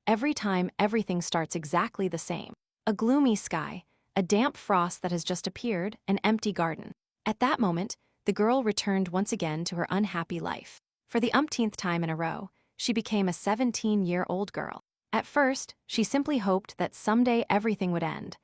Every time, everything starts exactly the same. A gloomy sky, a damp frost that has just appeared, an empty garden. At that moment, the girl returned once again to her unhappy life. For the umpteenth time in a row, she became a 17-year-old girl. At first, she simply hoped that someday everything would end,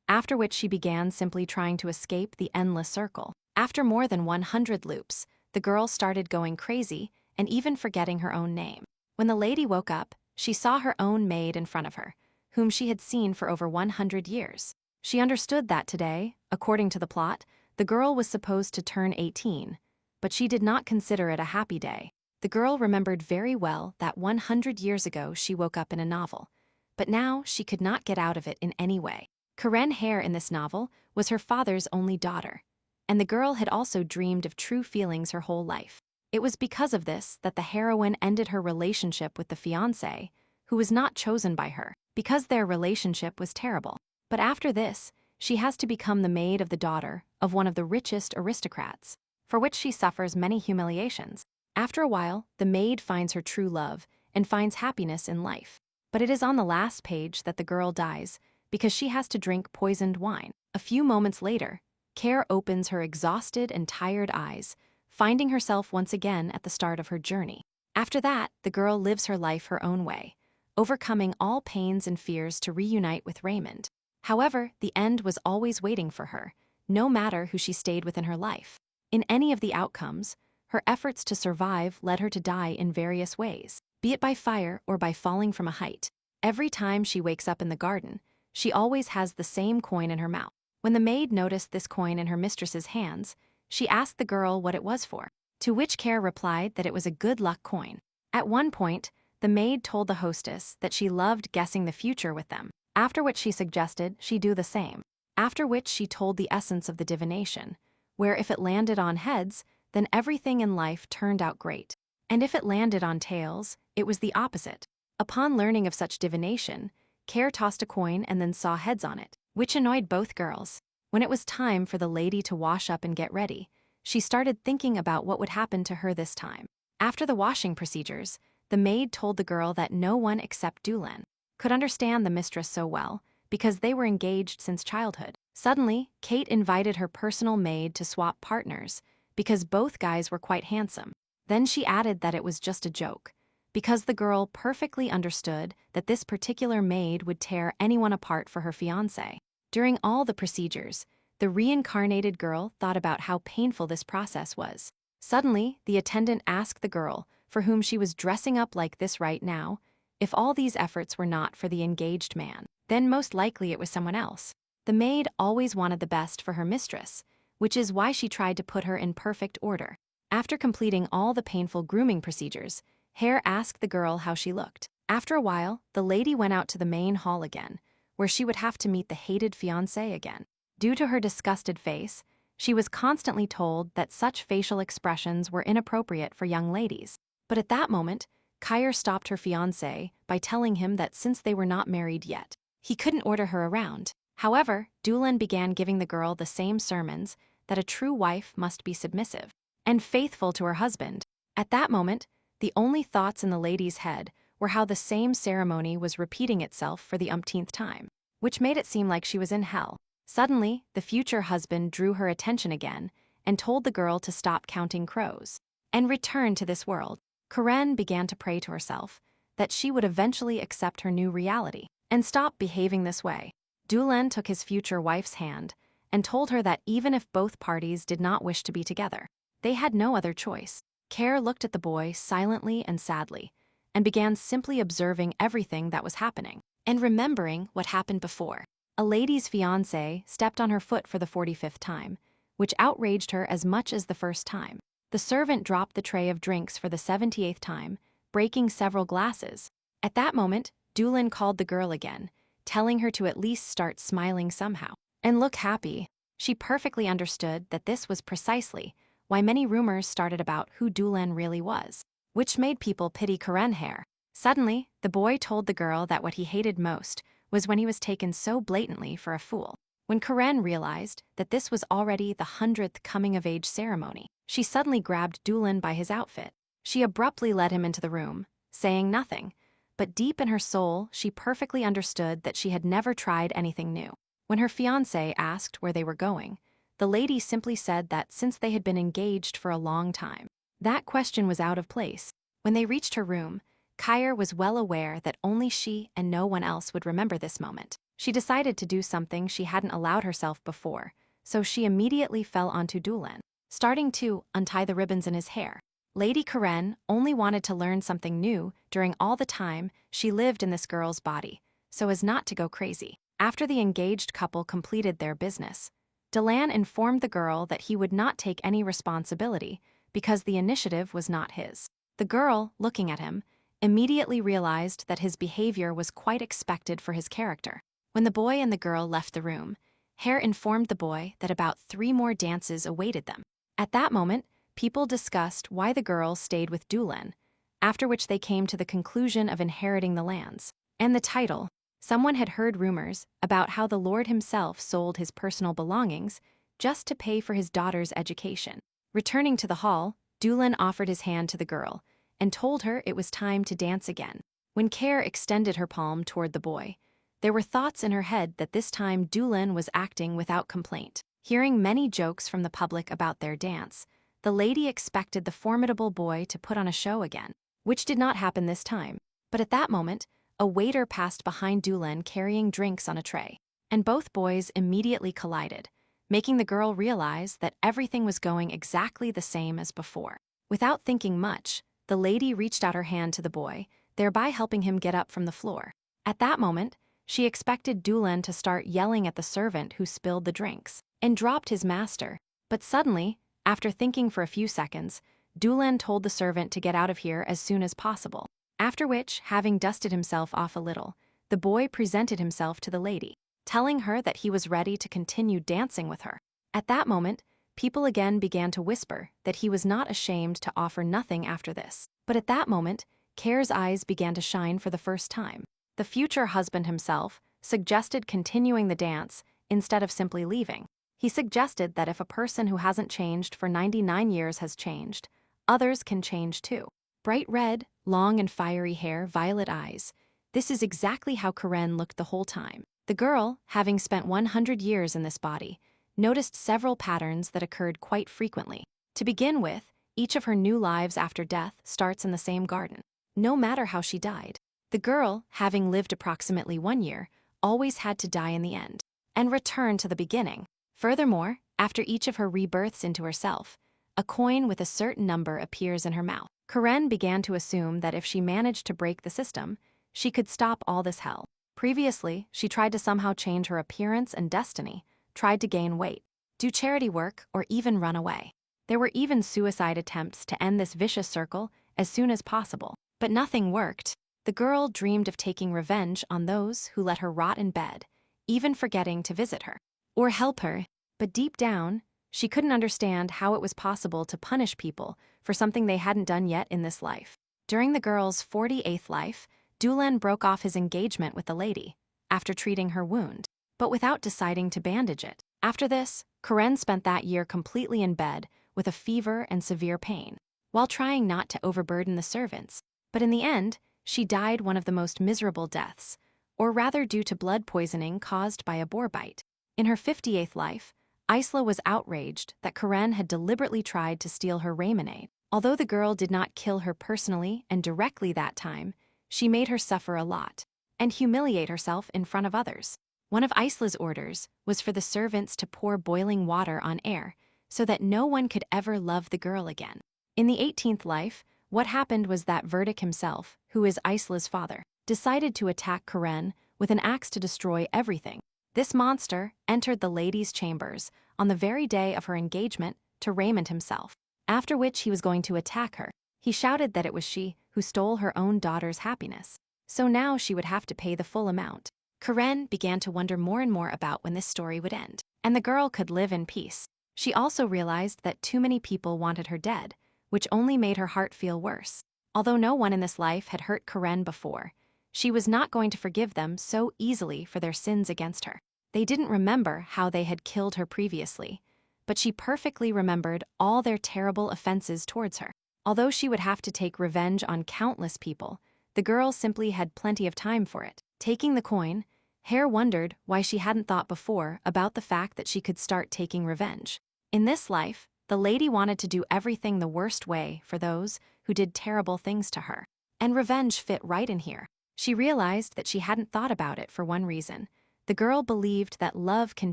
after which she began simply trying to escape the endless circle. After more than 100 loops, the girl started going crazy and even forgetting her own name. When the lady woke up, she saw her own maid in front of her, whom she had seen for over 100 years. She understood that today, according to the plot, the girl was supposed to turn 18, but she did not consider it a happy day. The girl remembered very well that 100 years ago she woke up in a novel, but now she could not get out of it in any way. Karen Hare in this novel was her father's only daughter, and the girl had also dreamed of true feelings her whole life. It was because of this that the heroine ended her relationship with the fiancé, who was not chosen by her, because their relationship was terrible. But after this, she has to become the maid of the daughter of one of the richest aristocrats, for which she suffers many humiliations. After a while, the maid finds her true love and finds happiness in life. But it is on the last page that the girl dies because she has to drink poisoned wine. A few moments later, Care opens her exhausted and tired eyes, finding herself once again at the start of her journey. After that, the girl lives her life her own way, overcoming all pains and fears to reunite with Raymond. However, the end was always waiting for her, no matter who she stayed within her life. In any of the outcomes, her efforts to survive led her to die in various ways, be it by fire or by falling from a height. Every time she wakes up in the garden, she always has the same coin in her mouth. When the maid noticed this coin in her mistress's hands, she asked the girl what it was for, to which Care replied that it was a good luck coin. At one point, the maid told the hostess that she loved guessing the future with them, after which she suggested she do the same. After which she told the essence of the divination, where if it landed on heads, then everything in life turned out great, and if it landed on tails, it was the opposite. Upon learning of such divination, Care tossed a coin and then saw heads on it, which annoyed both girls. When it was time for the lady to wash up and get ready, she started thinking about what would happen to her this time. After the washing procedures, the maid told the girl that no one except Dulan could understand the mistress so well because they were engaged since childhood. Suddenly, Kate invited her personal maid to swap partners because both guys were quite handsome. Then she added that it was just a joke, because the girl perfectly understood that this particular maid would tear anyone apart for her fiancé. During all the procedures, the reincarnated girl thought about how painful this process was. Suddenly, the attendant asked the girl, for whom she was dressing up like this right now, if all these efforts were not for the engaged man, then most likely it was someone else. The maid always wanted the best for her mistress, which is why she tried to put her in perfect order. After completing all the painful grooming procedures, Hare asked the girl how she looked. After a while, the lady went out to the main hall again, where she would have to meet the hated fiancé again. Due to her disgusted face, she was constantly told that such facial expressions were inappropriate for young ladies. But at that moment, Kyer stopped her fiancé by telling him that since they were not married yet, he couldn't order her around. However, Dulan began giving the girl the same sermons that a true wife must be submissive and faithful to her husband. At that moment, the only thoughts in the lady's head were how the same ceremony was repeating itself for the umpteenth time, which made it seem like she was in hell. Suddenly, the future husband drew her attention again and told the girl to stop counting crows and return to this world. Karen began to pray to herself that she would eventually accept her new reality and stop behaving this way. Dulan took his future wife's hand and told her that even if both parties did not wish to be together, they had no other choice. Care looked at the boy silently and sadly and began simply observing everything that was happening and remembering what happened before. A lady's fiancé stepped on her foot for the 45th time, which outraged her as much as the first time. The servant dropped the tray of drinks for the 78th time, breaking several glasses. At that moment, Dulan called the girl again, telling her to at least start smiling somehow and look happy. She perfectly understood that this was precisely why many rumors started about who Dulan really was, which made people pity Karen Hare. Suddenly, the boy told the girl that what he hated most was when he was taken so blatantly for a fool. When Karen realized that this was already the 100th coming-of-age ceremony, she suddenly grabbed Dulan by his outfit. She abruptly led him into the room, saying nothing, but deep in her soul, she perfectly understood that she had never tried anything new. When her fiancé asked where they were going, the lady simply said that since they had been engaged for a long time, that question was out of place. When they reached her room, Kyra was well aware that only she and no one else would remember this moment. She decided to do something she hadn't allowed herself before, so she immediately fell onto Dulan, starting to untie the ribbons in his hair. Lady Karen only wanted to learn something new during all the time she lived in this girl's body, so as not to go crazy. After the engaged couple completed their business, Delan informed the girl that he would not take any responsibility because the initiative was not his. The girl, looking at him, immediately realized that his behavior was quite expected for his character. When the boy and the girl left the room, Hare informed the boy that about 3 more dances awaited them. At that moment, people discussed why the girl stayed with Dulan, after which they came to the conclusion of inheriting the lands. And the title. Someone had heard rumors about how the Lord himself sold his personal belongings just to pay for his daughter's education. Returning to the hall, Dulan offered his hand to the girl and told her it was time to dance again. When Care extended her palm toward the boy, there were thoughts in her head that this time Dulan was acting without complaint. Hearing many jokes from the public about their dance, the lady expected the formidable boy to put on a show again, which did not happen this time. But at that moment, a waiter passed behind Dulan carrying drinks on a tray, and both boys immediately collided, making the girl realize that everything was going exactly the same as before. Without thinking much, the lady reached out her hand to the boy, thereby helping him get up from the floor. At that moment, she expected Dulan to start yelling at the servant who spilled the drinks, and dropped his master. But suddenly, after thinking for a few seconds, Dulan told the servant to get out of here as soon as possible. After which, having dusted himself off a little, the boy presented himself to the lady, telling her that he was ready to continue dancing with her. At that moment, people again began to whisper that he was not ashamed to offer nothing after this. But at that moment, Care's eyes began to shine for the first time. The future husband himself suggested continuing the dance instead of simply leaving. He suggested that if a person who hasn't changed for 99 years has changed, others can change too. Bright red, long and fiery hair, violet eyes. This is exactly how Karen looked the whole time. The girl, having spent 100 years in this body, noticed several patterns that occurred quite frequently. To begin with, each of her new lives after death starts in the same garden, no matter how she died. The girl, having lived approximately 1 year, always had to die in the end, and return to the beginning. Furthermore, after each of her rebirths into herself, a coin with a certain number appears in her mouth. Karen began to assume that if she managed to break the system, she could stop all this hell. Previously, she tried to somehow change her appearance and destiny, tried to gain weight, do charity work, or even run away. There were even suicide attempts to end this vicious circle as soon as possible, but nothing worked. The girl dreamed of taking revenge on those who let her rot in bed, even forgetting to visit her or help her. But deep down, she couldn't understand how it was possible to punish people for something they hadn't done yet in this life. During the girl's 48th life, Dulan broke off his engagement with the lady after treating her wound, but without deciding to bandage it. After this, Karen spent that year completely in bed with a fever and severe pain, while trying not to overburden the servants. But in the end, she died one of the most miserable deaths, or rather due to blood poisoning caused by a boar bite. In her 58th life, Isla was outraged that Karen had deliberately tried to steal her Raymonade. Although the girl did not kill her personally and directly that time, she made her suffer a lot and humiliate herself in front of others. One of Isla's orders was for the servants to pour boiling water on air so that no one could ever love the girl again. In the 18th life, what happened was that Verdict himself, who is Isla's father, decided to attack Karen with an axe to destroy everything. This monster entered the lady's chambers on the very day of her engagement to Raymond himself, after which he was going to attack her. He shouted that it was she who stole her own daughter's happiness, so now she would have to pay the full amount. Karen began to wonder more and more about when this story would end, and the girl could live in peace. She also realized that too many people wanted her dead, which only made her heart feel worse. Although no one in this life had hurt Karen before, she was not going to forgive them so easily for their sins against her. They didn't remember how they had killed her previously, but she perfectly remembered all their terrible offenses towards her. Although she would have to take revenge on countless people, the girl simply had plenty of time for it. Taking the coin, Hare wondered why she hadn't thought before about the fact that she could start taking revenge. In this life, the lady wanted to do everything the worst way for those who did terrible things to her. And revenge fit right in here. She realized that she hadn't thought about it for one reason. The girl believed that love can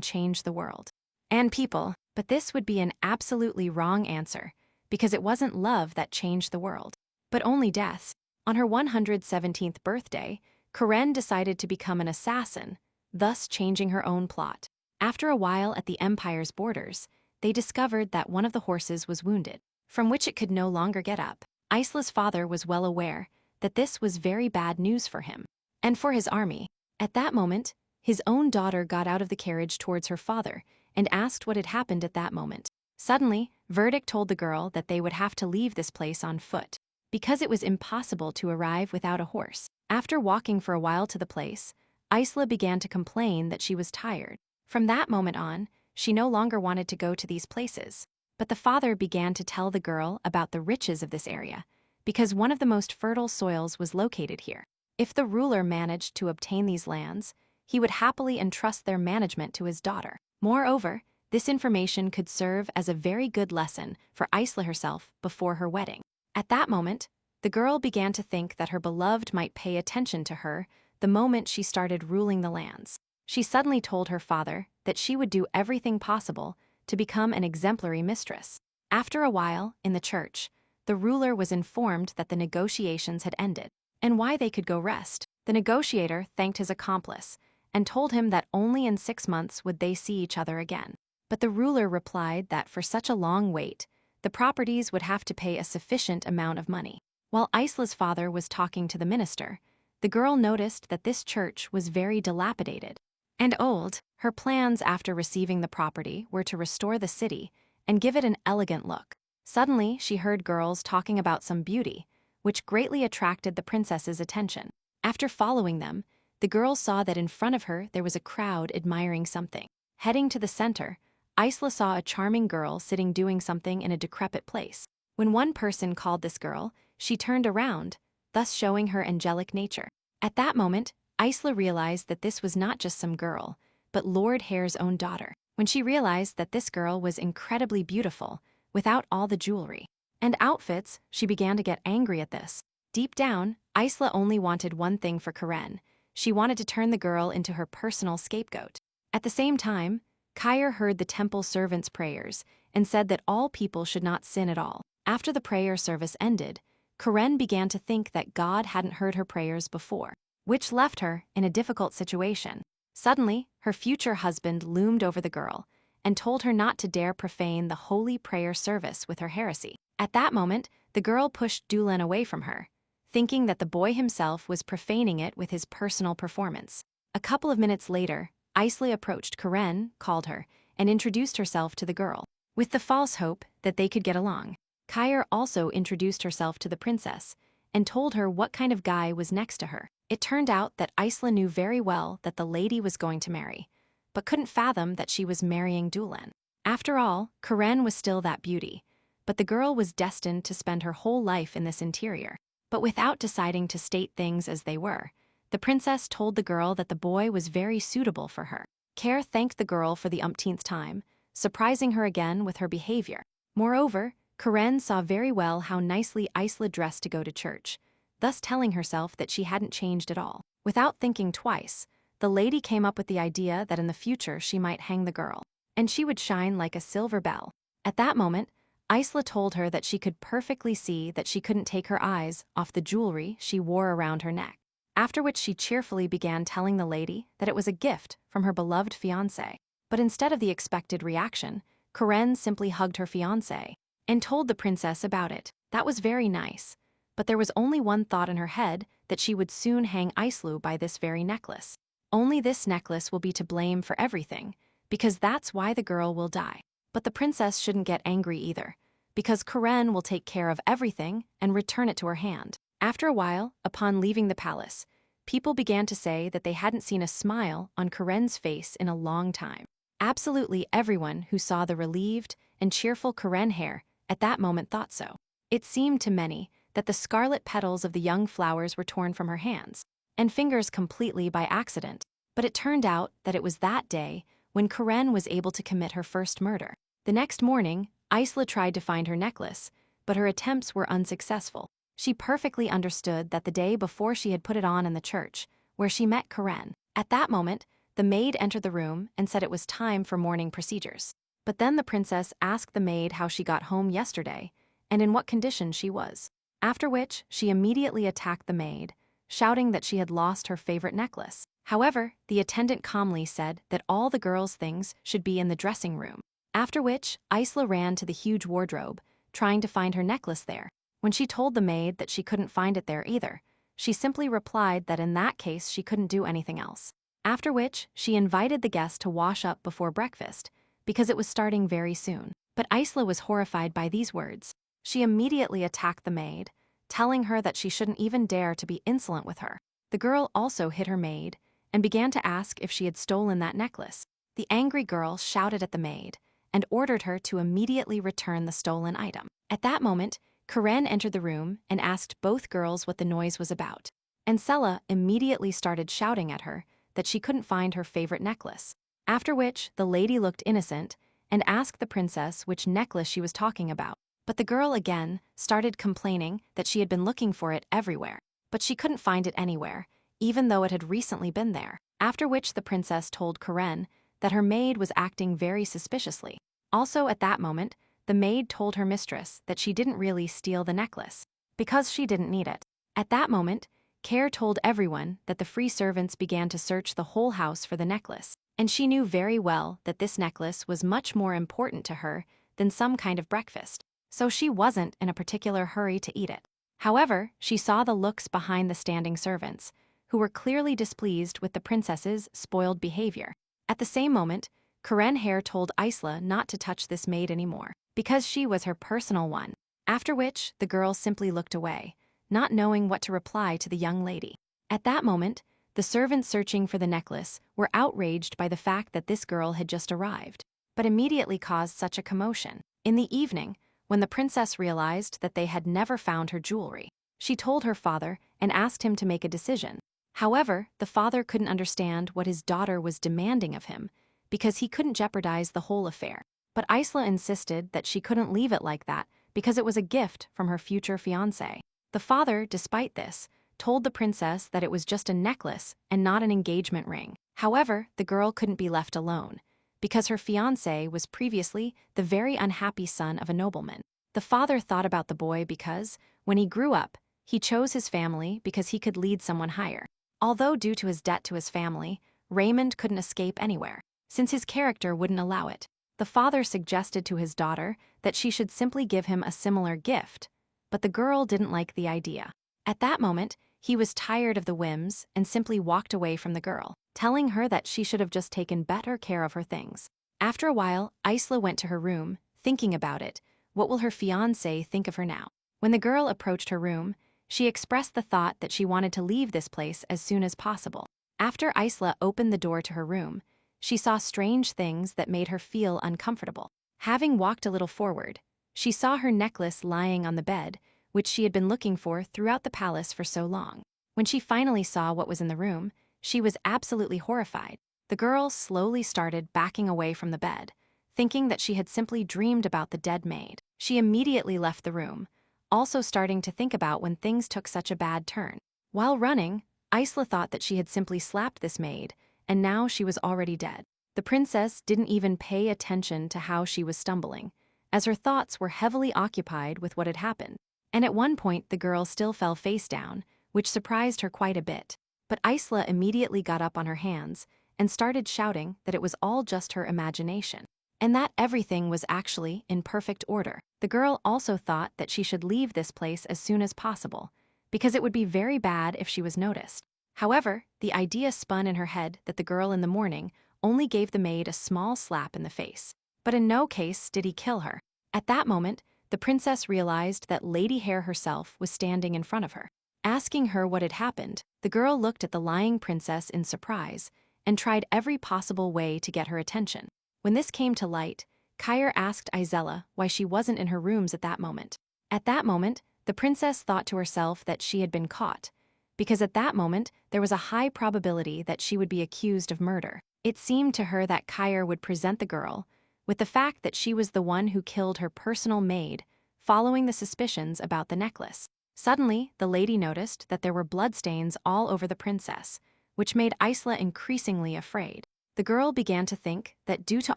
change the world and people, but this would be an absolutely wrong answer, because it wasn't love that changed the world, but only death. On her 117th birthday, Karen decided to become an assassin, thus changing her own plot. After a while at the Empire's borders, they discovered that one of the horses was wounded, from which it could no longer get up. Isla's father was well aware that this was very bad news for him and for his army. At that moment, his own daughter got out of the carriage towards her father and asked what had happened at that moment. Suddenly, Verdict told the girl that they would have to leave this place on foot, because it was impossible to arrive without a horse. After walking for a while to the place, Isla began to complain that she was tired. From that moment on, she no longer wanted to go to these places. But the father began to tell the girl about the riches of this area, because one of the most fertile soils was located here. If the ruler managed to obtain these lands, he would happily entrust their management to his daughter. Moreover, this information could serve as a very good lesson for Isla herself before her wedding. At that moment, the girl began to think that her beloved might pay attention to her the moment she started ruling the lands. She suddenly told her father that she would do everything possible to become an exemplary mistress. After a while, in the church, the ruler was informed that the negotiations had ended, and why they could go rest. The negotiator thanked his accomplice and told him that only in 6 months would they see each other again. But the ruler replied that for such a long wait, the properties would have to pay a sufficient amount of money. While Isla's father was talking to the minister, the girl noticed that this church was very dilapidated and old. Her plans after receiving the property were to restore the city and give it an elegant look. Suddenly, she heard girls talking about some beauty, which greatly attracted the princess's attention. After following them, the girl saw that in front of her there was a crowd admiring something. Heading to the center, Isla saw a charming girl sitting doing something in a decrepit place. When one person called this girl, she turned around, thus showing her angelic nature. At that moment, Isla realized that this was not just some girl, but Lord Hare's own daughter. When she realized that this girl was incredibly beautiful, without all the jewelry and outfits, she began to get angry at this. Deep down, Isla only wanted one thing for Karen. She wanted to turn the girl into her personal scapegoat. At the same time, Kyre heard the temple servants' prayers and said that all people should not sin at all. After the prayer service ended, Karen began to think that God hadn't heard her prayers before, which left her in a difficult situation. Suddenly, her future husband loomed over the girl and told her not to dare profane the holy prayer service with her heresy. At that moment, the girl pushed Dulan away from her, thinking that the boy himself was profaning it with his personal performance. A couple of minutes later, Isla approached Karen, called her, and introduced herself to the girl, with the false hope that they could get along. Kyre also introduced herself to the princess and told her what kind of guy was next to her. It turned out that Isla knew very well that the lady was going to marry, but couldn't fathom that she was marrying Dulan. After all, Karen was still that beauty, but the girl was destined to spend her whole life in this interior. But without deciding to state things as they were, the princess told the girl that the boy was very suitable for her. Care thanked the girl for the umpteenth time, surprising her again with her behavior. Moreover, Karen saw very well how nicely Isla dressed to go to church, thus telling herself that she hadn't changed at all. Without thinking twice, the lady came up with the idea that in the future she might hang the girl, and she would shine like a silver bell. At that moment, Isla told her that she could perfectly see that she couldn't take her eyes off the jewelry she wore around her neck, after which she cheerfully began telling the lady that it was a gift from her beloved fiancé. But instead of the expected reaction, Karen simply hugged her fiancé and told the princess about it. That was very nice, but there was only one thought in her head, that she would soon hang Isla by this very necklace. Only this necklace will be to blame for everything, because that's why the girl will die. But the princess shouldn't get angry either, because Karen will take care of everything and return it to her hand. After a while, upon leaving the palace, people began to say that they hadn't seen a smile on Karen's face in a long time. Absolutely everyone who saw the relieved and cheerful Karen Hare at that moment thought so. It seemed to many that the scarlet petals of the young flowers were torn from her hands and fingers completely by accident. But it turned out that it was that day when Karen was able to commit her first murder. The next morning, Isla tried to find her necklace, but her attempts were unsuccessful. She perfectly understood that the day before she had put it on in the church, where she met Karen. At that moment, the maid entered the room and said it was time for morning procedures. But then the princess asked the maid how she got home yesterday and in what condition she was. After which, she immediately attacked the maid, shouting that she had lost her favorite necklace. However, the attendant calmly said that all the girls' things should be in the dressing room. After which, Isla ran to the huge wardrobe, trying to find her necklace there. When she told the maid that she couldn't find it there either, she simply replied that in that case she couldn't do anything else. After which, she invited the guests to wash up before breakfast, because it was starting very soon. But Isla was horrified by these words. She immediately attacked the maid, telling her that she shouldn't even dare to be insolent with her. The girl also hit her maid and began to ask if she had stolen that necklace. The angry girl shouted at the maid and ordered her to immediately return the stolen item. At that moment, Karen entered the room and asked both girls what the noise was about. And Sela immediately started shouting at her that she couldn't find her favorite necklace. After which, the lady looked innocent and asked the princess which necklace she was talking about. But the girl again started complaining that she had been looking for it everywhere, but she couldn't find it anywhere, even though it had recently been there. After which the princess told Karen that her maid was acting very suspiciously. Also at that moment, the maid told her mistress that she didn't really steal the necklace, because she didn't need it. At that moment, Care told everyone that the free servants began to search the whole house for the necklace, and she knew very well that this necklace was much more important to her than some kind of breakfast, so she wasn't in a particular hurry to eat it. However, she saw the looks behind the standing servants, who were clearly displeased with the princess's spoiled behavior. At the same moment, Karen Hare told Isla not to touch this maid anymore, because she was her personal one. After which, the girl simply looked away, not knowing what to reply to the young lady. At that moment, the servants searching for the necklace were outraged by the fact that this girl had just arrived, but immediately caused such a commotion. In the evening, when the princess realized that they had never found her jewelry, she told her father and asked him to make a decision. However, the father couldn't understand what his daughter was demanding of him, because he couldn't jeopardize the whole affair. But Isla insisted that she couldn't leave it like that because it was a gift from her future fiancé. The father, despite this, told the princess that it was just a necklace and not an engagement ring. However, the girl couldn't be left alone, because her fiancé was previously the very unhappy son of a nobleman. The father thought about the boy because, when he grew up, he chose his family because he could lead someone higher. Although due to his debt to his family, Raymond couldn't escape anywhere, since his character wouldn't allow it. The father suggested to his daughter that she should simply give him a similar gift, but the girl didn't like the idea. At that moment, he was tired of the whims and simply walked away from the girl, telling her that she should have just taken better care of her things. After a while, Isla went to her room, thinking about it. What will her fiancé think of her now? When the girl approached her room, she expressed the thought that she wanted to leave this place as soon as possible. After Isla opened the door to her room, she saw strange things that made her feel uncomfortable. Having walked a little forward, she saw her necklace lying on the bed, which she had been looking for throughout the palace for so long. When she finally saw what was in the room, she was absolutely horrified. The girl slowly started backing away from the bed, thinking that she had simply dreamed about the dead maid. She immediately left the room, also starting to think about when things took such a bad turn. While running, Isla thought that she had simply slapped this maid, and now she was already dead. The princess didn't even pay attention to how she was stumbling, as her thoughts were heavily occupied with what had happened. And at one point the girl still fell face down, which surprised her quite a bit. But Isla immediately got up on her hands and started shouting that it was all just her imagination, and that everything was actually in perfect order. The girl also thought that she should leave this place as soon as possible, because it would be very bad if she was noticed. However, the idea spun in her head that the girl in the morning only gave the maid a small slap in the face, but in no case did he kill her. At that moment, the princess realized that Lady Hare herself was standing in front of her. Asking her what had happened, the girl looked at the lying princess in surprise and tried every possible way to get her attention. When this came to light, Kyre asked Isella why she wasn't in her rooms at that moment. At that moment, the princess thought to herself that she had been caught, because at that moment there was a high probability that she would be accused of murder. It seemed to her that Kair would present the girl with the fact that she was the one who killed her personal maid, following the suspicions about the necklace. Suddenly, the lady noticed that there were bloodstains all over the princess, which made Isla increasingly afraid. The girl began to think that due to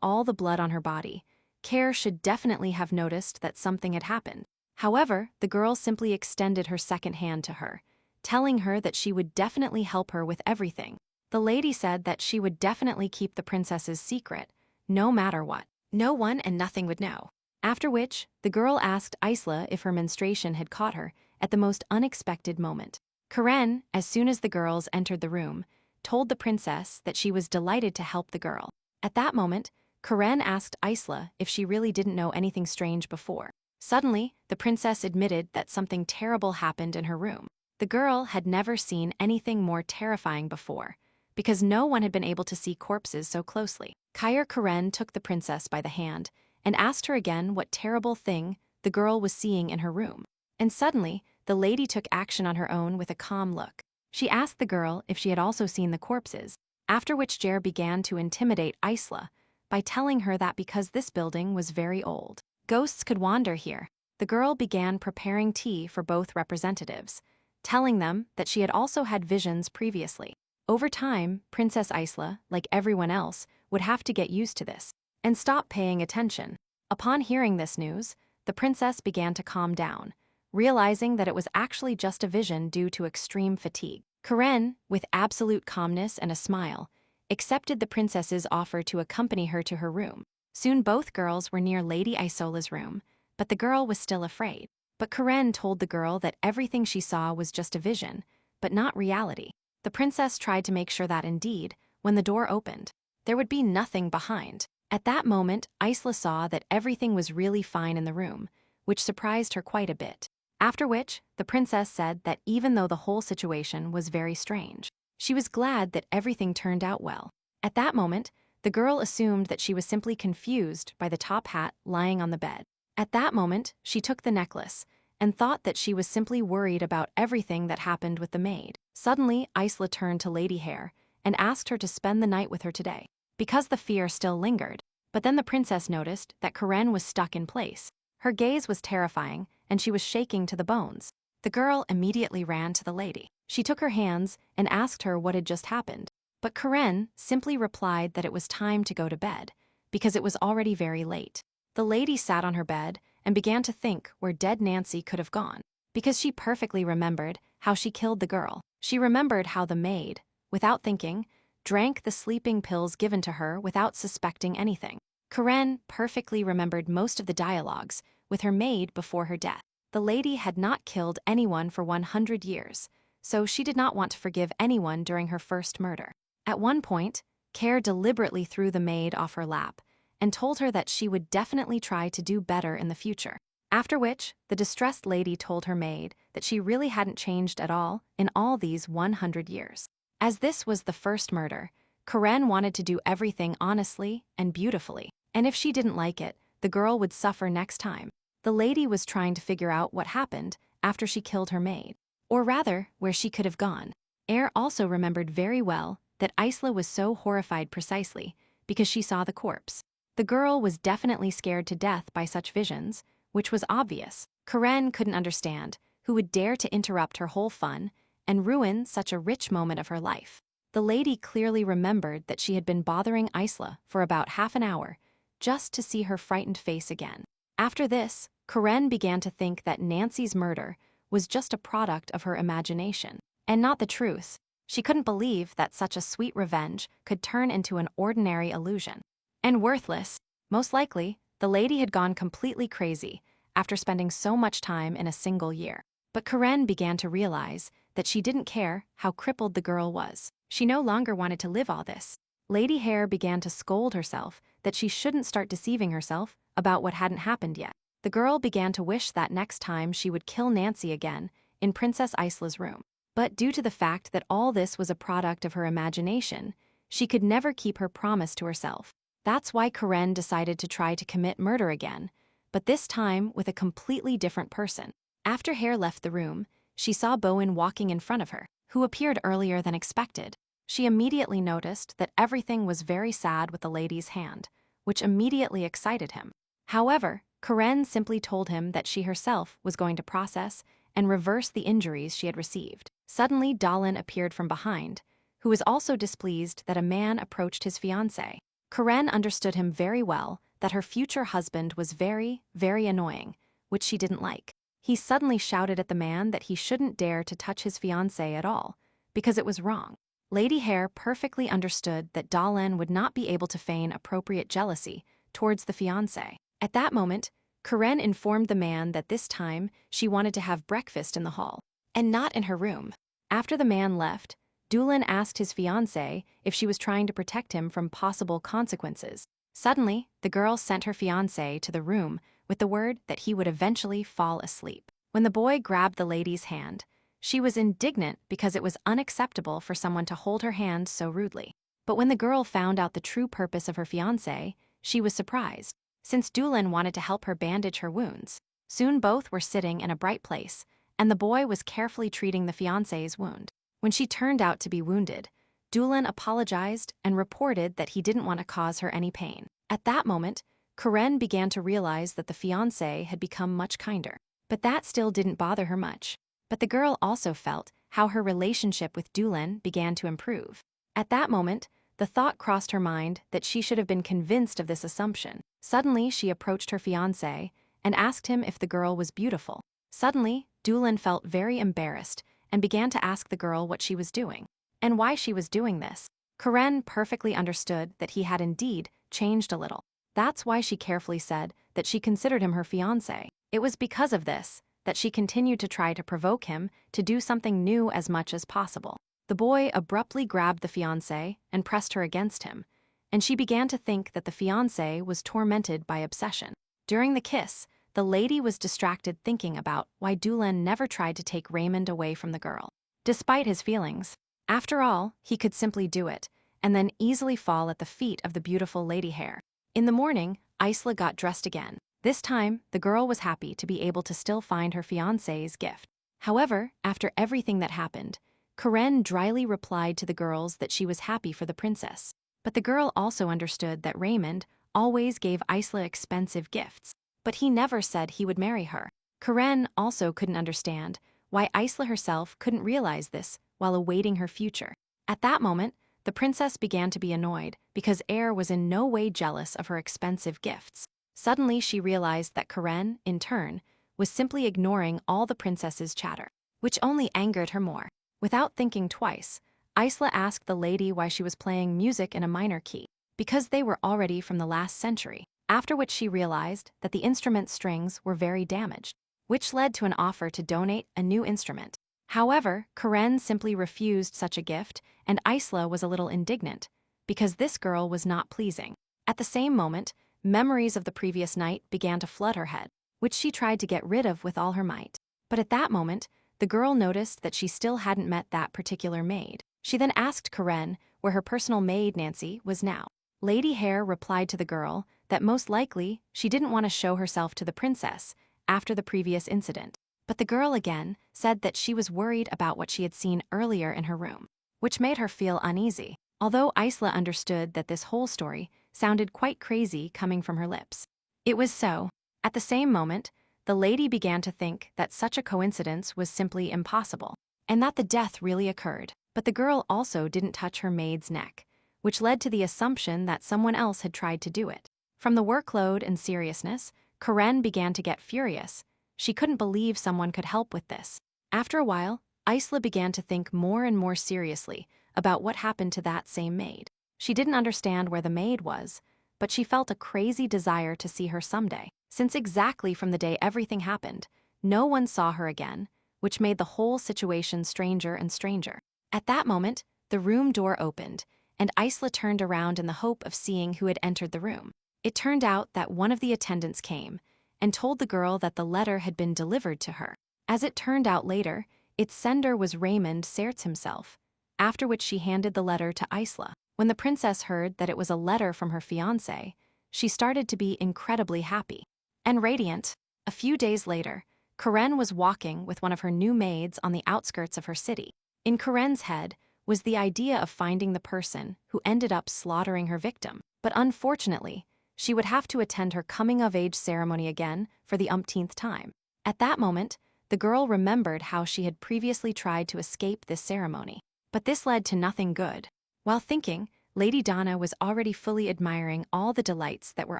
all the blood on her body, Kair should definitely have noticed that something had happened. However, the girl simply extended her second hand to her, telling her that she would definitely help her with everything. The lady said that she would definitely keep the princess's secret, no matter what. No one and nothing would know. After which, the girl asked Isla if her menstruation had caught her at the most unexpected moment. Karen, as soon as the girls entered the room, told the princess that she was delighted to help the girl. At that moment, Karen asked Isla if she really didn't know anything strange before. Suddenly, the princess admitted that something terrible happened in her room. The girl had never seen anything more terrifying before, because no one had been able to see corpses so closely. Karen took the princess by the hand and asked her again what terrible thing the girl was seeing in her room. And suddenly, the lady took action on her own with a calm look. She asked the girl if she had also seen the corpses, after which Jer began to intimidate Isla by telling her that because this building was very old, ghosts could wander here. The girl began preparing tea for both representatives, telling them that she had also had visions previously. Over time, Princess Isla, like everyone else, would have to get used to this and stop paying attention. Upon hearing this news, the princess began to calm down, realizing that it was actually just a vision due to extreme fatigue. Karen, with absolute calmness and a smile, accepted the princess's offer to accompany her to her room. Soon both girls were near Lady Isola's room, but the girl was still afraid. But Karen told the girl that everything she saw was just a vision, but not reality. The princess tried to make sure that indeed, when the door opened, there would be nothing behind. At that moment, Isla saw that everything was really fine in the room, which surprised her quite a bit. After which, the princess said that even though the whole situation was very strange, she was glad that everything turned out well. At that moment, the girl assumed that she was simply confused by the top hat lying on the bed. At that moment, she took the necklace and thought that she was simply worried about everything that happened with the maid. Suddenly, Isla turned to Lady Hair and asked her to spend the night with her today, because the fear still lingered. But then the princess noticed that Karen was stuck in place. Her gaze was terrifying, and she was shaking to the bones. The girl immediately ran to the lady. She took her hands and asked her what had just happened. But Karen simply replied that it was time to go to bed, because it was already very late. The lady sat on her bed and began to think where dead Nancy could have gone, because she perfectly remembered how she killed the girl. She remembered how the maid, without thinking, drank the sleeping pills given to her without suspecting anything. Karen perfectly remembered most of the dialogues with her maid before her death. The lady had not killed anyone for 100 years, so she did not want to forgive anyone during her first murder. At one point, Care deliberately threw the maid off her lap and told her that she would definitely try to do better in the future. After which, the distressed lady told her maid that she really hadn't changed at all in all these 100 years. As this was the first murder, Karen wanted to do everything honestly and beautifully, and if she didn't like it, the girl would suffer next time. The lady was trying to figure out what happened after she killed her maid, or rather, where she could have gone. Air also remembered very well that Isla was so horrified precisely because she saw the corpse. The girl was definitely scared to death by such visions, which was obvious. Karen couldn't understand who would dare to interrupt her whole fun and ruin such a rich moment of her life. The lady clearly remembered that she had been bothering Isla for about half an hour just to see her frightened face again. After this, Karen began to think that Nancy's murder was just a product of her imagination, and not the truth. She couldn't believe that such a sweet revenge could turn into an ordinary illusion. And worthless. Most likely, the lady had gone completely crazy after spending so much time in a single year. But Karen began to realize that she didn't care how crippled the girl was. She no longer wanted to live all this. Lady Hair began to scold herself that she shouldn't start deceiving herself about what hadn't happened yet. The girl began to wish that next time she would kill Nancy again in Princess Isla's room. But due to the fact that all this was a product of her imagination, she could never keep her promise to herself. That's why Karen decided to try to commit murder again, but this time with a completely different person. After Hare left the room, she saw Bowen walking in front of her, who appeared earlier than expected. She immediately noticed that everything was very sad with the lady's hand, which immediately excited him. However, Karen simply told him that she herself was going to process and reverse the injuries she had received. Suddenly, Dahlin appeared from behind, who was also displeased that a man approached his fiancée. Karen understood him very well that her future husband was very, very annoying, which she didn't like. He suddenly shouted at the man that he shouldn't dare to touch his fiancée at all, because it was wrong. Lady Hare perfectly understood that Dahlin would not be able to feign appropriate jealousy towards the fiancé. At that moment, Karen informed the man that this time she wanted to have breakfast in the hall, and not in her room. After the man left, Dahlin asked his fiancée if she was trying to protect him from possible consequences. Suddenly, the girl sent her fiancé to the room with the word that he would eventually fall asleep. When the boy grabbed the lady's hand, she was indignant because it was unacceptable for someone to hold her hand so rudely. But when the girl found out the true purpose of her fiancé, she was surprised, since Dahlin wanted to help her bandage her wounds. Soon both were sitting in a bright place, and the boy was carefully treating the fiancé's wound. When she turned out to be wounded, Dahlin apologized and reported that he didn't want to cause her any pain. At that moment, Karen began to realize that the fiancé had become much kinder. But that still didn't bother her much. But the girl also felt how her relationship with Dahlin began to improve. At that moment, the thought crossed her mind that she should have been convinced of this assumption. Suddenly, she approached her fiancé and asked him if the girl was beautiful. Suddenly, Dahlin felt very embarrassed and began to ask the girl what she was doing and why she was doing this. Karen perfectly understood that he had indeed changed a little. That's why she carefully said that she considered him her fiancé. It was because of this that she continued to try to provoke him to do something new as much as possible. The boy abruptly grabbed the fiancée and pressed her against him, and she began to think that the fiancé was tormented by obsession. During the kiss, the lady was distracted thinking about why Dahlin never tried to take Raymond away from the girl, despite his feelings. After all, he could simply do it, and then easily fall at the feet of the beautiful Lady Hare. In the morning, Isla got dressed again. This time, the girl was happy to be able to still find her fiancé's gift. However, after everything that happened, Karen dryly replied to the girls that she was happy for the princess. But the girl also understood that Raymond always gave Isla expensive gifts, but he never said he would marry her. Karen also couldn't understand why Isla herself couldn't realize this while awaiting her future. At that moment, the princess began to be annoyed because Air was in no way jealous of her expensive gifts. Suddenly, she realized that Karen, in turn, was simply ignoring all the princess's chatter, which only angered her more. Without thinking twice, Isla asked the lady why she was playing music in a minor key, because they were already from the last century, after which she realized that the instrument's strings were very damaged, which led to an offer to donate a new instrument. However, Karen simply refused such a gift, and Isla was a little indignant, because this girl was not pleasing. At the same moment, memories of the previous night began to flood her head, which she tried to get rid of with all her might. But at that moment, the girl noticed that she still hadn't met that particular maid. She then asked Karen where her personal maid Nancy was now. Lady Hare replied to the girl that most likely she didn't want to show herself to the princess after the previous incident. But the girl again said that she was worried about what she had seen earlier in her room, which made her feel uneasy, although Isla understood that this whole story sounded quite crazy coming from her lips. It was so. At the same moment, the lady began to think that such a coincidence was simply impossible, and that the death really occurred. But the girl also didn't touch her maid's neck, which led to the assumption that someone else had tried to do it. From the workload and seriousness, Karen began to get furious. She couldn't believe someone could help with this. After a while, Isla began to think more and more seriously about what happened to that same maid. She didn't understand where the maid was, but she felt a crazy desire to see her someday, since exactly from the day everything happened, no one saw her again, which made the whole situation stranger and stranger. At that moment, the room door opened, and Isla turned around in the hope of seeing who had entered the room. It turned out that one of the attendants came and told the girl that the letter had been delivered to her. As it turned out later, its sender was Raymond Sertz himself, after which she handed the letter to Isla. When the princess heard that it was a letter from her fiancé, she started to be incredibly happy and radiant. A few days later, Karen was walking with one of her new maids on the outskirts of her city. In Karen's head was the idea of finding the person who ended up slaughtering her victim. But unfortunately, she would have to attend her coming-of-age ceremony again for the umpteenth time. At that moment, the girl remembered how she had previously tried to escape this ceremony. But this led to nothing good. While thinking, Lady Donna was already fully admiring all the delights that were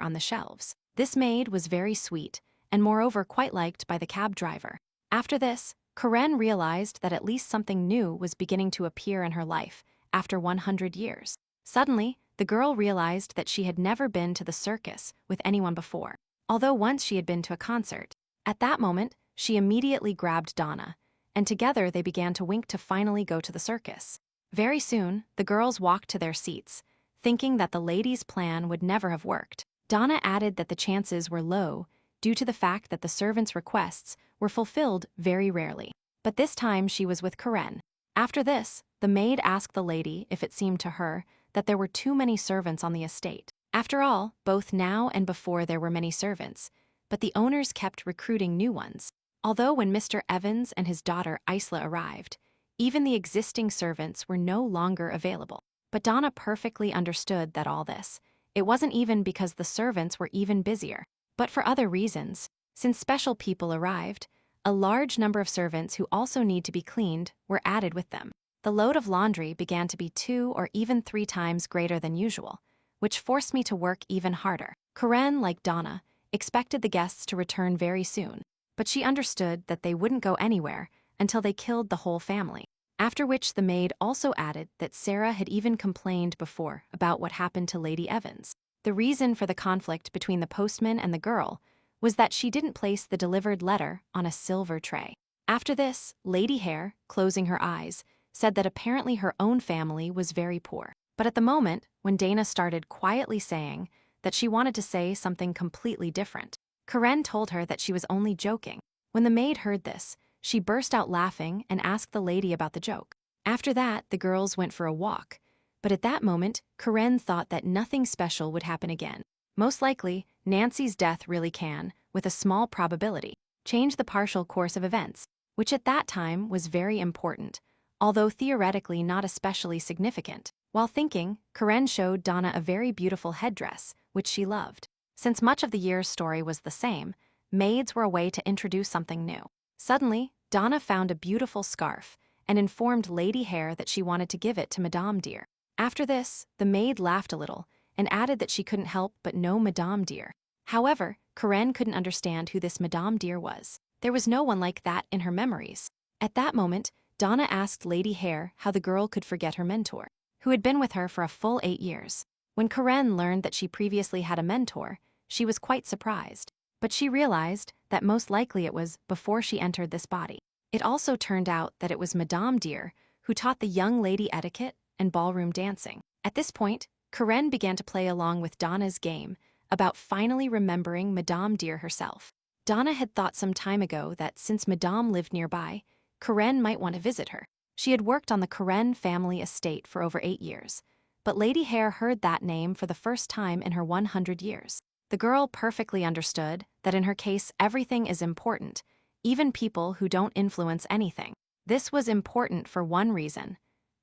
on the shelves. This maid was very sweet, and moreover quite liked by the cab driver. After this, Karen realized that at least something new was beginning to appear in her life after 100 years. Suddenly, the girl realized that she had never been to the circus with anyone before, although once she had been to a concert. At that moment, she immediately grabbed Donna, and together they began to wink to finally go to the circus. Very soon, the girls walked to their seats, thinking that the ladies' plan would never have worked. Donna added that the chances were low due to the fact that the servants' requests were fulfilled very rarely. But this time she was with Karen. After this, the maid asked the lady if it seemed to her that there were too many servants on the estate. After all, both now and before there were many servants, but the owners kept recruiting new ones. Although when Mr. Evans and his daughter Isla arrived, even the existing servants were no longer available. But Donna perfectly understood that all this, it wasn't even because the servants were even busier, but for other reasons. Since special people arrived, a large number of servants who also need to be cleaned were added with them. The load of laundry began to be 2 or even 3 times greater than usual, which forced me to work even harder. Karen, like Donna, expected the guests to return very soon, but she understood that they wouldn't go anywhere until they killed the whole family. After which the maid also added that Sarah had even complained before about what happened to Lady Evans. The reason for the conflict between the postman and the girl was that she didn't place the delivered letter on a silver tray. After this, Lady Hare, closing her eyes, said that apparently her own family was very poor. But at the moment, when Dana started quietly saying that she wanted to say something completely different, Karen told her that she was only joking. When the maid heard this, she burst out laughing and asked the lady about the joke. After that, the girls went for a walk, but at that moment, Karen thought that nothing special would happen again. Most likely, Nancy's death really can, with a small probability, change the partial course of events, which at that time was very important, although theoretically not especially significant. While thinking, Karen showed Donna a very beautiful headdress, which she loved. Since much of the year's story was the same, maids were a way to introduce something new. Suddenly, Donna found a beautiful scarf and informed Lady Hare that she wanted to give it to Madame Dear. After this, the maid laughed a little and added that she couldn't help but know Madame Dear. However, Karen couldn't understand who this Madame Dear was. There was no one like that in her memories. At that moment, Donna asked Lady Hare how the girl could forget her mentor, who had been with her for a full 8 years. When Karen learned that she previously had a mentor, she was quite surprised. But she realized that most likely it was before she entered this body. It also turned out that it was Madame Dear who taught the young lady etiquette and ballroom dancing. At this point, Karen began to play along with Donna's game about finally remembering Madame Dear herself. Donna had thought some time ago that since Madame lived nearby, Karen might want to visit her. She had worked on the Karen family estate for over 8 years, but Lady Hare heard that name for the first time in her 100 years. The girl perfectly understood that in her case everything is important, even people who don't influence anything. This was important for one reason.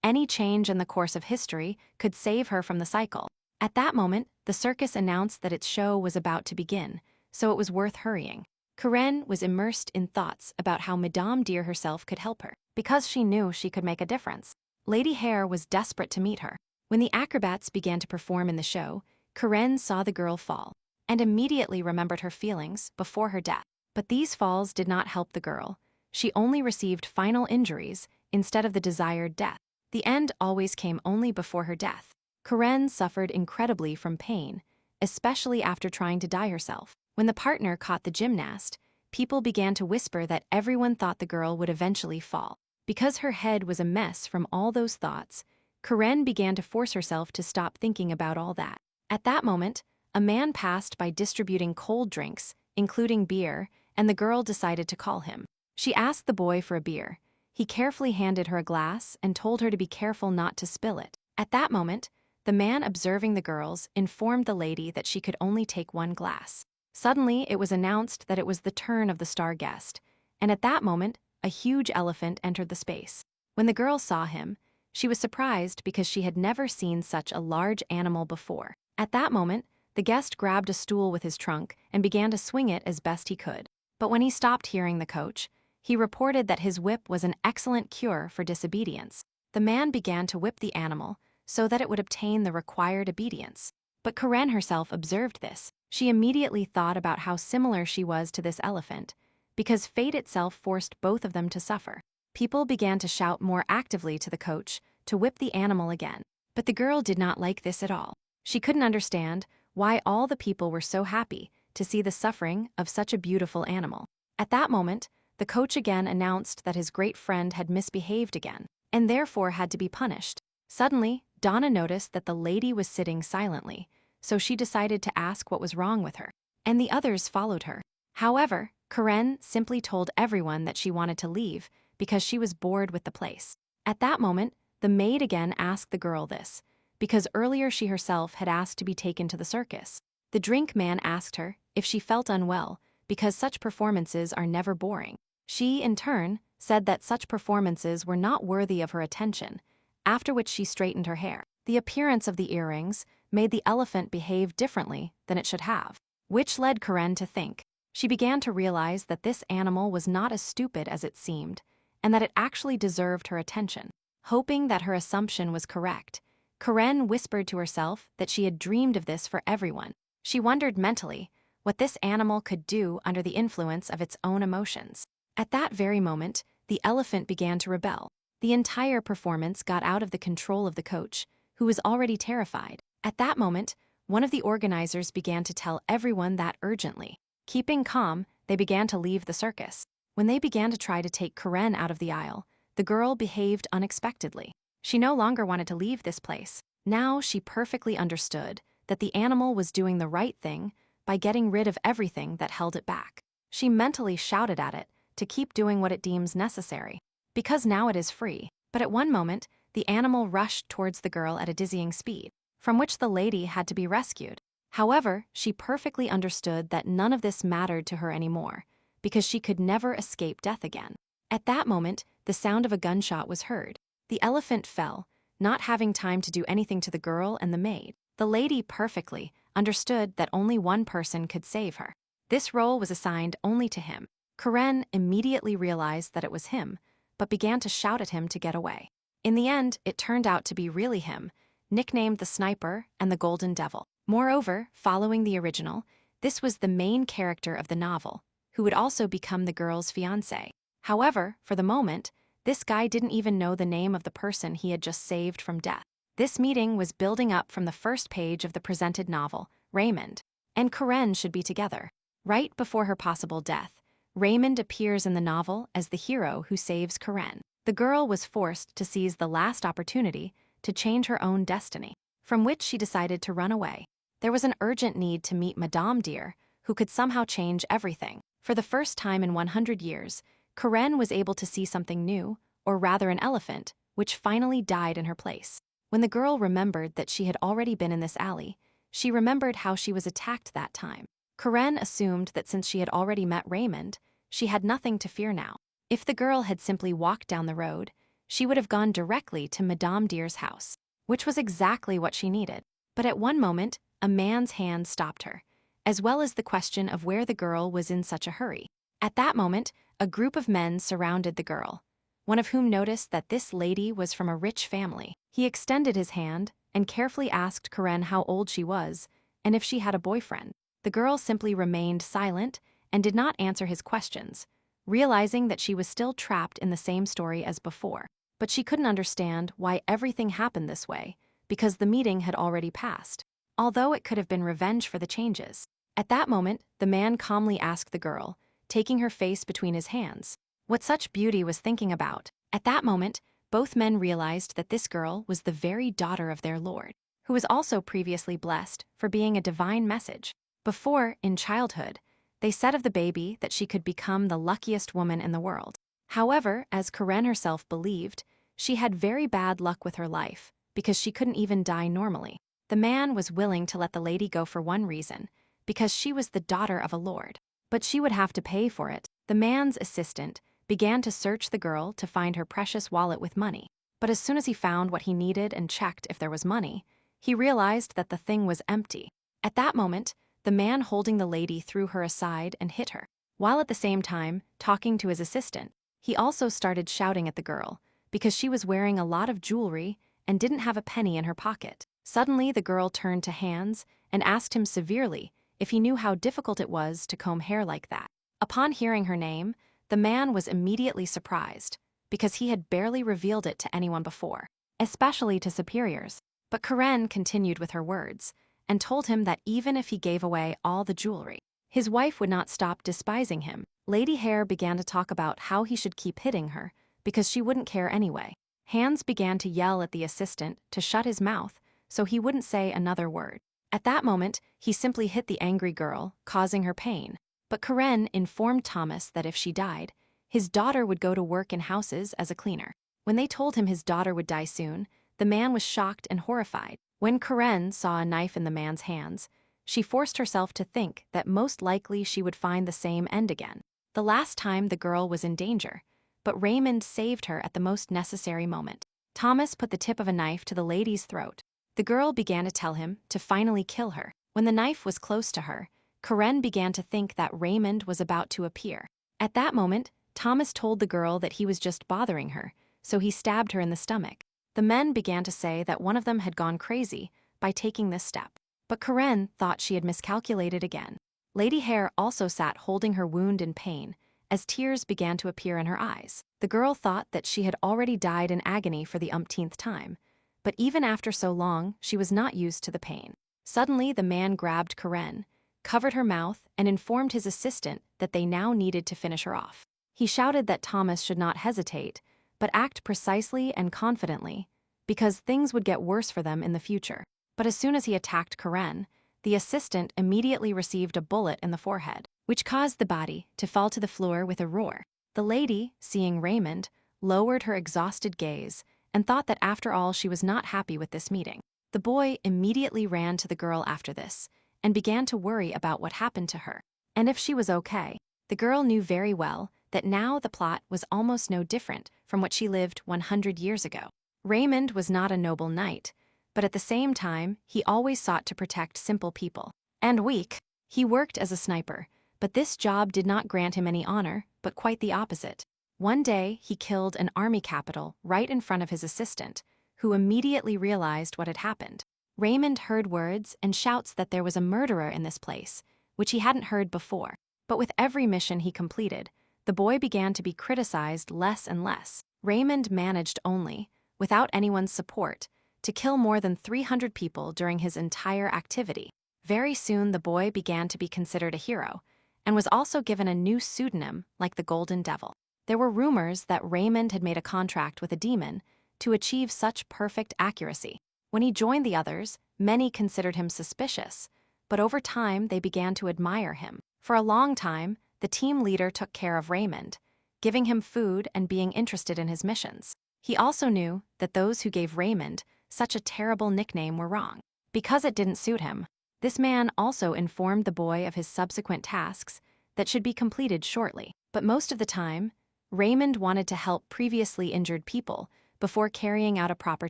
Any change in the course of history could save her from the cycle. At that moment, the circus announced that its show was about to begin, so it was worth hurrying. Karen was immersed in thoughts about how Madame Dear herself could help her, because she knew she could make a difference. Lady Hare was desperate to meet her. When the acrobats began to perform in the show, Karen saw the girl fall and immediately remembered her feelings before her death. But these falls did not help the girl. She only received final injuries instead of the desired death. The end always came only before her death. Karen suffered incredibly from pain, especially after trying to die herself. When the partner caught the gymnast, people began to whisper that everyone thought the girl would eventually fall. Because her head was a mess from all those thoughts, Karen began to force herself to stop thinking about all that. At that moment, a man passed by distributing cold drinks, including beer, and the girl decided to call him. She asked the boy for a beer. He carefully handed her a glass and told her to be careful not to spill it. At that moment, the man observing the girls informed the lady that she could only take 1 glass. Suddenly, it was announced that it was the turn of the star guest, and at that moment, a huge elephant entered the space. When the girl saw him, she was surprised because she had never seen such a large animal before. At that moment, the guest grabbed a stool with his trunk and began to swing it as best he could. But when he stopped hearing the coach, he reported that his whip was an excellent cure for disobedience. The man began to whip the animal so that it would obtain the required obedience. But Karen herself observed this. She immediately thought about how similar she was to this elephant, because fate itself forced both of them to suffer. People began to shout more actively to the coach to whip the animal again. But the girl did not like this at all. She couldn't understand why all the people were so happy to see the suffering of such a beautiful animal. At that moment, the coach again announced that his great friend had misbehaved again, and therefore had to be punished. Suddenly, Donna noticed that the lady was sitting silently, so she decided to ask what was wrong with her, and the others followed her. However, Karen simply told everyone that she wanted to leave because she was bored with the place. At that moment, the maid again asked the girl this, because earlier she herself had asked to be taken to the circus. The drink man asked her if she felt unwell, because such performances are never boring. She, in turn, said that such performances were not worthy of her attention, after which she straightened her hair. The appearance of the earrings made the elephant behave differently than it should have, which led Karen to think. She began to realize that this animal was not as stupid as it seemed, and that it actually deserved her attention. Hoping that her assumption was correct, Karen whispered to herself that she had dreamed of this for everyone. She wondered mentally what this animal could do under the influence of its own emotions. At that very moment, the elephant began to rebel. The entire performance got out of the control of the coach, who was already terrified. At that moment, one of the organizers began to tell everyone that urgently. Keeping calm, they began to leave the circus. When they began to try to take Karen out of the aisle, the girl behaved unexpectedly. She no longer wanted to leave this place. Now she perfectly understood that the animal was doing the right thing by getting rid of everything that held it back. She mentally shouted at it to keep doing what it deems necessary, because now it is free. But at one moment, the animal rushed towards the girl at a dizzying speed, from which the lady had to be rescued. However, she perfectly understood that none of this mattered to her anymore, because she could never escape death again. At that moment, the sound of a gunshot was heard. The elephant fell, not having time to do anything to the girl and the maid. The lady perfectly understood that only one person could save her. This role was assigned only to him. Karen immediately realized that it was him, but began to shout at him to get away. In the end, it turned out to be really him, nicknamed the Sniper and the Golden Devil. Moreover, following the original, this was the main character of the novel, who would also become the girl's fiancé. However, for the moment, this guy didn't even know the name of the person he had just saved from death. This meeting was building up from the first page of the presented novel, Raymond, and Karen should be together. Right before her possible death, Raymond appears in the novel as the hero who saves Karen. The girl was forced to seize the last opportunity to change her own destiny, from which she decided to run away. There was an urgent need to meet Madame Dear, who could somehow change everything. For the first time in 100 years, Karen was able to see something new, or rather an elephant, which finally died in her place. When the girl remembered that she had already been in this alley, she remembered how she was attacked that time. Karen assumed that since she had already met Raymond, she had nothing to fear now. If the girl had simply walked down the road, she would have gone directly to Madame Dear's house, which was exactly what she needed. But at one moment, a man's hand stopped her, as well as the question of where the girl was in such a hurry. At that moment, a group of men surrounded the girl, one of whom noticed that this lady was from a rich family. He extended his hand and carefully asked Karen how old she was and if she had a boyfriend. The girl simply remained silent and did not answer his questions, realizing that she was still trapped in the same story as before. But she couldn't understand why everything happened this way, because the meeting had already passed, although it could have been revenge for the changes. At that moment, the man calmly asked the girl, taking her face between his hands, what such beauty was thinking about. At that moment, both men realized that this girl was the very daughter of their Lord, who was also previously blessed for being a divine message. Before, in childhood, they said of the baby that she could become the luckiest woman in the world. However, as Karen herself believed, she had very bad luck with her life, because she couldn't even die normally. The man was willing to let the lady go for one reason, because she was the daughter of a lord. but she would have to pay for it. The man's assistant began to search the girl to find her precious wallet with money. But as soon as he found what he needed and checked if there was money, he realized that the thing was empty. At that moment, the man holding the lady threw her aside and hit her, while at the same time talking to his assistant. He also started shouting at the girl because she was wearing a lot of jewelry and didn't have a penny in her pocket. Suddenly, the girl turned to Hans and asked him severely if he knew how difficult it was to comb hair like that. Upon hearing her name, the man was immediately surprised because he had barely revealed it to anyone before, especially to superiors. But Karen continued with her words and told him that even if he gave away all the jewelry, his wife would not stop despising him. Lady Hare began to talk about how he should keep hitting her because she wouldn't care anyway. Hans began to yell at the assistant to shut his mouth so he wouldn't say another word. At that moment, he simply hit the angry girl, causing her pain. But Karen informed Thomas that if she died, his daughter would go to work in houses as a cleaner. When they told him his daughter would die soon, the man was shocked and horrified. When Karen saw a knife in the man's hands, she forced herself to think that most likely she would find the same end again. The last time the girl was in danger, but Raymond saved her at the most necessary moment. Thomas put the tip of a knife to the lady's throat. The girl began to tell him to finally kill her. When the knife was close to her, Karen began to think that Raymond was about to appear. At that moment, Thomas told the girl that he was just bothering her, so he stabbed her in the stomach. The men began to say that one of them had gone crazy by taking this step, but Karen thought she had miscalculated again. Lady Hare also sat holding her wound in pain, as tears began to appear in her eyes. The girl thought that she had already died in agony for the umpteenth time, but even after so long, she was not used to the pain. Suddenly, the man grabbed Karen, covered her mouth, and informed his assistant that they now needed to finish her off. He shouted that Thomas should not hesitate, but act precisely and confidently, because things would get worse for them in the future. But as soon as he attacked Karen, the assistant immediately received a bullet in the forehead, which caused the body to fall to the floor with a roar. The lady, seeing Raymond, lowered her exhausted gaze and thought that after all she was not happy with this meeting. The boy immediately ran to the girl after this and began to worry about what happened to her, and if she was okay. The girl knew very well that now the plot was almost no different from what she lived 100 years ago. Raymond was not a noble knight, but at the same time, he always sought to protect simple people. And weak. He worked as a sniper, but this job did not grant him any honor, but quite the opposite. One day, he killed an army capital right in front of his assistant, who immediately realized what had happened. Raymond heard words and shouts that there was a murderer in this place, which he hadn't heard before. But with every mission he completed, the boy began to be criticized less and less. Raymond managed only, without anyone's support, to kill more than 300 people during his entire activity. Very soon the boy began to be considered a hero, and was also given a new pseudonym like the Golden Devil. There were rumors that Raymond had made a contract with a demon to achieve such perfect accuracy. When he joined the others, many considered him suspicious, but over time they began to admire him. For a long time, the team leader took care of Raymond, giving him food and being interested in his missions. He also knew that those who gave Raymond such a terrible nickname were wrong, because it didn't suit him. This man also informed the boy of his subsequent tasks that should be completed shortly. But most of the time, Raymond wanted to help previously injured people before carrying out a proper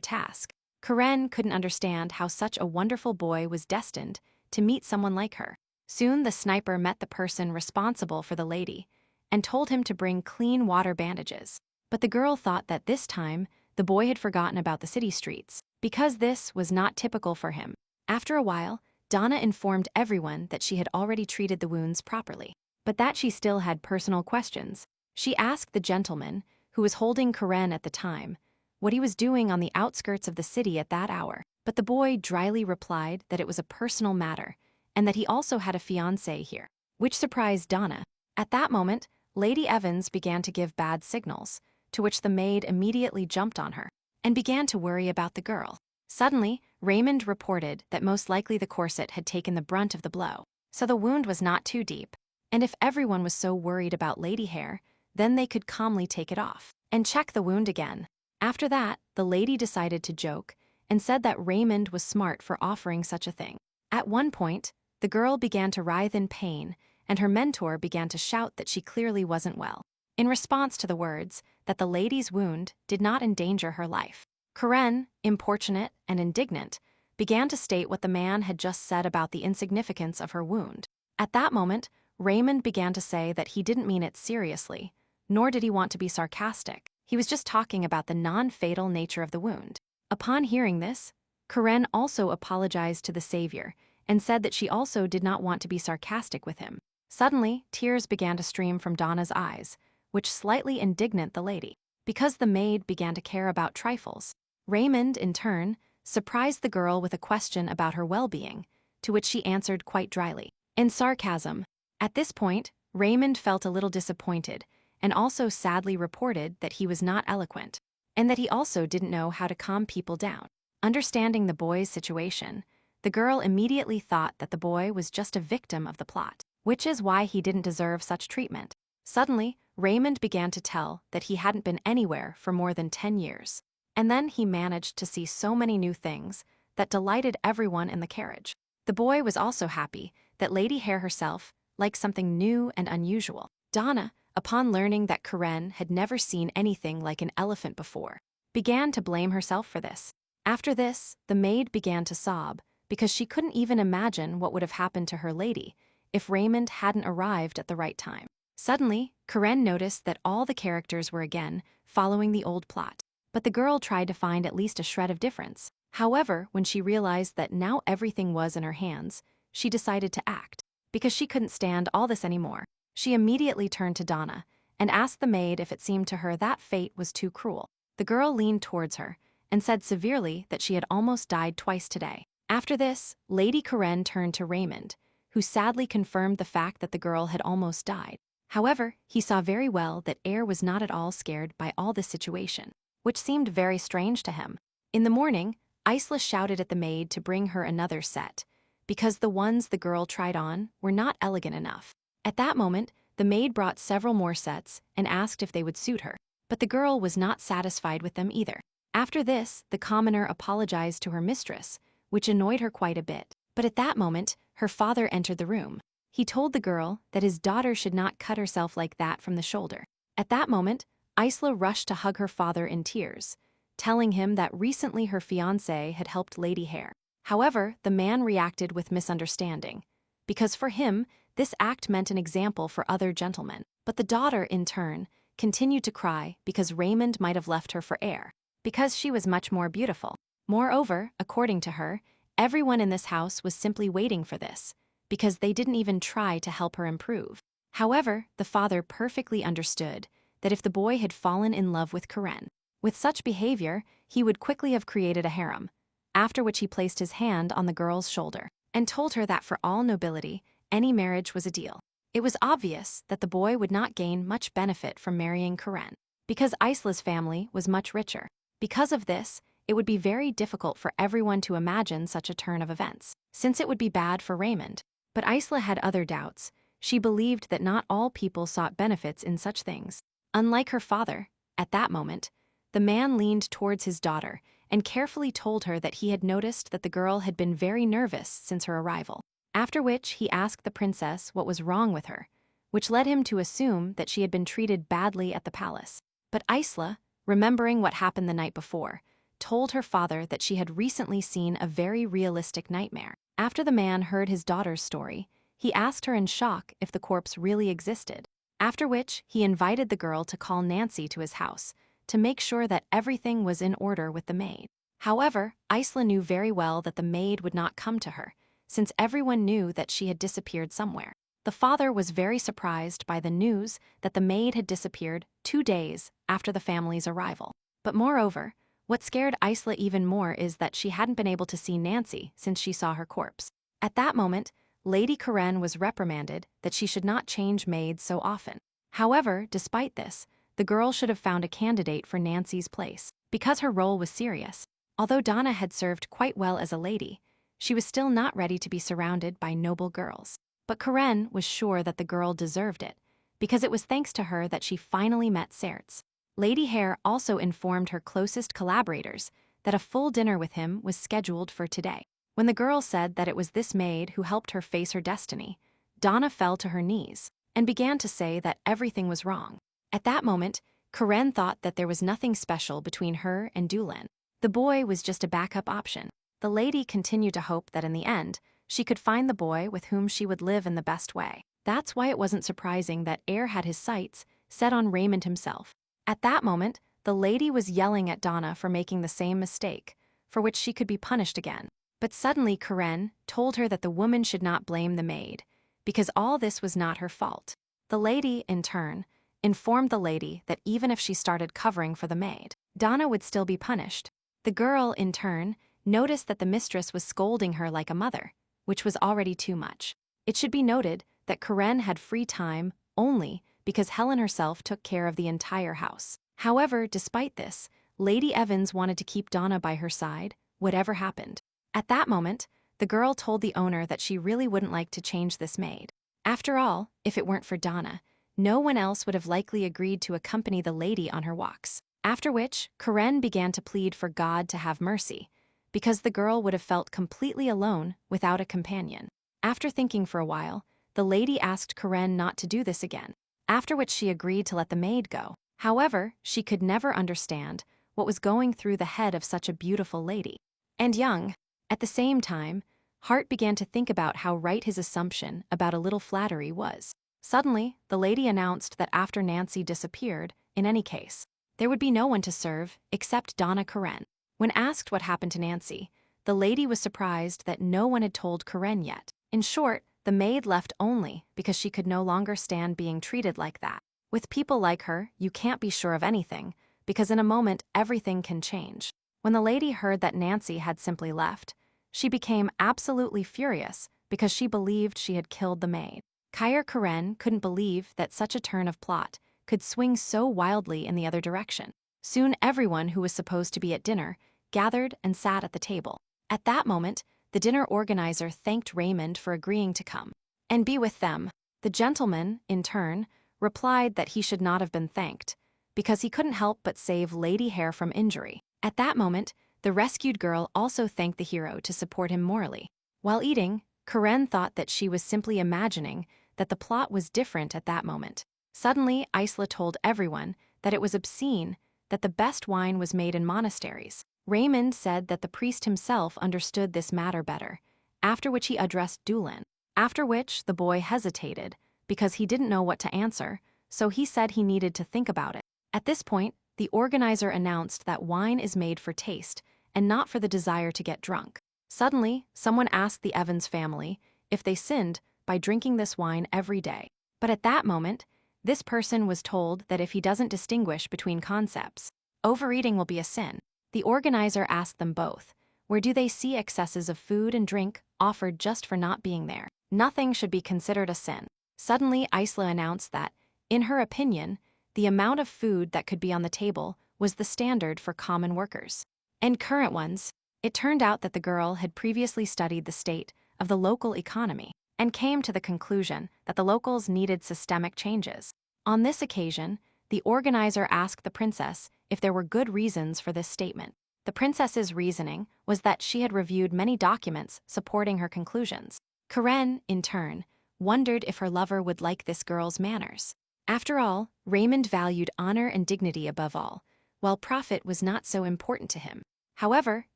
task. Karen couldn't understand how such a wonderful boy was destined to meet someone like her. Soon the sniper met the person responsible for the lady and told him to bring clean water bandages. But the girl thought that this time the boy had forgotten about the city streets, because this was not typical for him. After a while, Donna informed everyone that she had already treated the wounds properly, but that she still had personal questions. She asked the gentleman, who was holding Karen at the time, what he was doing on the outskirts of the city at that hour. But the boy dryly replied that it was a personal matter, and that he also had a fiancée here, which surprised Donna. At that moment, Lady Evans began to give bad signals, to which the maid immediately jumped on her, and began to worry about the girl. Suddenly, Raymond reported that most likely the corset had taken the brunt of the blow, so the wound was not too deep, and if everyone was so worried about Lady Hare, then they could calmly take it off and check the wound again. After that, the lady decided to joke and said that Raymond was smart for offering such a thing. At one point, the girl began to writhe in pain and her mentor began to shout that she clearly wasn't well. In response to the words, that the lady's wound did not endanger her life. Karen, importunate and indignant, began to state what the man had just said about the insignificance of her wound. At that moment, Raymond began to say that he didn't mean it seriously, nor did he want to be sarcastic. He was just talking about the non-fatal nature of the wound. Upon hearing this, Karen also apologized to the savior and said that she also did not want to be sarcastic with him. Suddenly, tears began to stream from Donna's eyes, which slightly indignant the lady. Because the maid began to care about trifles, Raymond, in turn, surprised the girl with a question about her well-being, to which she answered quite dryly, in sarcasm. At this point, Raymond felt a little disappointed and also sadly reported that he was not eloquent, and that he also didn't know how to calm people down. Understanding the boy's situation, the girl immediately thought that the boy was just a victim of the plot, which is why he didn't deserve such treatment. Suddenly, Raymond began to tell that he hadn't been anywhere for more than 10 years. And then he managed to see so many new things that delighted everyone in the carriage. The boy was also happy that Lady Hare herself liked something new and unusual. Donna, upon learning that Karen had never seen anything like an elephant before, began to blame herself for this. After this, the maid began to sob because she couldn't even imagine what would have happened to her lady if Raymond hadn't arrived at the right time. Suddenly, Karen noticed that all the characters were again following the old plot, but the girl tried to find at least a shred of difference. However, when she realized that now everything was in her hands, she decided to act. Because she couldn't stand all this anymore, she immediately turned to Donna and asked the maid if it seemed to her that fate was too cruel. The girl leaned towards her and said severely that she had almost died twice today. After this, Lady Karen turned to Raymond, who sadly confirmed the fact that the girl had almost died. However, he saw very well that Eyre was not at all scared by all this situation, which seemed very strange to him. In the morning, Isla shouted at the maid to bring her another set, because the ones the girl tried on were not elegant enough. At that moment, the maid brought several more sets and asked if they would suit her, but the girl was not satisfied with them either. After this, the commoner apologized to her mistress, which annoyed her quite a bit. But at that moment, her father entered the room. He told the girl that his daughter should not cut herself like that from the shoulder. At that moment, Isla rushed to hug her father in tears, telling him that recently her fiancé had helped Lady Hare. However, the man reacted with misunderstanding, because for him, this act meant an example for other gentlemen. But the daughter, in turn, continued to cry because Raymond might have left her for Eyre, because she was much more beautiful. Moreover, according to her, everyone in this house was simply waiting for this, because they didn't even try to help her improve. However, the father perfectly understood that if the boy had fallen in love with Karen, with such behavior, he would quickly have created a harem, after which he placed his hand on the girl's shoulder and told her that for all nobility, any marriage was a deal. It was obvious that the boy would not gain much benefit from marrying Karen, because Isla's family was much richer. Because of this, it would be very difficult for everyone to imagine such a turn of events, since it would be bad for Raymond. But Isla had other doubts. She believed that not all people sought benefits in such things. Unlike her father, at that moment, the man leaned towards his daughter and carefully told her that he had noticed that the girl had been very nervous since her arrival. After which, he asked the princess what was wrong with her, which led him to assume that she had been treated badly at the palace. But Isla, remembering what happened the night before, told her father that she had recently seen a very realistic nightmare. After the man heard his daughter's story, he asked her in shock if the corpse really existed, after which he invited the girl to call Nancy to his house to make sure that everything was in order with the maid. However, Isla knew very well that the maid would not come to her, since everyone knew that she had disappeared somewhere. The father was very surprised by the news that the maid had disappeared 2 days after the family's arrival. But moreover, what scared Isla even more is that she hadn't been able to see Nancy since she saw her corpse. At that moment, Lady Karen was reprimanded that she should not change maids so often. However, despite this, the girl should have found a candidate for Nancy's place, because her role was serious. Although Donna had served quite well as a lady, she was still not ready to be surrounded by noble girls. But Karen was sure that the girl deserved it, because it was thanks to her that she finally met Sertz. Lady Hare also informed her closest collaborators that a full dinner with him was scheduled for today. When the girl said that it was this maid who helped her face her destiny, Donna fell to her knees and began to say that everything was wrong. At that moment, Karen thought that there was nothing special between her and Dulan. The boy was just a backup option. The lady continued to hope that in the end, she could find the boy with whom she would live in the best way. That's why it wasn't surprising that Air had his sights set on Raymond himself. At that moment, the lady was yelling at Donna for making the same mistake, for which she could be punished again. But suddenly Karen told her that the woman should not blame the maid, because all this was not her fault. The lady, in turn, informed the lady that even if she started covering for the maid, Donna would still be punished. The girl, in turn, noticed that the mistress was scolding her like a mother, which was already too much. It should be noted that Karen had free time only because Helen herself took care of the entire house. However, despite this, Lady Evans wanted to keep Donna by her side, whatever happened. At that moment, the girl told the owner that she really wouldn't like to change this maid. After all, if it weren't for Donna, no one else would have likely agreed to accompany the lady on her walks. After which, Karen began to plead for God to have mercy, because the girl would have felt completely alone without a companion. After thinking for a while, the lady asked Karen not to do this again, after which she agreed to let the maid go. However, she could never understand what was going through the head of such a beautiful lady. And young. At the same time, Hart began to think about how right his assumption about a little flattery was. Suddenly, the lady announced that after Nancy disappeared, in any case, there would be no one to serve except Donna Karen. When asked what happened to Nancy, the lady was surprised that no one had told Karen yet. In short, the maid left only because she could no longer stand being treated like that. With people like her, you can't be sure of anything, because in a moment everything can change. When the lady heard that Nancy had simply left, she became absolutely furious because she believed she had killed the maid. Karen couldn't believe that such a turn of plot could swing so wildly in the other direction. Soon everyone who was supposed to be at dinner gathered and sat at the table. At that moment, the dinner organizer thanked Raymond for agreeing to come and be with them. The gentleman, in turn, replied that he should not have been thanked, because he couldn't help but save Lady Hare from injury. At that moment, the rescued girl also thanked the hero to support him morally. While eating, Karen thought that she was simply imagining that the plot was different at that moment. Suddenly, Isla told everyone that it was obscene that the best wine was made in monasteries. Raymond said that the priest himself understood this matter better, after which he addressed Dulan. After which, the boy hesitated, because he didn't know what to answer, so he said he needed to think about it. At this point, the organizer announced that wine is made for taste and not for the desire to get drunk. Suddenly, someone asked the Evans family if they sinned by drinking this wine every day. But at that moment, this person was told that if he doesn't distinguish between concepts, overeating will be a sin. The organizer asked them both, where do they see excesses of food and drink offered just for not being there? Nothing should be considered a sin. Suddenly, Isla announced that, in her opinion, the amount of food that could be on the table was the standard for common workers and current ones. It turned out that the girl had previously studied the state of the local economy and came to the conclusion that the locals needed systemic changes. On this occasion, the organizer asked the princess if there were good reasons for this statement. The princess's reasoning was that she had reviewed many documents supporting her conclusions. Karen, in turn, wondered if her lover would like this girl's manners. After all, Raymond valued honor and dignity above all, while profit was not so important to him. However,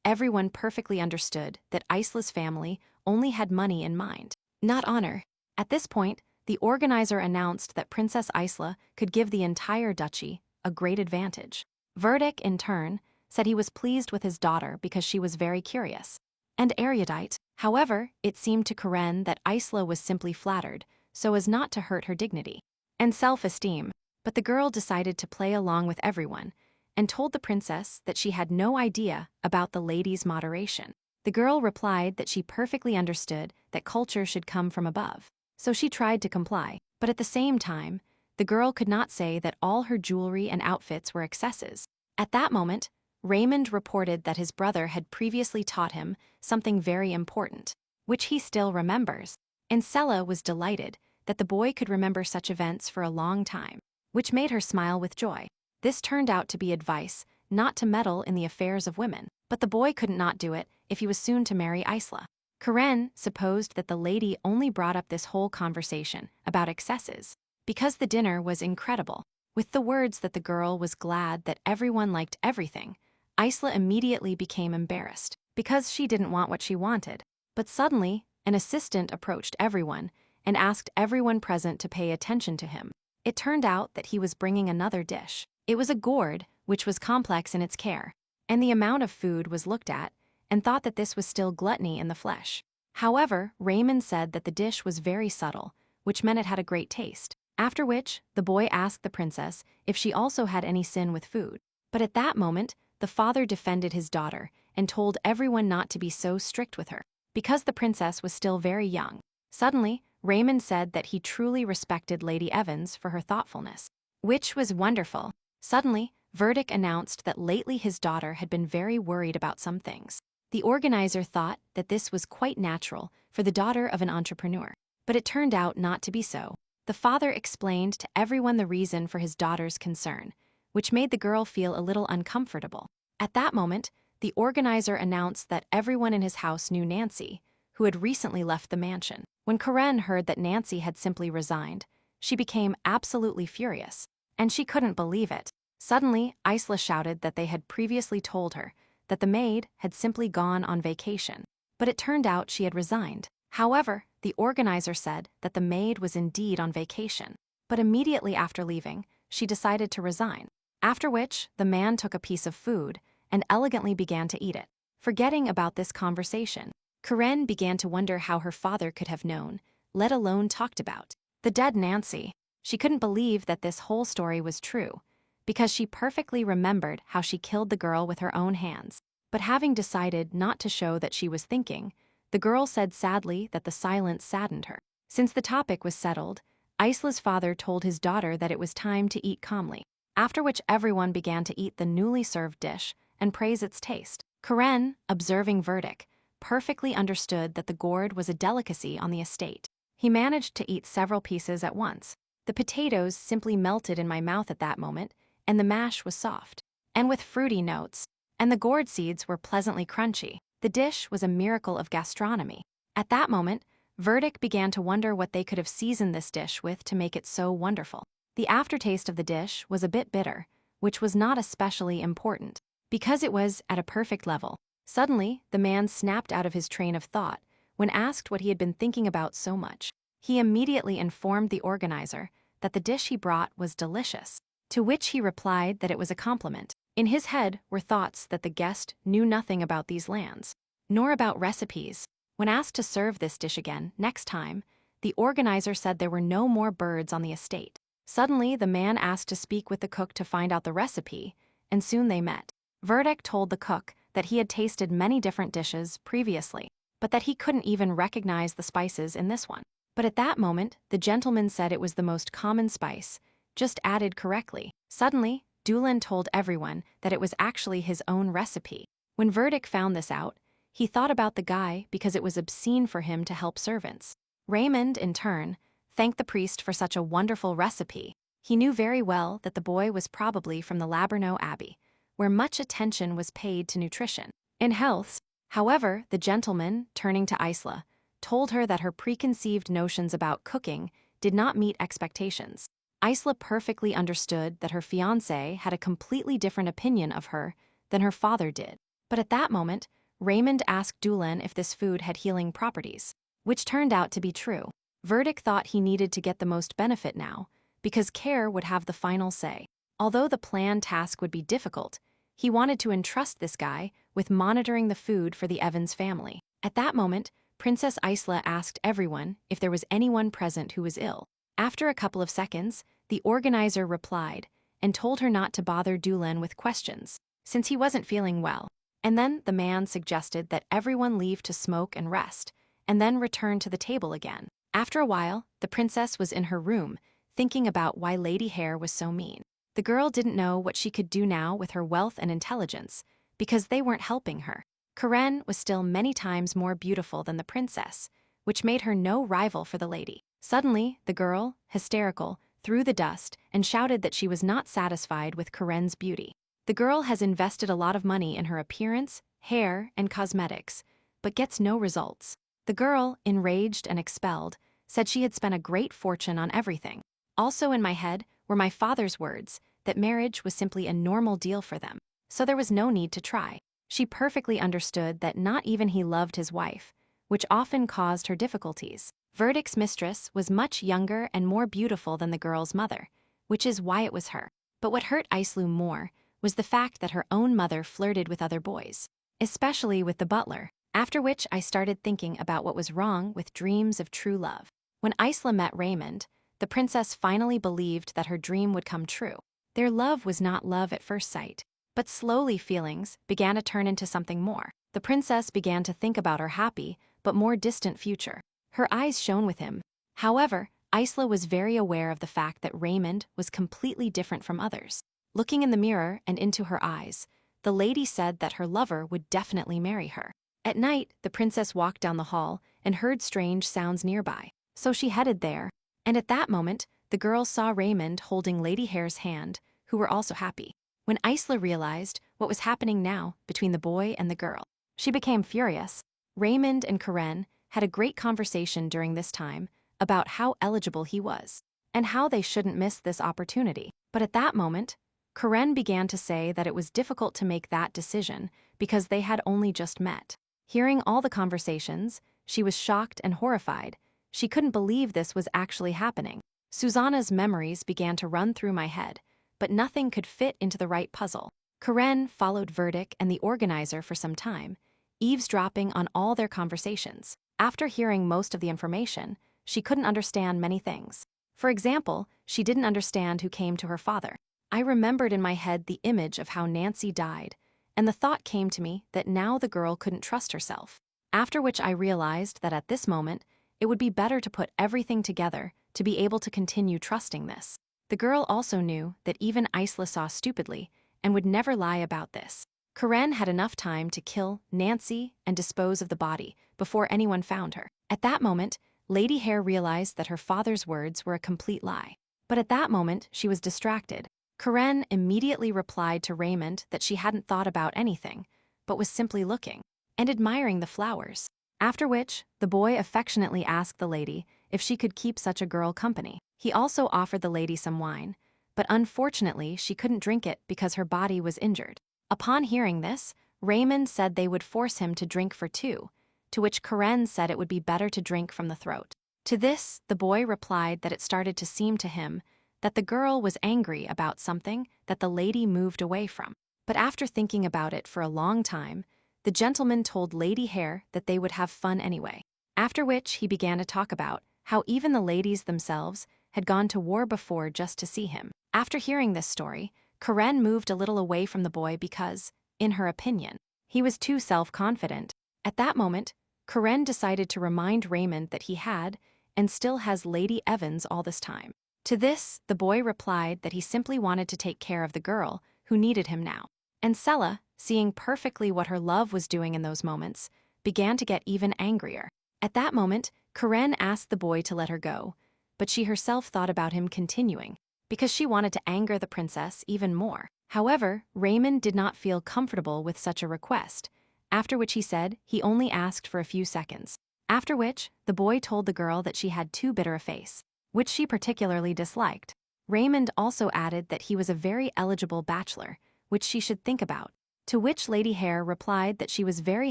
everyone perfectly understood that Isla's family only had money in mind, not honor. At this point, the organizer announced that Princess Isla could give the entire duchy a great advantage. Verdict, in turn, said he was pleased with his daughter because she was very curious and erudite. However, it seemed to Karen that Isla was simply flattered so as not to hurt her dignity and self-esteem. But the girl decided to play along with everyone and told the princess that she had no idea about the lady's moderation. The girl replied that she perfectly understood that culture should come from above, so she tried to comply. But at the same time, the girl could not say that all her jewelry and outfits were excesses. At that moment, Raymond reported that his brother had previously taught him something very important, which he still remembers, and Sella was delighted that the boy could remember such events for a long time, which made her smile with joy. This turned out to be advice not to meddle in the affairs of women, but the boy couldn't not do it if he was soon to marry Isla. Karen supposed that the lady only brought up this whole conversation about excesses because the dinner was incredible. With the words that the girl was glad that everyone liked everything, Isla immediately became embarrassed because she didn't want what she wanted. But suddenly, an assistant approached everyone and asked everyone present to pay attention to him. It turned out that he was bringing another dish. It was a gourd, which was complex in its care, and the amount of food was looked at and thought that this was still gluttony in the flesh. However, Raymond said that the dish was very subtle, which meant it had a great taste. After which, the boy asked the princess if she also had any sin with food. But at that moment, the father defended his daughter and told everyone not to be so strict with her, because the princess was still very young. Suddenly, Raymond said that he truly respected Lady Evans for her thoughtfulness, which was wonderful. Suddenly, Verdict announced that lately his daughter had been very worried about some things. The organizer thought that this was quite natural for the daughter of an entrepreneur, but it turned out not to be so. The father explained to everyone the reason for his daughter's concern, which made the girl feel a little uncomfortable. At that moment, the organizer announced that everyone in his house knew Nancy, who had recently left the mansion. When Karen heard that Nancy had simply resigned, she became absolutely furious, and she couldn't believe it. Suddenly, Isla shouted that they had previously told her that the maid had simply gone on vacation, but it turned out she had resigned. However, the organizer said that the maid was indeed on vacation, but immediately after leaving, she decided to resign. After which, the man took a piece of food and elegantly began to eat it. Forgetting about this conversation, Karen began to wonder how her father could have known, let alone talked about, the dead Nancy. She couldn't believe that this whole story was true, because she perfectly remembered how she killed the girl with her own hands. But having decided not to show that she was thinking, the girl said sadly that the silence saddened her. Since the topic was settled, Isla's father told his daughter that it was time to eat calmly, after which everyone began to eat the newly served dish and praise its taste. Karen, observing Verdict, perfectly understood that the gourd was a delicacy on the estate. He managed to eat several pieces at once. The potatoes simply melted in my mouth at that moment, and the mash was soft, and with fruity notes, and the gourd seeds were pleasantly crunchy. The dish was a miracle of gastronomy. At that moment, Verdict began to wonder what they could have seasoned this dish with to make it so wonderful. The aftertaste of the dish was a bit bitter, which was not especially important, because it was at a perfect level. Suddenly, the man snapped out of his train of thought when asked what he had been thinking about so much. He immediately informed the organizer that the dish he brought was delicious, to which he replied that it was a compliment. In his head were thoughts that the guest knew nothing about these lands, nor about recipes. When asked to serve this dish again next time, the organizer said there were no more birds on the estate. Suddenly, the man asked to speak with the cook to find out the recipe, and soon they met. Verdict told the cook that he had tasted many different dishes previously, but that he couldn't even recognize the spices in this one. But at that moment, the gentleman said it was the most common spice, just added correctly. Suddenly, Dulin told everyone that it was actually his own recipe. When Verdict found this out, he thought about the guy because it was obscene for him to help servants. Raymond, in turn, thanked the priest for such a wonderful recipe. He knew very well that the boy was probably from the Laberneau Abbey, where much attention was paid to nutrition and health. However, the gentleman, turning to Isla, told her that her preconceived notions about cooking did not meet expectations. Isla perfectly understood that her fiancé had a completely different opinion of her than her father did. But at that moment, Raymond asked Dulin if this food had healing properties, which turned out to be true. Verdict thought he needed to get the most benefit now, because Care would have the final say. Although the planned task would be difficult, he wanted to entrust this guy with monitoring the food for the Evans family. At that moment, Princess Isla asked everyone if there was anyone present who was ill. After a couple of seconds, the organizer replied and told her not to bother Dulin with questions, since he wasn't feeling well. And then the man suggested that everyone leave to smoke and rest, and then return to the table again. After a while, the princess was in her room, thinking about why Lady Hare was so mean. The girl didn't know what she could do now with her wealth and intelligence, because they weren't helping her. Karen was still many times more beautiful than the princess, which made her no rival for the lady. Suddenly, the girl, hysterical, threw the dust and shouted that she was not satisfied with Karen's beauty. The girl has invested a lot of money in her appearance, hair, and cosmetics, but gets no results. The girl, enraged and expelled, said she had spent a great fortune on everything. Also in my head were my father's words that marriage was simply a normal deal for them, so there was no need to try. She perfectly understood that not even he loved his wife, which often caused her difficulties. Verdict's mistress was much younger and more beautiful than the girl's mother, which is why it was her. But what hurt Aislu more was the fact that her own mother flirted with other boys, especially with the butler, after which I started thinking about what was wrong with dreams of true love. When Isla met Raymond, the princess finally believed that her dream would come true. Their love was not love at first sight, but slowly feelings began to turn into something more. The princess began to think about her happy but more distant future. Her eyes shone with him. However, Isla was very aware of the fact that Raymond was completely different from others. Looking in the mirror and into her eyes, the lady said that her lover would definitely marry her. At night, the princess walked down the hall and heard strange sounds nearby, so she headed there, and at that moment, the girl saw Raymond holding Lady Hare's hand, who were also happy. When Isla realized what was happening now between the boy and the girl, she became furious. Raymond and Karen had a great conversation during this time about how eligible he was and how they shouldn't miss this opportunity. But at that moment, Karen began to say that it was difficult to make that decision because they had only just met. Hearing all the conversations, she was shocked and horrified. She couldn't believe this was actually happening. Susanna's memories began to run through my head, but nothing could fit into the right puzzle. Karen followed Verdict and the organizer for some time, eavesdropping on all their conversations. After hearing most of the information, she couldn't understand many things. For example, she didn't understand who came to her father. I remembered in my head the image of how Nancy died, and the thought came to me that now the girl couldn't trust herself. After which I realized that at this moment, it would be better to put everything together to be able to continue trusting this. The girl also knew that even Isla saw stupidly and would never lie about this. Karen had enough time to kill Nancy and dispose of the body before anyone found her. At that moment, Lady Hare realized that her father's words were a complete lie. But at that moment, she was distracted. Karen immediately replied to Raymond that she hadn't thought about anything, but was simply looking and admiring the flowers. After which, the boy affectionately asked the lady if she could keep such a girl company. He also offered the lady some wine, but unfortunately she couldn't drink it because her body was injured. Upon hearing this, Raymond said they would force him to drink for two, to which Karen said it would be better to drink from the throat. To this, the boy replied that it started to seem to him that the girl was angry about something that the lady moved away from. But after thinking about it for a long time, the gentleman told Lady Hare that they would have fun anyway. After which he began to talk about how even the ladies themselves had gone to war before just to see him. After hearing this story, Karen moved a little away from the boy because, in her opinion, he was too self-confident. At that moment, Karen decided to remind Raymond that he had and still has Lady Evans all this time. To this, the boy replied that he simply wanted to take care of the girl who needed him now. And Sella, seeing perfectly what her love was doing in those moments, began to get even angrier. At that moment, Karen asked the boy to let her go, but she herself thought about him continuing, because she wanted to anger the princess even more. However, Raymond did not feel comfortable with such a request, after which he said he only asked for a few seconds. After which, the boy told the girl that she had too bitter a face, which she particularly disliked. Raymond also added that he was a very eligible bachelor, which she should think about, to which Lady Hare replied that she was very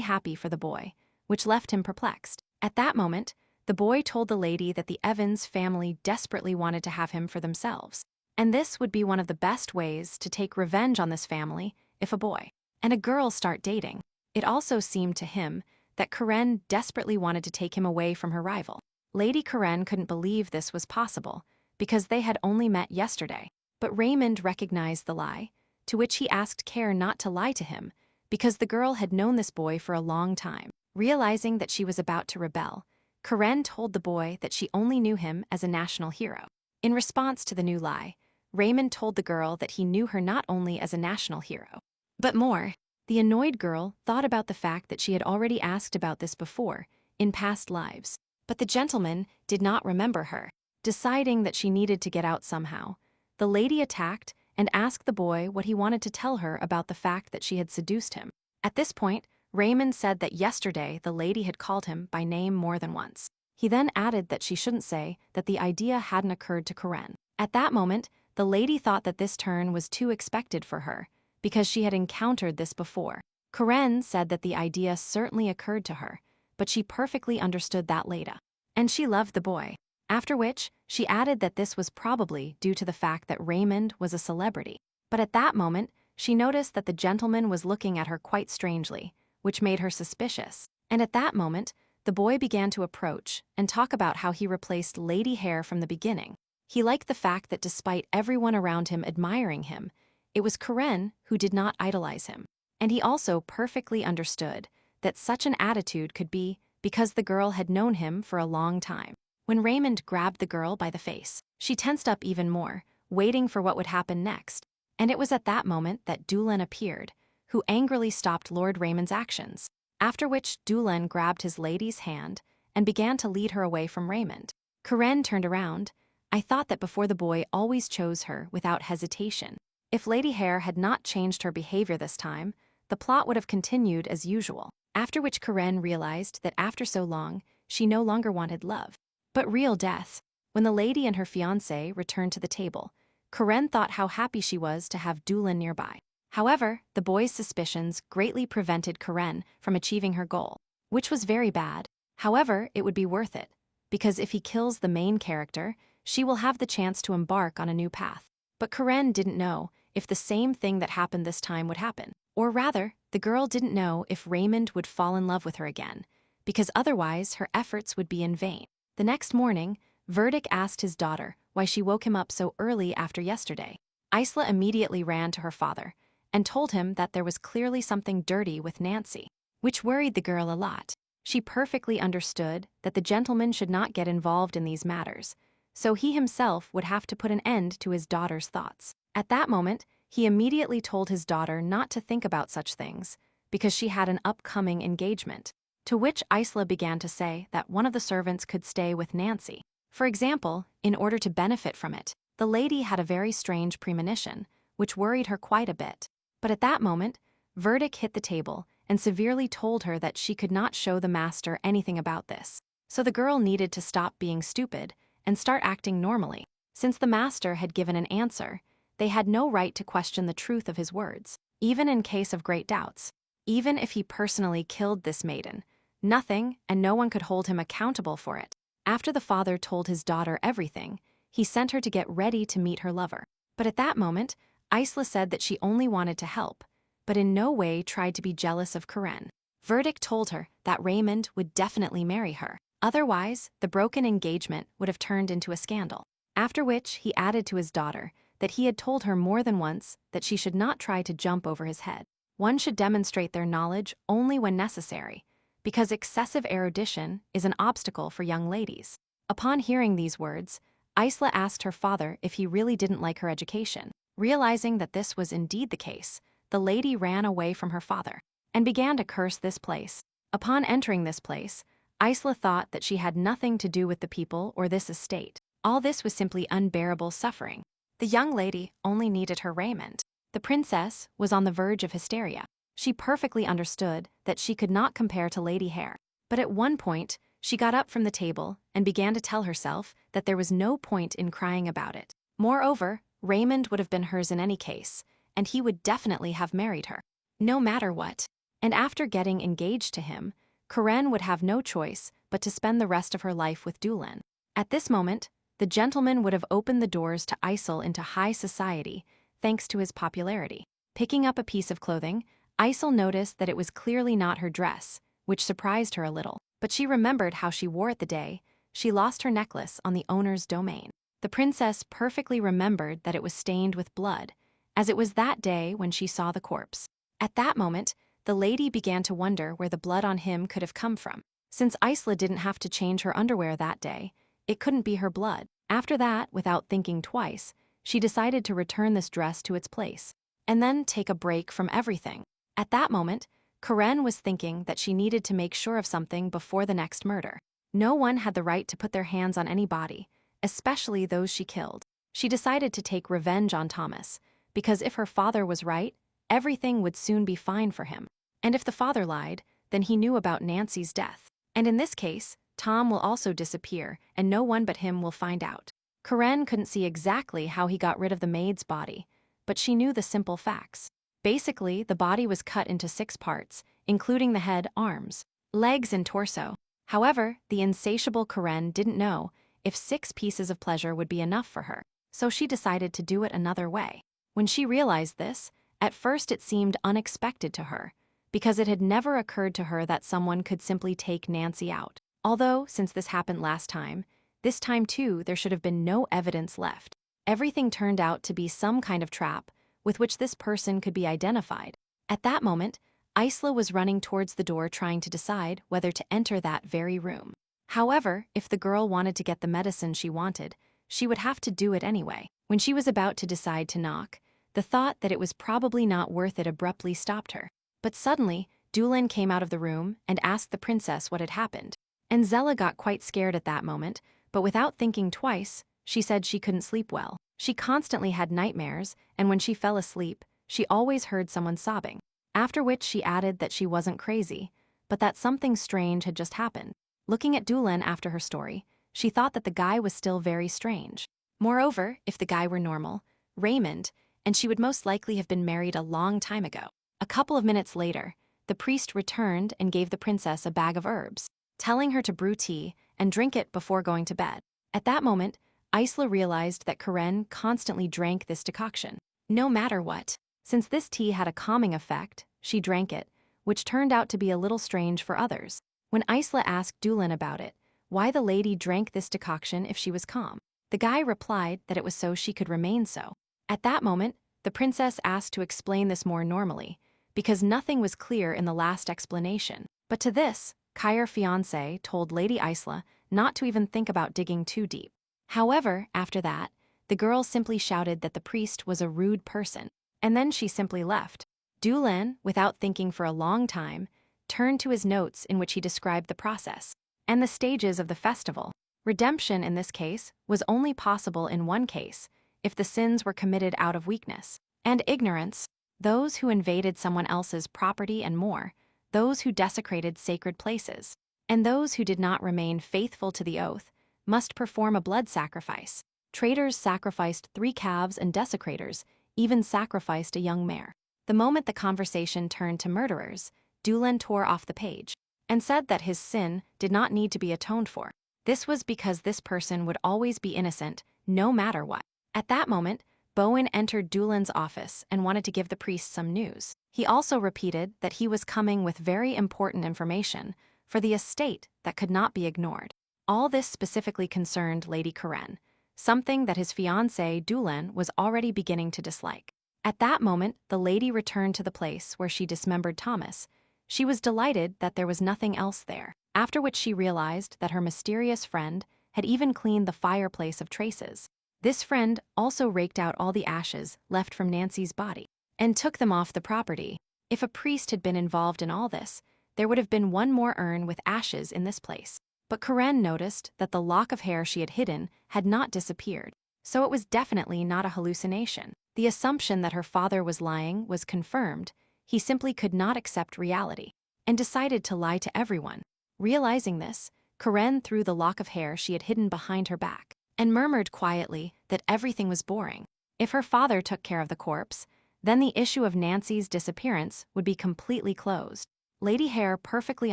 happy for the boy, which left him perplexed. At that moment, the boy told the lady that the Evans family desperately wanted to have him for themselves, and this would be one of the best ways to take revenge on this family if a boy and a girl start dating. It also seemed to him that Karen desperately wanted to take him away from her rival. Lady Karen couldn't believe this was possible because they had only met yesterday, but Raymond recognized the lie, to which he asked Care not to lie to him because the girl had known this boy for a long time. Realizing that she was about to rebel, Karen told the boy that she only knew him as a national hero. In response to the new lie, Raymond told the girl that he knew her not only as a national hero, but more. The annoyed girl thought about the fact that she had already asked about this before, in past lives, but the gentleman did not remember her. Deciding that she needed to get out somehow, the lady attacked and asked the boy what he wanted to tell her about the fact that she had seduced him. At this point, Raymond said that yesterday the lady had called him by name more than once. He then added that she shouldn't say that the idea hadn't occurred to Karen. At that moment, the lady thought that this turn was too expected for her, because she had encountered this before. Karen said that the idea certainly occurred to her, but she perfectly understood that later. And she loved the boy. After which, she added that this was probably due to the fact that Raymond was a celebrity. But at that moment, she noticed that the gentleman was looking at her quite strangely, which made her suspicious. And at that moment, the boy began to approach and talk about how he replaced Lady Hair from the beginning. He liked the fact that despite everyone around him admiring him, it was Karen who did not idolize him. And he also perfectly understood that such an attitude could be because the girl had known him for a long time. When Raymond grabbed the girl by the face, she tensed up even more, waiting for what would happen next. And it was at that moment that Dulan appeared, who angrily stopped Lord Raymond's actions. After which Dulan grabbed his lady's hand and began to lead her away from Raymond. Karen turned around. I thought that before the boy always chose her without hesitation. If Lady Hair had not changed her behavior this time, the plot would have continued as usual. After which Karen realized that after so long, she no longer wanted love, but real death. When the lady and her fiancé returned to the table, Karen thought how happy she was to have Dulan nearby. However, the boy's suspicions greatly prevented Karen from achieving her goal, which was very bad. However, it would be worth it, because if he kills the main character, she will have the chance to embark on a new path. But Karen didn't know if the same thing that happened this time would happen. Or rather, the girl didn't know if Raymond would fall in love with her again, because otherwise her efforts would be in vain. The next morning, Verdict asked his daughter why she woke him up so early after yesterday. Isla immediately ran to her father and told him that there was clearly something dirty with Nancy, which worried the girl a lot. She perfectly understood that the gentleman should not get involved in these matters, so he himself would have to put an end to his daughter's thoughts. At that moment, he immediately told his daughter not to think about such things, because she had an upcoming engagement, to which Isla began to say that one of the servants could stay with Nancy. For example, in order to benefit from it, the lady had a very strange premonition, which worried her quite a bit. But at that moment, Verdict hit the table and severely told her that she could not show the master anything about this. So the girl needed to stop being stupid and start acting normally. Since the master had given an answer, they had no right to question the truth of his words, even in case of great doubts. Even if he personally killed this maiden, nothing and no one could hold him accountable for it. After the father told his daughter everything, he sent her to get ready to meet her lover. But at that moment, Isla said that she only wanted to help, but in no way tried to be jealous of Karen. Verdict told her that Raymond would definitely marry her. Otherwise, the broken engagement would have turned into a scandal. After which, he added to his daughter that he had told her more than once that she should not try to jump over his head. One should demonstrate their knowledge only when necessary, because excessive erudition is an obstacle for young ladies. Upon hearing these words, Isla asked her father if he really didn't like her education. Realizing that this was indeed the case, the lady ran away from her father and began to curse this place. Upon entering this place, Isla thought that she had nothing to do with the people or this estate. All this was simply unbearable suffering. The young lady only needed her Raymond. The princess was on the verge of hysteria. She perfectly understood that she could not compare to Lady Hair. But at one point, she got up from the table and began to tell herself that there was no point in crying about it. Moreover, Raymond would have been hers in any case, and he would definitely have married her, no matter what. And after getting engaged to him, Karen would have no choice but to spend the rest of her life with Dulan. At this moment, the gentleman would have opened the doors to Isle into high society, thanks to his popularity. Picking up a piece of clothing, Isle noticed that it was clearly not her dress, which surprised her a little. But she remembered how she wore it the day she lost her necklace on the owner's domain. The princess perfectly remembered that it was stained with blood, as it was that day when she saw the corpse. At that moment, the lady began to wonder where the blood on him could have come from. Since Isla didn't have to change her underwear that day, it couldn't be her blood. After that, without thinking twice, she decided to return this dress to its place, and then take a break from everything. At that moment, Karen was thinking that she needed to make sure of something before the next murder. No one had the right to put their hands on any body, especially those she killed. She decided to take revenge on Thomas, because if her father was right, everything would soon be fine for him. And if the father lied, then he knew about Nancy's death. And in this case, Tom will also disappear, and no one but him will find out. Karen couldn't see exactly how he got rid of the maid's body, but she knew the simple facts. Basically, the body was cut into 6 parts, including the head, arms, legs, and torso. However, the insatiable Karen didn't know if 6 pieces of pleasure would be enough for her, so she decided to do it another way. When she realized this, at first it seemed unexpected to her, because it had never occurred to her that someone could simply take Nancy out. Although, since this happened last time, this time too there should have been no evidence left. Everything turned out to be some kind of trap with which this person could be identified. At that moment, Isla was running towards the door trying to decide whether to enter that very room. However, if the girl wanted to get the medicine she wanted, she would have to do it anyway. When she was about to decide to knock, the thought that it was probably not worth it abruptly stopped her. But suddenly, Dulin came out of the room and asked the princess what had happened. And Zella got quite scared at that moment, but without thinking twice, she said she couldn't sleep well. She constantly had nightmares, and when she fell asleep, she always heard someone sobbing. After which she added that she wasn't crazy, but that something strange had just happened. Looking at Dulin after her story, she thought that the guy was still very strange. Moreover, if the guy were normal, Raymond, and she would most likely have been married a long time ago. A couple of minutes later, the priest returned and gave the princess a bag of herbs, telling her to brew tea and drink it before going to bed. At that moment, Isla realized that Karen constantly drank this decoction, no matter what. Since this tea had a calming effect, she drank it, which turned out to be a little strange for others. When Isla asked Dulin about it, why the lady drank this decoction if she was calm, the guy replied that it was so she could remain so. At that moment, the princess asked to explain this more normally, because nothing was clear in the last explanation. But to this, Kyr's fiancé told Lady Isla not to even think about digging too deep. However, after that, the girl simply shouted that the priest was a rude person, and then she simply left. Dulin, without thinking for a long time, turned to his notes in which he described the process and the stages of the festival. Redemption in this case was only possible in one case, if the sins were committed out of weakness and ignorance, those who invaded someone else's property and more, those who desecrated sacred places, and those who did not remain faithful to the oath, must perform a blood sacrifice. Traitors sacrificed 3 calves and desecrators even sacrificed a young mare. The moment the conversation turned to murderers, Dulin tore off the page and said that his sin did not need to be atoned for. This was because this person would always be innocent, no matter what. At that moment, Bowen entered Dulin's office and wanted to give the priest some news. He also repeated that he was coming with very important information for the estate that could not be ignored. All this specifically concerned Lady Karen, something that his fiancé Dulin was already beginning to dislike. At that moment, the lady returned to the place where she dismembered Thomas. She was delighted that there was nothing else there, after which she realized that her mysterious friend had even cleaned the fireplace of traces. This friend also raked out all the ashes left from Nancy's body and took them off the property. If a priest had been involved in all this, there would have been one more urn with ashes in this place. But Karen noticed that the lock of hair she had hidden had not disappeared, so it was definitely not a hallucination. The assumption that her father was lying was confirmed. He simply could not accept reality and decided to lie to everyone. Realizing this, Karen threw the lock of hair she had hidden behind her back and murmured quietly that everything was boring. If her father took care of the corpse, then the issue of Nancy's disappearance would be completely closed. Lady Hare perfectly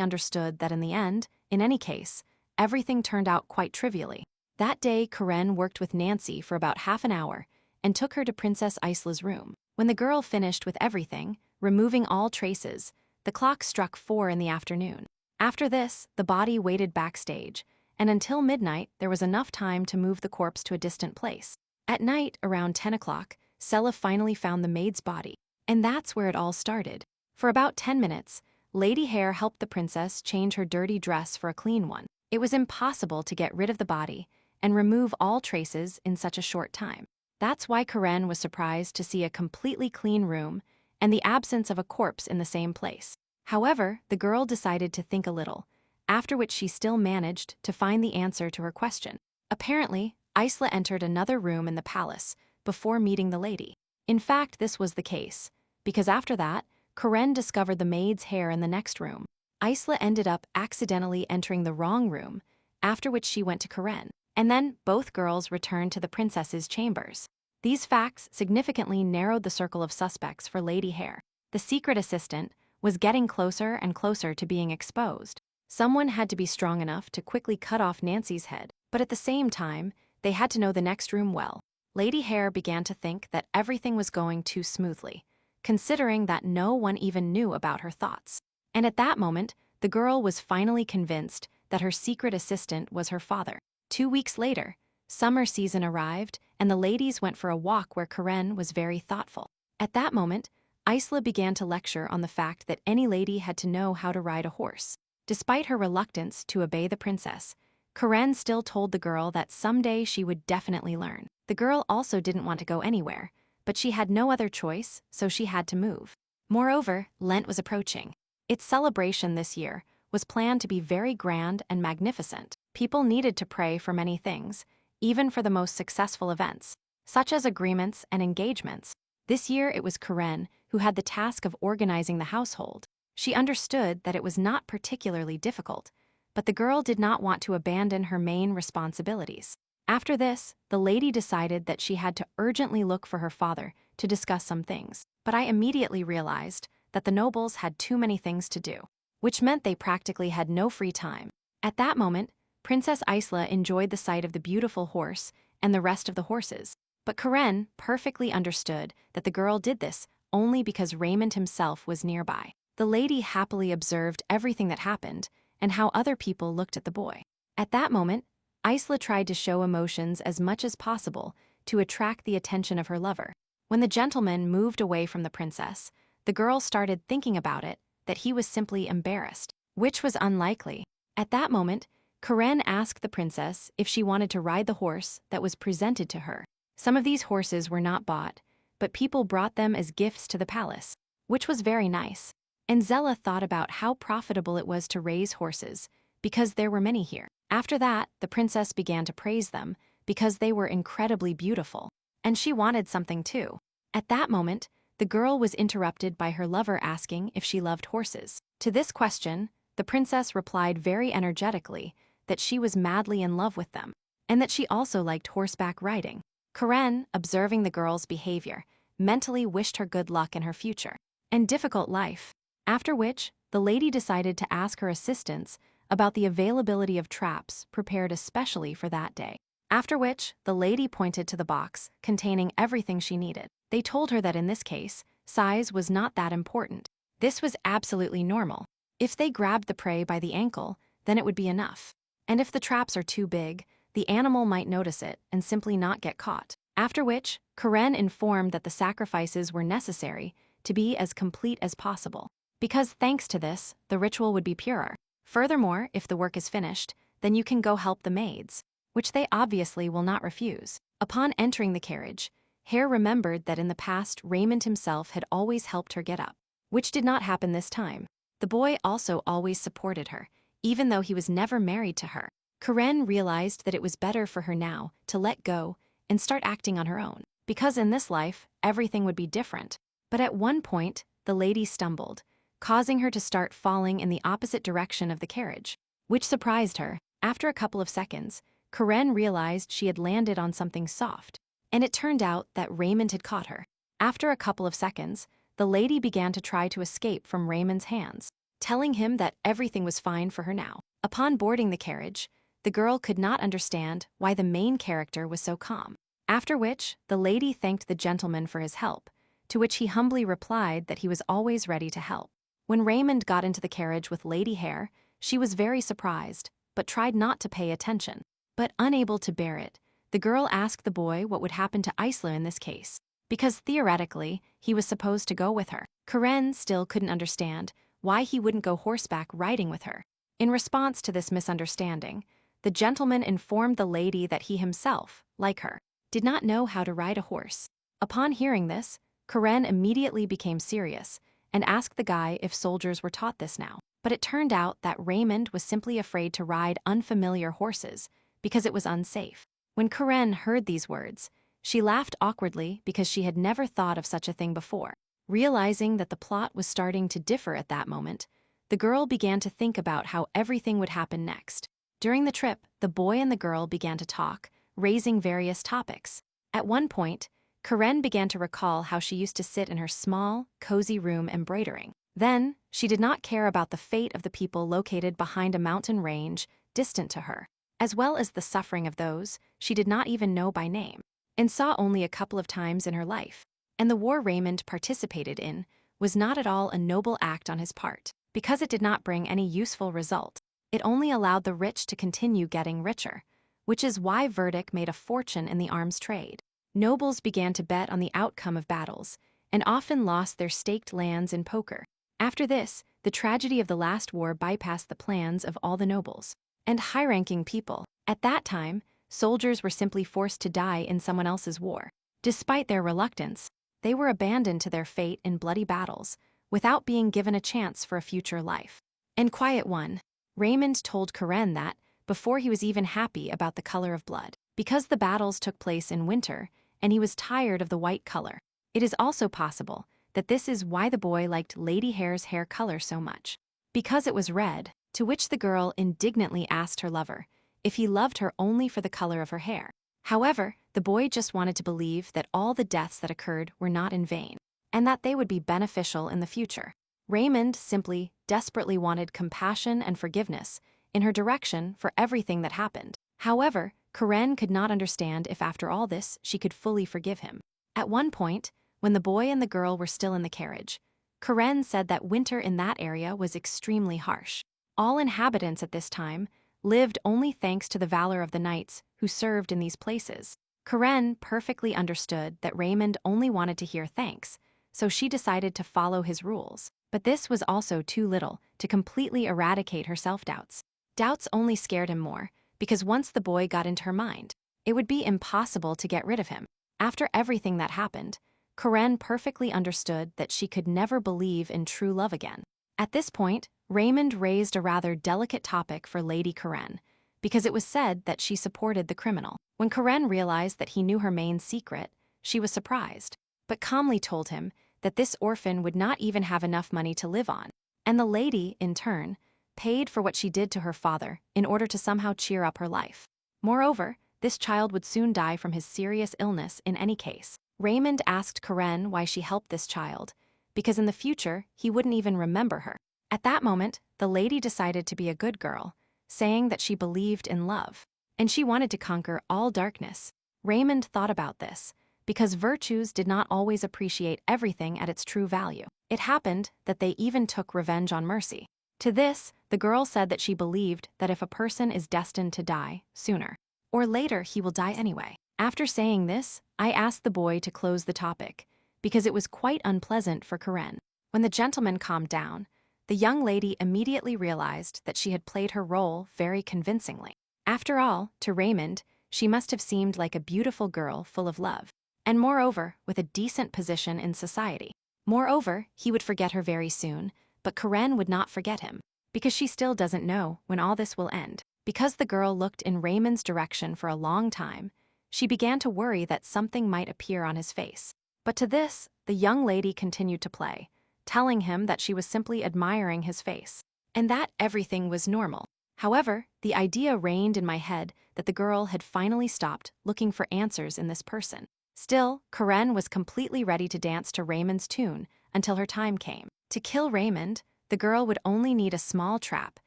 understood that in the end, in any case, everything turned out quite trivially. That day, Karen worked with Nancy for about half an hour and took her to Princess Isla's room. When the girl finished with everything, removing all traces, the clock struck 4 in the afternoon. After this, the body waited backstage, and until midnight there was enough time to move the corpse to a distant place. At night, around 10 o'clock, Sella finally found the maid's body, and that's where it all started. For about 10 minutes, Lady Hare helped the princess change her dirty dress for a clean one. It was impossible to get rid of the body and remove all traces in such a short time. That's why Karen was surprised to see a completely clean room and the absence of a corpse in the same place. However, the girl decided to think a little, after which she still managed to find the answer to her question. Apparently, Isla entered another room in the palace before meeting the lady. In fact, this was the case, because after that, Karen discovered the maid's hair in the next room. Isla ended up accidentally entering the wrong room, after which she went to Karen. And then both girls returned to the princess's chambers. These facts significantly narrowed the circle of suspects for Lady Hair. The secret assistant was getting closer and closer to being exposed. Someone had to be strong enough to quickly cut off Nancy's head, but at the same time, they had to know the next room well. Lady Hair began to think that everything was going too smoothly, considering that no one even knew about her thoughts. And at that moment, the girl was finally convinced that her secret assistant was her father. 2 weeks later, summer season arrived, and the ladies went for a walk where Karen was very thoughtful. At that moment, Isla began to lecture on the fact that any lady had to know how to ride a horse. Despite her reluctance to obey the princess, Karen still told the girl that someday she would definitely learn. The girl also didn't want to go anywhere, but she had no other choice, so she had to move. Moreover, Lent was approaching. Its celebration this year was planned to be very grand and magnificent. People needed to pray for many things, even for the most successful events, such as agreements and engagements. This year it was Karen who had the task of organizing the household. She understood that it was not particularly difficult, but the girl did not want to abandon her main responsibilities. After this, the lady decided that she had to urgently look for her father to discuss some things. But I immediately realized that the nobles had too many things to do, which meant they practically had no free time. At that moment, Princess Isla enjoyed the sight of the beautiful horse and the rest of the horses. But Karen perfectly understood that the girl did this only because Raymond himself was nearby. The lady happily observed everything that happened and how other people looked at the boy. At that moment, Isla tried to show emotions as much as possible to attract the attention of her lover. When the gentleman moved away from the princess, the girl started thinking about it, that he was simply embarrassed, which was unlikely. At that moment, Karen asked the princess if she wanted to ride the horse that was presented to her. Some of these horses were not bought, but people brought them as gifts to the palace, which was very nice. And Zella thought about how profitable it was to raise horses, because there were many here. After that, the princess began to praise them, because they were incredibly beautiful. And she wanted something too. At that moment, the girl was interrupted by her lover asking if she loved horses. To this question, the princess replied very energetically that she was madly in love with them, and that she also liked horseback riding. Karen, observing the girl's behavior, mentally wished her good luck in her future and difficult life. After which, the lady decided to ask her assistants about the availability of traps prepared especially for that day. After which, the lady pointed to the box containing everything she needed. They told her that in this case, size was not that important. This was absolutely normal. If they grabbed the prey by the ankle, then it would be enough. And if the traps are too big, the animal might notice it and simply not get caught. After which, Karen informed that the sacrifices were necessary to be as complete as possible, because thanks to this, the ritual would be purer. Furthermore, if the work is finished, then you can go help the maids, which they obviously will not refuse. Upon entering the carriage, Hare remembered that in the past Raymond himself had always helped her get up, which did not happen this time. The boy also always supported her, even though he was never married to her. Karen realized that it was better for her now to let go and start acting on her own, because in this life, everything would be different. But at one point, the lady stumbled, causing her to start falling in the opposite direction of the carriage, which surprised her. After a couple of seconds, Karen realized she had landed on something soft, and it turned out that Raymond had caught her. After a couple of seconds, the lady began to try to escape from Raymond's hands, telling him that everything was fine for her now. Upon boarding the carriage, the girl could not understand why the main character was so calm. After which, the lady thanked the gentleman for his help, to which he humbly replied that he was always ready to help. When Raymond got into the carriage with Lady Hare, she was very surprised, but tried not to pay attention. But unable to bear it, the girl asked the boy what would happen to Isla in this case, because theoretically, he was supposed to go with her. Karen still couldn't understand why he wouldn't go horseback riding with her. In response to this misunderstanding, the gentleman informed the lady that he himself, like her, did not know how to ride a horse. Upon hearing this, Karen immediately became serious and asked the guy if soldiers were taught this now. But it turned out that Raymond was simply afraid to ride unfamiliar horses because it was unsafe. When Karen heard these words, she laughed awkwardly because she had never thought of such a thing before. Realizing that the plot was starting to differ at that moment, the girl began to think about how everything would happen next. During the trip, the boy and the girl began to talk, raising various topics. At one point, Karen began to recall how she used to sit in her small, cozy room embroidering. Then, she did not care about the fate of the people located behind a mountain range distant to her, as well as the suffering of those she did not even know by name, and saw only a couple of times in her life. And the war Raymond participated in was not at all a noble act on his part, because it did not bring any useful result. It only allowed the rich to continue getting richer, which is why Verdict made a fortune in the arms trade. Nobles began to bet on the outcome of battles, and often lost their staked lands in poker. After this, the tragedy of the last war bypassed the plans of all the nobles and high-ranking people. At that time, soldiers were simply forced to die in someone else's war. Despite their reluctance, they were abandoned to their fate in bloody battles, without being given a chance for a future life. And Quiet One, Raymond told Karen that, before he was even happy about the color of blood, because the battles took place in winter, and he was tired of the white color. It is also possible that this is why the boy liked Lady Hare's hair color so much. Because it was red, to which the girl indignantly asked her lover if he loved her only for the color of her hair. However, the boy just wanted to believe that all the deaths that occurred were not in vain, and that they would be beneficial in the future. Raymond simply desperately wanted compassion and forgiveness in her direction for everything that happened. However, Karen could not understand if after all this she could fully forgive him. At one point, when the boy and the girl were still in the carriage, Karen said that winter in that area was extremely harsh. All inhabitants at this time lived only thanks to the valor of the knights who served in these places. Karen perfectly understood that Raymond only wanted to hear thanks, so she decided to follow his rules. But this was also too little to completely eradicate her self-doubts. Doubts only scared him more, because once the boy got into her mind, it would be impossible to get rid of him. After everything that happened, Karen perfectly understood that she could never believe in true love again. At this point, Raymond raised a rather delicate topic for Lady Karen, because it was said that she supported the criminal. When Karen realized that he knew her main secret, she was surprised, but calmly told him that this orphan would not even have enough money to live on, and the lady, in turn, paid for what she did to her father in order to somehow cheer up her life. Moreover, this child would soon die from his serious illness in any case. Raymond asked Karen why she helped this child, because in the future he wouldn't even remember her. At that moment, the lady decided to be a good girl, saying that she believed in love, and she wanted to conquer all darkness. Raymond thought about this, because virtues did not always appreciate everything at its true value. It happened that they even took revenge on Mercy. To this, the girl said that she believed that if a person is destined to die, sooner or later he will die anyway. After saying this, I asked the boy to close the topic, because it was quite unpleasant for Karen. When the gentleman calmed down, the young lady immediately realized that she had played her role very convincingly. After all, to Raymond, she must have seemed like a beautiful girl full of love, and moreover, with a decent position in society. Moreover, he would forget her very soon, but Karen would not forget him, because she still doesn't know when all this will end. Because the girl looked in Raymond's direction for a long time, she began to worry that something might appear on his face. But to this, the young lady continued to play, telling him that she was simply admiring his face, and that everything was normal. However, the idea reigned in my head that the girl had finally stopped looking for answers in this person. Still, Karen was completely ready to dance to Raymond's tune until her time came. To kill Raymond, the girl would only need a small trap,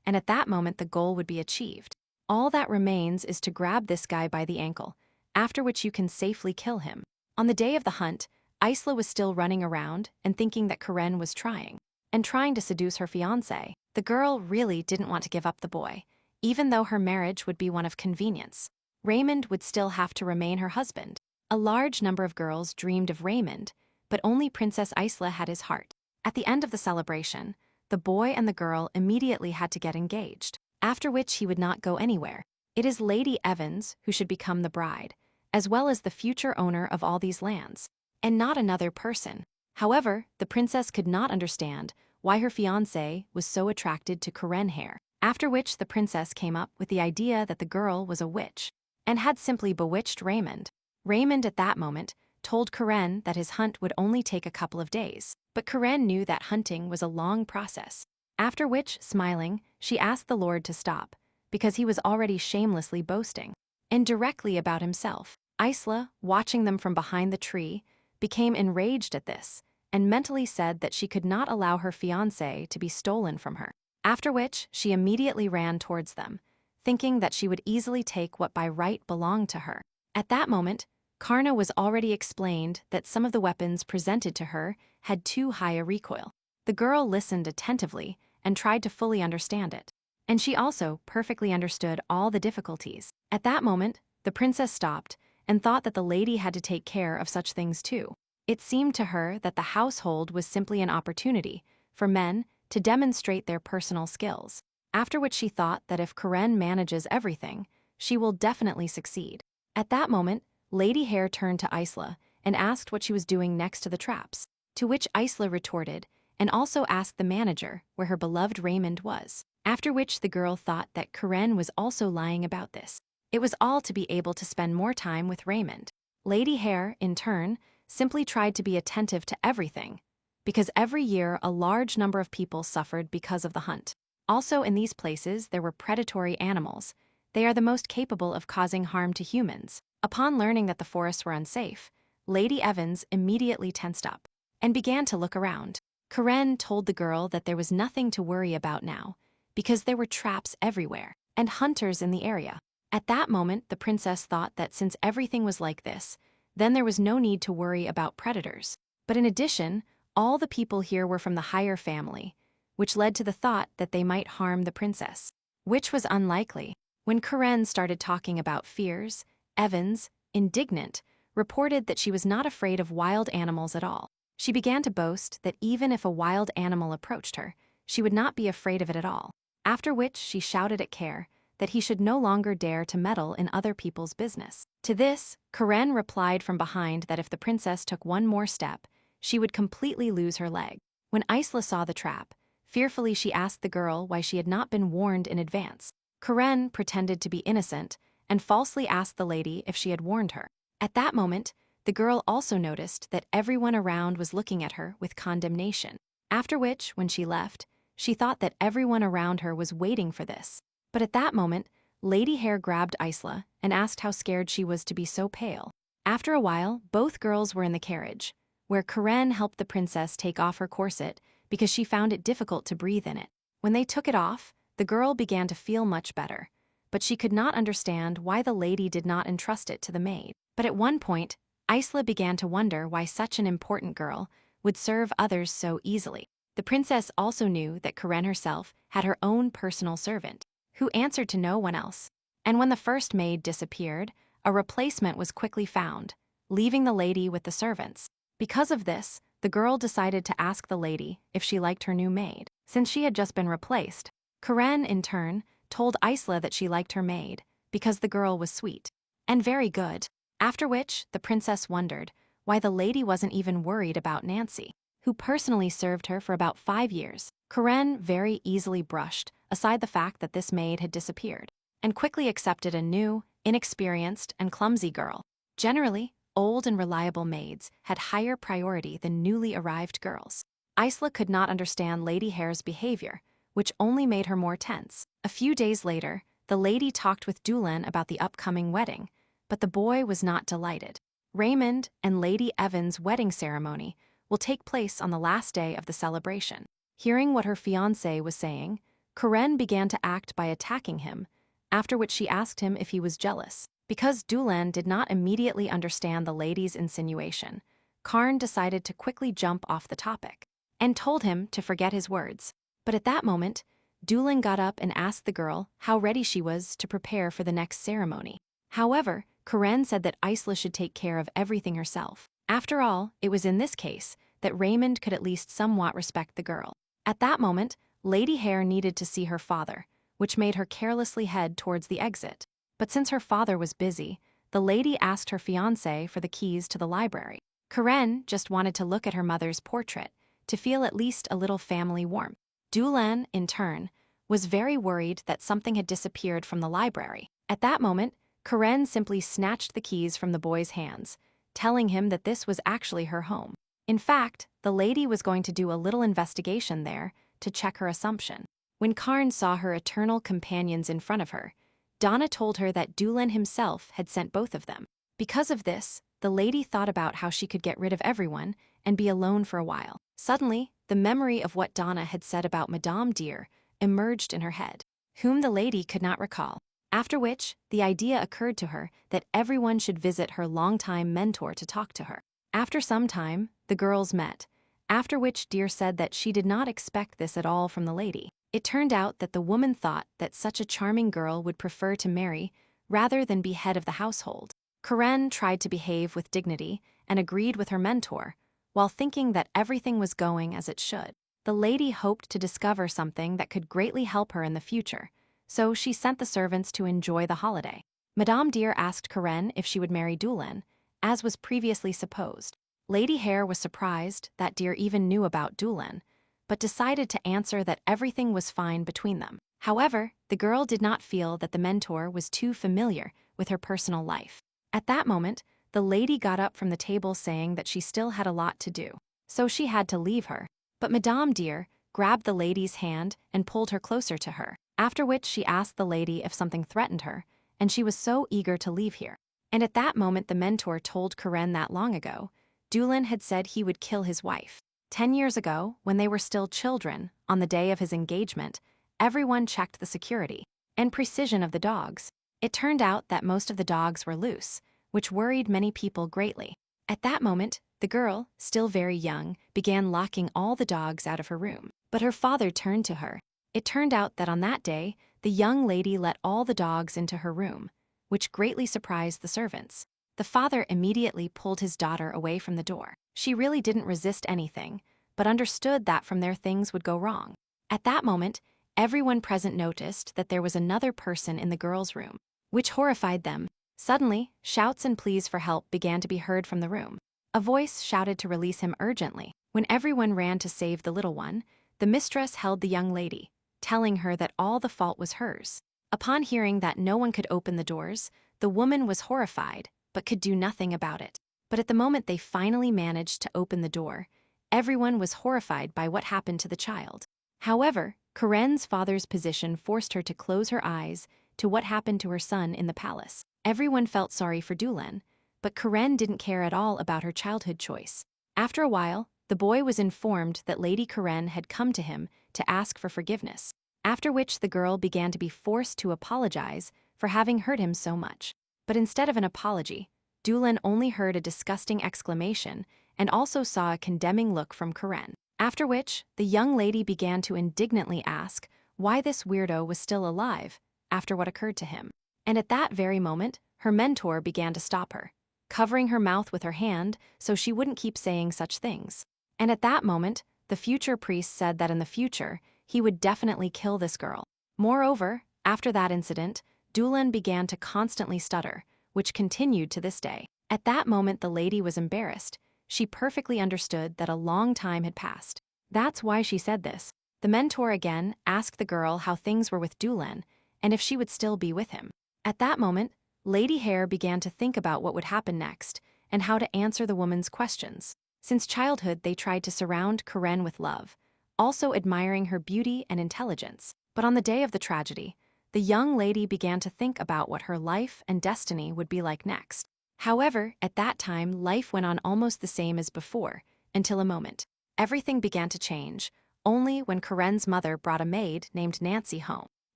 and at that moment the goal would be achieved. All that remains is to grab this guy by the ankle, after which you can safely kill him. On the day of the hunt, Isla was still running around and thinking that Karen was trying to seduce her fiancé. The girl really didn't want to give up the boy, even though her marriage would be one of convenience. Raymond would still have to remain her husband. A large number of girls dreamed of Raymond, but only Princess Isla had his heart. At the end of the celebration, the boy and the girl immediately had to get engaged, after which he would not go anywhere. It is Lady Evans who should become the bride, as well as the future owner of all these lands, and not another person. However, the princess could not understand why her fiancé was so attracted to Karen hair, after which the princess came up with the idea that the girl was a witch, and had simply bewitched Raymond. Raymond at that moment told Karen that his hunt would only take a couple of days. But Karen knew that hunting was a long process. After which, smiling, she asked the Lord to stop, because he was already shamelessly boasting. And directly about himself. Isla, watching them from behind the tree, became enraged at this, and mentally said that she could not allow her fiancé to be stolen from her. After which, she immediately ran towards them, thinking that she would easily take what by right belonged to her. At that moment, Karna was already explained that some of the weapons presented to her had too high a recoil. The girl listened attentively and tried to fully understand it. And she also perfectly understood all the difficulties. At that moment, the princess stopped and thought that the lady had to take care of such things too. It seemed to her that the household was simply an opportunity for men to demonstrate their personal skills, after which she thought that if Karen manages everything, she will definitely succeed. At that moment, Lady Hare turned to Isla and asked what she was doing next to the traps, to which Isla retorted and also asked the manager where her beloved Raymond was, after which the girl thought that Karen was also lying about this. It was all to be able to spend more time with Raymond. Lady Hare, in turn, simply tried to be attentive to everything, because every year a large number of people suffered because of the hunt. Also in these places there were predatory animals. They are the most capable of causing harm to humans. Upon learning that the forests were unsafe, Lady Evans immediately tensed up and began to look around. Karen told the girl that there was nothing to worry about now, because there were traps everywhere and hunters in the area. At that moment, the princess thought that since everything was like this, then there was no need to worry about predators. But in addition, all the people here were from the higher family, which led to the thought that they might harm the princess, which was unlikely. When Karen started talking about fears, Evans, indignant, reported that she was not afraid of wild animals at all. She began to boast that even if a wild animal approached her, she would not be afraid of it at all, after which she shouted at Care that he should no longer dare to meddle in other people's business. To this, Karen replied from behind that if the princess took one more step, she would completely lose her leg. When Isla saw the trap, fearfully she asked the girl why she had not been warned in advance. Karen pretended to be innocent and falsely asked the lady if she had warned her. At that moment, the girl also noticed that everyone around was looking at her with condemnation. After which, when she left, she thought that everyone around her was waiting for this. But at that moment, Lady Hare grabbed Isla and asked how scared she was to be so pale. After a while, both girls were in the carriage, where Karen helped the princess take off her corset because she found it difficult to breathe in it. When they took it off, the girl began to feel much better, but she could not understand why the lady did not entrust it to the maid. But at one point, Isla began to wonder why such an important girl would serve others so easily. The princess also knew that Karen herself had her own personal servant, who answered to no one else. And when the first maid disappeared, a replacement was quickly found, leaving the lady with the servants. Because of this, the girl decided to ask the lady if she liked her new maid, since she had just been replaced. Karen, in turn, told Isla that she liked her maid, because the girl was sweet and very good. After which, the princess wondered why the lady wasn't even worried about Nancy, who personally served her for about 5 years. Karen very easily brushed aside the fact that this maid had disappeared, and quickly accepted a new, inexperienced, and clumsy girl. Generally, old and reliable maids had higher priority than newly arrived girls. Isla could not understand Lady Hare's behavior, which only made her more tense. A few days later, the lady talked with Dulan about the upcoming wedding, but the boy was not delighted. Raymond and Lady Evans' wedding ceremony will take place on the last day of the celebration. Hearing what her fiancé was saying, Karen began to act by attacking him, after which she asked him if he was jealous. Because Dulan did not immediately understand the lady's insinuation, Karn decided to quickly jump off the topic and told him to forget his words. But at that moment, Dulan got up and asked the girl how ready she was to prepare for the next ceremony. However, Karen said that Isla should take care of everything herself. After all, it was in this case that Raymond could at least somewhat respect the girl. At that moment, Lady Hare needed to see her father, which made her carelessly head towards the exit. But since her father was busy, the lady asked her fiancé for the keys to the library. Karen just wanted to look at her mother's portrait, to feel at least a little family warmth. Dulan, in turn, was very worried that something had disappeared from the library. At that moment, Karen simply snatched the keys from the boy's hands, telling him that this was actually her home. In fact, the lady was going to do a little investigation there to check her assumption. When Karn saw her eternal companions in front of her, Donna told her that Dulan himself had sent both of them. Because of this, the lady thought about how she could get rid of everyone and be alone for a while. Suddenly, the memory of what Donna had said about Madame Dear emerged in her head, whom the lady could not recall. After which, the idea occurred to her that everyone should visit her longtime mentor to talk to her. After some time, the girls met, after which Dear said that she did not expect this at all from the lady. It turned out that the woman thought that such a charming girl would prefer to marry rather than be head of the household. Karen tried to behave with dignity and agreed with her mentor, while thinking that everything was going as it should. The lady hoped to discover something that could greatly help her in the future, so she sent the servants to enjoy the holiday. Madame Dear asked Karen if she would marry Dulan, as was previously supposed. Lady Hare was surprised that Dear even knew about Dulan, but decided to answer that everything was fine between them. However, the girl did not feel that the mentor was too familiar with her personal life. At that moment, the lady got up from the table saying that she still had a lot to do, so she had to leave her. But Madame Dear grabbed the lady's hand and pulled her closer to her, after which she asked the lady if something threatened her, and she was so eager to leave here. And at that moment the mentor told Karen that long ago, Dulan had said he would kill his wife. 10 years ago, when they were still children, on the day of his engagement, everyone checked the security and precision of the dogs. It turned out that most of the dogs were loose, which worried many people greatly. At that moment, the girl, still very young, began locking all the dogs out of her room. But her father turned to her. It turned out that on that day, the young lady let all the dogs into her room, which greatly surprised the servants. The father immediately pulled his daughter away from the door. She really didn't resist anything, but understood that from there things would go wrong. At that moment, everyone present noticed that there was another person in the girl's room, which horrified them. Suddenly, shouts and pleas for help began to be heard from the room. A voice shouted to release him urgently. When everyone ran to save the little one, the mistress held the young lady, telling her that all the fault was hers. Upon hearing that no one could open the doors, the woman was horrified, but could do nothing about it. But at the moment they finally managed to open the door, everyone was horrified by what happened to the child. However, Karen's father's position forced her to close her eyes to what happened to her son in the palace. Everyone felt sorry for Dulan, but Karen didn't care at all about her childhood choice. After a while, the boy was informed that Lady Karen had come to him to ask for forgiveness, after which the girl began to be forced to apologize for having hurt him so much. But instead of an apology, Dulan only heard a disgusting exclamation and also saw a condemning look from Karen. After which, the young lady began to indignantly ask why this weirdo was still alive after what occurred to him. And at that very moment, her mentor began to stop her, covering her mouth with her hand so she wouldn't keep saying such things. And at that moment, the future priest said that in the future, he would definitely kill this girl. Moreover, after that incident, Dulan began to constantly stutter, which continued to this day. At that moment the lady was embarrassed. She perfectly understood that a long time had passed. That's why she said this. The mentor again asked the girl how things were with Dulan and if she would still be with him. At that moment, Lady Hare began to think about what would happen next and how to answer the woman's questions. Since childhood they tried to surround Karen with love, also admiring her beauty and intelligence. But on the day of the tragedy, the young lady began to think about what her life and destiny would be like next. However, at that time life went on almost the same as before, until a moment. Everything began to change, only when Karen's mother brought a maid named Nancy home.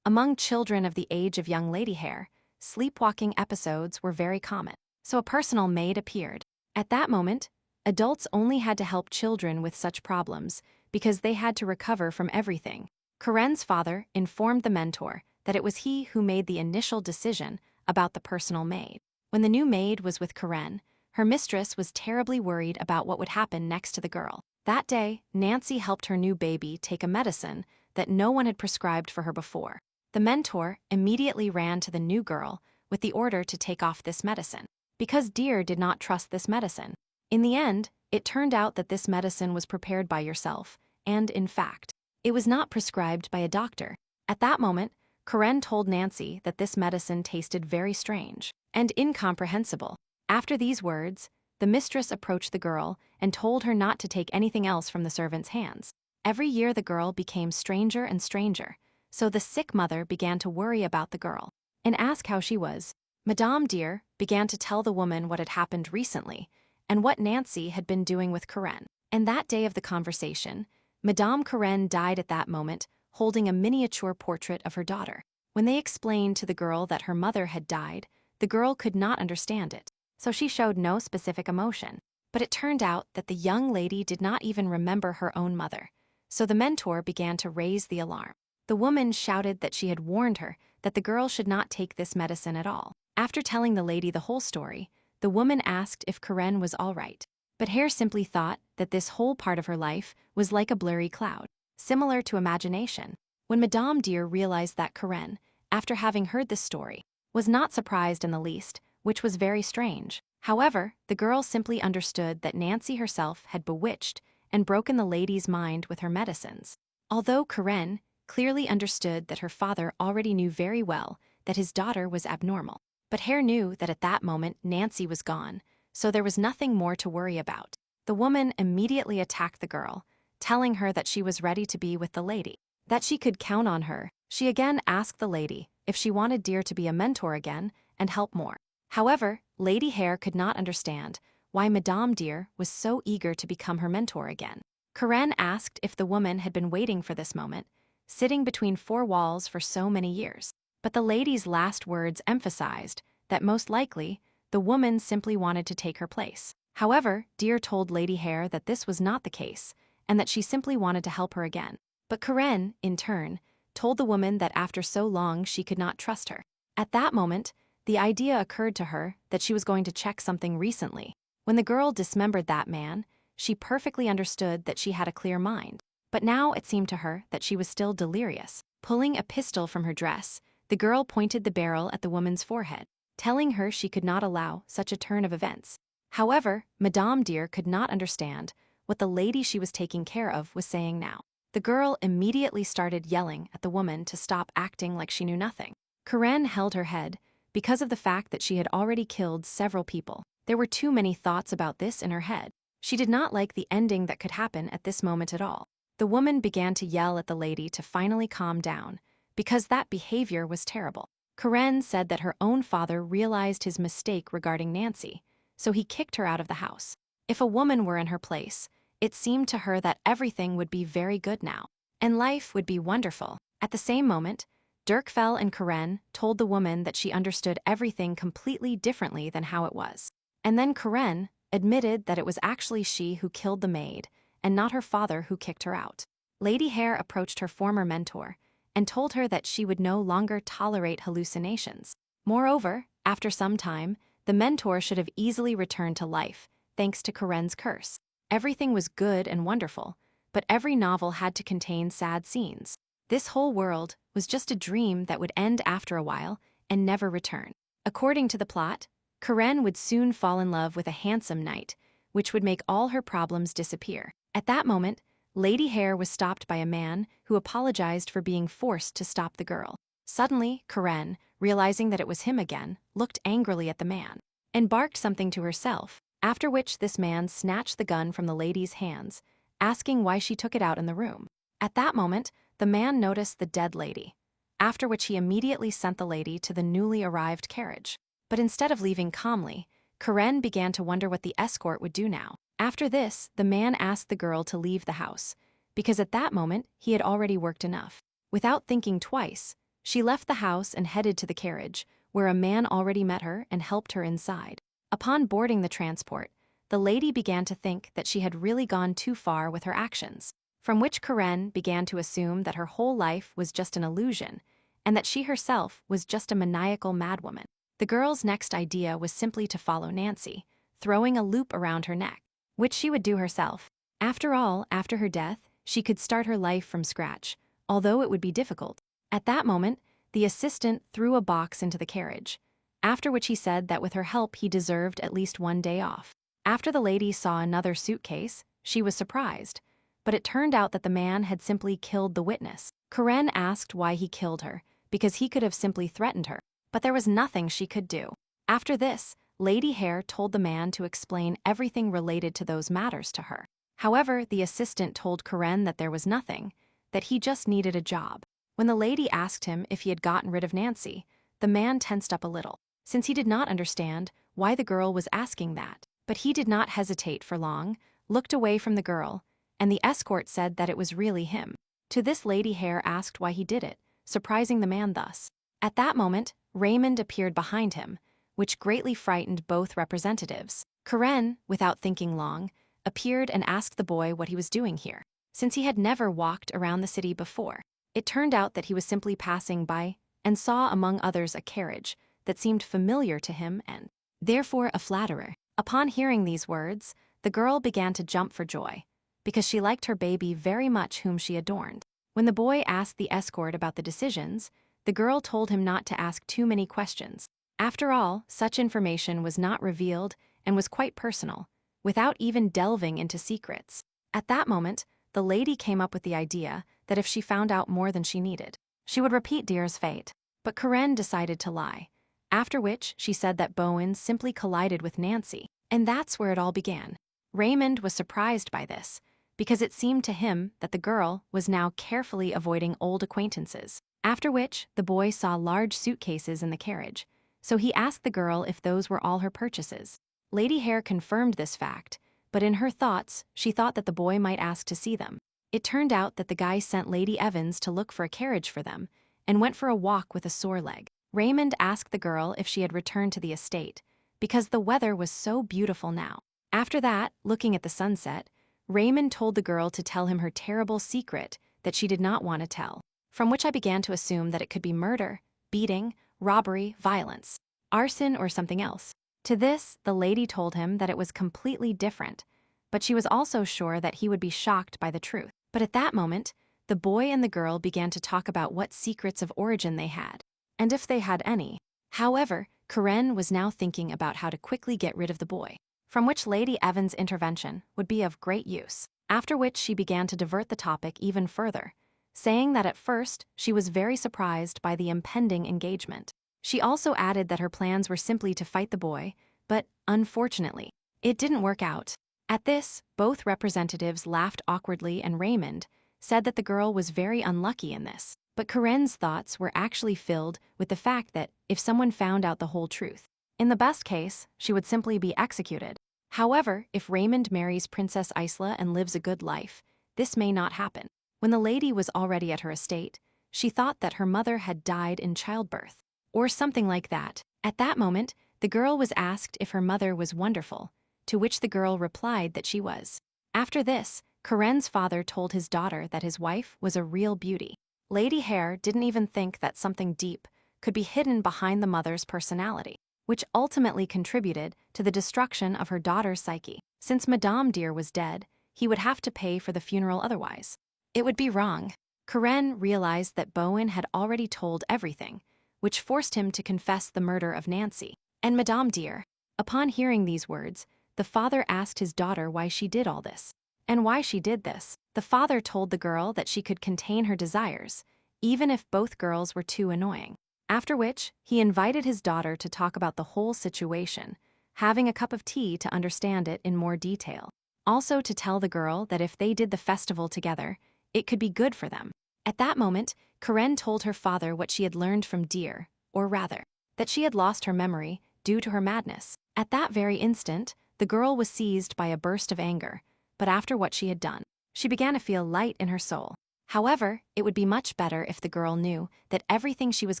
Among children of the age of young Lady Hare, sleepwalking episodes were very common, so a personal maid appeared. At that moment, adults only had to help children with such problems because they had to recover from everything. Karen's father informed the mentor that it was he who made the initial decision about the personal maid. When the new maid was with Karen, her mistress was terribly worried about what would happen next to the girl. That day, Nancy helped her new baby take a medicine that no one had prescribed for her before. The mentor immediately ran to the new girl with the order to take off this medicine, because Dear did not trust this medicine. In the end, it turned out that this medicine was prepared by yourself, and in fact, it was not prescribed by a doctor. At that moment, Karen told Nancy that this medicine tasted very strange and incomprehensible. After these words, the mistress approached the girl and told her not to take anything else from the servant's hands. Every year the girl became stranger and stranger, so the sick mother began to worry about the girl and ask how she was. Madame Dear began to tell the woman what had happened recently and what Nancy had been doing with Karen. And that day of the conversation, Madame Karen died at that moment, holding a miniature portrait of her daughter. When they explained to the girl that her mother had died, the girl could not understand it, so she showed no specific emotion. But it turned out that the young lady did not even remember her own mother, so the mentor began to raise the alarm. The woman shouted that she had warned her that the girl should not take this medicine at all. After telling the lady the whole story, the woman asked if Karen was all right. But Hare simply thought that this whole part of her life was like a blurry cloud, similar to imagination. When Madame Dear realized that Karen, after having heard this story, was not surprised in the least, which was very strange. However, the girl simply understood that Nancy herself had bewitched and broken the lady's mind with her medicines. Although Karen clearly understood that her father already knew very well that his daughter was abnormal. But Hare knew that at that moment Nancy was gone, so there was nothing more to worry about. The woman immediately attacked the girl, telling her that she was ready to be with the lady, that she could count on her. She again asked the lady if she wanted Dear to be a mentor again and help more. However, Lady Hare could not understand why Madame Dear was so eager to become her mentor again. Karen asked if the woman had been waiting for this moment, sitting between four walls for so many years. But the lady's last words emphasized that most likely, the woman simply wanted to take her place. However, Dear told Lady Hare that this was not the case, and that she simply wanted to help her again. But Karen, in turn, told the woman that after so long she could not trust her. At that moment, the idea occurred to her that she was going to check something recently. When the girl dismembered that man, she perfectly understood that she had a clear mind. But now it seemed to her that she was still delirious. Pulling a pistol from her dress, the girl pointed the barrel at the woman's forehead, telling her she could not allow such a turn of events. However, Madame Dear could not understand what the lady she was taking care of was saying now. The girl immediately started yelling at the woman to stop acting like she knew nothing. Karen held her head because of the fact that she had already killed several people. There were too many thoughts about this in her head. She did not like the ending that could happen at this moment at all. The woman began to yell at the lady to finally calm down, because that behavior was terrible. Karen said that her own father realized his mistake regarding Nancy, so he kicked her out of the house. If a woman were in her place, it seemed to her that everything would be very good now, and life would be wonderful. At the same moment, Dirkfell and Karen told the woman that she understood everything completely differently than how it was. And then Karen admitted that it was actually she who killed the maid, and not her father who kicked her out. Lady Hare approached her former mentor and told her that she would no longer tolerate hallucinations. Moreover, after some time, the mentor should have easily returned to life, thanks to Karen's curse. Everything was good and wonderful, but every novel had to contain sad scenes. This whole world was just a dream that would end after a while and never return. According to the plot, Karen would soon fall in love with a handsome knight, which would make all her problems disappear. At that moment, Lady Hare was stopped by a man who apologized for being forced to stop the girl. Suddenly, Karen, realizing that it was him again, looked angrily at the man and barked something to herself, after which this man snatched the gun from the lady's hands, asking why she took it out in the room. At that moment, the man noticed the dead lady, after which he immediately sent the lady to the newly arrived carriage. But instead of leaving calmly, Karen began to wonder what the escort would do now. After this, the man asked the girl to leave the house, because at that moment he had already worked enough. Without thinking twice, she left the house and headed to the carriage, where a man already met her and helped her inside. Upon boarding the transport, the lady began to think that she had really gone too far with her actions, from which Karen began to assume that her whole life was just an illusion, and that she herself was just a maniacal madwoman. The girl's next idea was simply to follow Nancy, throwing a loop around her neck, which she would do herself. After all, after her death, she could start her life from scratch, although it would be difficult. At that moment, the assistant threw a box into the carriage, after which he said that with her help he deserved at least one day off. After the lady saw another suitcase, she was surprised, but it turned out that the man had simply killed the witness. Karen asked why he killed her, because he could have simply threatened her, but there was nothing she could do. After this, Lady Hare told the man to explain everything related to those matters to her. However, the assistant told Karen that there was nothing, that he just needed a job. When the lady asked him if he had gotten rid of Nancy, the man tensed up a little, since he did not understand why the girl was asking that. But he did not hesitate for long, looked away from the girl, and the escort said that it was really him. To this, Lady Hare asked why he did it, surprising the man thus. At that moment, Raymond appeared behind him, which greatly frightened both representatives. Karen, without thinking long, appeared and asked the boy what he was doing here, since he had never walked around the city before. It turned out that he was simply passing by and saw among others a carriage that seemed familiar to him and, therefore, a flatterer. Upon hearing these words, the girl began to jump for joy, because she liked her baby very much whom she adorned. When the boy asked the escort about the decisions, the girl told him not to ask too many questions. After all, such information was not revealed and was quite personal, without even delving into secrets. At that moment, the lady came up with the idea that if she found out more than she needed, she would repeat Dear's fate. But Karen decided to lie, after which she said that Bowen simply collided with Nancy, and that's where it all began. Raymond was surprised by this, because it seemed to him that the girl was now carefully avoiding old acquaintances. After which, the boy saw large suitcases in the carriage, so he asked the girl if those were all her purchases. Lady Hare confirmed this fact, but in her thoughts, she thought that the boy might ask to see them. It turned out that the guy sent Lady Evans to look for a carriage for them, and went for a walk with a sore leg. Raymond asked the girl if she had returned to the estate, because the weather was so beautiful now. After that, looking at the sunset, Raymond told the girl to tell him her terrible secret that she did not want to tell, from which I began to assume that it could be murder, beating, robbery, violence, arson, or something else. To this, the lady told him that it was completely different, but she was also sure that he would be shocked by the truth. But at that moment, the boy and the girl began to talk about what secrets of origin they had, and if they had any. However, Karen was now thinking about how to quickly get rid of the boy, from which Lady Evans' intervention would be of great use. After which she began to divert the topic even further, saying that at first she was very surprised by the impending engagement. She also added that her plans were simply to fight the boy, but, unfortunately, it didn't work out. At this, both representatives laughed awkwardly, and Raymond said that the girl was very unlucky in this. But Karen's thoughts were actually filled with the fact that if someone found out the whole truth, in the best case, she would simply be executed. However, if Raymond marries Princess Isla and lives a good life, this may not happen. When the lady was already at her estate, she thought that her mother had died in childbirth, or something like that. At that moment, the girl was asked if her mother was wonderful, to which the girl replied that she was. After this, Karen's father told his daughter that his wife was a real beauty. Lady Hare didn't even think that something deep could be hidden behind the mother's personality, which ultimately contributed to the destruction of her daughter's psyche. Since Madame Dear was dead, he would have to pay for the funeral otherwise. It would be wrong. Karen realized that Bowen had already told everything, which forced him to confess the murder of Nancy and Madame Dear. Upon hearing these words, the father asked his daughter why she did all this. And why she did this, the father told the girl that she could contain her desires, even if both girls were too annoying. After which, he invited his daughter to talk about the whole situation, having a cup of tea to understand it in more detail. Also to tell the girl that if they did the festival together, it could be good for them. At that moment, Karen told her father what she had learned from Dear, or rather, that she had lost her memory due to her madness. At that very instant, the girl was seized by a burst of anger, but after what she had done, she began to feel light in her soul. However, it would be much better if the girl knew that everything she was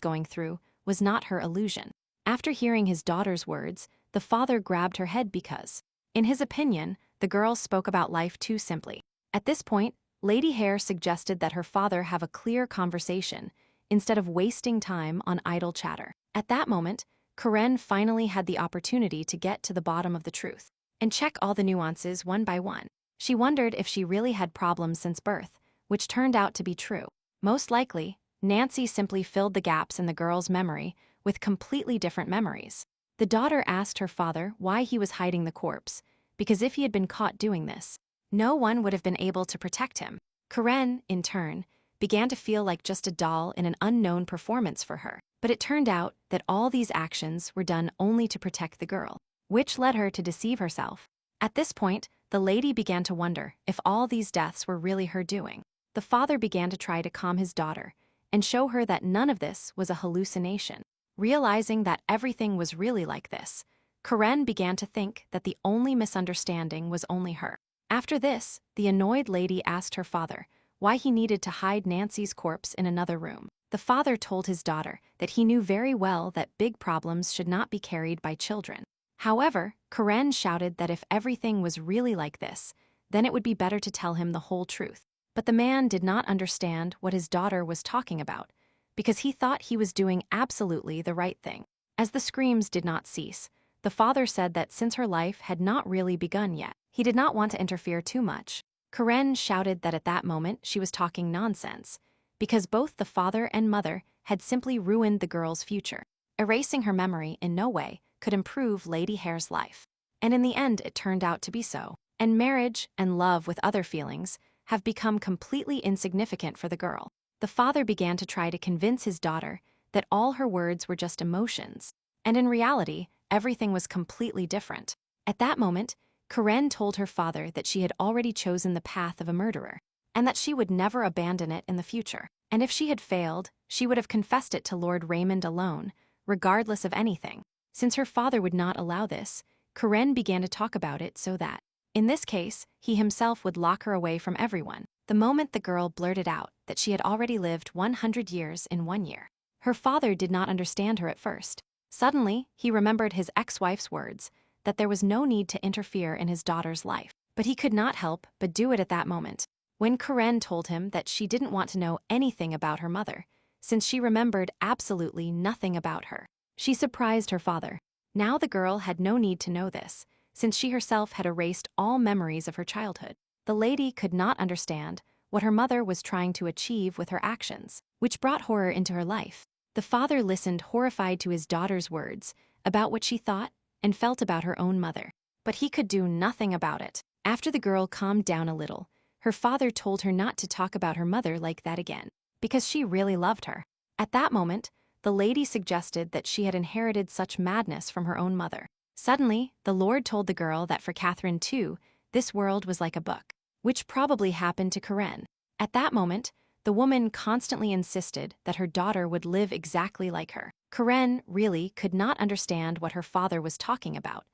going through was not her illusion. After hearing his daughter's words, the father grabbed her head because, in his opinion, the girl spoke about life too simply. At this point, Lady Hare suggested that her father have a clear conversation instead of wasting time on idle chatter. At that moment, Karen finally had the opportunity to get to the bottom of the truth and check all the nuances one by one. She wondered if she really had problems since birth, which turned out to be true. Most likely, Nancy simply filled the gaps in the girl's memory with completely different memories. The daughter asked her father why he was hiding the corpse, because if he had been caught doing this, no one would have been able to protect him. Karen, in turn, began to feel like just a doll in an unknown performance for her. But it turned out that all these actions were done only to protect the girl, which led her to deceive herself. At this point, the lady began to wonder if all these deaths were really her doing. The father began to try to calm his daughter and show her that none of this was a hallucination. Realizing that everything was really like this, Karen began to think that the only misunderstanding was only her. After this, the annoyed lady asked her father why he needed to hide Nancy's corpse in another room. The father told his daughter that he knew very well that big problems should not be carried by children. However, Karen shouted that if everything was really like this, then it would be better to tell him the whole truth. But the man did not understand what his daughter was talking about, because he thought he was doing absolutely the right thing. As the screams did not cease, the father said that since her life had not really begun yet, he did not want to interfere too much. Karen shouted that at that moment she was talking nonsense, because both the father and mother had simply ruined the girl's future. Erasing her memory in no way could improve Lady Hare's life. And in the end it turned out to be so. And marriage and love with other feelings have become completely insignificant for the girl. The father began to try to convince his daughter that all her words were just emotions. And in reality, everything was completely different. At that moment, Karen told her father that she had already chosen the path of a murderer, and that she would never abandon it in the future. And if she had failed, she would have confessed it to Lord Raymond alone, regardless of anything. Since her father would not allow this, Karen began to talk about it so that, in this case, he himself would lock her away from everyone. The moment the girl blurted out that she had already lived 100 years in 1 year, her father did not understand her at first. Suddenly, he remembered his ex-wife's words, that there was no need to interfere in his daughter's life. But he could not help but do it at that moment. When Karen told him that she didn't want to know anything about her mother, since she remembered absolutely nothing about her, she surprised her father. Now the girl had no need to know this, since she herself had erased all memories of her childhood. The lady could not understand what her mother was trying to achieve with her actions, which brought horror into her life. The father listened horrified to his daughter's words about what she thought and felt about her own mother, but he could do nothing about it. After the girl calmed down a little, her father told her not to talk about her mother like that again, because she really loved her. At that moment, the lady suggested that she had inherited such madness from her own mother. Suddenly, the Lord told the girl that for Catherine too, this world was like a book, which probably happened to Karen. At that moment, the woman constantly insisted that her daughter would live exactly like her. Karen really could not understand what her father was talking about,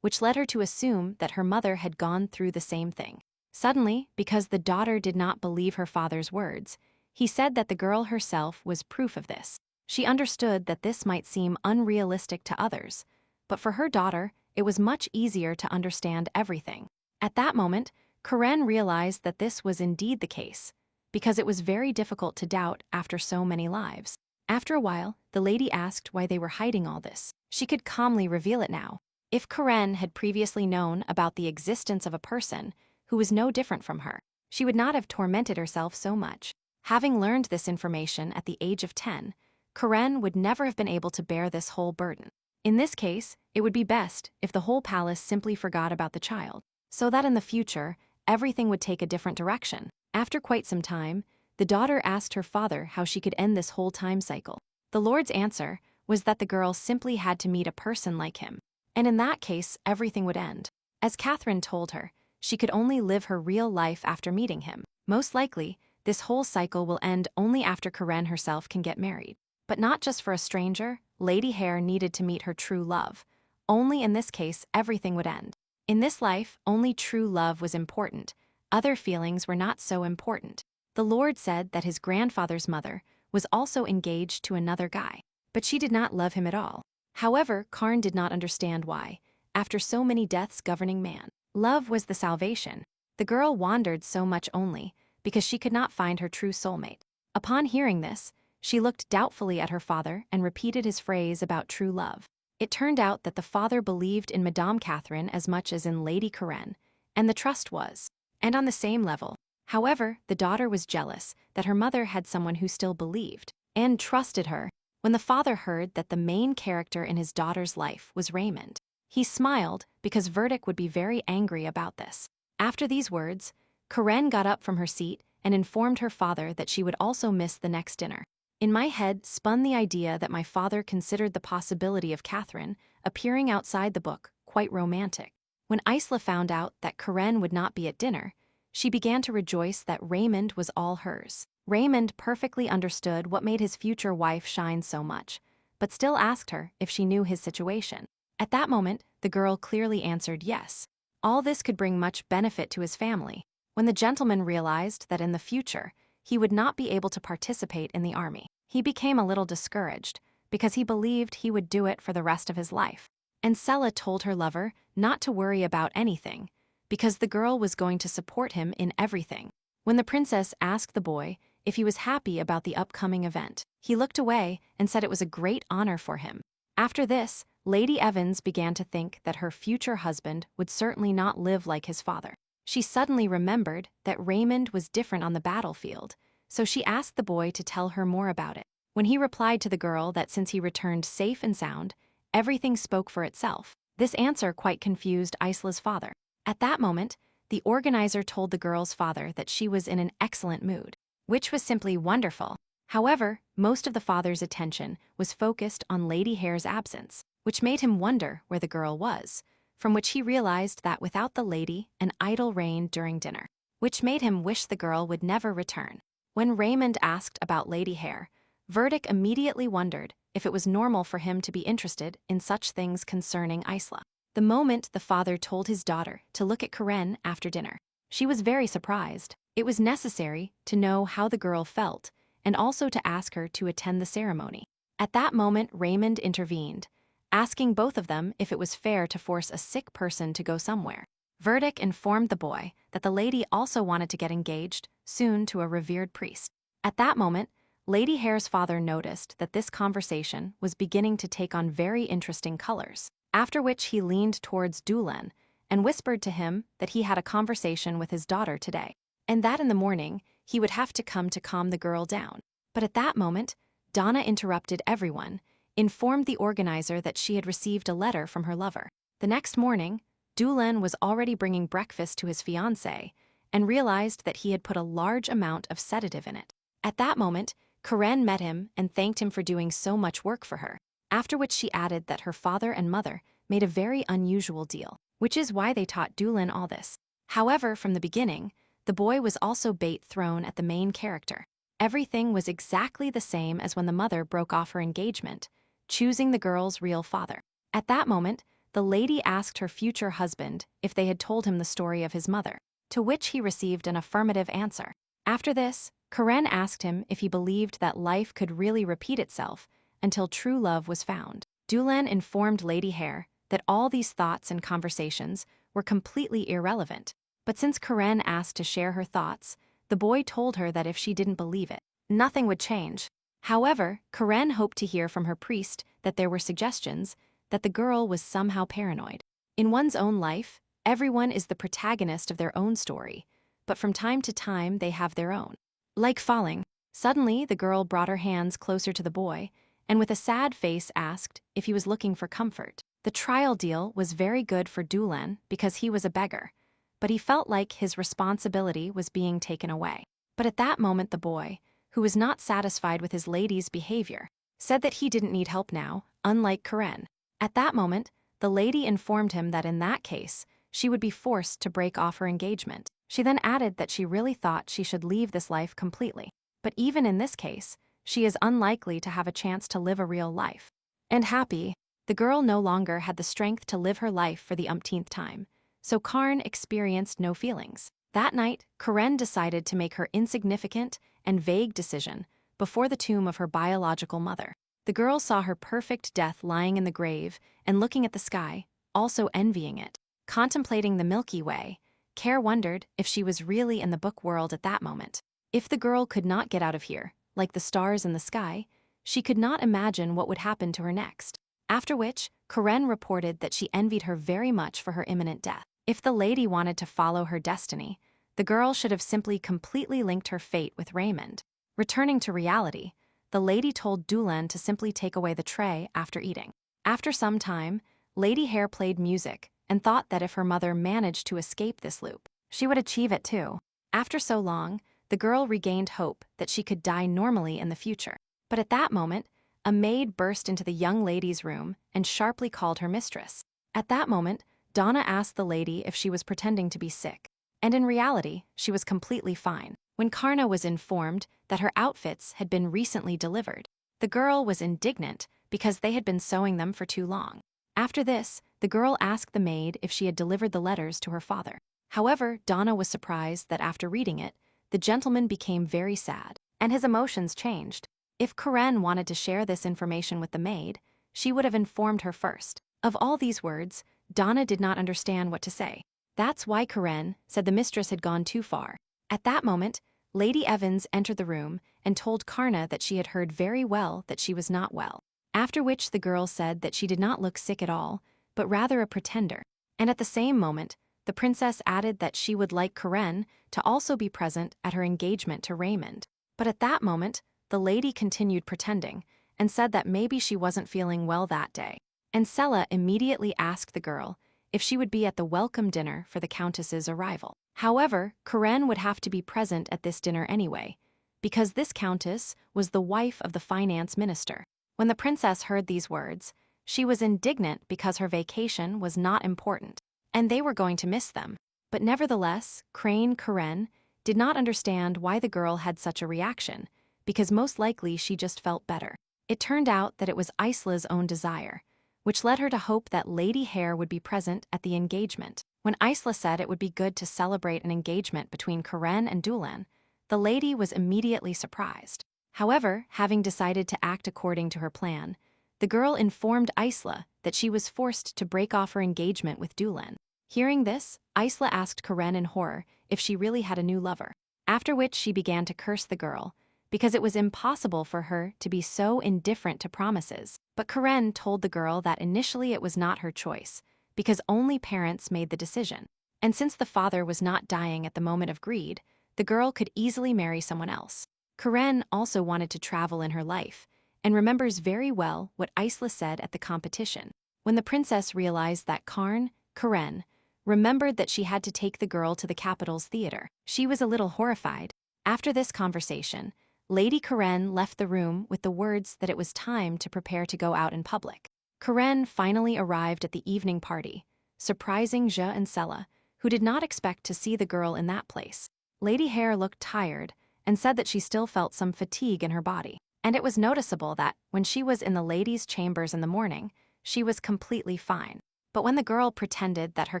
which led her to assume that her mother had gone through the same thing. Suddenly, because the daughter did not believe her father's words, he said that the girl herself was proof of this. She understood that this might seem unrealistic to others, but for her daughter, it was much easier to understand everything. At that moment, Karen realized that this was indeed the case, because it was very difficult to doubt after so many lives. After a while, the lady asked why they were hiding all this. She could calmly reveal it now. If Karen had previously known about the existence of a person who was no different from her, she would not have tormented herself so much. Having learned this information at the age of 10, Karen would never have been able to bear this whole burden. In this case, it would be best if the whole palace simply forgot about the child, so that in the future, everything would take a different direction. After quite some time, the daughter asked her father how she could end this whole time cycle. The Lord's answer was that the girl simply had to meet a person like him, and in that case, everything would end. As Catherine told her, she could only live her real life after meeting him. Most likely, this whole cycle will end only after Karen herself can get married. But not just for a stranger, Lady Hare needed to meet her true love. Only in this case, everything would end. In this life, only true love was important. Other feelings were not so important. The Lord said that his grandfather's mother was also engaged to another guy, but she did not love him at all. However, Karn did not understand why, after so many deaths governing man. Love was the salvation. The girl wandered so much only because she could not find her true soulmate. Upon hearing this, she looked doubtfully at her father and repeated his phrase about true love. It turned out that the father believed in Madame Catherine as much as in Lady Karen, and the trust was, and on the same level. However, the daughter was jealous that her mother had someone who still believed and trusted her. When the father heard that the main character in his daughter's life was Raymond, he smiled because Verdict would be very angry about this. After these words, Karen got up from her seat and informed her father that she would also miss the next dinner. In my head spun the idea that my father considered the possibility of Catherine appearing outside the book quite romantic. When Isla found out that Karen would not be at dinner, she began to rejoice that Raymond was all hers. Raymond perfectly understood what made his future wife shine so much, but still asked her if she knew his situation. At that moment, the girl clearly answered yes. All this could bring much benefit to his family. When the gentleman realized that in the future, he would not be able to participate in the army, he became a little discouraged because he believed he would do it for the rest of his life. And Sella told her lover not to worry about anything because the girl was going to support him in everything. When the princess asked the boy if he was happy about the upcoming event, he looked away and said it was a great honor for him. After this, Lady Evans began to think that her future husband would certainly not live like his father. She suddenly remembered that Raymond was different on the battlefield, so she asked the boy to tell her more about it. When he replied to the girl that since he returned safe and sound, everything spoke for itself, this answer quite confused Isla's father. At that moment, the organizer told the girl's father that she was in an excellent mood, which was simply wonderful. However, most of the father's attention was focused on Lady Hare's absence, which made him wonder where the girl was, from which he realized that without the lady, an idyll reigned during dinner, which made him wish the girl would never return. When Raymond asked about Lady Hare, Verdict immediately wondered if it was normal for him to be interested in such things concerning Isla. The moment the father told his daughter to look at Karen after dinner, she was very surprised. It was necessary to know how the girl felt and also to ask her to attend the ceremony. At that moment, Raymond intervened, asking both of them if it was fair to force a sick person to go somewhere. Verdict informed the boy that the lady also wanted to get engaged soon to a revered priest. At that moment, Lady Hare's father noticed that this conversation was beginning to take on very interesting colors, after which he leaned towards Dulan and whispered to him that he had a conversation with his daughter today, and that in the morning he would have to come to calm the girl down. But at that moment, Donna interrupted everyone, informed the organizer that she had received a letter from her lover. The next morning, Dulan was already bringing breakfast to his fiancée and realized that he had put a large amount of sedative in it. At that moment, Karen met him and thanked him for doing so much work for her, after which she added that her father and mother made a very unusual deal, which is why they taught Dulan all this. However, from the beginning, the boy was also bait thrown at the main character. Everything was exactly the same as when the mother broke off her engagement, choosing the girl's real father. At that moment, the lady asked her future husband if they had told him the story of his mother, to which he received an affirmative answer. After this, Karen asked him if he believed that life could really repeat itself until true love was found. Dulan informed Lady Hare that all these thoughts and conversations were completely irrelevant, but since Karen asked to share her thoughts, the boy told her that if she didn't believe it, nothing would change. However, Karen hoped to hear from her priest that there were suggestions that the girl was somehow paranoid. In one's own life, everyone is the protagonist of their own story, but from time to time they have their own. Like falling, suddenly the girl brought her hands closer to the boy and with a sad face asked if he was looking for comfort. The trial deal was very good for Dulan because he was a beggar, but he felt like his responsibility was being taken away. But at that moment the boy, who was not satisfied with his lady's behavior, said that he didn't need help now, unlike Karen. At that moment, the lady informed him that in that case, she would be forced to break off her engagement. She then added that she really thought she should leave this life completely. But even in this case, she is unlikely to have a chance to live a real life. And happy, the girl no longer had the strength to live her life for the umpteenth time, so Karn experienced no feelings. That night, Karen decided to make her insignificant and vague decision before the tomb of her biological mother. The girl saw her perfect death lying in the grave and looking at the sky, also envying it. Contemplating the Milky Way, Care wondered if she was really in the book world at that moment. If the girl could not get out of here, like the stars in the sky, she could not imagine what would happen to her next. After which, Karen reported that she envied her very much for her imminent death. If the lady wanted to follow her destiny, the girl should have simply completely linked her fate with Raymond. Returning to reality, the lady told Dulan to simply take away the tray after eating. After some time, Lady Hare played music and thought that if her mother managed to escape this loop, she would achieve it too. After so long, the the girl regained hope that she could die normally in the future. But at that moment, a maid burst into the young lady's room and sharply called her mistress. At that moment, Donna asked the lady if she was pretending to be sick. And in reality, she was completely fine. When Karna was informed that her outfits had been recently delivered, the girl was indignant because they had been sewing them for too long. After this, the girl asked the maid if she had delivered the letters to her father. However, Donna was surprised that after reading it, the gentleman became very sad, and his emotions changed. If Karen wanted to share this information with the maid, she would have informed her first. Of all these words, Donna did not understand what to say. That's why Karen said the mistress had gone too far. At that moment, Lady Evans entered the room and told Karna that she had heard very well that she was not well. After which the girl said that she did not look sick at all, but rather a pretender. And at the same moment, the princess added that she would like Karen to also be present at her engagement to Raymond. But at that moment, the lady continued pretending and said that maybe she wasn't feeling well that day. And Sella immediately asked the girl if she would be at the welcome dinner for the countess's arrival. However, Karen would have to be present at this dinner anyway, because this countess was the wife of the finance minister. When the princess heard these words, she was indignant because her vacation was not important, and they were going to miss them. But nevertheless, Karen did not understand why the girl had such a reaction, because most likely she just felt better. It turned out that it was Isla's own desire, which led her to hope that Lady Hare would be present at the engagement. When Isla said it would be good to celebrate an engagement between Karen and Dulan, the lady was immediately surprised. However, having decided to act according to her plan, the girl informed Isla that she was forced to break off her engagement with Dulan. Hearing this, Isla asked Karen in horror if she really had a new lover, after which she began to curse the girl, because it was impossible for her to be so indifferent to promises. But Karen told the girl that initially it was not her choice, because only parents made the decision. And since the father was not dying at the moment of greed, the girl could easily marry someone else. Karen also wanted to travel in her life, and remembers very well what Isla said at the competition. When the princess realized that Karen remembered that she had to take the girl to the capital's theater, she was a little horrified. After this conversation, Lady Karen left the room with the words that it was time to prepare to go out in public. Karen finally arrived at the evening party, surprising Je and Sella, who did not expect to see the girl in that place. Lady Hare looked tired and said that she still felt some fatigue in her body, and it was noticeable that when she was in the ladies' chambers in the morning, she was completely fine. But when the girl pretended that her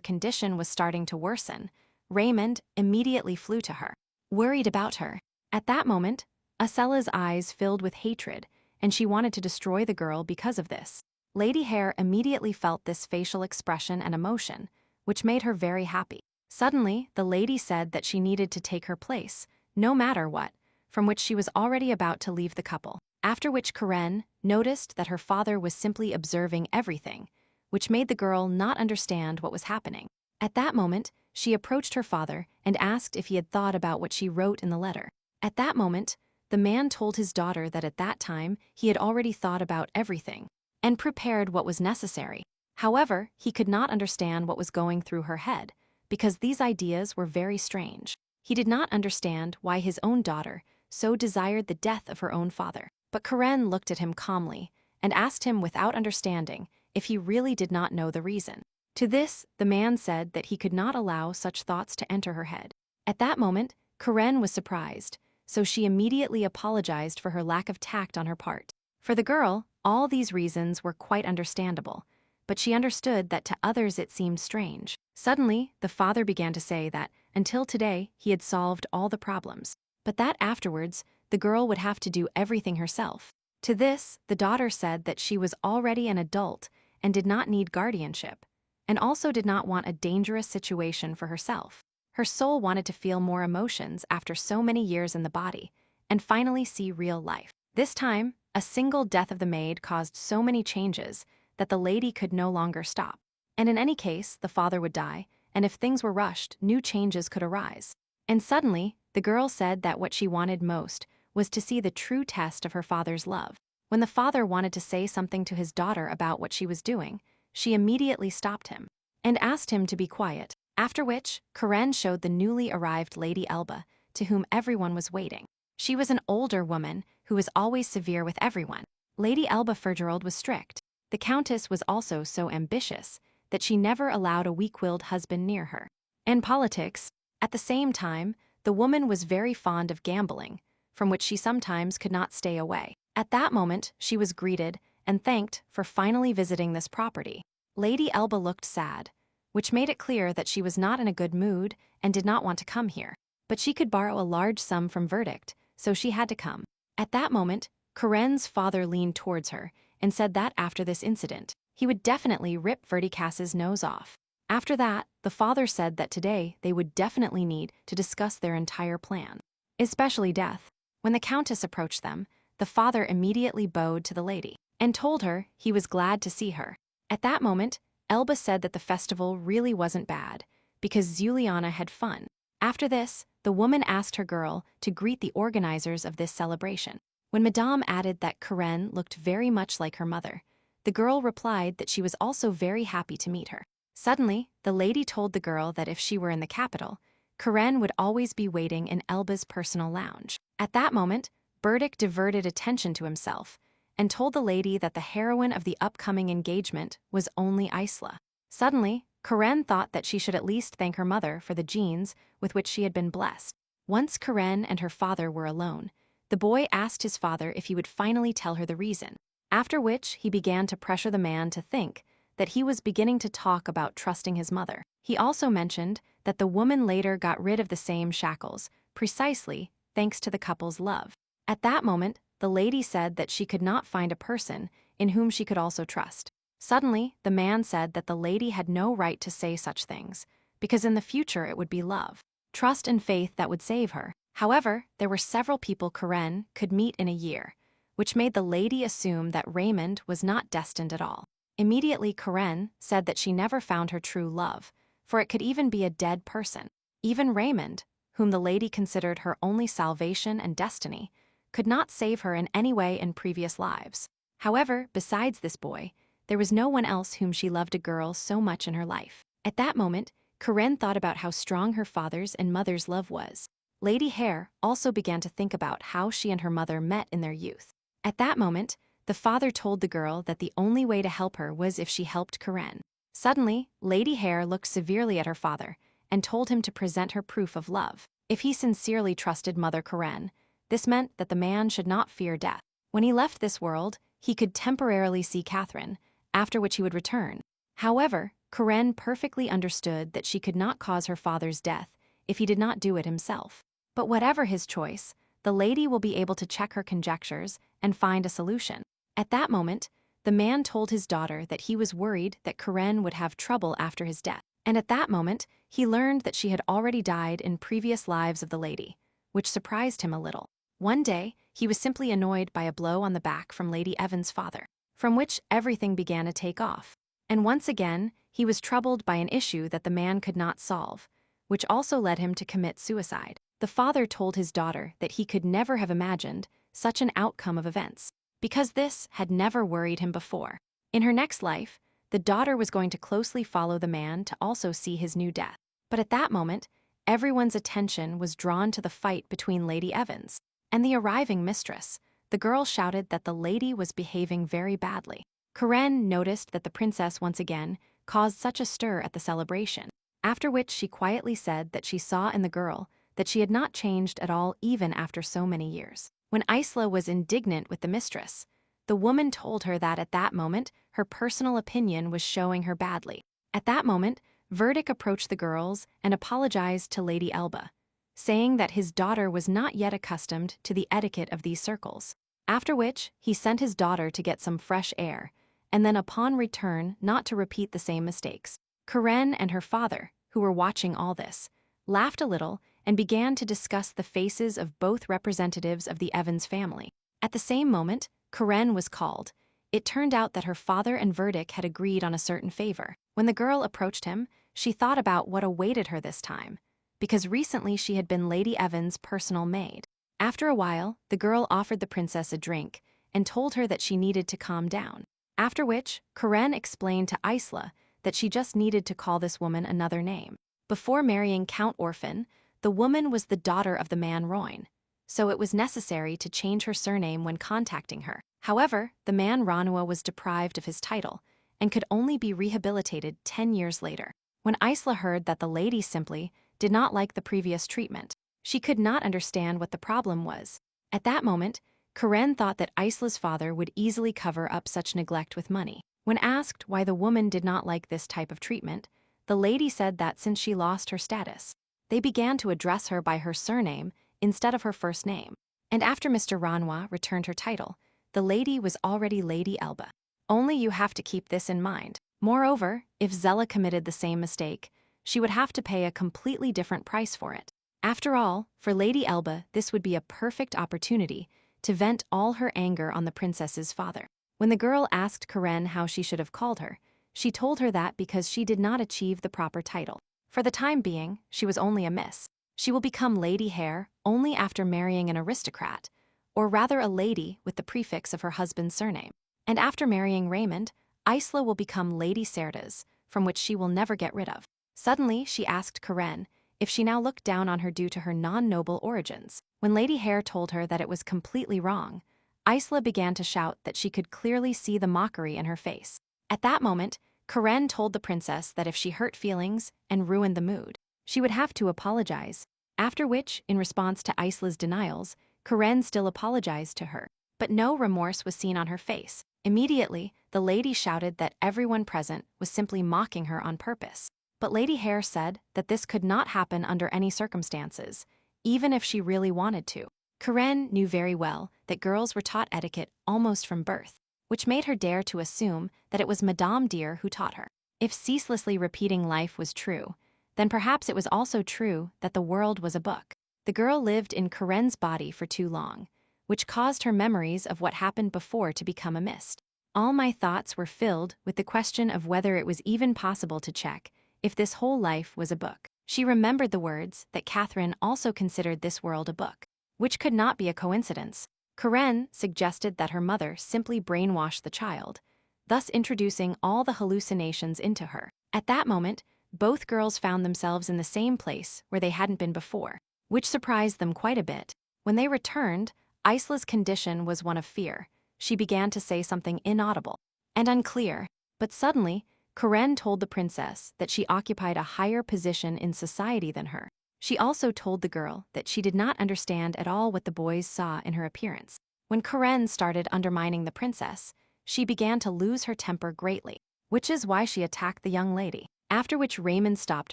condition was starting to worsen, Raymond immediately flew to her, worried about her. At that moment, Acella's eyes filled with hatred, and she wanted to destroy the girl because of this. Lady Hare immediately felt this facial expression and emotion, which made her very happy. Suddenly, the lady said that she needed to take her place, no matter what, from which she was already about to leave the couple. After which Karen noticed that her father was simply observing everything, which made the girl not understand what was happening. At that moment, she approached her father and asked if he had thought about what she wrote in the letter. At that moment, the man told his daughter that at that time he had already thought about everything and prepared what was necessary. However, he could not understand what was going through her head, because these ideas were very strange. He did not understand why his own daughter so desired the death of her own father. But Karen looked at him calmly and asked him without understanding if he really did not know the reason. To this, the man said that he could not allow such thoughts to enter her head. At that moment, Karen was surprised, so she immediately apologized for her lack of tact on her part. For the girl, all these reasons were quite understandable, but she understood that to others it seemed strange. Suddenly, the father began to say that, until today, he had solved all the problems, but that afterwards, the girl would have to do everything herself. To this, the daughter said that she was already an adult and did not need guardianship, and also did not want a dangerous situation for herself. Her soul wanted to feel more emotions after so many years in the body, and finally see real life. This time, a single death of the maid caused so many changes that the lady could no longer stop. And in any case, the father would die, and if things were rushed, new changes could arise. And suddenly, the girl said that what she wanted most was to see the true test of her father's love. When the father wanted to say something to his daughter about what she was doing, she immediately stopped him and asked him to be quiet. After which, Karen showed the newly arrived Lady Elba to whom everyone was waiting. She was an older woman who was always severe with everyone. Lady Elba Fitzgerald was strict. The Countess was also so ambitious that she never allowed a weak-willed husband near her. In politics, at the same time, the woman was very fond of gambling, from which she sometimes could not stay away. At that moment, she was greeted and thanked for finally visiting this property. Lady Elba looked sad, which made it clear that she was not in a good mood and did not want to come here. But she could borrow a large sum from Verdict, so she had to come. At that moment, Karen's father leaned towards her and said that after this incident, he would definitely rip Verdicas's nose off. After that, the father said that today they would definitely need to discuss their entire plan, especially death. When the Countess approached them, the father immediately bowed to the lady and told her he was glad to see her. At that moment, Elba said that the festival really wasn't bad because Juliana had fun. After this, the woman asked her girl to greet the organizers of this celebration. When Madame added that Karen looked very much like her mother, the girl replied that she was also very happy to meet her. Suddenly, the lady told the girl that if she were in the capital, Karen would always be waiting in Elba's personal lounge. At that moment, Burdick diverted attention to himself and told the lady that the heroine of the upcoming engagement was only Isla. Suddenly, Karen thought that she should at least thank her mother for the genes with which she had been blessed. Once Karen and her father were alone, the boy asked his father if he would finally tell her the reason, after which he began to pressure the man to think that he was beginning to talk about trusting his mother. He also mentioned that the woman later got rid of the same shackles, precisely thanks to the couple's love. At that moment, the lady said that she could not find a person in whom she could also trust. Suddenly, the man said that the lady had no right to say such things, because in the future it would be love, trust and faith that would save her. However, there were several people Karen could meet in a year, which made the lady assume that Raymond was not destined at all. Immediately, Karen said that she never found her true love, for it could even be a dead person. Even Raymond, whom the lady considered her only salvation and destiny, could not save her in any way in previous lives. However, besides this boy, there was no one else whom she loved a girl so much in her life. At that moment, Karen thought about how strong her father's and mother's love was. Lady Hare also began to think about how she and her mother met in their youth. At that moment, the father told the girl that the only way to help her was if she helped Karen. Suddenly, Lady Hare looked severely at her father and told him to present her proof of love. If he sincerely trusted Mother Karen, this meant that the man should not fear death. When he left this world, he could temporarily see Catherine, after which he would return. However, Karen perfectly understood that she could not cause her father's death if he did not do it himself. But whatever his choice, the lady will be able to check her conjectures and find a solution. At that moment, the man told his daughter that he was worried that Karen would have trouble after his death. And at that moment, he learned that she had already died in previous lives of the lady, which surprised him a little. One day, he was simply annoyed by a blow on the back from Lady Evan's father, from which everything began to take off. And once again, he was troubled by an issue that the man could not solve, which also led him to commit suicide. The father told his daughter that he could never have imagined such an outcome of events, because this had never worried him before. In her next life, the daughter was going to closely follow the man to also see his new death. But at that moment, everyone's attention was drawn to the fight between Lady Evans and the arriving mistress. The girl shouted that the lady was behaving very badly. Karen noticed that the princess once again caused such a stir at the celebration, after which she quietly said that she saw in the girl that she had not changed at all even after so many years. When Isla was indignant with the mistress, the woman told her that at that moment her personal opinion was showing her badly. At that moment, Verdict approached the girls and apologized to Lady Elba, saying that his daughter was not yet accustomed to the etiquette of these circles. After which, he sent his daughter to get some fresh air, and then upon return not to repeat the same mistakes. Karen and her father, who were watching all this, laughed a little and began to discuss the faces of both representatives of the Evans family. At the same moment, Karen was called. It turned out that her father and Verdict had agreed on a certain favor. When the girl approached him, she thought about what awaited her this time, because recently she had been Lady Evans' personal maid. After a while, the girl offered the princess a drink and told her that she needed to calm down. After which, Karen explained to Isla that she just needed to call this woman another name. Before marrying Count Orphan, the woman was the daughter of the man Roin, so it was necessary to change her surname when contacting her. However, the man Manhwa was deprived of his title and could only be rehabilitated 10 years later. When Isla heard that the lady simply did not like the previous treatment, she could not understand what the problem was. At that moment, Karen thought that Isla's father would easily cover up such neglect with money. When asked why the woman did not like this type of treatment, the lady said that since she lost her status, they began to address her by her surname instead of her first name. And after Mr. Ranwa returned her title, the lady was already Lady Elba. Only you have to keep this in mind. Moreover, if Zella committed the same mistake, she would have to pay a completely different price for it. After all, for Lady Elba, this would be a perfect opportunity to vent all her anger on the princess's father. When the girl asked Karen how she should have called her, she told her that because she did not achieve the proper title. For the time being, she was only a miss. She will become Lady Hare only after marrying an aristocrat, or rather a lady with the prefix of her husband's surname. And after marrying Raymond, Isla will become Lady Cerdas, from which she will never get rid of. Suddenly, she asked Karen if she now looked down on her due to her non-noble origins. When Lady Hare told her that it was completely wrong, Isla began to shout that she could clearly see the mockery in her face. At that moment, Karen told the princess that if she hurt feelings and ruined the mood, she would have to apologize. After which, in response to Isla's denials, Karen still apologized to her, but no remorse was seen on her face. Immediately, the lady shouted that everyone present was simply mocking her on purpose. But Lady Hare said that this could not happen under any circumstances, even if she really wanted to. Karen knew very well that girls were taught etiquette almost from birth, which made her dare to assume that it was Madame Dear who taught her. If ceaselessly repeating life was true, then perhaps it was also true that the world was a book. The girl lived in Karen's body for too long, which caused her memories of what happened before to become a mist. All my thoughts were filled with the question of whether it was even possible to check if this whole life was a book. She remembered the words that Catherine also considered this world a book, which could not be a coincidence. Karen suggested that her mother simply brainwashed the child, thus introducing all the hallucinations into her. At that moment, both girls found themselves in the same place where they hadn't been before, which surprised them quite a bit. When they returned, Isla's condition was one of fear. She began to say something inaudible and unclear, but suddenly, Karen told the princess that she occupied a higher position in society than her. She also told the girl that she did not understand at all what the boys saw in her appearance. When Karen started undermining the princess, she began to lose her temper greatly, which is why she attacked the young lady. After which Raymond stopped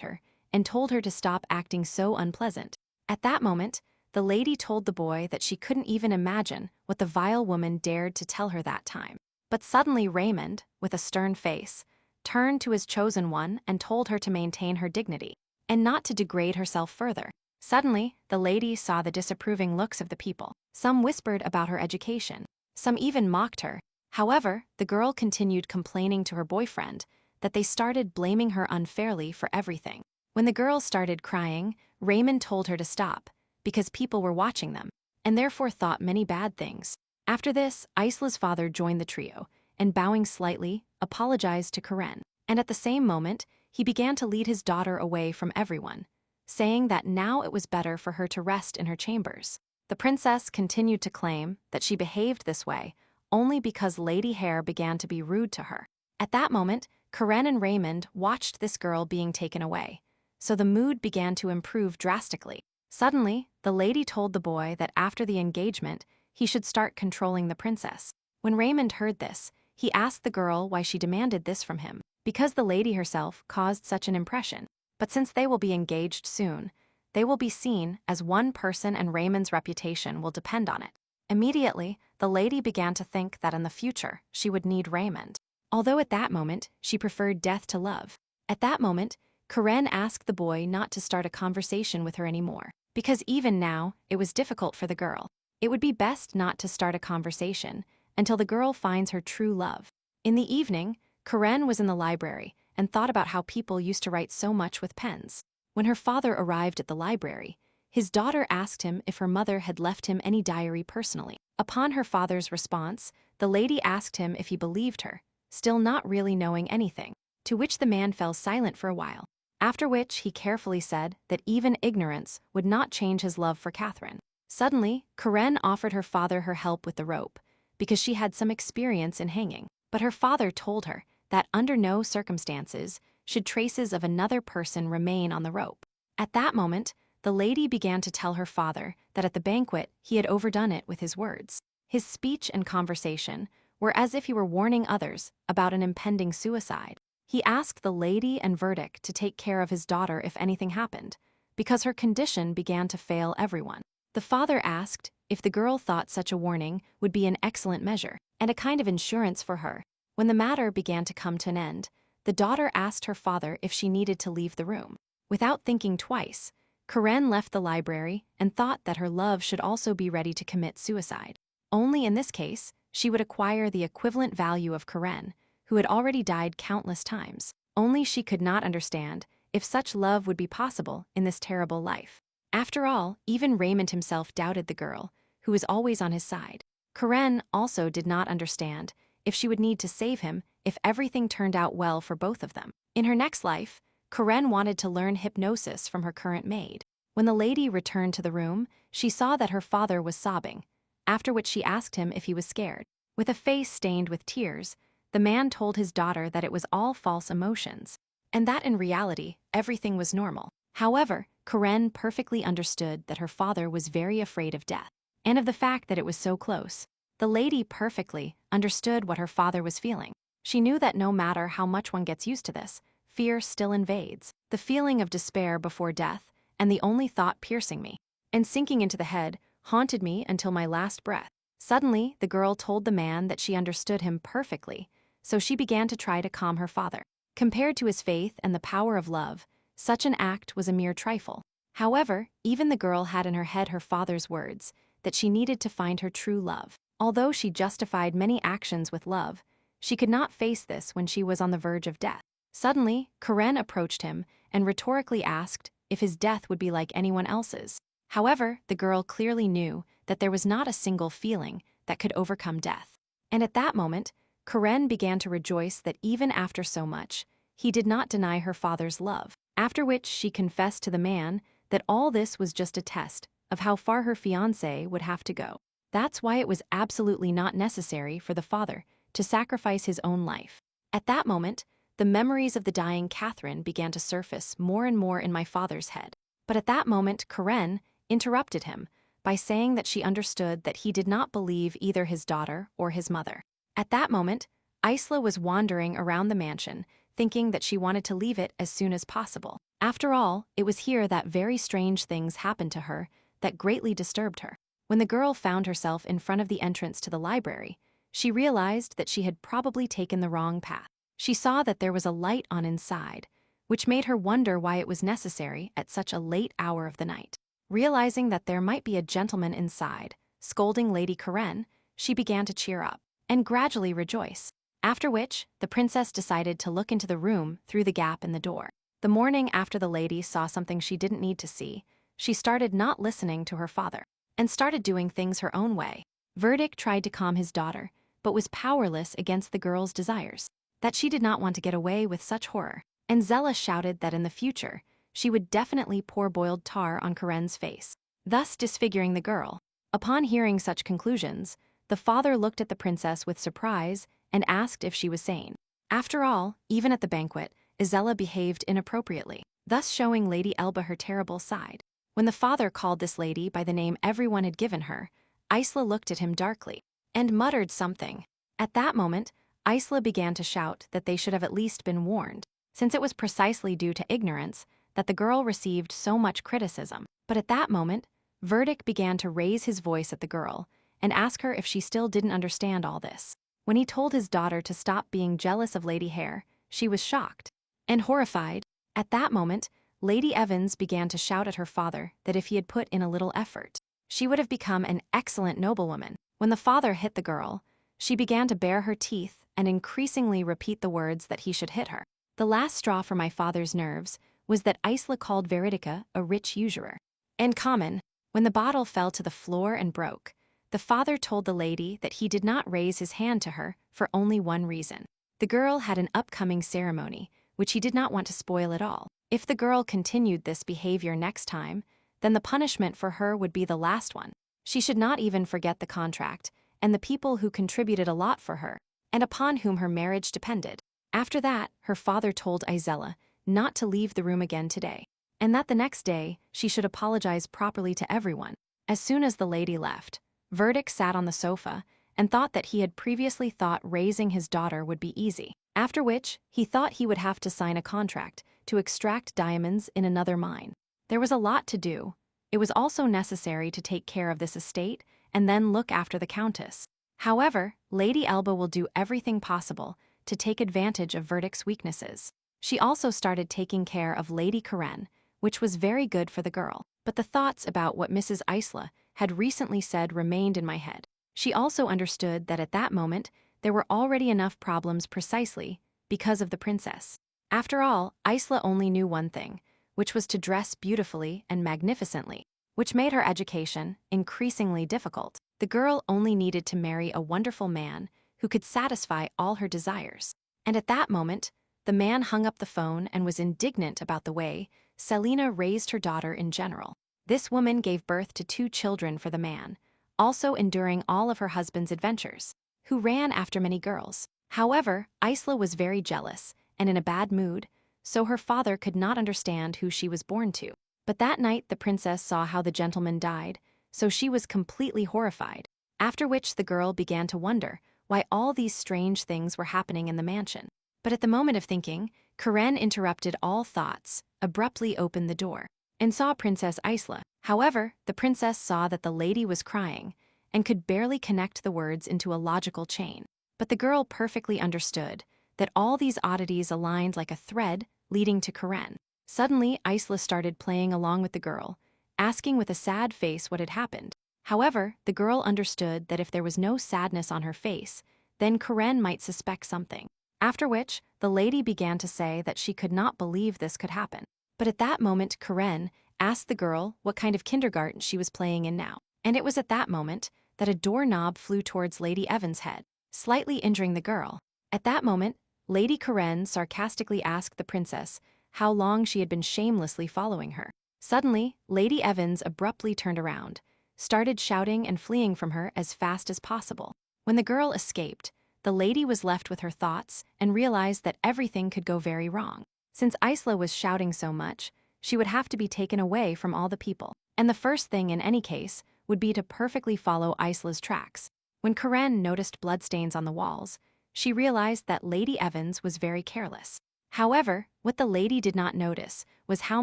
her and told her to stop acting so unpleasant. At that moment, the lady told the boy that she couldn't even imagine what the vile woman dared to tell her that time. But suddenly Raymond, with a stern face, turned to his chosen one and told her to maintain her dignity and not to degrade herself further. Suddenly, the lady saw the disapproving looks of the people. Some whispered about her education. Some even mocked her. However, the girl continued complaining to her boyfriend that they started blaming her unfairly for everything. When the girl started crying, Raymond told her to stop, because people were watching them, and therefore thought many bad things. After this, Isla's father joined the trio, and bowing slightly, apologized to Karen. And at the same moment, he began to lead his daughter away from everyone, saying that now it was better for her to rest in her chambers. The princess continued to claim that she behaved this way only because Lady Hare began to be rude to her. At that moment, Karen and Raymond watched this girl being taken away, so the mood began to improve drastically. Suddenly, the lady told the boy that after the engagement, he should start controlling the princess. When Raymond heard this, he asked the girl why she demanded this from him. Because the lady herself caused such an impression. But since they will be engaged soon, they will be seen as one person and Raymond's reputation will depend on it. Immediately, the lady began to think that in the future she would need Raymond. Although at that moment, she preferred death to love. At that moment, Karen asked the boy not to start a conversation with her anymore, because even now, it was difficult for the girl. It would be best not to start a conversation until the girl finds her true love. In the evening, Karen was in the library and thought about how people used to write so much with pens. When her father arrived at the library, his daughter asked him if her mother had left him any diary personally. Upon her father's response, the lady asked him if he believed her, still not really knowing anything, to which the man fell silent for a while. after which he carefully said that even ignorance would not change his love for Catherine. Suddenly, Karen offered her father her help with the rope, because she had some experience in hanging. But her father told her that under no circumstances should traces of another person remain on the rope. At that moment, the lady began to tell her father that at the banquet he had overdone it with his words. His speech and conversation were as if he were warning others about an impending suicide. He asked the lady and Verdict to take care of his daughter if anything happened, because her condition began to fail everyone. The father asked if the girl thought such a warning would be an excellent measure and a kind of insurance for her. When the matter began to come to an end, the daughter asked her father if she needed to leave the room. Without thinking twice, Karen left the library and thought that her love should also be ready to commit suicide. Only in this case, she would acquire the equivalent value of Karen, who had already died countless times. Only she could not understand if such love would be possible in this terrible life. After all, even Raymond himself doubted the girl, who was always on his side. Karen also did not understand if she would need to save him if everything turned out well for both of them. In her next life, Karen wanted to learn hypnosis from her current maid. When the lady returned to the room, she saw that her father was sobbing, after which she asked him if he was scared. With a face stained with tears, the man told his daughter that it was all false emotions, and that in reality, everything was normal. However, Karen perfectly understood that her father was very afraid of death, and of the fact that it was so close. The lady perfectly understood what her father was feeling. She knew that no matter how much one gets used to this, fear still invades. The feeling of despair before death, and the only thought piercing me and sinking into the head, haunted me until my last breath. Suddenly, the girl told the man that she understood him perfectly, so she began to try to calm her father. Compared to his faith and the power of love, such an act was a mere trifle. However, even the girl had in her head her father's words, that she needed to find her true love. Although she justified many actions with love, she could not face this when she was on the verge of death. Suddenly, Karen approached him and rhetorically asked if his death would be like anyone else's. However, the girl clearly knew that there was not a single feeling that could overcome death. And at that moment, Karen began to rejoice that even after so much, he did not deny her father's love. After which she confessed to the man that all this was just a test of how far her fiancé would have to go. That's why it was absolutely not necessary for the father to sacrifice his own life. At that moment, the memories of the dying Catherine began to surface more and more in my father's head. But at that moment, Karen interrupted him by saying that she understood that he did not believe either his daughter or his mother. At that moment, Isla was wandering around the mansion, thinking that she wanted to leave it as soon as possible. After all, it was here that very strange things happened to her that greatly disturbed her. When the girl found herself in front of the entrance to the library, she realized that she had probably taken the wrong path. She saw that there was a light on inside, which made her wonder why it was necessary at such a late hour of the night. Realizing that there might be a gentleman inside, scolding Lady Karen, she began to cheer up and gradually rejoice. After which, the princess decided to look into the room through the gap in the door. The morning after the lady saw something she didn't need to see, she started not listening to her father and started doing things her own way. Verdict tried to calm his daughter, but was powerless against the girl's desires, that she did not want to get away with such horror. And Zella shouted that in the future, she would definitely pour boiled tar on Karen's face, thus disfiguring the girl. Upon hearing such conclusions, the father looked at the princess with surprise and asked if she was sane. After all, even at the banquet, Isella behaved inappropriately, thus showing Lady Elba her terrible side. When the father called this lady by the name everyone had given her, Isla looked at him darkly and muttered something. At that moment, Isla began to shout that they should have at least been warned, since it was precisely due to ignorance that the girl received so much criticism. But at that moment, Verdict began to raise his voice at the girl and ask her if she still didn't understand all this. When he told his daughter to stop being jealous of Lady Hare, she was shocked and horrified. At that moment, Lady Evans began to shout at her father that if he had put in a little effort, she would have become an excellent noblewoman. When the father hit the girl, she began to bare her teeth and increasingly repeat the words that he should hit her. The last straw for my father's nerves was that Isla called Veridica a rich usurer. And common, when the bottle fell to the floor and broke, the father told the lady that he did not raise his hand to her for only one reason. The girl had an upcoming ceremony which he did not want to spoil at all. If the girl continued this behavior next time, then the punishment for her would be the last one. She should not even forget the contract and the people who contributed a lot for her, and upon whom her marriage depended. After that, her father told Isella not to leave the room again today, and that the next day she should apologize properly to everyone. As soon as the lady left, Verdict sat on the sofa and thought that he had previously thought raising his daughter would be easy, after which he thought he would have to sign a contract to extract diamonds in another mine. There was a lot to do. It was also necessary to take care of this estate and then look after the countess. However, Lady Elba will do everything possible to take advantage of Verdict's weaknesses. She also started taking care of Lady Karen, which was very good for the girl. But the thoughts about what Mrs. Isla had recently said remained in my head. She also understood that at that moment there were already enough problems precisely because of the princess. After all, Isla only knew one thing, which was to dress beautifully and magnificently, which made her education increasingly difficult. The girl only needed to marry a wonderful man who could satisfy all her desires. And at that moment, the man hung up the phone and was indignant about the way Selina raised her daughter in general. This woman gave birth to 2 children for the man, also enduring all of her husband's adventures, who ran after many girls. However, Isla was very jealous and in a bad mood, so her father could not understand who she was born to. But that night the princess saw how the gentleman died, so she was completely horrified, after which the girl began to wonder why all these strange things were happening in the mansion. But at the moment of thinking, Karen interrupted all thoughts, abruptly opened the door, and saw Princess Isla. However, the princess saw that the lady was crying and could barely connect the words into a logical chain. But the girl perfectly understood that all these oddities aligned like a thread leading to Karen. Suddenly, Isla started playing along with the girl, asking with a sad face what had happened. However, the girl understood that if there was no sadness on her face, then Karen might suspect something. After which, the lady began to say that she could not believe this could happen. But at that moment, Karen asked the girl what kind of kindergarten she was playing in now. And it was at that moment that a doorknob flew towards Lady Evan's head, slightly injuring the girl. At that moment, Lady Karen sarcastically asked the princess how long she had been shamelessly following her. Suddenly, Lady Evans abruptly turned around, started shouting and fleeing from her as fast as possible. When the girl escaped, the lady was left with her thoughts and realized that everything could go very wrong. Since Isla was shouting so much, she would have to be taken away from all the people. And the first thing in any case would be to perfectly follow Isla's tracks. When Karen noticed bloodstains on the walls, she realized that Lady Evans was very careless. However, what the lady did not notice was how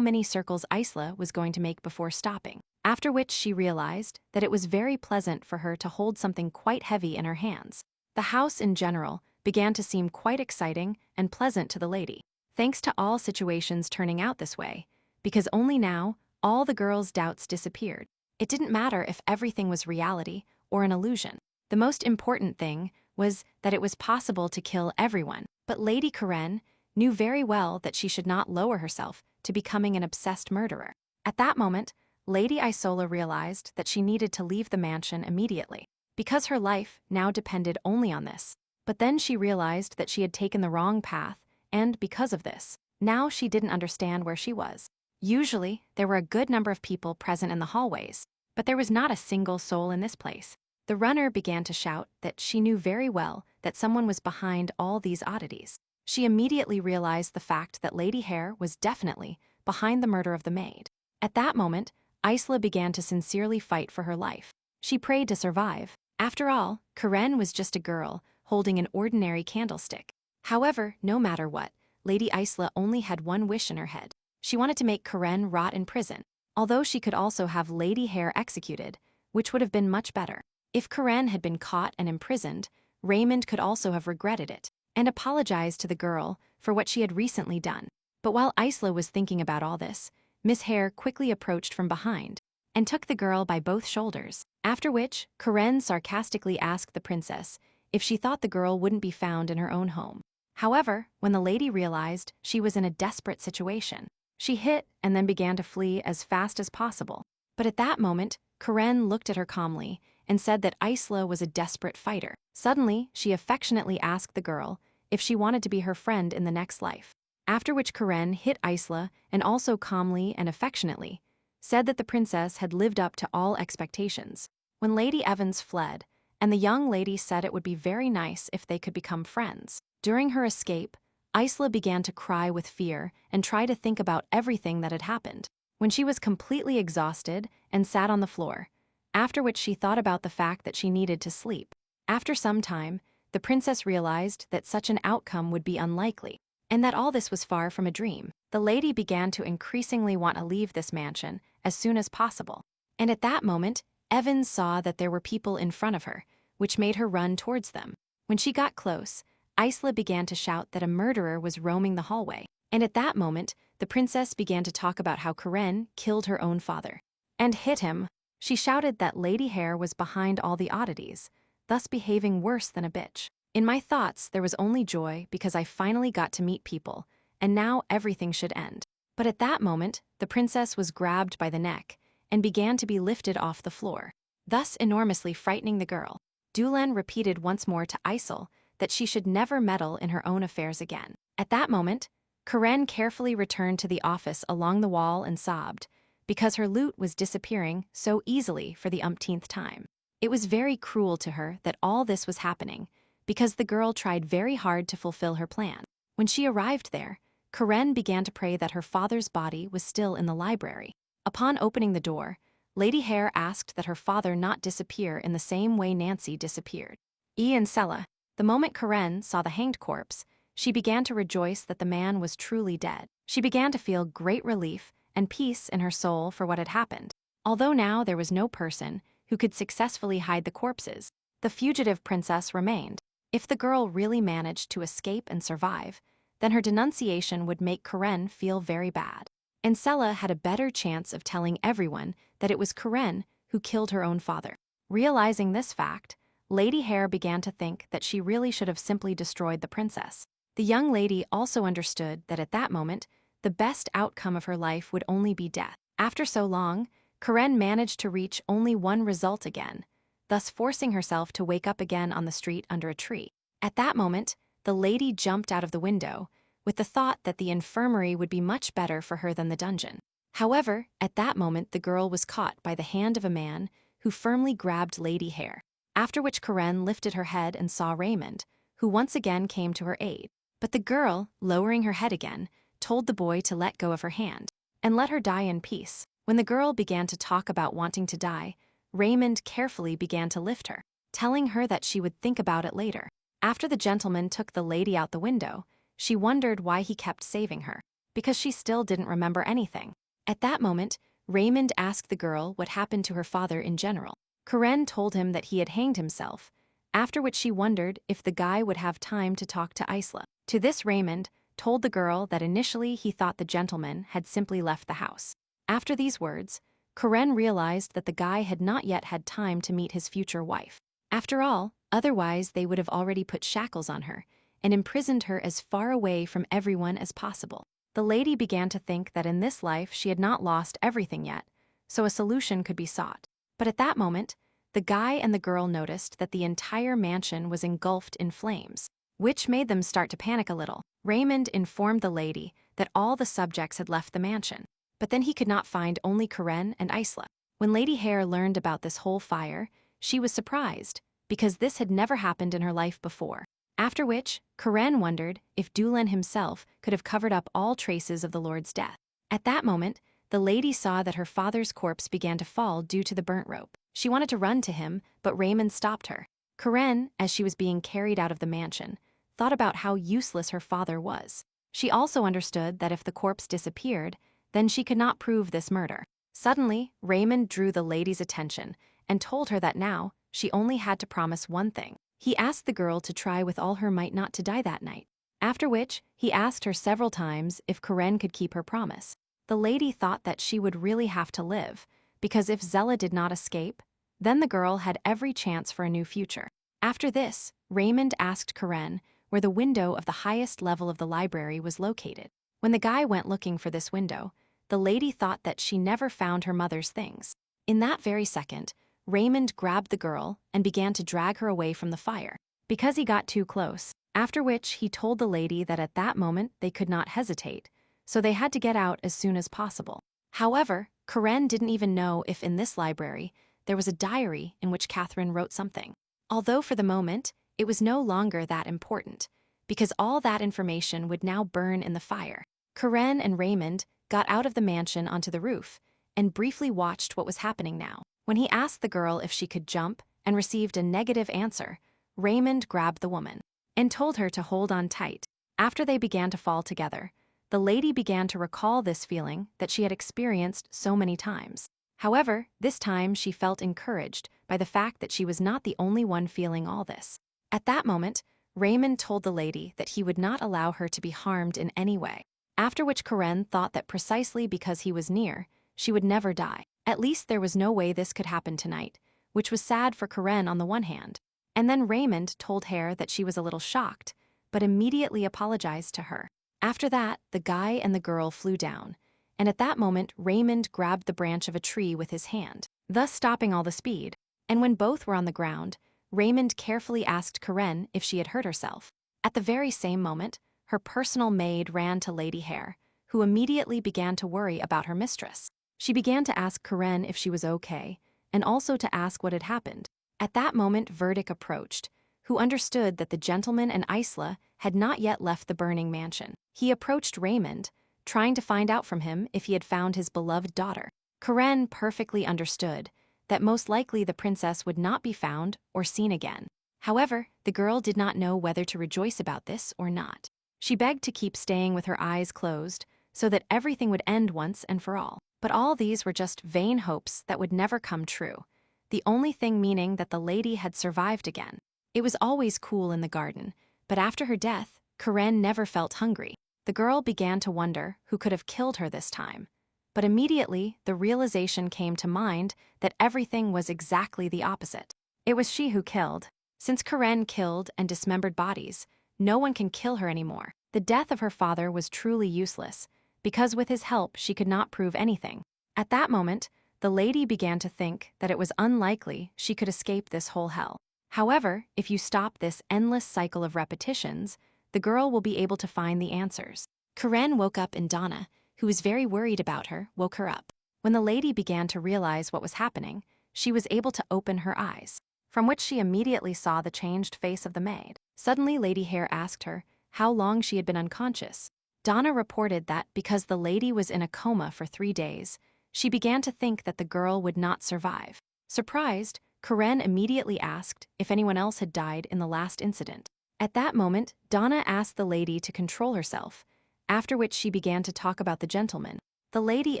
many circles Isla was going to make before stopping, after which she realized that it was very pleasant for her to hold something quite heavy in her hands. The house in general began to seem quite exciting and pleasant to the lady, thanks to all situations turning out this way, because only now all the girls' doubts disappeared. It didn't matter if everything was reality or an illusion. The most important thing was that it was possible to kill everyone. But Lady Karen knew very well that she should not lower herself to becoming an obsessed murderer. At that moment, Lady Isola realized that she needed to leave the mansion immediately, because her life now depended only on this. But then she realized that she had taken the wrong path, and because of this, now she didn't understand where she was. Usually, there were a good number of people present in the hallways, but there was not a single soul in this place. The runner began to shout that she knew very well that someone was behind all these oddities. She immediately realized the fact that Lady Hare was definitely behind the murder of the maid. At that moment, Isla began to sincerely fight for her life. She prayed to survive. After all, Karen was just a girl holding an ordinary candlestick. However, no matter what, Lady Isla only had one wish in her head. She wanted to make Karen rot in prison, although she could also have Lady Hare executed, which would have been much better. If Karen had been caught and imprisoned, Raymond could also have regretted it and apologized to the girl for what she had recently done. But while Isla was thinking about all this, Miss Hare quickly approached from behind and took the girl by both shoulders, after which Karen sarcastically asked the princess if she thought the girl wouldn't be found in her own home. However, when the lady realized she was in a desperate situation, she hit and then began to flee as fast as possible. But at that moment, Karen looked at her calmly and said that Isla was a desperate fighter. Suddenly, she affectionately asked the girl if she wanted to be her friend in the next life. After which Karen hit Isla and also calmly and affectionately said that the princess had lived up to all expectations. When Lady Evans fled, and the young lady said it would be very nice if they could become friends. During her escape, Isla began to cry with fear and try to think about everything that had happened. When she was completely exhausted and sat on the floor, after which she thought about the fact that she needed to sleep. After some time, the princess realized that such an outcome would be unlikely, and that all this was far from a dream. The lady began to increasingly want to leave this mansion as soon as possible. And at that moment, Evans saw that there were people in front of her, which made her run towards them. When she got close, Isla began to shout that a murderer was roaming the hallway. And at that moment, the princess began to talk about how Karen killed her own father and hit him. She shouted that Lady Hare was behind all the oddities, thus behaving worse than a bitch. In my thoughts, there was only joy because I finally got to meet people, and now everything should end. But at that moment, the princess was grabbed by the neck and began to be lifted off the floor, thus enormously frightening the girl. Dulan repeated once more to Isel that she should never meddle in her own affairs again. At that moment, Karen carefully returned to the office along the wall and sobbed, because her loot was disappearing so easily for the umpteenth time. It was very cruel to her that all this was happening, because the girl tried very hard to fulfill her plan. When she arrived there, Karen began to pray that her father's body was still in the library. Upon opening the door, Lady Hare asked that her father not disappear in the same way Nancy disappeared. And Sella, the moment Karen saw the hanged corpse, she began to rejoice that the man was truly dead. She began to feel great relief and peace in her soul for what had happened. Although now there was no person who could successfully hide the corpses, the fugitive princess remained. If the girl really managed to escape and survive, then her denunciation would make Karen feel very bad. And Sella had a better chance of telling everyone that it was Karen who killed her own father. Realizing this fact, Lady Hare began to think that she really should have simply destroyed the princess. The young lady also understood that at that moment, the best outcome of her life would only be death. After so long, Karen managed to reach only one result again, thus forcing herself to wake up again on the street under a tree. At that moment, the lady jumped out of the window, with the thought that the infirmary would be much better for her than the dungeon. However, at that moment the girl was caught by the hand of a man who firmly grabbed Lady Hare, after which Karen lifted her head and saw Raymond, who once again came to her aid. But the girl, lowering her head again, told the boy to let go of her hand and let her die in peace. When the girl began to talk about wanting to die, Raymond carefully began to lift her, telling her that she would think about it later. After the gentleman took the lady out the window, she wondered why he kept saving her, because she still didn't remember anything. At that moment, Raymond asked the girl what happened to her father in general. Karen told him that he had hanged himself, after which she wondered if the guy would have time to talk to Isla. To this, Raymond told the girl that initially he thought the gentleman had simply left the house. After these words, Karen realized that the guy had not yet had time to meet his future wife. After all, otherwise they would have already put shackles on her and imprisoned her as far away from everyone as possible. The lady began to think that in this life she had not lost everything yet, so a solution could be sought. But at that moment, the guy and the girl noticed that the entire mansion was engulfed in flames, which made them start to panic a little. Raymond informed the lady that all the subjects had left the mansion, but then he could not find only Karen and Isla. When Lady Hare learned about this whole fire, she was surprised, because this had never happened in her life before. After which, Karen wondered if Dulan himself could have covered up all traces of the Lord's death. At that moment, the lady saw that her father's corpse began to fall due to the burnt rope. She wanted to run to him, but Raymond stopped her. Karen, as she was being carried out of the mansion, thought about how useless her father was. She also understood that if the corpse disappeared, then she could not prove this murder. Suddenly, Raymond drew the lady's attention and told her that now she only had to promise one thing. He asked the girl to try with all her might not to die that night, after which he asked her several times if Karen could keep her promise. The lady thought that she would really have to live, because if Zella did not escape, then the girl had every chance for a new future. After this, Raymond asked Karen where the window of the highest level of the library was located. When the guy went looking for this window, the lady thought that she never found her mother's things. In that very second, Raymond grabbed the girl and began to drag her away from the fire. Because he got too close, After which he told the lady that at that moment they could not hesitate, so they had to get out as soon as possible. However, Karen didn't even know if in this library there was a diary in which Catherine wrote something. Although for the moment, it was no longer that important, because all that information would now burn in the fire. Karen and Raymond got out of the mansion onto the roof and briefly watched what was happening now. When he asked the girl if she could jump and received a negative answer, Raymond grabbed the woman and told her to hold on tight. After they began to fall together, the lady began to recall this feeling that she had experienced so many times. However, this time she felt encouraged by the fact that she was not the only one feeling all this. At that moment, Raymond told the lady that he would not allow her to be harmed in any way, after which Karen thought that precisely because he was near, she would never die. At least there was no way this could happen tonight, which was sad for Karen on the one hand. And then Raymond told Hare that she was a little shocked, but immediately apologized to her. After that, the guy and the girl flew down, and at that moment Raymond grabbed the branch of a tree with his hand, thus stopping all the speed. And when both were on the ground, Raymond carefully asked Karen if she had hurt herself. At the very same moment, her personal maid ran to Lady Hare, who immediately began to worry about her mistress. She began to ask Karen if she was okay, and also to ask what had happened. At that moment Verdict approached, who understood that the gentleman and Isla had not yet left the burning mansion. He approached Raymond, trying to find out from him if he had found his beloved daughter. Karen perfectly understood that most likely the princess would not be found or seen again. However, the girl did not know whether to rejoice about this or not. She begged to keep staying with her eyes closed so that everything would end once and for all. But all these were just vain hopes that would never come true, the only thing meaning that the lady had survived again. It was always cool in the garden, but after her death, Karen never felt hungry. The girl began to wonder who could have killed her this time. But immediately, the realization came to mind that everything was exactly the opposite. It was she who killed. Since Karen killed and dismembered bodies, no one can kill her anymore. The death of her father was truly useless, because with his help she could not prove anything. At that moment, the lady began to think that it was unlikely she could escape this whole hell. However, if you stop this endless cycle of repetitions, the girl will be able to find the answers. Karen woke up and Donna, who was very worried about her, woke her up. When the lady began to realize what was happening, she was able to open her eyes, from which she immediately saw the changed face of the maid. Suddenly Lady Hare asked her how long she had been unconscious. Donna reported that because the lady was in a coma for 3 days, she began to think that the girl would not survive. Surprised, Karen immediately asked if anyone else had died in the last incident. At that moment, Donna asked the lady to control herself, after which she began to talk about the gentleman. The lady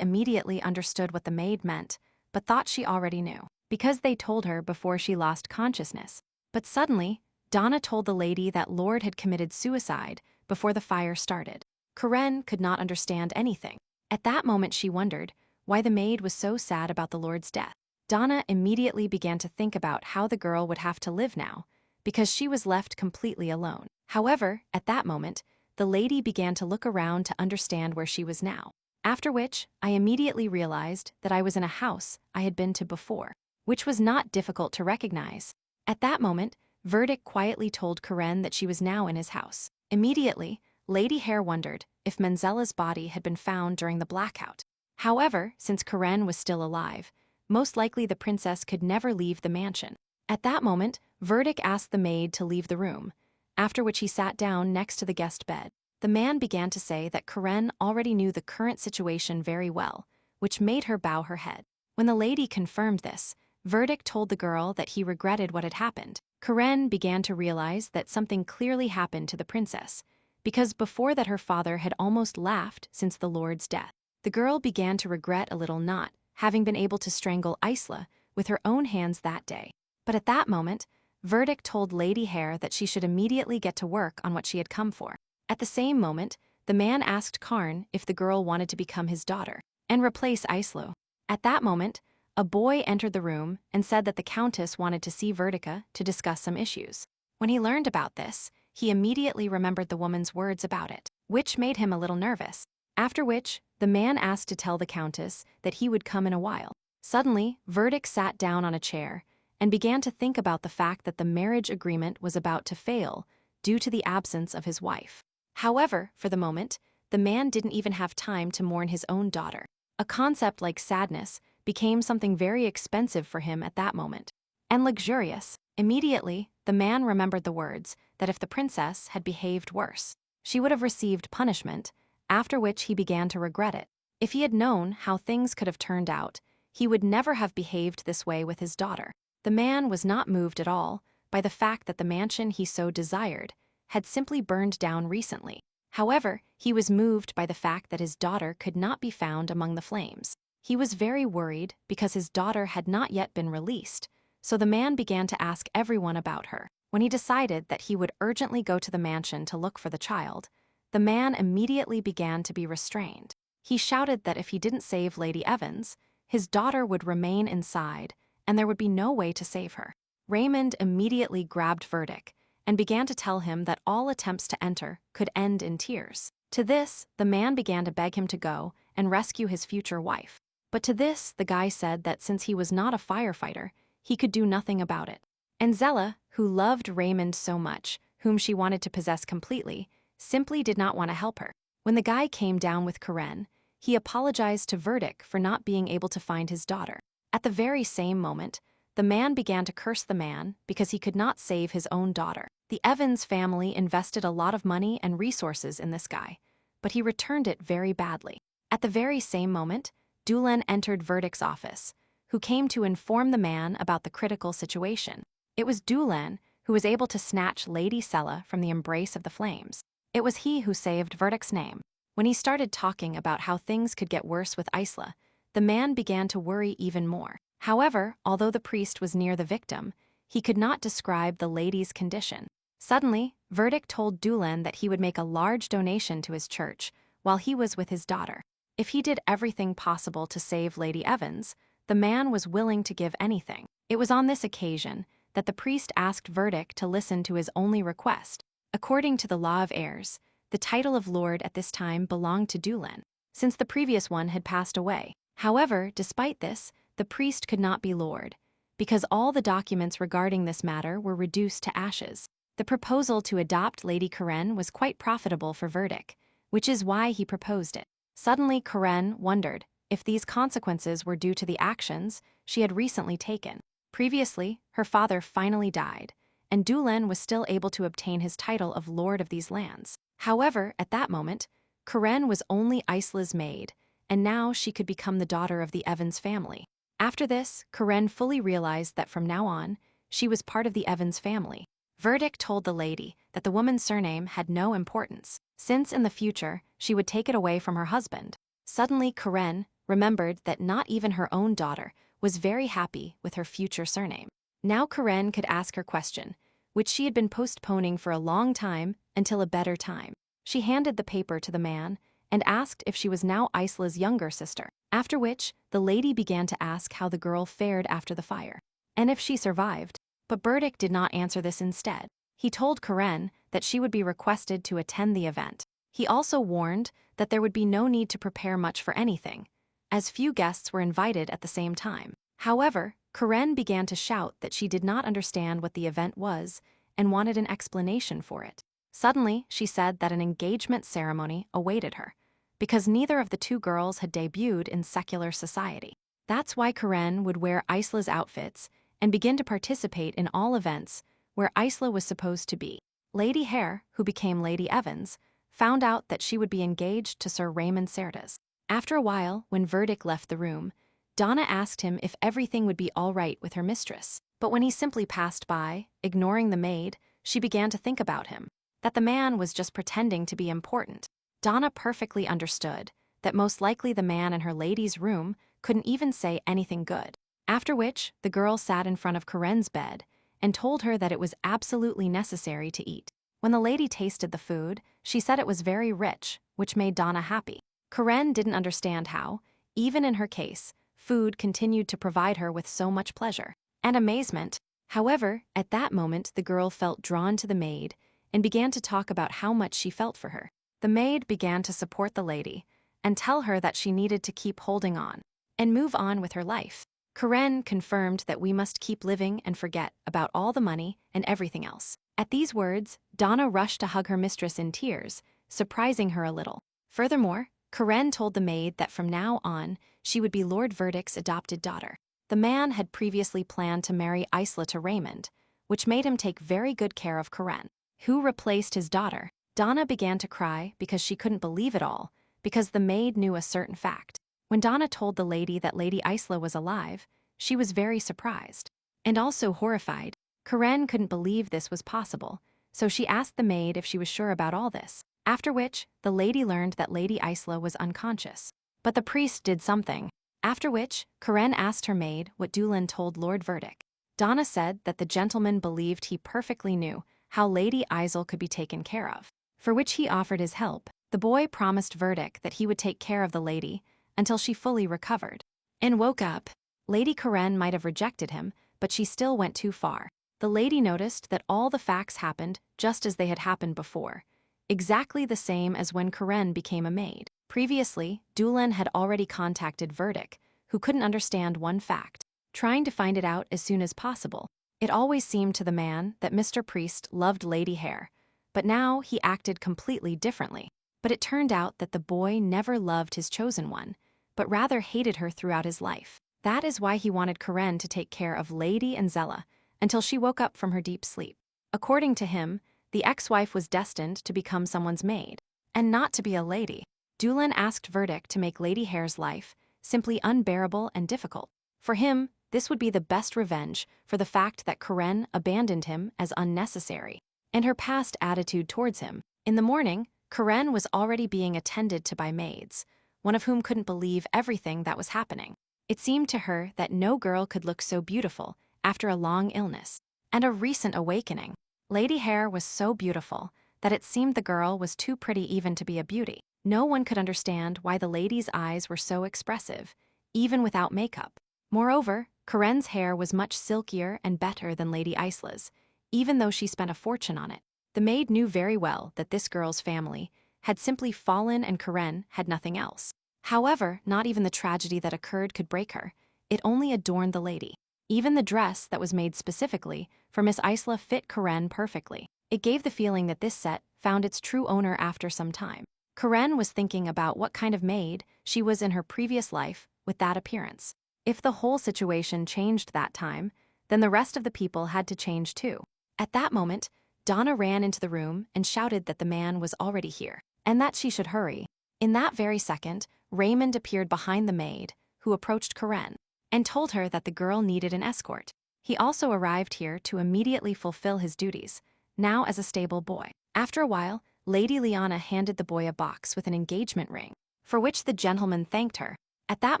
immediately understood what the maid meant, but thought she already knew, because they told her before she lost consciousness. But suddenly, Donna told the lady that Lord had committed suicide before the fire started. Karen could not understand anything. At that moment she wondered why the maid was so sad about the Lord's death. Donna immediately began to think about how the girl would have to live now, because she was left completely alone. However, at that moment, the lady began to look around to understand where she was now. After which, I immediately realized that I was in a house I had been to before, which was not difficult to recognize. At that moment, Verdict quietly told Karen that she was now in his house. Immediately, Lady Hare wondered if Menzella's body had been found during the blackout. However, since Karen was still alive, most likely the princess could never leave the mansion. At that moment, Verdict asked the maid to leave the room, after which he sat down next to the guest bed. The man began to say that Karen already knew the current situation very well, which made her bow her head. When the lady confirmed this, Verdict told the girl that he regretted what had happened. Karen began to realize that something clearly happened to the princess, because before that her father had almost laughed since the Lord's death. The girl began to regret a little not having been able to strangle Isla with her own hands that day. But at that moment, Verdict told Lady Hare that she should immediately get to work on what she had come for. At the same moment, the man asked Karn if the girl wanted to become his daughter and replace Isla. At that moment, a boy entered the room and said that the Countess wanted to see Verdica to discuss some issues. When he learned about this, he immediately remembered the woman's words about it, which made him a little nervous. After which, the man asked to tell the Countess that he would come in a while. Suddenly, Verdict sat down on a chair and began to think about the fact that the marriage agreement was about to fail due to the absence of his wife. However, for the moment, the man didn't even have time to mourn his own daughter. A concept like sadness became something very expensive for him at that moment. And luxurious. Immediately, the man remembered the words that if the princess had behaved worse, she would have received punishment, after which he began to regret it. If he had known how things could have turned out, he would never have behaved this way with his daughter. The man was not moved at all by the fact that the mansion he so desired had simply burned down recently. However, he was moved by the fact that his daughter could not be found among the flames. He was very worried because his daughter had not yet been released, so the man began to ask everyone about her. When he decided that he would urgently go to the mansion to look for the child, the man immediately began to be restrained. He shouted that if he didn't save Lady Evans, his daughter would remain inside and there would be no way to save her. Raymond immediately grabbed Verdict and began to tell him that all attempts to enter could end in tears. To this, the man began to beg him to go and rescue his future wife. But to this, the guy said that since he was not a firefighter, he could do nothing about it. And Zella, who loved Raymond so much, whom she wanted to possess completely, simply did not want to help her. When the guy came down with Karen, he apologized to Verdict for not being able to find his daughter. At the very same moment, the man began to curse the man because he could not save his own daughter. The Evans family invested a lot of money and resources in this guy, but he returned it very badly. At the very same moment, Dulan entered Verdict's office, who came to inform the man about the critical situation. It was Dulan who was able to snatch Lady Sella from the embrace of the flames. It was he who saved Verdict's name. When he started talking about how things could get worse with Isla, the man began to worry even more. However, although the priest was near the victim, he could not describe the lady's condition. Suddenly, Verdict told Dulan that he would make a large donation to his church while he was with his daughter. If he did everything possible to save Lady Evans, the man was willing to give anything. It was on this occasion that the priest asked Verdict to listen to his only request. According to the law of heirs, the title of lord at this time belonged to Dulan, since the previous one had passed away. However, despite this, the priest could not be lord, because all the documents regarding this matter were reduced to ashes. The proposal to adopt Lady Karen was quite profitable for Verdict, which is why he proposed it. Suddenly, Karen wondered if these consequences were due to the actions she had recently taken. Previously, her father finally died, and Dulan was still able to obtain his title of lord of these lands. However, at that moment, Karen was only Isla's maid, and now she could become the daughter of the Evans family. After this, Karen fully realized that from now on, she was part of the Evans family. Verdict told the lady that the woman's surname had no importance, since in the future she would take it away from her husband. Suddenly, Karen remembered that not even her own daughter was very happy with her future surname. Now Karen could ask her question, which she had been postponing for a long time until a better time. She handed the paper to the man and asked if she was now Isla's younger sister, after which the lady began to ask how the girl fared after the fire, and if she survived. But Verdict did not answer this instead. He told Karen that she would be requested to attend the event. He also warned that there would be no need to prepare much for anything, as few guests were invited at the same time. However, Karen began to shout that she did not understand what the event was and wanted an explanation for it. Suddenly, she said that an engagement ceremony awaited her, because neither of the two girls had debuted in secular society. That's why Karen would wear Isla's outfits and begin to participate in all events where Isla was supposed to be. Lady Hare, who became Lady Evans, found out that she would be engaged to Sir Raymond Cerdas. After a while, when Verdict left the room, Donna asked him if everything would be all right with her mistress. But when he simply passed by, ignoring the maid, she began to think about him, that the man was just pretending to be important. Donna perfectly understood that most likely the man in her lady's room couldn't even say anything good. After which, the girl sat in front of Karen's bed and told her that it was absolutely necessary to eat. When the lady tasted the food, she said it was very rich, which made Donna happy. Karen didn't understand how, even in her case, food continued to provide her with so much pleasure and amazement. However, at that moment the girl felt drawn to the maid and began to talk about how much she felt for her. The maid began to support the lady and tell her that she needed to keep holding on and move on with her life. Karen confirmed that we must keep living and forget about all the money and everything else. At these words, Donna rushed to hug her mistress in tears, surprising her a little. Furthermore, Karen told the maid that from now on, she would be Lord Verdict's adopted daughter. The man had previously planned to marry Isla to Raymond, which made him take very good care of Karen, who replaced his daughter. Donna began to cry because she couldn't believe it all, because the maid knew a certain fact. When Donna told the lady that Lady Isla was alive, she was very surprised. And also horrified. Karen couldn't believe this was possible, so she asked the maid if she was sure about all this. After which, the lady learned that Lady Isla was unconscious. But the priest did something. After which, Karen asked her maid what Dulin told Lord Verdict. Donna said that the gentleman believed he perfectly knew how Lady Isla could be taken care of, for which he offered his help. The boy promised Verdict that he would take care of the lady until she fully recovered and woke up. Lady Karen might have rejected him, but she still went too far. The lady noticed that all the facts happened just as they had happened before, exactly the same as when Karen became a maid. Previously, Dulin had already contacted Verdict, who couldn't understand one fact, trying to find it out as soon as possible. It always seemed to the man that Mr. Priest loved Lady Hare, but now he acted completely differently. But it turned out that the boy never loved his chosen one, but rather hated her throughout his life. That is why he wanted Karen to take care of Lady and Zella until she woke up from her deep sleep. According to him, the ex-wife was destined to become someone's maid, and not to be a lady. Dulin asked Verdict to make Lady Hare's life simply unbearable and difficult. For him, this would be the best revenge for the fact that Karen abandoned him as unnecessary, and her past attitude towards him. In the morning, Karen was already being attended to by maids, one of whom couldn't believe everything that was happening. It seemed to her that no girl could look so beautiful after a long illness and a recent awakening. Lady Hare was so beautiful that it seemed the girl was too pretty even to be a beauty. No one could understand why the lady's eyes were so expressive, even without makeup. Moreover, Karen's hair was much silkier and better than Lady Isla's, even though she spent a fortune on it. The maid knew very well that this girl's family had simply fallen and Karen had nothing else. However, not even the tragedy that occurred could break her. It only adorned the lady. Even the dress that was made specifically for Miss Isla fit Karen perfectly. It gave the feeling that this set found its true owner after some time. Karen was thinking about what kind of maid she was in her previous life with that appearance. If the whole situation changed that time, then the rest of the people had to change too. At that moment, Donna ran into the room and shouted that the man was already here, and that she should hurry. In that very second, Raymond appeared behind the maid, who approached Karen, and told her that the girl needed an escort. He also arrived here to immediately fulfill his duties, now as a stable boy. After a while, Lady Liana handed the boy a box with an engagement ring, for which the gentleman thanked her. At that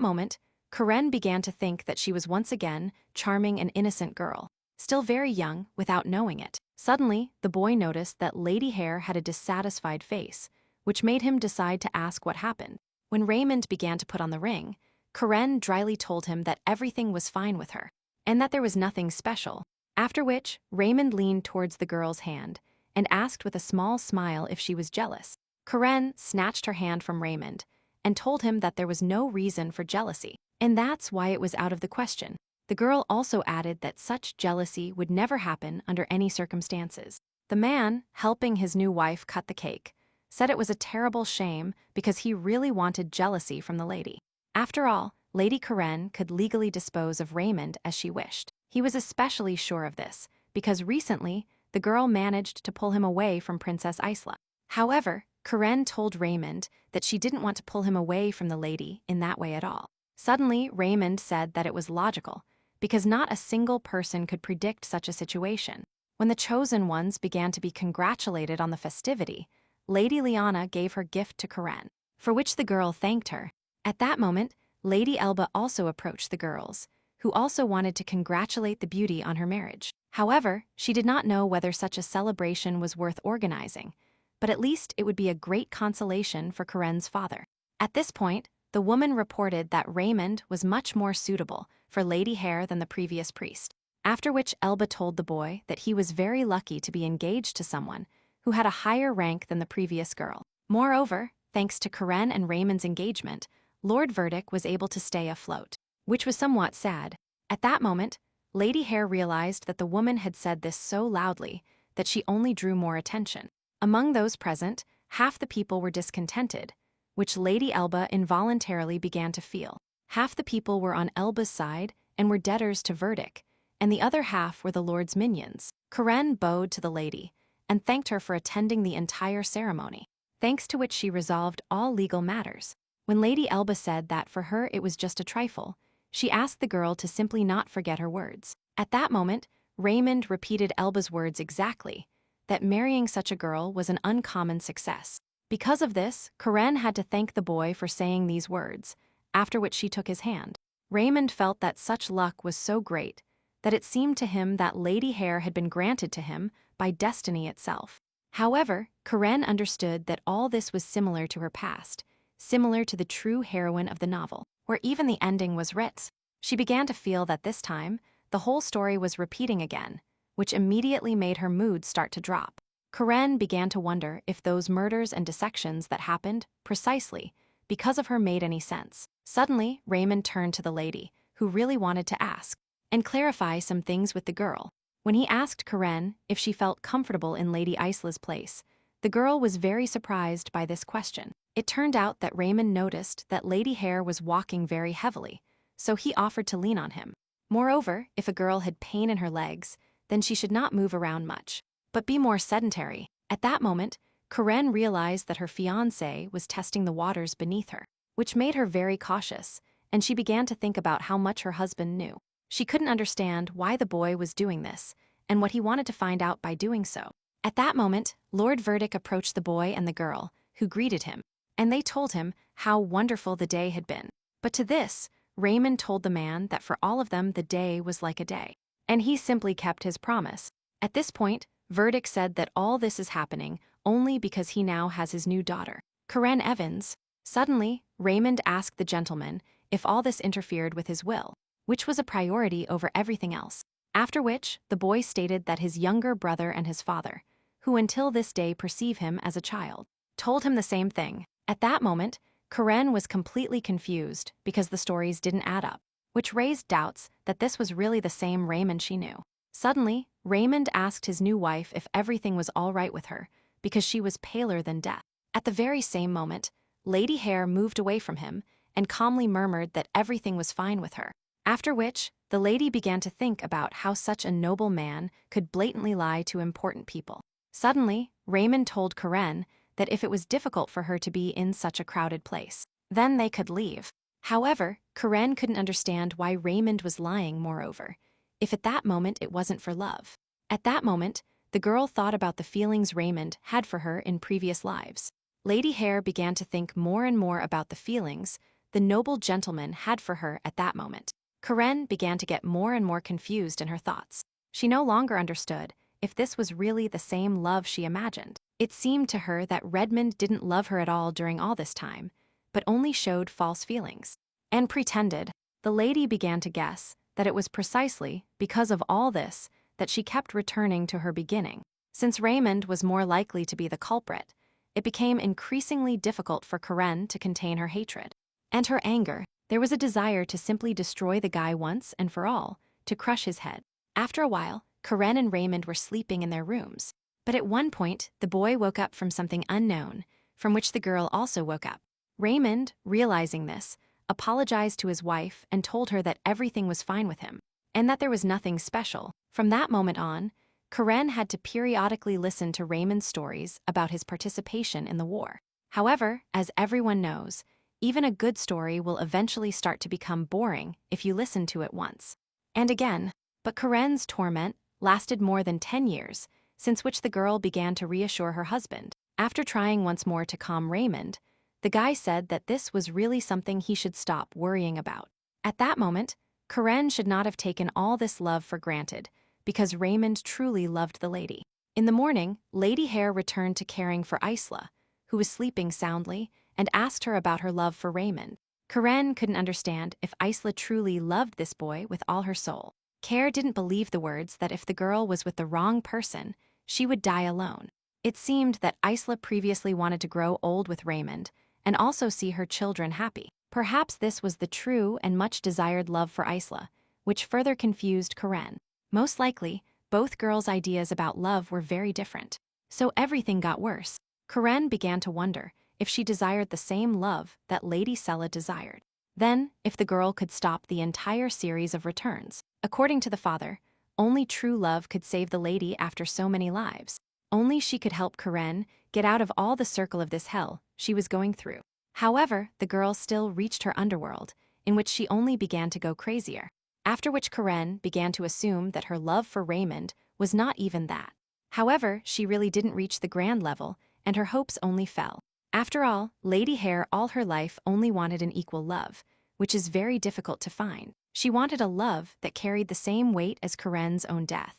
moment, Karen began to think that she was once again charming an innocent girl, still very young without knowing it. Suddenly, the boy noticed that Lady Hare had a dissatisfied face, which made him decide to ask what happened. When Raymond began to put on the ring, Karen dryly told him that everything was fine with her, and that there was nothing special. After which, Raymond leaned towards the girl's hand and asked with a small smile if she was jealous. Karen snatched her hand from Raymond and told him that there was no reason for jealousy, and that's why it was out of the question. The girl also added that such jealousy would never happen under any circumstances. The man, helping his new wife cut the cake, said it was a terrible shame because he really wanted jealousy from the lady. After all, Lady Karen could legally dispose of Raymond as she wished. He was especially sure of this, because recently, the girl managed to pull him away from Princess Isla. However, Karen told Raymond that she didn't want to pull him away from the lady in that way at all. Suddenly, Raymond said that it was logical, because not a single person could predict such a situation. When the chosen ones began to be congratulated on the festivity, Lady Liana gave her gift to Karen, for which the girl thanked her. At that moment, Lady Elba also approached the girls, who also wanted to congratulate the beauty on her marriage. However, she did not know whether such a celebration was worth organizing, but at least it would be a great consolation for Karen's father. At this point, the woman reported that Raymond was much more suitable for Lady Hare than the previous priest, after which Elba told the boy that he was very lucky to be engaged to someone who had a higher rank than the previous girl. Moreover, thanks to Karen and Raymond's engagement, Lord Verdict was able to stay afloat, which was somewhat sad. At that moment, Lady Hare realized that the woman had said this so loudly that she only drew more attention. Among those present, half the people were discontented, which Lady Elba involuntarily began to feel. Half the people were on Elba's side and were debtors to verdict, and the other half were the Lord's minions. Karen bowed to the lady and thanked her for attending the entire ceremony, thanks to which she resolved all legal matters. When Lady Elba said that for her it was just a trifle, she asked the girl to simply not forget her words. At that moment, Raymond repeated Elba's words exactly, that marrying such a girl was an uncommon success. Because of this, Karen had to thank the boy for saying these words, after which she took his hand. Raymond felt that such luck was so great that it seemed to him that Lady Hare had been granted to him by destiny itself. However, Karen understood that all this was similar to her past, similar to the true heroine of the novel, where even the ending was writ. She began to feel that this time, the whole story was repeating again, which immediately made her mood start to drop. Karen began to wonder if those murders and dissections that happened, precisely, because of her made any sense. Suddenly, Raymond turned to the lady, who really wanted to ask and clarify some things with the girl. When he asked Karen if she felt comfortable in Lady Isla's place, the girl was very surprised by this question. It turned out that Raymond noticed that Lady Hare was walking very heavily, so he offered to lean on him. Moreover, if a girl had pain in her legs, then she should not move around much, but be more sedentary. At that moment, Karen realized that her fiancé was testing the waters beneath her, which made her very cautious, and she began to think about how much her husband knew. She couldn't understand why the boy was doing this, and what he wanted to find out by doing so. At that moment, Lord Verdict approached the boy and the girl, who greeted him, and they told him how wonderful the day had been. But to this, Raymond told the man that for all of them the day was like a day, and he simply kept his promise. At this point, Verdict said that all this is happening only because he now has his new daughter, Karen Evans. Suddenly, Raymond asked the gentleman if all this interfered with his will, which was a priority over everything else. After which, the boy stated that his younger brother and his father, who until this day perceive him as a child, told him the same thing. At that moment, Karen was completely confused because the stories didn't add up, which raised doubts that this was really the same Raymond she knew. Suddenly, Raymond asked his new wife if everything was all right with her, because she was paler than death. At the very same moment, Lady Hare moved away from him and calmly murmured that everything was fine with her. After which, the lady began to think about how such a noble man could blatantly lie to important people. Suddenly, Raymond told Karen that if it was difficult for her to be in such a crowded place, then they could leave. However, Karen couldn't understand why Raymond was lying, moreover, if at that moment it wasn't for love. At that moment, the girl thought about the feelings Raymond had for her in previous lives. Lady Hare began to think more and more about the feelings the noble gentleman had for her at that moment. Karen began to get more and more confused in her thoughts. She no longer understood if this was really the same love she imagined. It seemed to her that Redmond didn't love her at all during all this time, but only showed false feelings and pretended. The lady began to guess that it was precisely because of all this that she kept returning to her beginning. Since Raymond was more likely to be the culprit, it became increasingly difficult for Karen to contain her hatred and her anger. There was a desire to simply destroy the guy once and for all, to crush his head. After a while, Karen and Raymond were sleeping in their rooms. But at one point, the boy woke up from something unknown, from which the girl also woke up. Raymond, realizing this, apologized to his wife and told her that everything was fine with him, and that there was nothing special. From that moment on, Karen had to periodically listen to Raymond's stories about his participation in the war. However, as everyone knows, even a good story will eventually start to become boring if you listen to it once and again. But Karen's torment lasted more than 10 years, since which the girl began to reassure her husband. After trying once more to calm Raymond, the guy said that this was really something he should stop worrying about. At that moment, Karen should not have taken all this love for granted, because Raymond truly loved the lady. In the morning, Lady Hare returned to caring for Isla, who was sleeping soundly, and asked her about her love for Raymond. Karen couldn't understand if Isla truly loved this boy with all her soul. Care didn't believe the words that if the girl was with the wrong person, she would die alone. It seemed that Isla previously wanted to grow old with Raymond, and also see her children happy. Perhaps this was the true and much desired love for Isla, which further confused Karen. Most likely, both girls' ideas about love were very different. So everything got worse. Karen began to wonder if she desired the same love that Lady Sella desired. Then, if the girl could stop the entire series of returns. According to the father, only true love could save the lady after so many lives. Only she could help Karen get out of all the circle of this hell she was going through. However, the girl still reached her underworld, in which she only began to go crazier. After which Karen began to assume that her love for Raymond was not even that. However, she really didn't reach the grand level, and her hopes only fell. After all, Lady Hare all her life only wanted an equal love, which is very difficult to find. She wanted a love that carried the same weight as Karen's own death,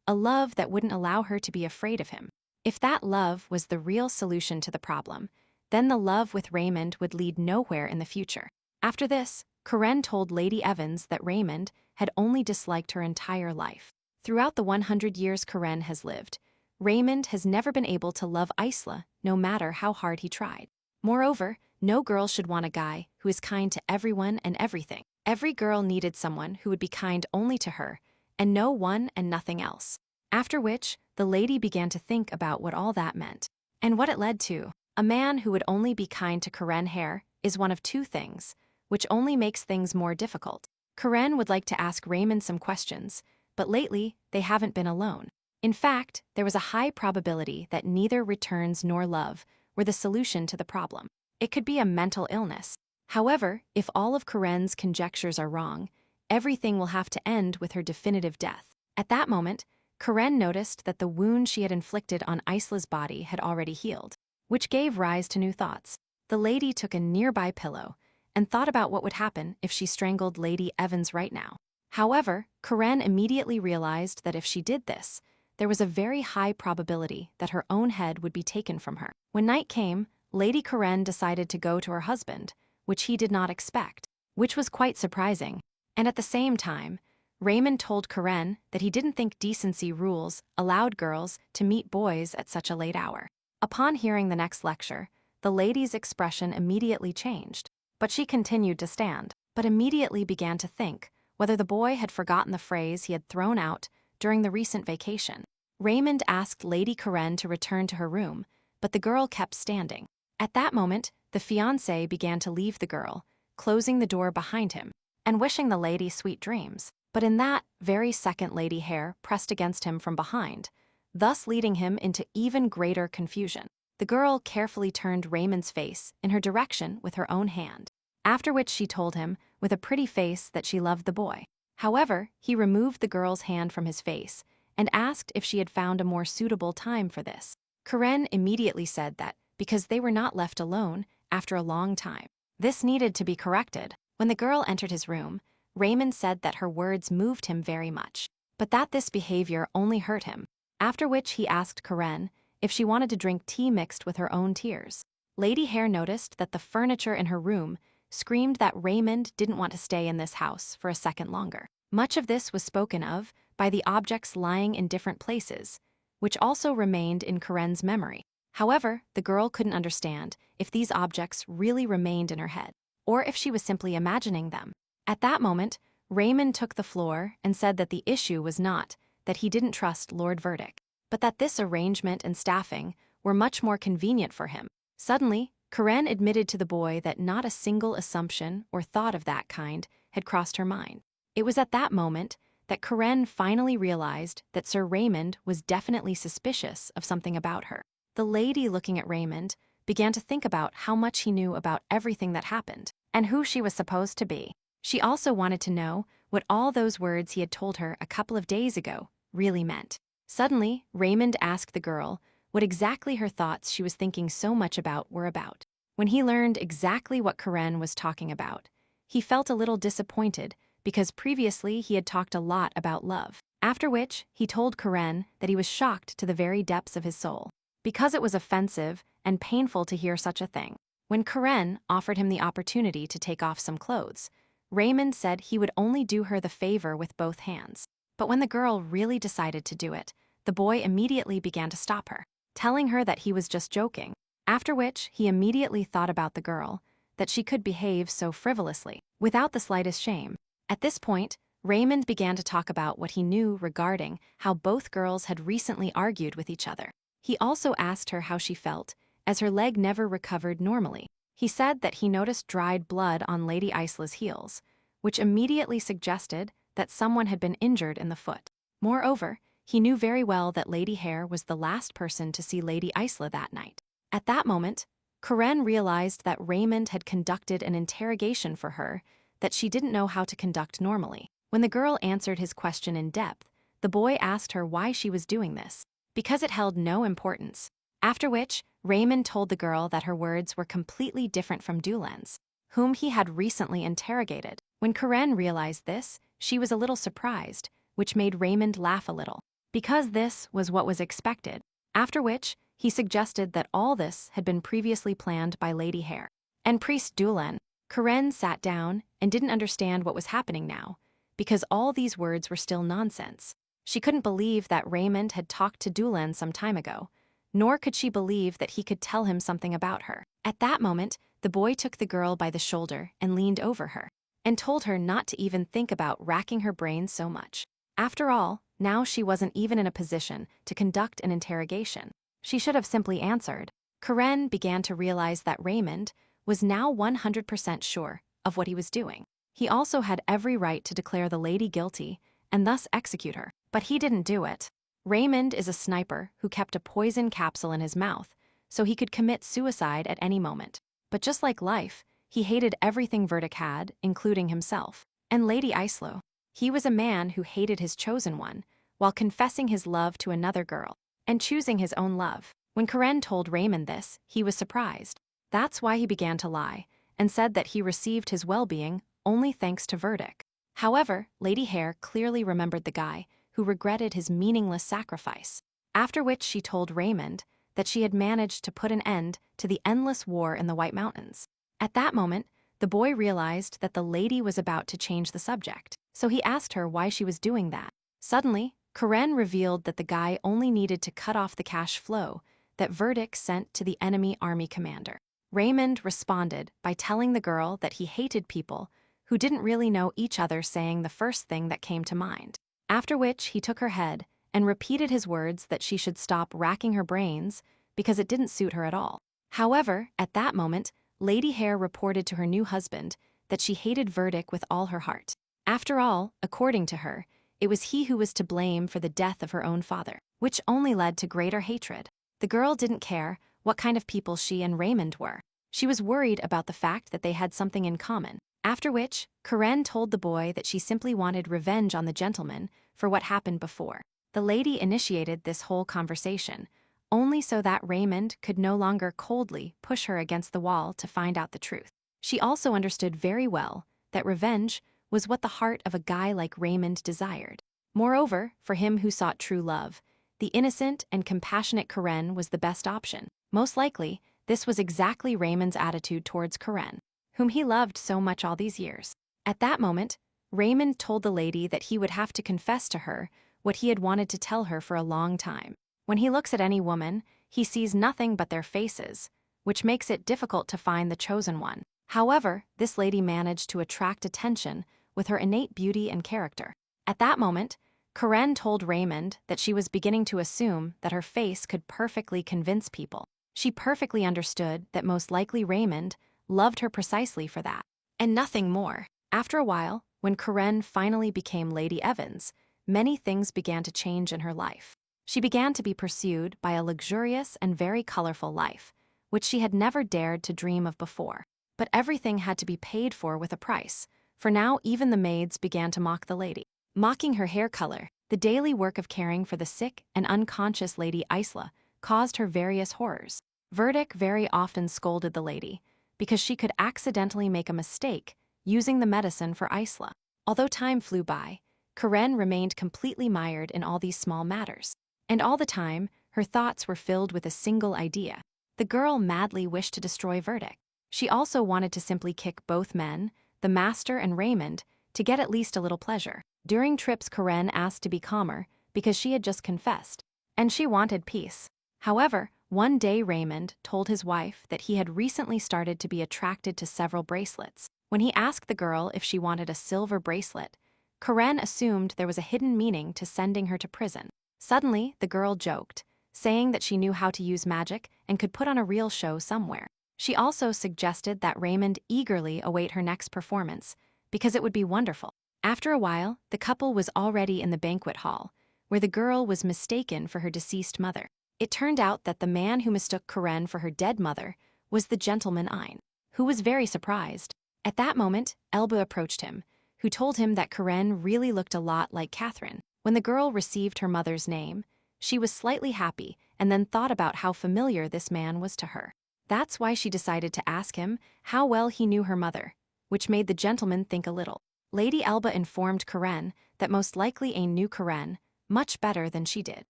a love that wouldn't allow her to be afraid of him. If that love was the real solution to the problem, then the love with Raymond would lead nowhere in the future. After this, Karen told Lady Evans that Raymond had only disliked her entire life. Throughout the 100 years Karen has lived, Raymond has never been able to love Isla, no matter how hard he tried. Moreover, no girl should want a guy who is kind to everyone and everything. Every girl needed someone who would be kind only to her, and no one and nothing else. After which, the lady began to think about what all that meant, and what it led to. A man who would only be kind to Karen Hare is one of two things, which only makes things more difficult. Karen would like to ask Raymond some questions, but lately, they haven't been alone. In fact, there was a high probability that neither returns nor love were the solution to the problem. It could be a mental illness. However, if all of Karen's conjectures are wrong, everything will have to end with her definitive death. At that moment, Karen noticed that the wound she had inflicted on Isla's body had already healed, which gave rise to new thoughts. The lady took a nearby pillow and thought about what would happen if she strangled Lady Evans right now. However, Karen immediately realized that if she did this, there was a very high probability that her own head would be taken from her. When night came, Lady Karen decided to go to her husband, which he did not expect, which was quite surprising. And at the same time, Raymond told Karen that he didn't think decency rules allowed girls to meet boys at such a late hour. Upon hearing the next lecture, the lady's expression immediately changed, but she continued to stand, but immediately began to think whether the boy had forgotten the phrase he had thrown out during the recent vacation. Raymond asked Lady Karen to return to her room, but the girl kept standing. At that moment, the fiancé began to leave the girl, closing the door behind him, and wishing the lady sweet dreams. But in that very second, Lady Hare pressed against him from behind, thus leading him into even greater confusion. The girl carefully turned Raymond's face in her direction with her own hand, after which she told him, with a pretty face, that she loved the boy. However, he removed the girl's hand from his face and asked if she had found a more suitable time for this. Karen immediately said that because they were not left alone after a long time, this needed to be corrected. When the girl entered his room, Raymond said that her words moved him very much, but that this behavior only hurt him, after which he asked Karen if she wanted to drink tea mixed with her own tears. Lady Hare noticed that the furniture in her room screamed that Raymond didn't want to stay in this house for a second longer. Much of this was spoken of by the objects lying in different places, which also remained in Karen's memory. However, the girl couldn't understand if these objects really remained in her head, or if she was simply imagining them. At that moment, Raymond took the floor and said that the issue was not that he didn't trust Lord Verdict, but that this arrangement and staffing were much more convenient for him. Suddenly, Karen admitted to the boy that not a single assumption or thought of that kind had crossed her mind. It was at that moment that Karen finally realized that Sir Raymond was definitely suspicious of something about her. The lady, looking at Raymond, began to think about how much he knew about everything that happened and who she was supposed to be. She also wanted to know what all those words he had told her a couple of days ago really meant. Suddenly, Raymond asked the girl what exactly her thoughts she was thinking so much about were about. When he learned exactly what Karen was talking about, he felt a little disappointed because previously he had talked a lot about love. After which, he told Karen that he was shocked to the very depths of his soul, because it was offensive and painful to hear such a thing. When Karen offered him the opportunity to take off some clothes, Raymond said he would only do her the favor with both hands. But when the girl really decided to do it, the boy immediately began to stop her, telling her that he was just joking, after which he immediately thought about the girl, that she could behave so frivolously, without the slightest shame. At this point, Raymond began to talk about what he knew regarding how both girls had recently argued with each other. He also asked her how she felt, as her leg never recovered normally. He said that he noticed dried blood on Lady Isla's heels, which immediately suggested that someone had been injured in the foot. Moreover, he knew very well that Lady Hare was the last person to see Lady Isla that night. At that moment, Karen realized that Raymond had conducted an interrogation for her that she didn't know how to conduct normally. When the girl answered his question in depth, the boy asked her why she was doing this, because it held no importance. After which, Raymond told the girl that her words were completely different from Doolan's, whom he had recently interrogated. When Karen realized this, she was a little surprised, which made Raymond laugh a little, because this was what was expected. After which, he suggested that all this had been previously planned by Lady Hare and Priest Doolan. Karen sat down and didn't understand what was happening now, because all these words were still nonsense. She couldn't believe that Raymond had talked to Doolan some time ago, nor could she believe that he could tell him something about her. At that moment, the boy took the girl by the shoulder and leaned over her, and told her not to even think about racking her brains so much. After all, now she wasn't even in a position to conduct an interrogation. She should have simply answered. Karen began to realize that Raymond was now 100% sure of what he was doing. He also had every right to declare the lady guilty and thus execute her, but he didn't do it. Raymond is a sniper who kept a poison capsule in his mouth so he could commit suicide at any moment. But just like life, he hated everything Verdict had, including himself and Lady Isla. He was a man who hated his chosen one while confessing his love to another girl and choosing his own love. When Karen told Raymond this, he was surprised. That's why he began to lie and said that he received his well-being only thanks to Verdict. However, Lady Hare clearly remembered the guy who regretted his meaningless sacrifice, after which she told Raymond that she had managed to put an end to the endless war in the White Mountains. At that moment, the boy realized that the lady was about to change the subject, so he asked her why she was doing that. Suddenly, Karen revealed that the guy only needed to cut off the cash flow that Verdict sent to the enemy army commander. Raymond responded by telling the girl that he hated people who didn't really know each other, saying the first thing that came to mind. After which he took her head and repeated his words that she should stop racking her brains because it didn't suit her at all. However, at that moment, Lady Hare reported to her new husband that she hated Verdict with all her heart. After all, according to her, it was he who was to blame for the death of her own father, which only led to greater hatred. The girl didn't care what kind of people she and Raymond were. She was worried about the fact that they had something in common. After which, Karen told the boy that she simply wanted revenge on the gentleman for what happened before. The lady initiated this whole conversation, only so that Raymond could no longer coldly push her against the wall to find out the truth. She also understood very well that revenge was what the heart of a guy like Raymond desired. Moreover, for him who sought true love, the innocent and compassionate Karen was the best option. Most likely, this was exactly Raymond's attitude towards Karen, whom he loved so much all these years. At that moment, Raymond told the lady that he would have to confess to her what he had wanted to tell her for a long time. When he looks at any woman, he sees nothing but their faces, which makes it difficult to find the chosen one. However, this lady managed to attract attention with her innate beauty and character. At that moment, Karen told Raymond that she was beginning to assume that her face could perfectly convince people. She perfectly understood that most likely Raymond loved her precisely for that, and nothing more. After a while, when Karen finally became Lady Evans, many things began to change in her life. She began to be pursued by a luxurious and very colorful life, which she had never dared to dream of before. But everything had to be paid for with a price, for now even the maids began to mock the lady. Mocking her hair color, the daily work of caring for the sick and unconscious Lady Isla caused her various horrors. Verdict very often scolded the lady because she could accidentally make a mistake using the medicine for Isla. Although time flew by, Karen remained completely mired in all these small matters. And all the time, her thoughts were filled with a single idea. The girl madly wished to destroy Verdict. She also wanted to simply kick both men, the master and Raymond, to get at least a little pleasure. During trips, Karen asked to be calmer because she had just confessed, and she wanted peace. However, one day Raymond told his wife that he had recently started to be attracted to several bracelets. When he asked the girl if she wanted a silver bracelet, Karen assumed there was a hidden meaning to sending her to prison. Suddenly, the girl joked, saying that she knew how to use magic and could put on a real show somewhere. She also suggested that Raymond eagerly await her next performance, because it would be wonderful. After a while, the couple was already in the banquet hall, where the girl was mistaken for her deceased mother. It turned out that the man who mistook Karen for her dead mother was the gentleman Ein, who was very surprised. At that moment, Elba approached him, who told him that Karen really looked a lot like Catherine. When the girl received her mother's name, she was slightly happy and then thought about how familiar this man was to her. That's why she decided to ask him how well he knew her mother, which made the gentleman think a little. Lady Elba informed Karen that most likely Ain knew Karen much better than she did.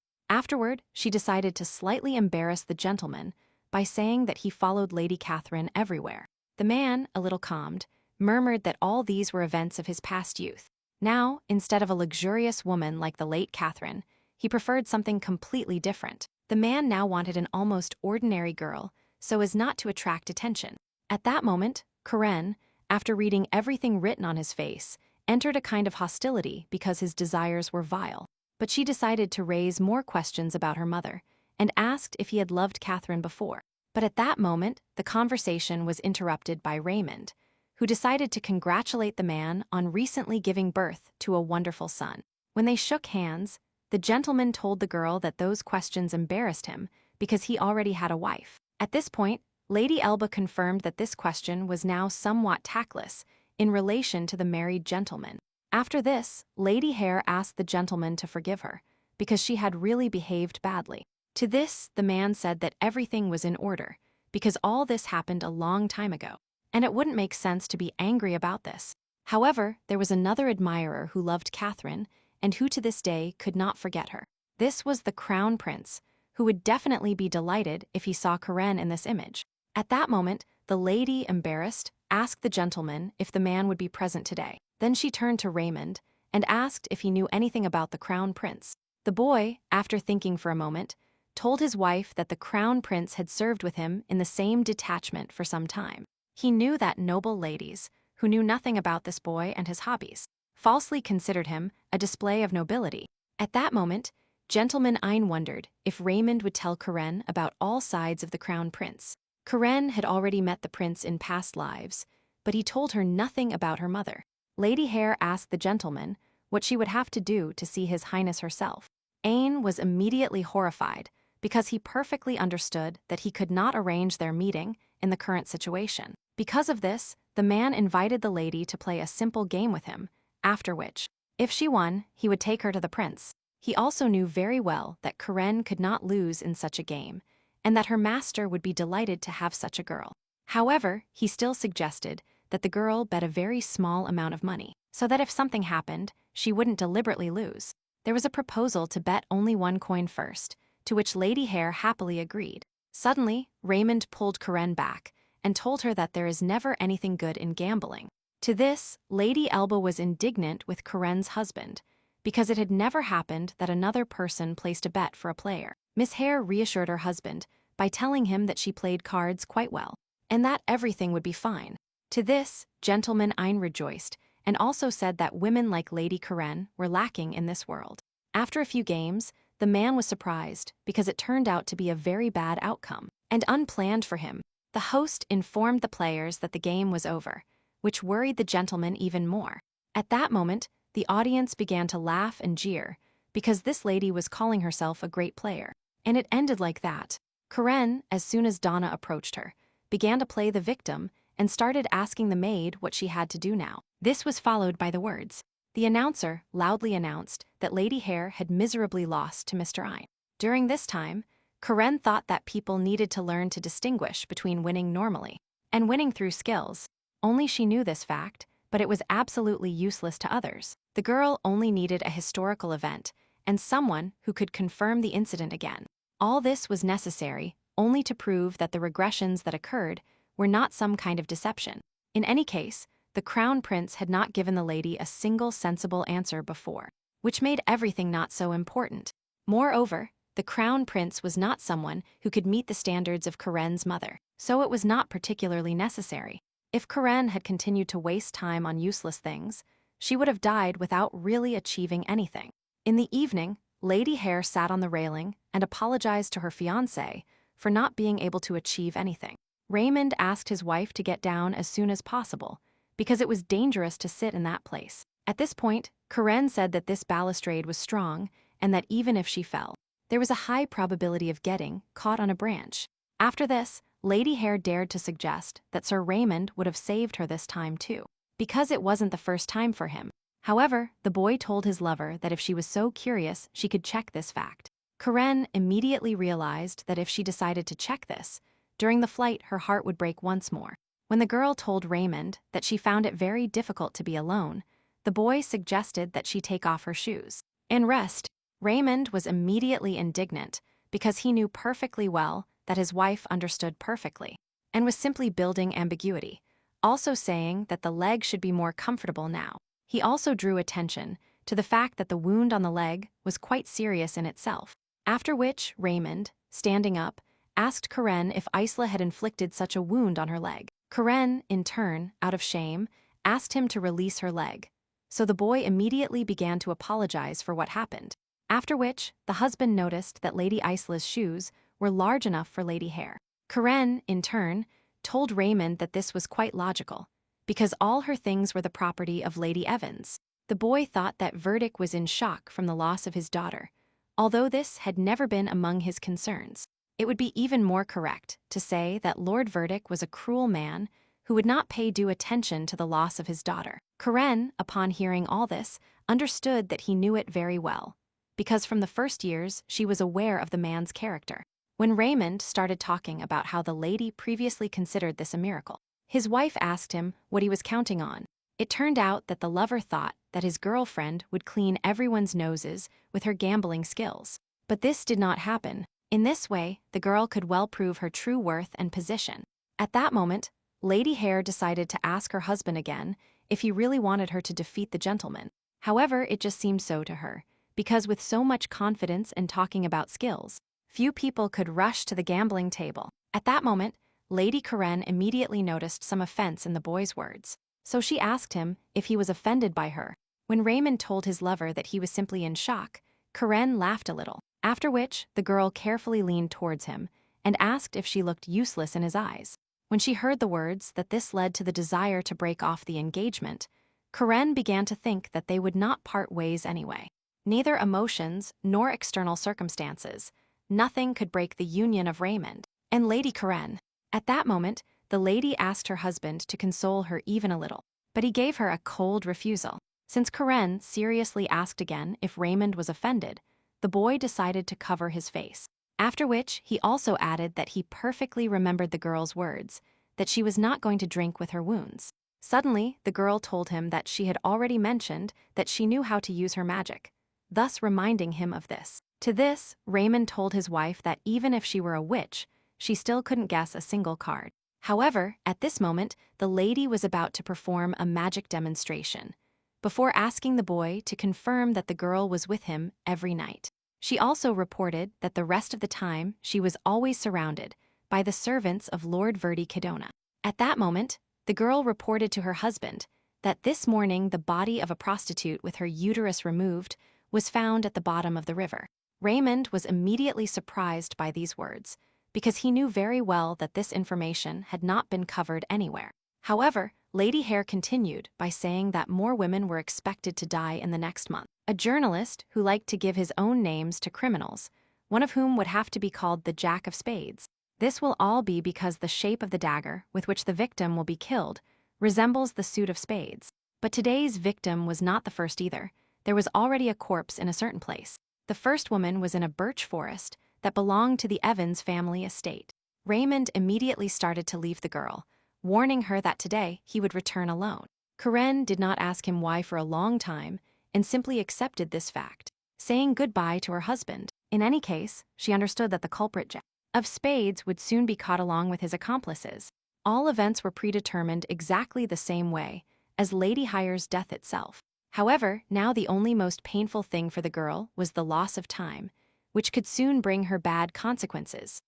Afterward, she decided to slightly embarrass the gentleman by saying that he followed Lady Catherine everywhere. The man, a little calmed, murmured that all these were events of his past youth. Now, instead of a luxurious woman like the late Catherine, he preferred something completely different. The man now wanted an almost ordinary girl, so as not to attract attention. At that moment, Karen, after reading everything written on his face, entered a kind of hostility because his desires were vile. But she decided to raise more questions about her mother, and asked if he had loved Catherine before. But at that moment, the conversation was interrupted by Raymond, who decided to congratulate the man on recently giving birth to a wonderful son. When they shook hands, the gentleman told the girl that those questions embarrassed him because he already had a wife. At this point, Lady Elba confirmed that this question was now somewhat tactless in relation to the married gentleman. After this, Lady Hare asked the gentleman to forgive her, because she had really behaved badly. To this, the man said that everything was in order, because all this happened a long time ago, and it wouldn't make sense to be angry about this. However, there was another admirer who loved Catherine, and who to this day could not forget her. This was the Crown Prince, who would definitely be delighted if he saw Karen in this image. At that moment, the lady, embarrassed, asked the gentleman if the man would be present today. Then she turned to Raymond and asked if he knew anything about the Crown Prince. The boy, after thinking for a moment, told his wife that the Crown Prince had served with him in the same detachment for some time. He knew that noble ladies, who knew nothing about this boy and his hobbies, falsely considered him a display of nobility. At that moment, Gentleman Ein wondered if Raymond would tell Karen about all sides of the Crown Prince. Karen had already met the prince in past lives, but he told her nothing about her mother. Lady Hare asked the gentleman what she would have to do to see His Highness herself. Ein was immediately horrified because he perfectly understood that he could not arrange their meeting in the current situation. Because of this, the man invited the lady to play a simple game with him, after which, if she won, he would take her to the prince. He also knew very well that Karen could not lose in such a game, and that her master would be delighted to have such a girl. However, he still suggested that the girl bet a very small amount of money, so that if something happened, she wouldn't deliberately lose. There was a proposal to bet only one coin first, to which Lady Hare happily agreed. Suddenly, Raymond pulled Karen back and told her that there is never anything good in gambling. To this, Lady Elba was indignant with Karen's husband, because it had never happened that another person placed a bet for a player. Miss Hare reassured her husband by telling him that she played cards quite well, and that everything would be fine. To this, Gentleman Ein rejoiced, and also said that women like Lady Karen were lacking in this world. After a few games, the man was surprised because it turned out to be a very bad outcome, and unplanned for him. The host informed the players that the game was over, which worried the gentleman even more. At that moment, the audience began to laugh and jeer, because this lady was calling herself a great player. And it ended like that. Karen, as soon as Donna approached her, began to play the victim and started asking the maid what she had to do now. This was followed by the words. The announcer loudly announced that Lady Hare had miserably lost to Mr. Ein. During this time, Karen thought that people needed to learn to distinguish between winning normally and winning through skills. Only she knew this fact, but it was absolutely useless to others. The girl only needed a historical event and someone who could confirm the incident again. All this was necessary only to prove that the regressions that occurred were not some kind of deception. In any case, the Crown Prince had not given the lady a single sensible answer before, which made everything not so important. Moreover, the Crown Prince was not someone who could meet the standards of Karen's mother, so it was not particularly necessary. If Karen had continued to waste time on useless things, she would have died without really achieving anything. In the evening, Lady Hare sat on the railing and apologized to her fiancé for not being able to achieve anything. Raymond asked his wife to get down as soon as possible because it was dangerous to sit in that place. At this point, Karen said that this balustrade was strong and that even if she fell, there was a high probability of getting caught on a branch. After this, Lady Hare dared to suggest that Sir Raymond would have saved her this time too, because it wasn't the first time for him. However, the boy told his lover that if she was so curious, she could check this fact. Karen immediately realized that if she decided to check this, during the flight her heart would break once more. When the girl told Raymond that she found it very difficult to be alone, the boy suggested that she take off her shoes and rest. Raymond was immediately indignant because he knew perfectly well that his wife understood perfectly and was simply building ambiguity, also saying that the leg should be more comfortable now. He also drew attention to the fact that the wound on the leg was quite serious in itself, after which Raymond, standing up, asked Karen if Isla had inflicted such a wound on her leg. Karen, in turn, out of shame, asked him to release her leg, so the boy immediately began to apologize for what happened, after which the husband noticed that Lady Isla's shoes were large enough for Lady Hare. Karen, in turn, told Raymond that this was quite logical, because all her things were the property of Lady Evans. The boy thought that Verdict was in shock from the loss of his daughter, although this had never been among his concerns. It would be even more correct to say that Lord Verdict was a cruel man who would not pay due attention to the loss of his daughter. Karen, upon hearing all this, understood that he knew it very well, because from the first years she was aware of the man's character. When Raymond started talking about how the lady previously considered this a miracle, his wife asked him what he was counting on. It turned out that the lover thought that his girlfriend would clean everyone's noses with her gambling skills. But this did not happen. In this way, the girl could well prove her true worth and position. At that moment, Lady Hare decided to ask her husband again if he really wanted her to defeat the gentleman. However, it just seemed so to her, because with so much confidence and talking about skills, few people could rush to the gambling table. At that moment, Lady Karen immediately noticed some offense in the boy's words, so she asked him if he was offended by her. When Raymond told his lover that he was simply in shock, Karen laughed a little, after which the girl carefully leaned towards him and asked if she looked useless in his eyes. When she heard the words that this led to the desire to break off the engagement, Karen began to think that they would not part ways anyway. Neither emotions nor external circumstances, nothing could break the union of Raymond and Lady Karen. At that moment, the lady asked her husband to console her even a little, but he gave her a cold refusal. Since Karen seriously asked again if Raymond was offended, the boy decided to cover his face, after which he also added that he perfectly remembered the girl's words, that she was not going to drink with her wounds. Suddenly, the girl told him that she had already mentioned that she knew how to use her magic, thus reminding him of this. To this, Raymond told his wife that even if she were a witch, she still couldn't guess a single card. However, at this moment, the lady was about to perform a magic demonstration, before asking the boy to confirm that the girl was with him every night. She also reported that the rest of the time she was always surrounded by the servants of Lord Verdi Cadona. At that moment, the girl reported to her husband that this morning the body of a prostitute with her uterus removed was found at the bottom of the river. Raymond was immediately surprised by these words, because he knew very well that this information had not been covered anywhere. However, Lady Hare continued by saying that more women were expected to die in the next month. A journalist who liked to give his own names to criminals, one of whom would have to be called the Jack of Spades. This will all be because the shape of the dagger with which the victim will be killed resembles the suit of spades. But today's victim was not the first either. There was already a corpse in a certain place. The first woman was in a birch forest that belonged to the Evans family estate. Raymond immediately started to leave the girl, warning her that today he would return alone. Karen did not ask him why for a long time and simply accepted this fact, saying goodbye to her husband. In any case, she understood that the culprit Jack of Spades would soon be caught along with his accomplices. All events were predetermined exactly the same way as Lady Hire's death itself. However, now the only most painful thing for the girl was the loss of time, which could soon bring her bad consequences.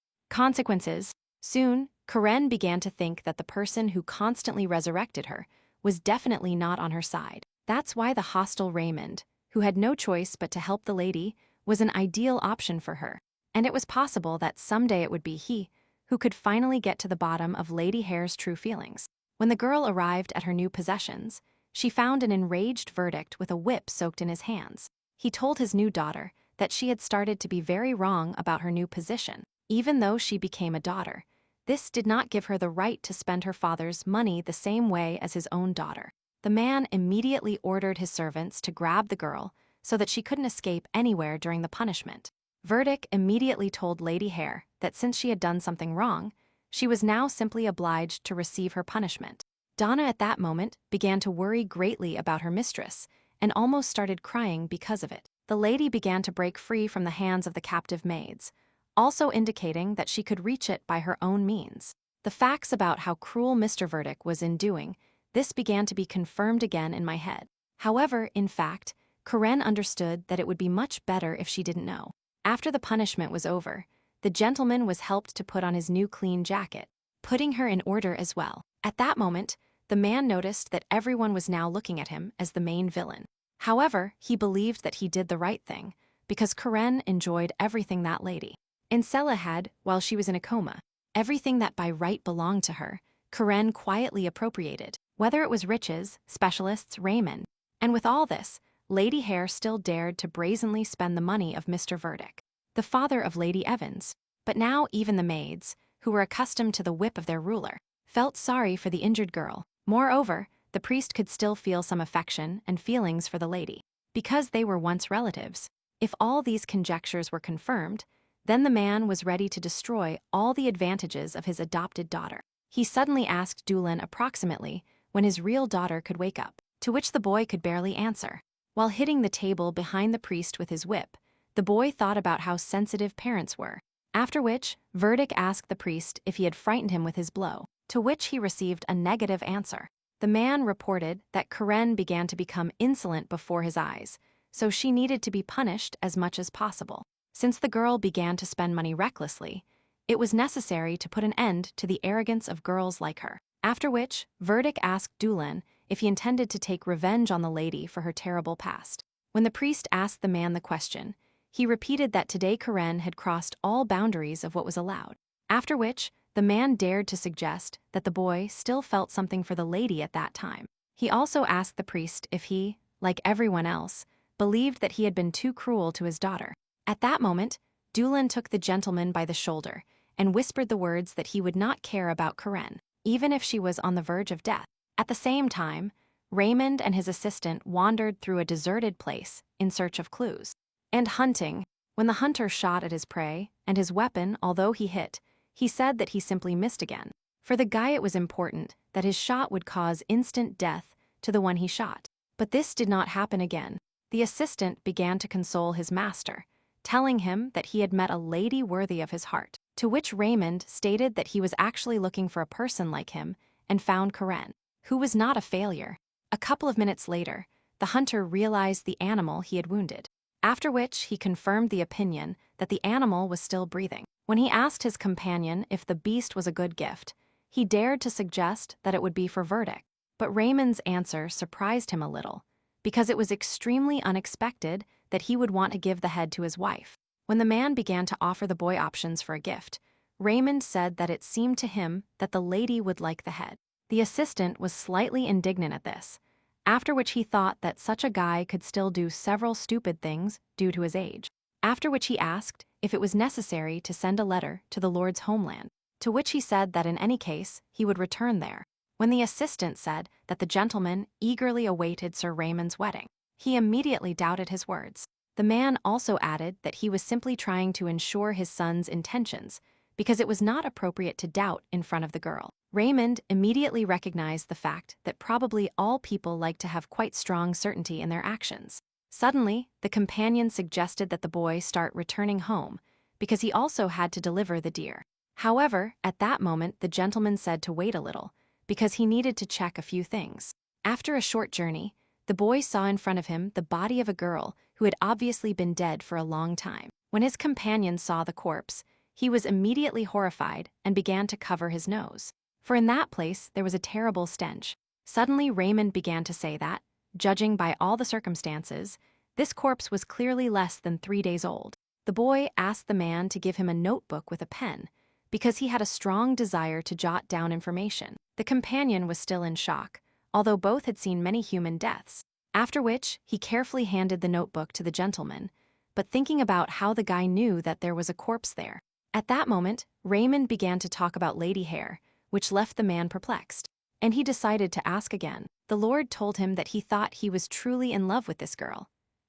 Soon, Karen began to think that the person who constantly resurrected her was definitely not on her side. That's why the hostile Raymond, who had no choice but to help the lady, was an ideal option for her. And it was possible that someday it would be he who could finally get to the bottom of Lady Hare's true feelings. When the girl arrived at her new possessions, she found an enraged Verdict with a whip soaked in his hands. He told his new daughter that she had started to be very wrong about her new position. Even though she became a daughter, this did not give her the right to spend her father's money the same way as his own daughter. The man immediately ordered his servants to grab the girl so that she couldn't escape anywhere during the punishment. Verdict immediately told Lady Hare that since she had done something wrong, she was now simply obliged to receive her punishment. Donna at that moment began to worry greatly about her mistress and almost started crying because of it. The lady began to break free from the hands of the captive maids, also indicating that she could reach it by her own means. The facts about how cruel Mr. Verdict was in doing this began to be confirmed again in my head. However, in fact, Karen understood that it would be much better if she didn't know. After the punishment was over, the gentleman was helped to put on his new clean jacket, putting her in order as well. At that moment, the man noticed that everyone was now looking at him as the main villain. However, he believed that he did the right thing, because Karen enjoyed everything that lady Ancella had while she was in a coma. Everything that by right belonged to her, Karen quietly appropriated, whether it was riches, specialists, Raymond. And with all this, Lady Hare still dared to brazenly spend the money of Mr. Verdict, the father of Lady Evans. But now even the maids, who were accustomed to the whip of their ruler, felt sorry for the injured girl. Moreover, the priest could still feel some affection and feelings for the lady, because they were once relatives. If all these conjectures were confirmed, then the man was ready to destroy all the advantages of his adopted daughter. He suddenly asked Doolin approximately when his real daughter could wake up, to which the boy could barely answer. While hitting the table behind the priest with his whip, the boy thought about how sensitive parents were. After which, Verdict asked the priest if he had frightened him with his blow, to which he received a negative answer. The man reported that Karen began to become insolent before his eyes, so she needed to be punished as much as possible. Since the girl began to spend money recklessly, it was necessary to put an end to the arrogance of girls like her. After which, Verdict asked Doolin if he intended to take revenge on the lady for her terrible past. When the priest asked the man the question, he repeated that today Karen had crossed all boundaries of what was allowed. After which, the man dared to suggest that the boy still felt something for the lady at that time. He also asked the priest if he, like everyone else, believed that he had been too cruel to his daughter. At that moment, Doolin took the gentleman by the shoulder and whispered the words that he would not care about Karen, even if she was on the verge of death. At the same time, Raymond and his assistant wandered through a deserted place in search of clues and hunting. When the hunter shot at his prey and his weapon, although he hit, he said that he simply missed again. For the guy, it was important that his shot would cause instant death to the one he shot. But this did not happen again. The assistant began to console his master, telling him that he had met a lady worthy of his heart, to which Raymond stated that he was actually looking for a person like him and found Karen, who was not a failure. A couple of minutes later, the hunter realized the animal he had wounded, after which he confirmed the opinion that the animal was still breathing. When he asked his companion if the beast was a good gift, he dared to suggest that it would be for Verdict. But Raymond's answer surprised him a little, because it was extremely unexpected that he would want to give the head to his wife. When the man began to offer the boy options for a gift, Raymond said that it seemed to him that the lady would like the head. The assistant was slightly indignant at this, after which he thought that such a guy could still do several stupid things due to his age. After which he asked if it was necessary to send a letter to the Lord's homeland, to which he said that in any case he would return there. When the assistant said that the gentleman eagerly awaited Sir Raymond's wedding, he immediately doubted his words. The man also added that he was simply trying to ensure his son's intentions, because it was not appropriate to doubt in front of the girl. Raymond immediately recognized the fact that probably all people like to have quite strong certainty in their actions. Suddenly, the companion suggested that the boy start returning home, because he also had to deliver the deer. However, at that moment the gentleman said to wait a little, because he needed to check a few things. After a short journey, the boy saw in front of him the body of a girl who had obviously been dead for a long time. When his companion saw the corpse, he was immediately horrified and began to cover his nose, for in that place there was a terrible stench. Suddenly Raymond began to say that, judging by all the circumstances, this corpse was clearly less than 3 days old. The boy asked the man to give him a notebook with a pen, because he had a strong desire to jot down information. The companion was still in shock, although both had seen many human deaths. After which, he carefully handed the notebook to the gentleman, but thinking about how the guy knew that there was a corpse there. At that moment, Raymond began to talk about Lady Hare, which left the man perplexed, and he decided to ask again. The Lord told him that he thought he was truly in love with this girl,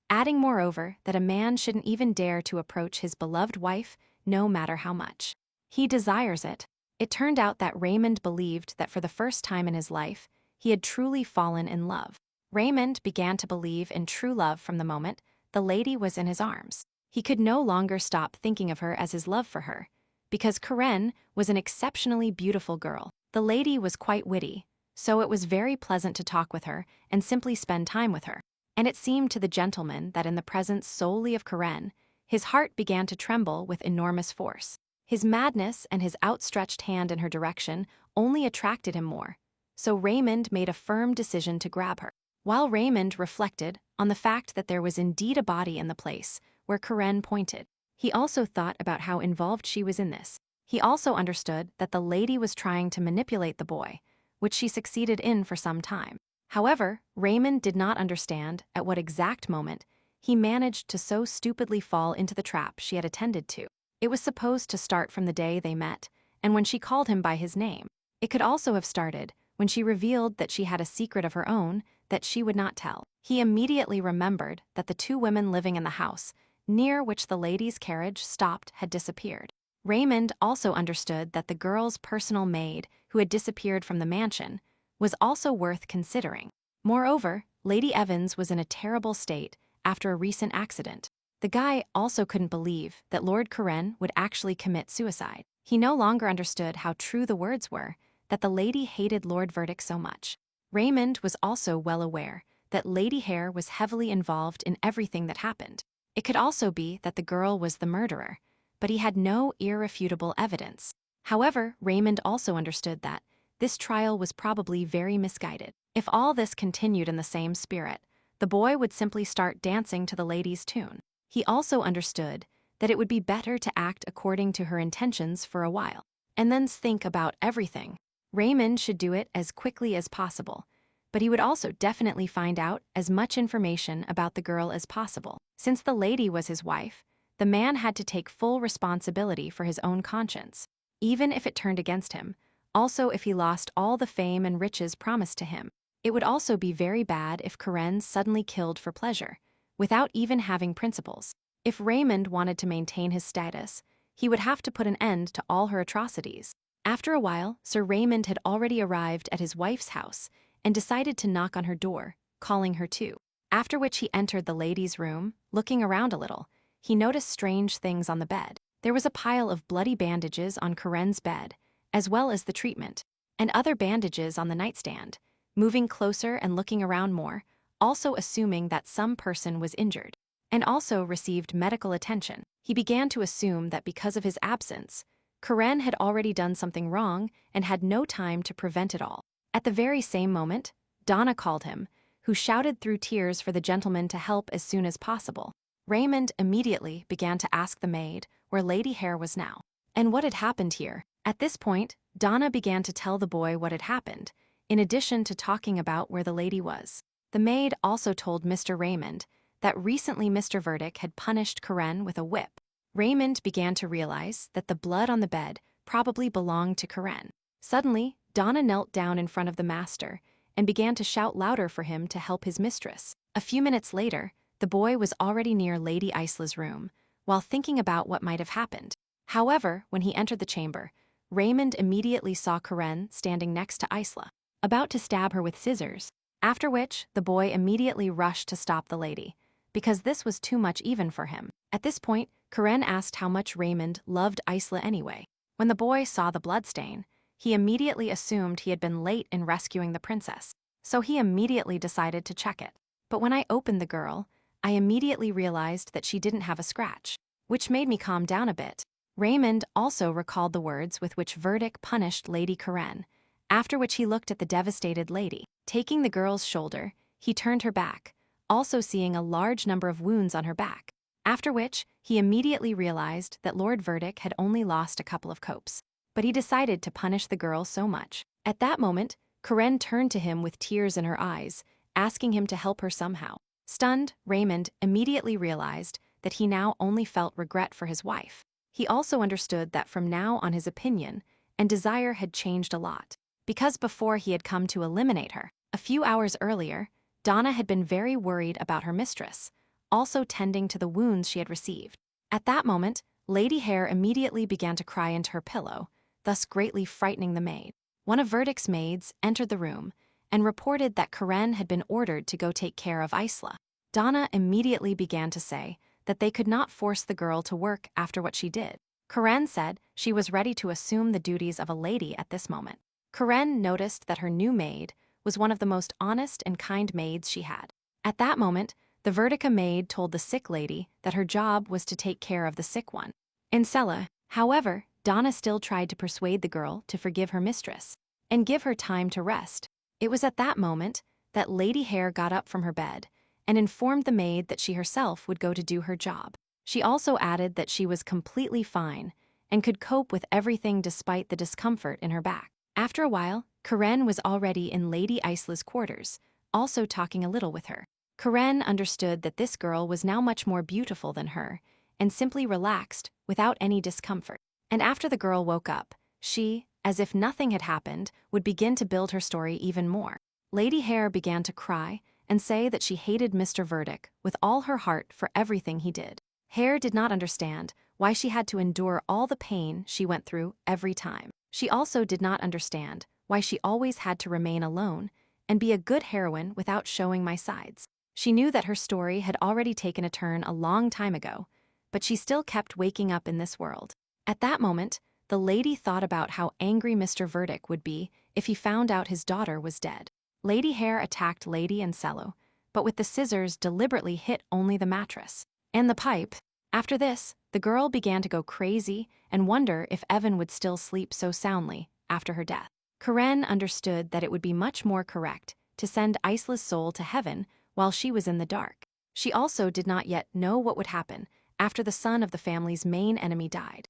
adding moreover that a man shouldn't even dare to approach his beloved wife, no matter how much he desires it. It turned out that Raymond believed that for the first time in his life, he had truly fallen in love. Raymond began to believe in true love from the moment the lady was in his arms. He could no longer stop thinking of her as his love for her, because Karen was an exceptionally beautiful girl. The lady was quite witty, so it was very pleasant to talk with her and simply spend time with her. And it seemed to the gentleman that in the presence solely of Karen, his heart began to tremble with enormous force. His madness and his outstretched hand in her direction only attracted him more, so Raymond made a firm decision to grab her. While Raymond reflected on the fact that there was indeed a body in the place where Karen pointed, he also thought about how involved she was in this. He also understood that the lady was trying to manipulate the boy, which she succeeded in for some time. However, Raymond did not understand at what exact moment he managed to so stupidly fall into the trap she had attended to. It was supposed to start from the day they met, and when she called him by his name. It could also have started when she revealed that she had a secret of her own that she would not tell. He immediately remembered that the 2 women living in the house, near which the lady's carriage stopped, had disappeared. Raymond also understood that the girl's personal maid, who had disappeared from the mansion, was also worth considering. Moreover, Lady Evans was in a terrible state after a recent accident. The guy also couldn't believe that Lord Karen would actually commit suicide. He no longer understood how true the words were, that the lady hated Lord Verdict so much. Raymond was also well aware that Lady Hare was heavily involved in everything that happened. It could also be that the girl was the murderer, but he had no irrefutable evidence. However, Raymond also understood that this trial was probably very misguided. If all this continued in the same spirit, the boy would simply start dancing to the lady's tune. He also understood that it would be better to act according to her intentions for a while, and then think about everything. Raymond should do it as quickly as possible, but he would also definitely find out as much information about the girl as possible. Since the lady was his wife, the man had to take full responsibility for his own conscience, even if it turned against him. Also, if he lost all the fame and riches promised to him. It would also be very bad if Karen suddenly killed for pleasure, without even having principles. If Raymond wanted to maintain his status, he would have to put an end to all her atrocities. After a while, Sir Raymond had already arrived at his wife's house and decided to knock on her door, calling her too. After which he entered the lady's room, looking around a little. He noticed strange things on the bed. There was a pile of bloody bandages on Karen's bed, as well as the treatment, and other bandages on the nightstand. Moving closer and looking around more, also assuming that some person was injured, and also received medical attention. He began to assume that because of his absence, Karen had already done something wrong and had no time to prevent it all. At the very same moment, Donna called him, who shouted through tears for the gentleman to help as soon as possible. Raymond immediately began to ask the maid where Lady Hare was now, and what had happened here. At this point, Donna began to tell the boy what had happened, in addition to talking about where the lady was. The maid also told Mr. Raymond that recently Mr. Verdict had punished Karen with a whip. Raymond began to realize that the blood on the bed probably belonged to Karen. Suddenly, Donna knelt down in front of the master and began to shout louder for him to help his mistress. A few minutes later, the boy was already near Lady Isla's room, while thinking about what might have happened. However, when he entered the chamber, Raymond immediately saw Karen standing next to Isla, about to stab her with scissors, after which the boy immediately rushed to stop the lady, because this was too much even for him. At this point, Karen asked how much Raymond loved Isla anyway. When the boy saw the bloodstain, he immediately assumed he had been late in rescuing the princess, so he immediately decided to check it. But when I opened the girl, I immediately realized that she didn't have a scratch, which made me calm down a bit. Raymond also recalled the words with which Verdict punished Lady Karen, after which he looked at the devastated lady. Taking the girl's shoulder, he turned her back, also seeing a large number of wounds on her back. After which, he immediately realized that Lord Verdict had only lost a couple of copes. But he decided to punish the girl so much. At that moment, Karen turned to him with tears in her eyes, asking him to help her somehow. Stunned, Raymond immediately realized that he now only felt regret for his wife. He also understood that from now on his opinion and desire had changed a lot. Because before he had come to eliminate her, a few hours earlier, Donna had been very worried about her mistress, also tending to the wounds she had received. At that moment, Lady Hare immediately began to cry into her pillow, thus greatly frightening the maid. One of Verdict's maids entered the room and reported that Karen had been ordered to go take care of Isla. Donna immediately began to say that they could not force the girl to work after what she did. Karen said she was ready to assume the duties of a lady at this moment. Karen noticed that her new maid was one of the most honest and kind maids she had. At that moment, the Verdica maid told the sick lady that her job was to take care of the sick one. In Cella, however, Donna still tried to persuade the girl to forgive her mistress and give her time to rest. It was at that moment that Lady Hare got up from her bed and informed the maid that she herself would go to do her job. She also added that she was completely fine and could cope with everything despite the discomfort in her back. After a while, Karen was already in Lady Isla's quarters, also talking a little with her. Karen understood that this girl was now much more beautiful than her and simply relaxed without any discomfort. And after the girl woke up, she, as if nothing had happened, would begin to build her story even more. Lady Hare began to cry and say that she hated Mr. Verdict with all her heart for everything he did. Hare did not understand why she had to endure all the pain she went through every time. She also did not understand why she always had to remain alone and be a good heroine without showing my sides. She knew that her story had already taken a turn a long time ago, but she still kept waking up in this world. At that moment, the lady thought about how angry Mr. Verdict would be if he found out his daughter was dead. Lady Hare attacked Lady Ansello, but with the scissors deliberately hit only the mattress and the pipe. After this, the girl began to go crazy and wonder if Evan would still sleep so soundly after her death. Karen understood that it would be much more correct to send Isla's soul to heaven while she was in the dark. She also did not yet know what would happen after the son of the family's main enemy died.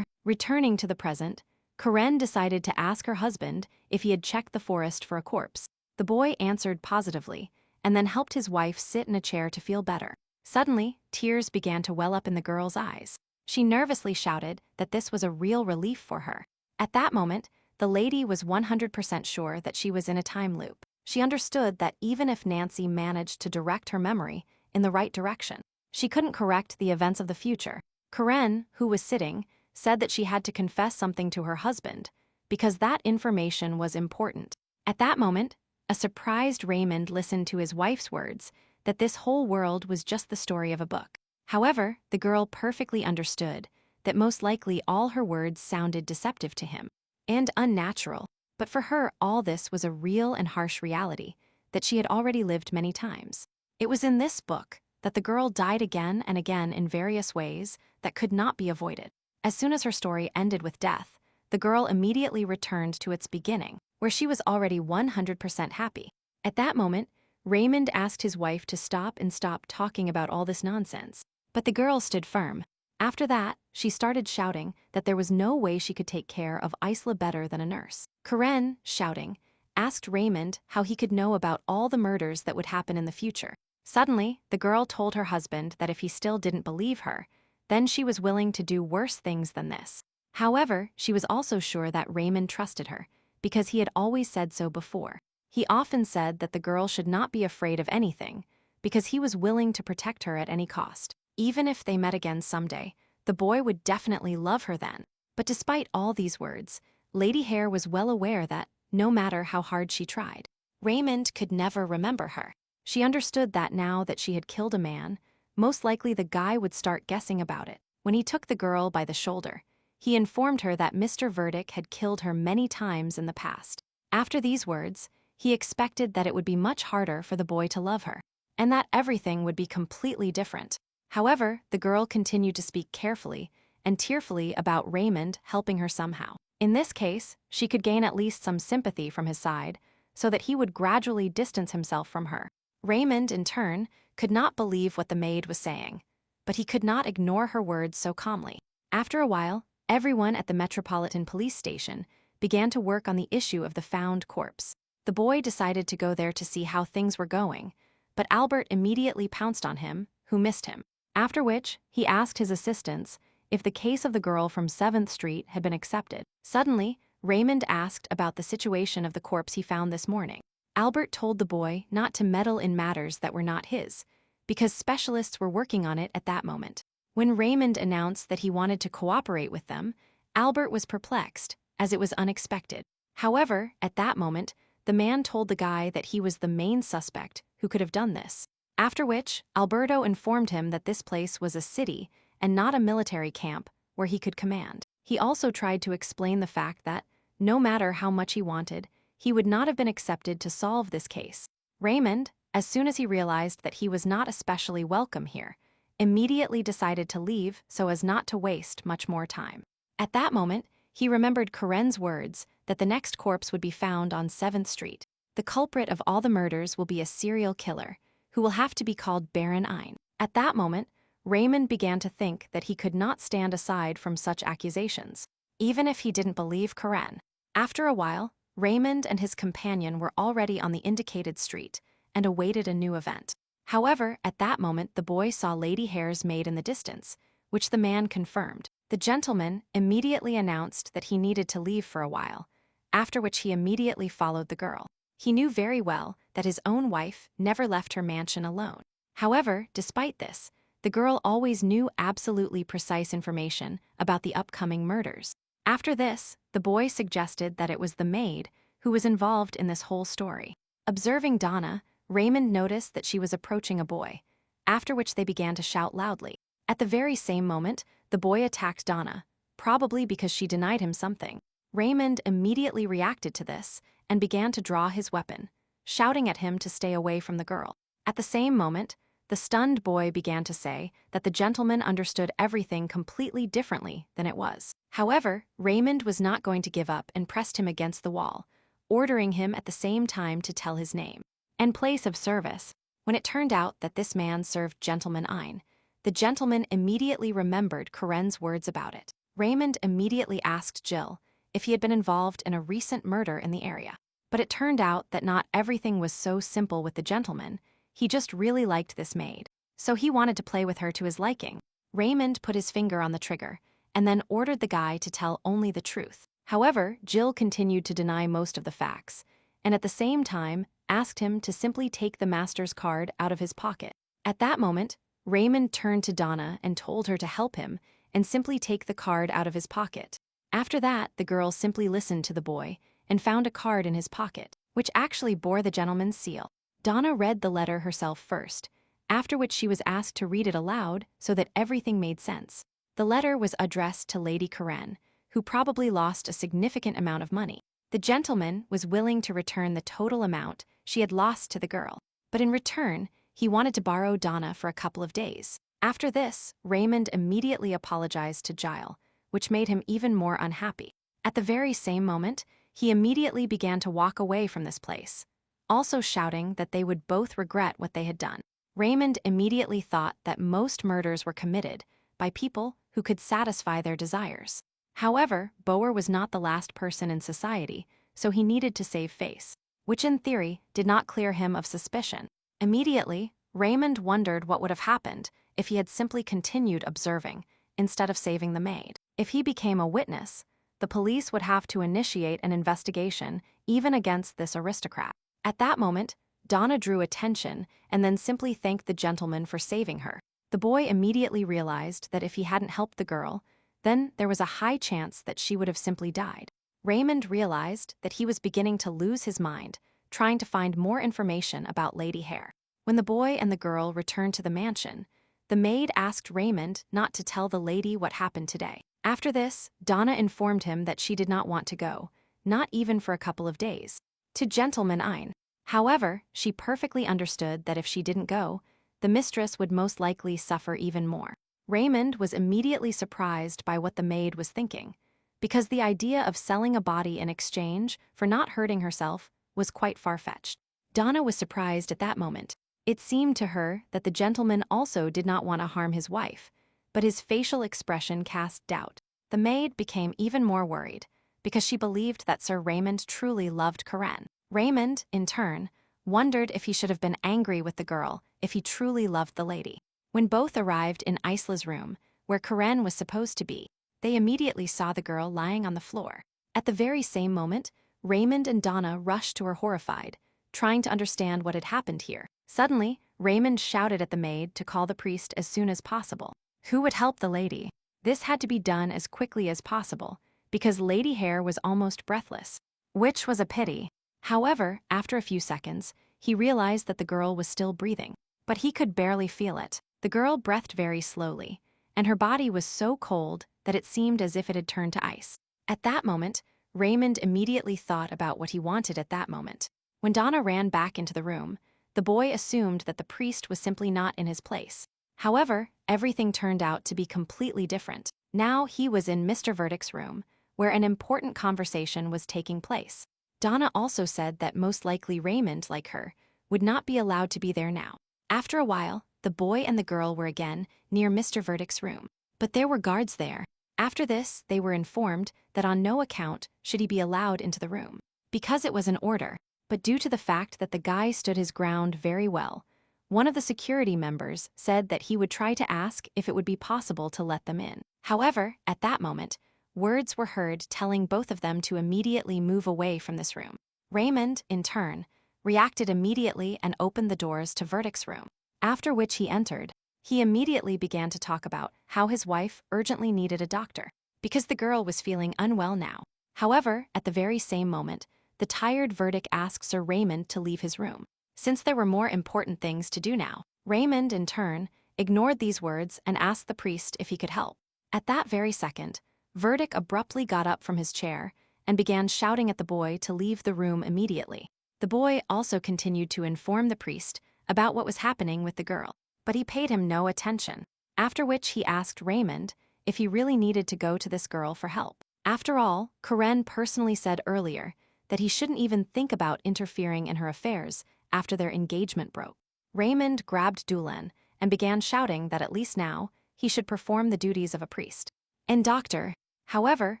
Returning to the present, Karen decided to ask her husband if he had checked the forest for a corpse. The boy answered positively and then helped his wife sit in a chair to feel better. Suddenly, tears began to well up in the girl's eyes. She nervously shouted that this was a real relief for her. At that moment, the lady was 100% sure that she was in a time loop. She understood that even if Nancy managed to direct her memory in the right direction, she couldn't correct the events of the future. Karen, who was sitting, said that she had to confess something to her husband because that information was important. At that moment, a surprised Raymond listened to his wife's words that this whole world was just the story of a book. However, the girl perfectly understood that most likely all her words sounded deceptive to him and unnatural, but for her all this was a real and harsh reality that she had already lived many times. It was in this book that the girl died again and again in various ways that could not be avoided. As soon as her story ended with death, the girl immediately returned to its beginning, where she was already 100% happy. At that moment, Raymond asked his wife to stop talking about all this nonsense, but the girl stood firm. After that, she started shouting that there was no way she could take care of Isla better than a nurse. Karen, shouting, asked Raymond how he could know about all the murders that would happen in the future. Suddenly, the girl told her husband that if he still didn't believe her, then she was willing to do worse things than this. However, she was also sure that Raymond trusted her, because he had always said so before. He often said that the girl should not be afraid of anything, because he was willing to protect her at any cost. Even if they met again someday, the boy would definitely love her then. But despite all these words, Lady Hare was well aware that, no matter how hard she tried, Raymond could never remember her. She understood that now that she had killed a man, most likely the guy would start guessing about it. When he took the girl by the shoulder, he informed her that Mr. Verdict had killed her many times in the past. After these words, he expected that it would be much harder for the boy to love her, and that everything would be completely different. However, the girl continued to speak carefully and tearfully about Raymond helping her somehow. In this case, she could gain at least some sympathy from his side, so that he would gradually distance himself from her. Raymond, in turn, could not believe what the maid was saying, but he could not ignore her words so calmly. After a while, everyone at the Metropolitan Police Station began to work on the issue of the found corpse. The boy decided to go there to see how things were going, but Albert immediately pounced on him, who missed him. After which, he asked his assistants if the case of the girl from 7th Street had been accepted. Suddenly, Raymond asked about the situation of the corpse he found this morning. Albert told the boy not to meddle in matters that were not his, because specialists were working on it at that moment. When Raymond announced that he wanted to cooperate with them, Albert was perplexed, as it was unexpected. However, at that moment, the man told the guy that he was the main suspect who could have done this. After which, Alberto informed him that this place was a city and not a military camp where he could command. He also tried to explain the fact that, no matter how much he wanted, he would not have been accepted to solve this case. Raymond, as soon as he realized that he was not especially welcome here, immediately decided to leave so as not to waste much more time. At that moment, he remembered Karen's words that the next corpse would be found on 7th Street. The culprit of all the murders will be a serial killer, who will have to be called Baron Ein. At that moment, Raymond began to think that he could not stand aside from such accusations, even if he didn't believe Karen. After a while, Raymond and his companion were already on the indicated street and awaited a new event. However, at that moment the boy saw Lady Hare's maid in the distance, which the man confirmed. The gentleman immediately announced that he needed to leave for a while, after which he immediately followed the girl. He knew very well that his own wife never left her mansion alone. However, despite this, the girl always knew absolutely precise information about the upcoming murders. After this, the boy suggested that it was the maid who was involved in this whole story. Observing Donna, Raymond noticed that she was approaching a boy, after which they began to shout loudly. At the very same moment, the boy attacked Donna, probably because she denied him something. Raymond immediately reacted to this and began to draw his weapon, shouting at him to stay away from the girl. At the same moment, the stunned boy began to say that the gentleman understood everything completely differently than it was. However, Raymond was not going to give up and pressed him against the wall, ordering him at the same time to tell his name and place of service. When it turned out that this man served Gentleman Ein, the gentleman immediately remembered Karen's words about it. Raymond immediately asked Jill if he had been involved in a recent murder in the area. But it turned out that not everything was so simple with the gentleman. He just really liked this maid, so he wanted to play with her to his liking. Raymond put his finger on the trigger and then ordered the guy to tell only the truth. However, Jill continued to deny most of the facts, and at the same time asked him to simply take the master's card out of his pocket. At that moment, Raymond turned to Donna and told her to help him and simply take the card out of his pocket. After that, the girl simply listened to the boy and found a card in his pocket, which actually bore the gentleman's seal. Donna read the letter herself first, after which she was asked to read it aloud so that everything made sense. The letter was addressed to Lady Karen, who probably lost a significant amount of money. The gentleman was willing to return the total amount she had lost to the girl, but in return, he wanted to borrow Donna for a couple of days. After this, Raymond immediately apologized to Giles, which made him even more unhappy. At the very same moment, he immediately began to walk away from this place, also shouting that they would both regret what they had done. Raymond immediately thought that most murders were committed by people who could satisfy their desires. However, Boer was not the last person in society, so he needed to save face, which in theory did not clear him of suspicion. Immediately, Raymond wondered what would have happened if he had simply continued observing instead of saving the maid. If he became a witness, the police would have to initiate an investigation even against this aristocrat. At that moment, Donna drew attention and then simply thanked the gentleman for saving her. The boy immediately realized that if he hadn't helped the girl, then there was a high chance that she would have simply died. Raymond realized that he was beginning to lose his mind, trying to find more information about Lady Hare. When the boy and the girl returned to the mansion, the maid asked Raymond not to tell the lady what happened today. After this, Donna informed him that she did not want to go, not even for a couple of days, to Gentleman Ein. However, she perfectly understood that if she didn't go, the mistress would most likely suffer even more. Raymond was immediately surprised by what the maid was thinking, because the idea of selling a body in exchange for not hurting herself was quite far-fetched. Donna was surprised at that moment. It seemed to her that the gentleman also did not want to harm his wife, but his facial expression cast doubt. The maid became even more worried, because she believed that Sir Raymond truly loved Karen. Raymond, in turn, wondered if he should have been angry with the girl if he truly loved the lady. When both arrived in Isla's room, where Karen was supposed to be, they immediately saw the girl lying on the floor. At the very same moment, Raymond and Donna rushed to her horrified, trying to understand what had happened here. Suddenly, Raymond shouted at the maid to call the priest as soon as possible. Who would help the lady? This had to be done as quickly as possible, because Lady Hare was almost breathless, which was a pity. However, after a few seconds, he realized that the girl was still breathing, but he could barely feel it. The girl breathed very slowly, and her body was so cold that it seemed as if it had turned to ice. At that moment, Raymond immediately thought about what he wanted at that moment. When Donna ran back into the room, the boy assumed that the priest was simply not in his place. However, everything turned out to be completely different. Now he was in Mr. Verdick's room, where an important conversation was taking place. Donna also said that most likely Raymond, like her, would not be allowed to be there now. After a while, the boy and the girl were again near Mr. Verdick's room, but there were guards there. After this, they were informed that on no account should he be allowed into the room, because it was an order. But due to the fact that the guy stood his ground very well, one of the security members said that he would try to ask if it would be possible to let them in. However, at that moment, words were heard telling both of them to immediately move away from this room. Raymond, in turn, reacted immediately and opened the doors to Verdick's room, after which he entered. He immediately began to talk about how his wife urgently needed a doctor, because the girl was feeling unwell now. However, at the very same moment, the tired Verdick asked Sir Raymond to leave his room, since there were more important things to do now. Raymond, in turn, ignored these words and asked the priest if he could help. At that very second, Verdick abruptly got up from his chair and began shouting at the boy to leave the room immediately. The boy also continued to inform the priest about what was happening with the girl, but he paid him no attention, after which he asked Raymond if he really needed to go to this girl for help. After all, Karen personally said earlier that he shouldn't even think about interfering in her affairs after their engagement broke. Raymond grabbed Dulan and began shouting that at least now he should perform the duties of a priest and doctor. However,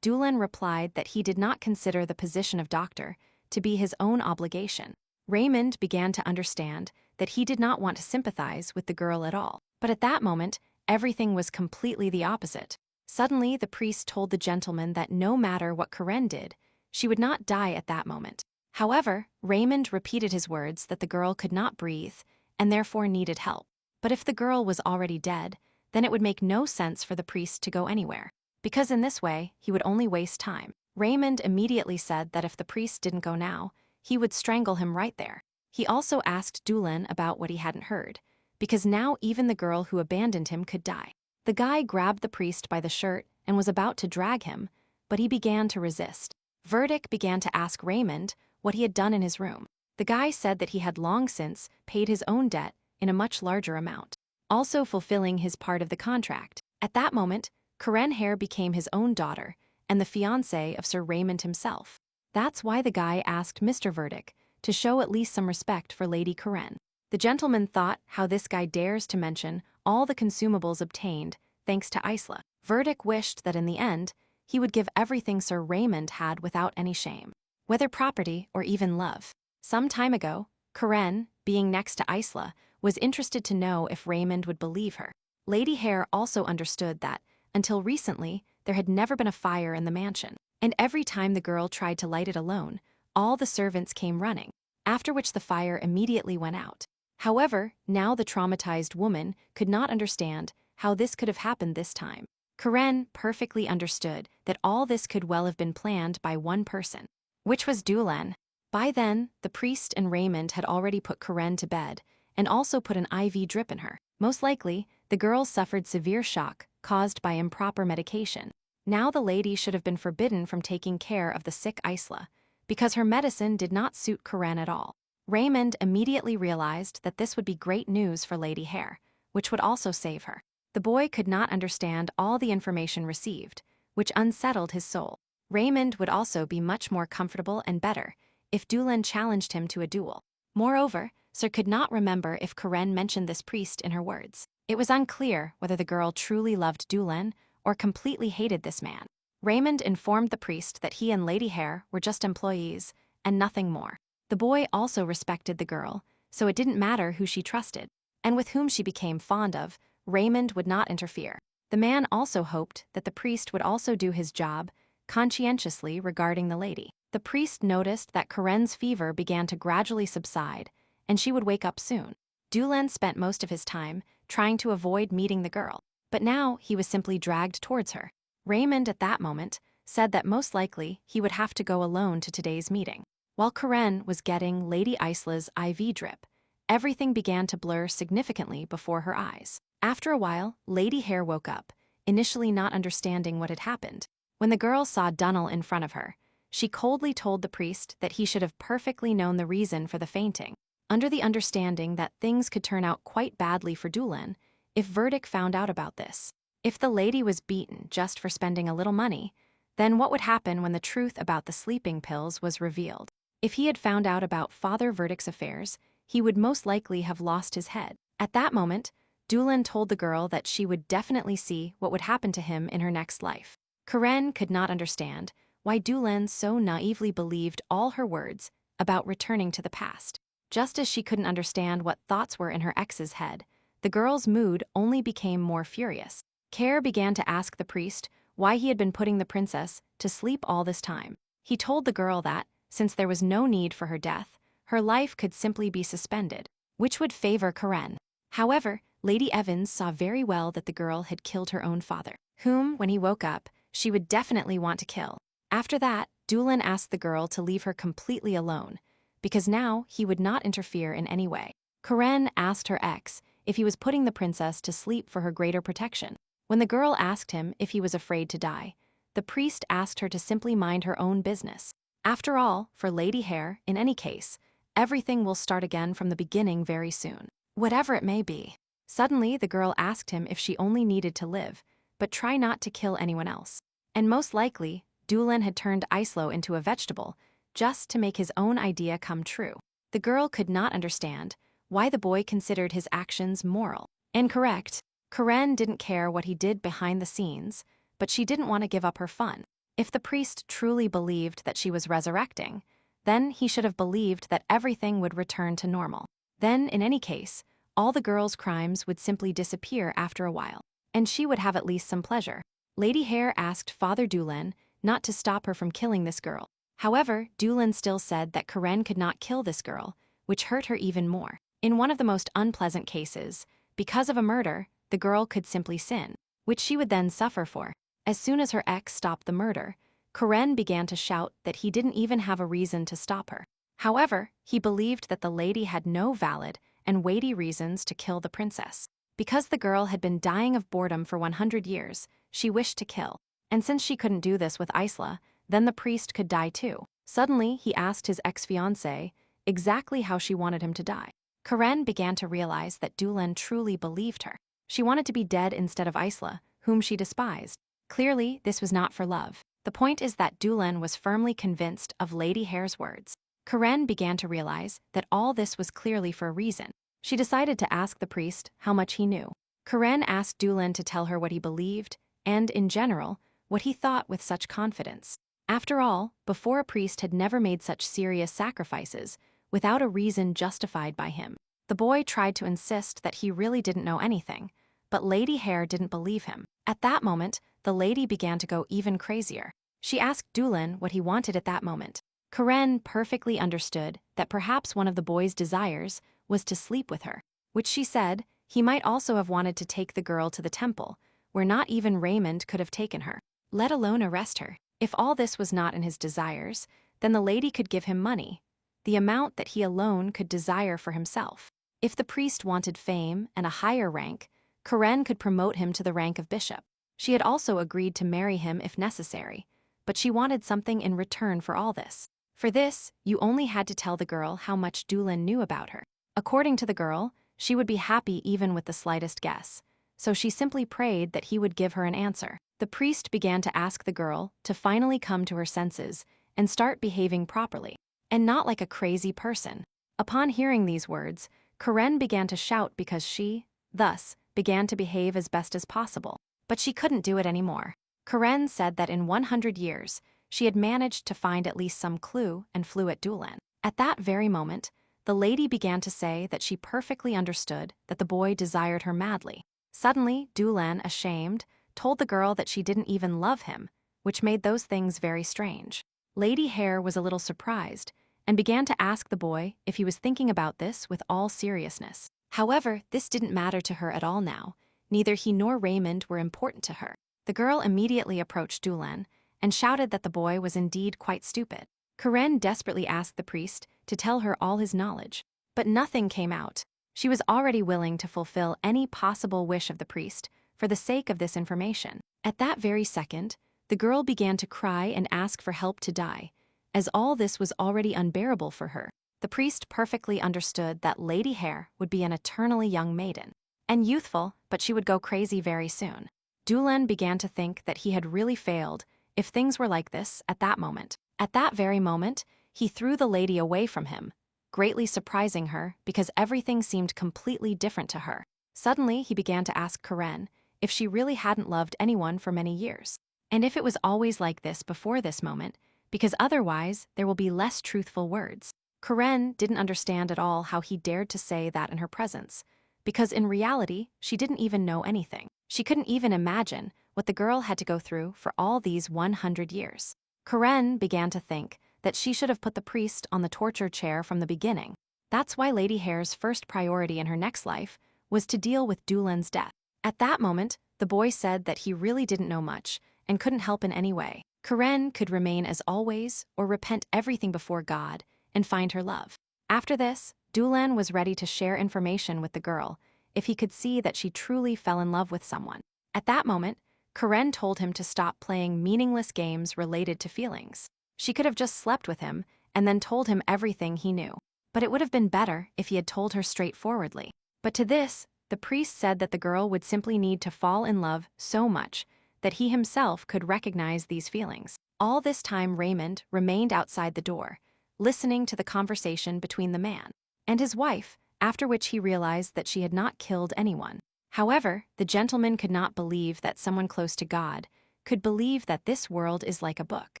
Dulan replied that he did not consider the position of doctor to be his own obligation. Raymond began to understand that he did not want to sympathize with the girl at all. But at that moment, everything was completely the opposite. Suddenly, the priest told the gentleman that no matter what Karen did, she would not die at that moment. However, Raymond repeated his words that the girl could not breathe and therefore needed help. But if the girl was already dead, then it would make no sense for the priest to go anywhere, because in this way, he would only waste time. Raymond immediately said that if the priest didn't go now, he would strangle him right there. He also asked Dulan about what he hadn't heard, because now even the girl who abandoned him could die. The guy grabbed the priest by the shirt and was about to drag him, but he began to resist. Verdick began to ask Raymond what he had done in his room. The guy said that he had long since paid his own debt in a much larger amount, also fulfilling his part of the contract. At that moment, Karen Hare became his own daughter and the fiancée of Sir Raymond himself. That's why the guy asked Mr. Verdick to show at least some respect for Lady Karen. The gentleman thought how this guy dares to mention all the consumables obtained thanks to Isla. Verdick wished that in the end, he would give everything Sir Raymond had without any shame, whether property or even love. Some time ago, Karen, being next to Isla, was interested to know if Raymond would believe her. Lady Hare also understood that, until recently, there had never been a fire in the mansion, and every time the girl tried to light it alone, all the servants came running, after which the fire immediately went out. However, now the traumatized woman could not understand how this could have happened this time. Karen perfectly understood that all this could well have been planned by one person, which was Dulan. By then, the priest and Raymond had already put Karen to bed and also put an IV drip in her. Most likely, the girl suffered severe shock caused by improper medication. Now the lady should have been forbidden from taking care of the sick Isla, because her medicine did not suit Karen at all. Raymond immediately realized that this would be great news for Lady Hare, which would also save her. The boy could not understand all the information received, which unsettled his soul. Raymond would also be much more comfortable and better if Dulan challenged him to a duel. Moreover, Sir could not remember if Karen mentioned this priest in her words. It was unclear whether the girl truly loved Dulan or completely hated this man. Raymond informed the priest that he and Lady Hare were just employees and nothing more. The boy also respected the girl, so it didn't matter who she trusted, and with whom she became fond of, Raymond would not interfere. The man also hoped that the priest would also do his job conscientiously regarding the lady. The priest noticed that Karen's fever began to gradually subside, and she would wake up soon. Dulan spent most of his time trying to avoid meeting the girl, but now he was simply dragged towards her. Raymond, at that moment, said that most likely he would have to go alone to today's meeting. While Karen was getting Lady Isla's IV drip, everything began to blur significantly before her eyes. After a while, Lady Hare woke up, initially not understanding what had happened. When the girl saw Dunnel in front of her, she coldly told the priest that he should have perfectly known the reason for the fainting, under the understanding that things could turn out quite badly for Dulan if Verdict found out about this. If the lady was beaten just for spending a little money, then what would happen when the truth about the sleeping pills was revealed? If he had found out about Father Verdict's affairs, he would most likely have lost his head. At that moment, Dulan told the girl that she would definitely see what would happen to him in her next life. Karen could not understand why Dulan so naively believed all her words about returning to the past. Just as she couldn't understand what thoughts were in her ex's head, the girl's mood only became more furious. Care began to ask the priest why he had been putting the princess to sleep all this time. He told the girl that, since there was no need for her death, her life could simply be suspended, which would favor Karen. However, Lady Evans saw very well that the girl had killed her own father, whom, when he woke up, she would definitely want to kill. After that, Dulan asked the girl to leave her completely alone, because now he would not interfere in any way. Karen asked her ex if he was putting the princess to sleep for her greater protection. When the girl asked him if he was afraid to die, the priest asked her to simply mind her own business. After all, for Lady Hare, in any case, everything will start again from the beginning very soon, whatever it may be. Suddenly, the girl asked him if she only needed to live, but try not to kill anyone else. And most likely, Dulan had turned Islo into a vegetable just to make his own idea come true. The girl could not understand why the boy considered his actions moral and correct. Karen didn't care what he did behind the scenes, but she didn't want to give up her fun. If the priest truly believed that she was resurrecting, then he should have believed that everything would return to normal. Then, in any case, all the girl's crimes would simply disappear after a while, and she would have at least some pleasure. Lady Hare asked Father Dulan not to stop her from killing this girl. However, Dulan still said that Karen could not kill this girl, which hurt her even more. In one of the most unpleasant cases, because of a murder, the girl could simply sin, which she would then suffer for. As soon as her ex stopped the murder, Karen began to shout that he didn't even have a reason to stop her. However, he believed that the lady had no valid and weighty reasons to kill the princess. Because the girl had been dying of boredom for 100 years, she wished to kill. And since she couldn't do this with Isla, then the priest could die too. Suddenly, he asked his ex-fiancée exactly how she wanted him to die. Karen began to realize that Dulan truly believed her. She wanted to be dead instead of Isla, whom she despised. Clearly, this was not for love. The point is that Dulan was firmly convinced of Lady Hare's words. Karen began to realize that all this was clearly for a reason. She decided to ask the priest how much he knew. Karen asked Dulan to tell her what he believed, and, in general, what he thought with such confidence. After all, before a priest had never made such serious sacrifices, without a reason justified by him. The boy tried to insist that he really didn't know anything, but Lady Hare didn't believe him. At that moment, the lady began to go even crazier. She asked Dulan what he wanted at that moment. Karen perfectly understood that perhaps one of the boy's desires was to sleep with her, which she said he might also have wanted to take the girl to the temple, where not even Raymond could have taken her, let alone arrest her. If all this was not in his desires, then the lady could give him money, the amount that he alone could desire for himself. If the priest wanted fame and a higher rank, Karen could promote him to the rank of bishop. She had also agreed to marry him if necessary, but she wanted something in return for all this. For this, you only had to tell the girl how much Dulan knew about her. According to the girl, she would be happy even with the slightest guess, so she simply prayed that he would give her an answer. The priest began to ask the girl to finally come to her senses and start behaving properly. and not like a crazy person. Upon hearing these words, Karen began to shout because she, thus, began to behave as best as possible. But she couldn't do it anymore. Karen said that in 100 years, she had managed to find at least some clue and flew at Dulan. At that very moment, the lady began to say that she perfectly understood that the boy desired her madly. Suddenly, Dulan, ashamed, told the girl that she didn't even love him, which made those things very strange. Lady Hare was a little surprised and began to ask the boy if he was thinking about this with all seriousness. However, this didn't matter to her at all now. Neither he nor Raymond were important to her. The girl immediately approached Dulan and shouted that the boy was indeed quite stupid. Karen desperately asked the priest to tell her all his knowledge, but nothing came out. She was already willing to fulfill any possible wish of the priest for the sake of this information. At that very second, the girl began to cry and ask for help to die, as all this was already unbearable for her. The priest perfectly understood that Lady Hare would be an eternally young maiden, and youthful, but she would go crazy very soon. Dulan began to think that he had really failed if things were like this at that moment. At that very moment, he threw the lady away from him, greatly surprising her because everything seemed completely different to her. Suddenly, he began to ask Karen if she really hadn't loved anyone for many years, and if it was always like this before this moment, because otherwise there will be less truthful words. Karen didn't understand at all how he dared to say that in her presence, because in reality, she didn't even know anything. She couldn't even imagine what the girl had to go through for all these 100 years. Karen began to think that she should have put the priest on the torture chair from the beginning. That's why Lady Hare's first priority in her next life was to deal with Dulan's death. At that moment, the boy said that he really didn't know much and couldn't help in any way. Karen could remain as always or repent everything before God and find her love. After this, Dulan was ready to share information with the girl if he could see that she truly fell in love with someone. At that moment, Karen told him to stop playing meaningless games related to feelings. She could have just slept with him and then told him everything he knew. But it would have been better if he had told her straightforwardly. But to this, the priest said that the girl would simply need to fall in love so much that he himself could recognize these feelings. All this time, Raymond remained outside the door, listening to the conversation between the man and his wife, after which he realized that she had not killed anyone. However, the gentleman could not believe that someone close to God could believe that this world is like a book.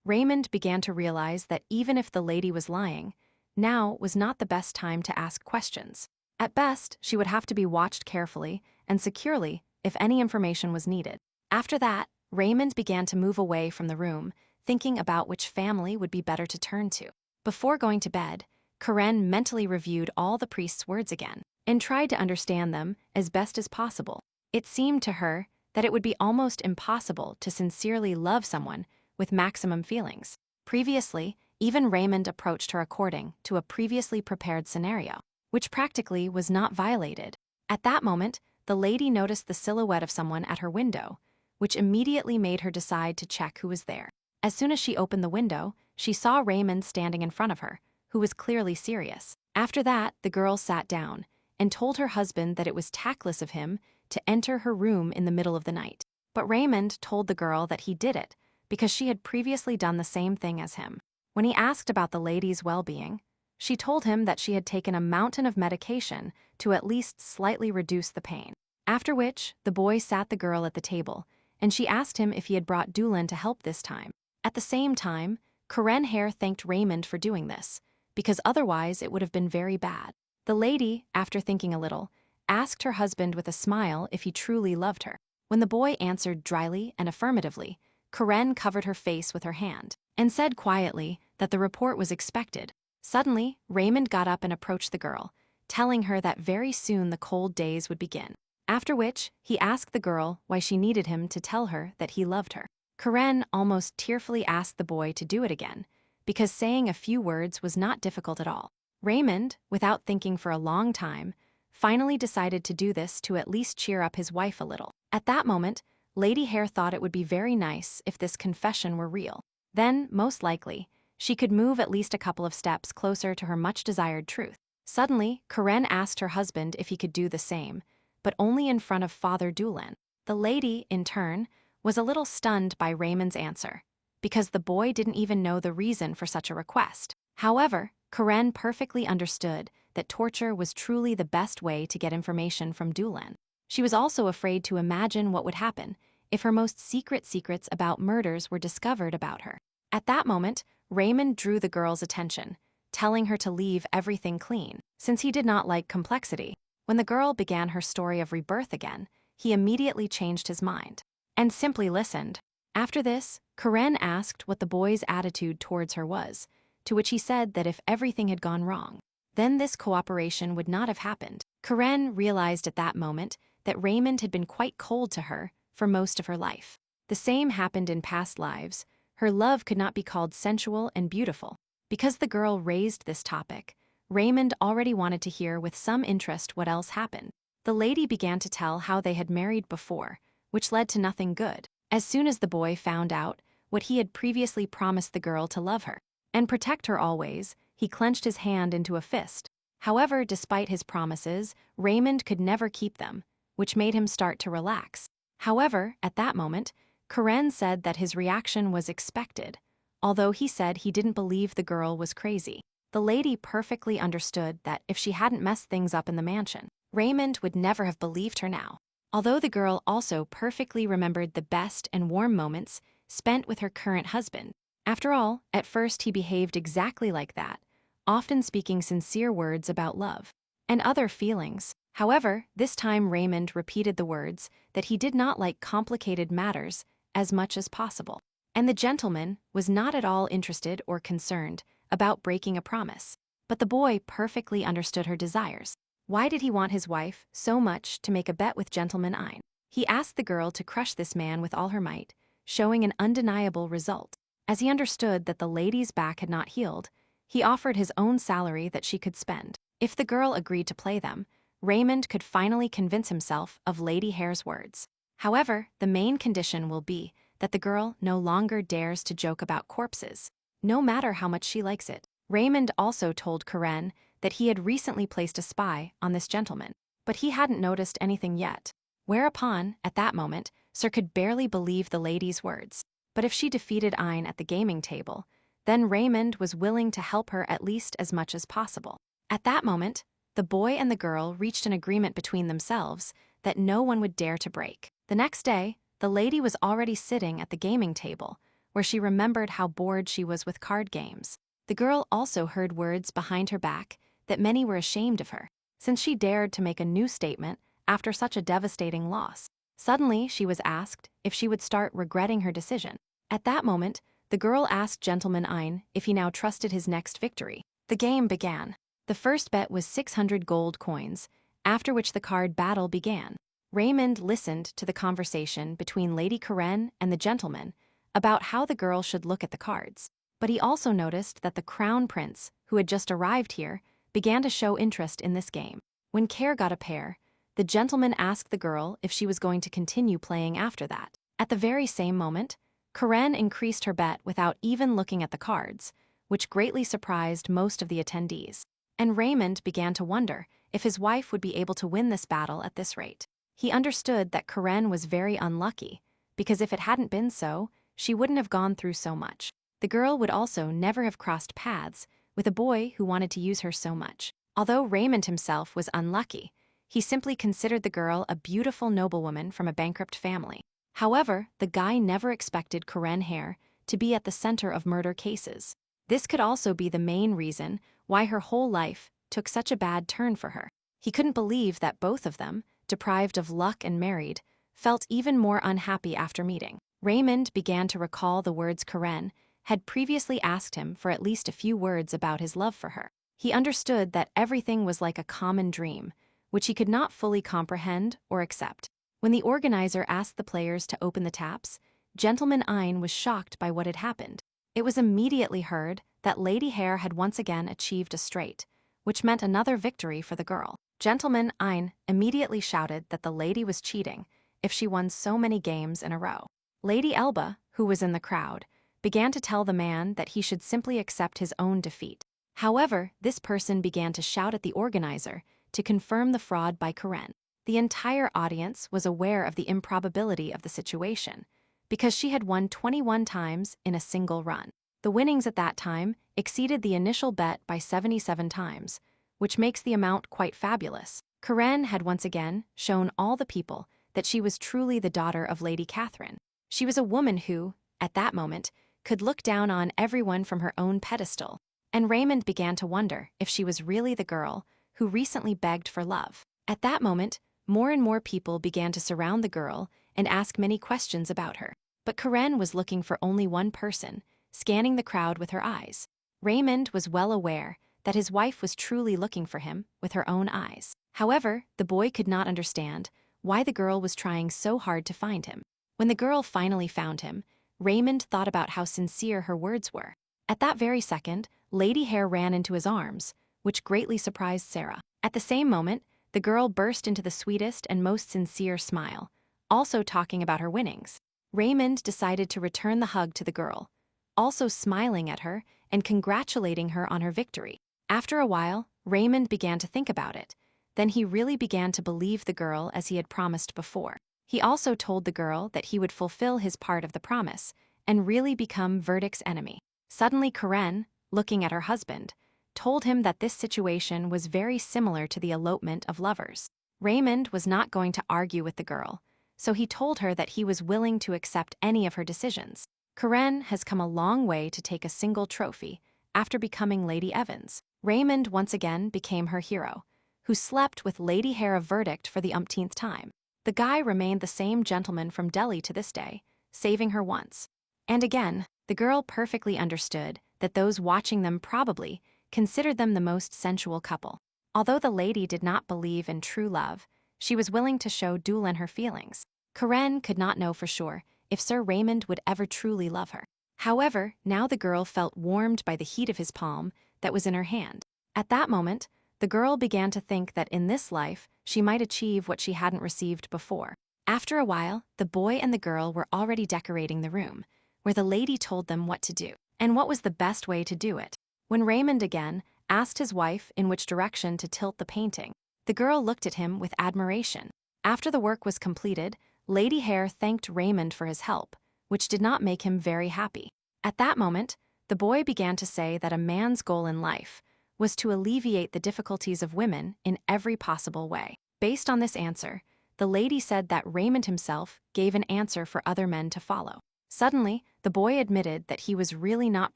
Raymond began to realize that even if the lady was lying, now was not the best time to ask questions. At best, she would have to be watched carefully and securely if any information was needed. After that, Raymond began to move away from the room, thinking about which family would be better to turn to. Before going to bed, Karen mentally reviewed all the priest's words again and tried to understand them as best as possible. It seemed to her that it would be almost impossible to sincerely love someone with maximum feelings. Previously, even Raymond approached her according to a previously prepared scenario, which practically was not violated. At that moment, the lady noticed the silhouette of someone at her window, which immediately made her decide to check who was there. As soon as she opened the window, she saw Raymond standing in front of her, who was clearly serious. After that, the girl sat down and told her husband that it was tactless of him to enter her room in the middle of the night. But Raymond told the girl that he did it because she had previously done the same thing as him. When he asked about the lady's well-being, she told him that she had taken a mountain of medication to at least slightly reduce the pain. After which, the boy sat the girl at the table, and she asked him if he had brought Dulan to help this time. At the same time, Karen Hare thanked Raymond for doing this, because otherwise it would have been very bad. The lady, after thinking a little, asked her husband with a smile if he truly loved her. When the boy answered dryly and affirmatively, Karen covered her face with her hand and said quietly that the report was expected. Suddenly, Raymond got up and approached the girl, telling her that very soon the cold days would begin. After which, he asked the girl why she needed him to tell her that he loved her. Karen almost tearfully asked the boy to do it again, because saying a few words was not difficult at all. Raymond, without thinking for a long time, finally decided to do this to at least cheer up his wife a little. At that moment, Lady Hare thought it would be very nice if this confession were real. Then, most likely, she could move at least a couple of steps closer to her much-desired truth. Suddenly, Karen asked her husband if he could do the same, but only in front of Father Dulan. The lady, in turn, was a little stunned by Raymond's answer, because the boy didn't even know the reason for such a request. However, Karen perfectly understood that torture was truly the best way to get information from Dulan. She was also afraid to imagine what would happen if her most secret secrets about murders were discovered about her. At that moment, Raymond drew the girl's attention, telling her to leave everything clean, since he did not like complexity. When the girl began her story of rebirth again, he immediately changed his mind and simply listened. After this, Karen asked what the boy's attitude towards her was, to which he said that if everything had gone wrong, then this cooperation would not have happened. Karen realized at that moment that Raymond had been quite cold to her for most of her life. The same happened in past lives. Her love could not be called sensual and beautiful. Because the girl raised this topic, Raymond already wanted to hear with some interest what else happened. The lady began to tell how they had married before, which led to nothing good. As soon as the boy found out what he had previously promised the girl to love her and protect her always, he clenched his hand into a fist. However, despite his promises, Raymond could never keep them, which made him start to relax. However, at that moment, Karen said that his reaction was expected, although he said he didn't believe the girl was crazy. The lady perfectly understood that if she hadn't messed things up in the mansion, Raymond would never have believed her now. Although the girl also perfectly remembered the best and warm moments spent with her current husband. After all, at first he behaved exactly like that, often speaking sincere words about love and other feelings. However, this time Raymond repeated the words that he did not like complicated matters as much as possible. And the gentleman was not at all interested or concerned about breaking a promise. But the boy perfectly understood her desires. Why did he want his wife so much to make a bet with Gentleman Ein? He asked the girl to crush this man with all her might, showing an undeniable result. As he understood that the lady's back had not healed, he offered his own salary that she could spend. If the girl agreed to play them, Raymond could finally convince himself of Lady Hare's words. However, the main condition will be that the girl no longer dares to joke about corpses, no matter how much she likes it. Raymond also told Karen that he had recently placed a spy on this gentleman, but he hadn't noticed anything yet. Whereupon, at that moment, Sir could barely believe the lady's words. But if she defeated Ein at the gaming table, then Raymond was willing to help her at least as much as possible. At that moment, the boy and the girl reached an agreement between themselves that no one would dare to break. The next day, the lady was already sitting at the gaming table, where she remembered how bored she was with card games. The girl also heard words behind her back that many were ashamed of her, since she dared to make a new statement after such a devastating loss. Suddenly, she was asked if she would start regretting her decision. At that moment, the girl asked Gentleman Ein if he now trusted his next victory. The game began. The first bet was 600 gold coins, after which the card battle began. Raymond listened to the conversation between Lady Karen and the gentleman about how the girl should look at the cards. But he also noticed that the crown prince, who had just arrived here, began to show interest in this game. When Care got a pair, the gentleman asked the girl if she was going to continue playing after that. At the very same moment, Karen increased her bet without even looking at the cards, which greatly surprised most of the attendees. And Raymond began to wonder if his wife would be able to win this battle at this rate. He understood that Karen was very unlucky, because if it hadn't been so, she wouldn't have gone through so much. The girl would also never have crossed paths with a boy who wanted to use her so much. Although Raymond himself was unlucky, he simply considered the girl a beautiful noblewoman from a bankrupt family. However, the guy never expected Karen Hare to be at the center of murder cases. This could also be the main reason why her whole life took such a bad turn for her. He couldn't believe that both of them, deprived of luck and married, felt even more unhappy after meeting. Raymond began to recall the words Karen had previously asked him for at least a few words about his love for her. He understood that everything was like a common dream, which he could not fully comprehend or accept. When the organizer asked the players to open the taps, Gentleman Ein was shocked by what had happened. It was immediately heard that Lady Hare had once again achieved a straight, which meant another victory for the girl. Gentleman Ein immediately shouted that the lady was cheating if she won so many games in a row. Lady Elba, who was in the crowd, began to tell the man that he should simply accept his own defeat. However, this person began to shout at the organizer to confirm the fraud by Karen. The entire audience was aware of the improbability of the situation, because she had won 21 times in a single run. The winnings at that time exceeded the initial bet by 77 times, which makes the amount quite fabulous. Karen had once again shown all the people that she was truly the daughter of Lady Catherine. She was a woman who, at that moment, could look down on everyone from her own pedestal, and Raymond began to wonder if she was really the girl who recently begged for love. At that moment, more and more people began to surround the girl and ask many questions about her. But Karen was looking for only one person, scanning the crowd with her eyes. Raymond was well aware that his wife was truly looking for him with her own eyes. However, the boy could not understand why the girl was trying so hard to find him. When the girl finally found him, Raymond thought about how sincere her words were. At that very second, Lady Hare ran into his arms, which greatly surprised Sarah. At the same moment, the girl burst into the sweetest and most sincere smile, also talking about her winnings. Raymond decided to return the hug to the girl, also smiling at her and congratulating her on her victory. After a while, Raymond began to think about it. Then he really began to believe the girl as he had promised before. He also told the girl that he would fulfill his part of the promise and really become Verdict's enemy. Suddenly Karen, looking at her husband, told him that this situation was very similar to the elopement of lovers. Raymond was not going to argue with the girl, so he told her that he was willing to accept any of her decisions. Karen has come a long way to take a single trophy after becoming Lady Evans. Raymond once again became her hero, who slept with Lady Hare of Verdict for the umpteenth time. The guy remained the same gentleman from Delhi to this day, saving her once. And again, the girl perfectly understood that those watching them probably considered them the most sensual couple. Although the lady did not believe in true love, she was willing to show Doolan her feelings. Karen could not know for sure if Sir Raymond would ever truly love her. However, now the girl felt warmed by the heat of his palm that was in her hand. At that moment, the girl began to think that in this life she might achieve what she hadn't received before. After a while, the boy and the girl were already decorating the room, where the lady told them what to do, and what was the best way to do it. When Raymond again asked his wife in which direction to tilt the painting, the girl looked at him with admiration. After the work was completed, Lady Hare thanked Raymond for his help, which did not make him very happy. At that moment, the boy began to say that a man's goal in life was to alleviate the difficulties of women in every possible way. Based on this answer, the lady said that Raymond himself gave an answer for other men to follow. Suddenly, the boy admitted that he was really not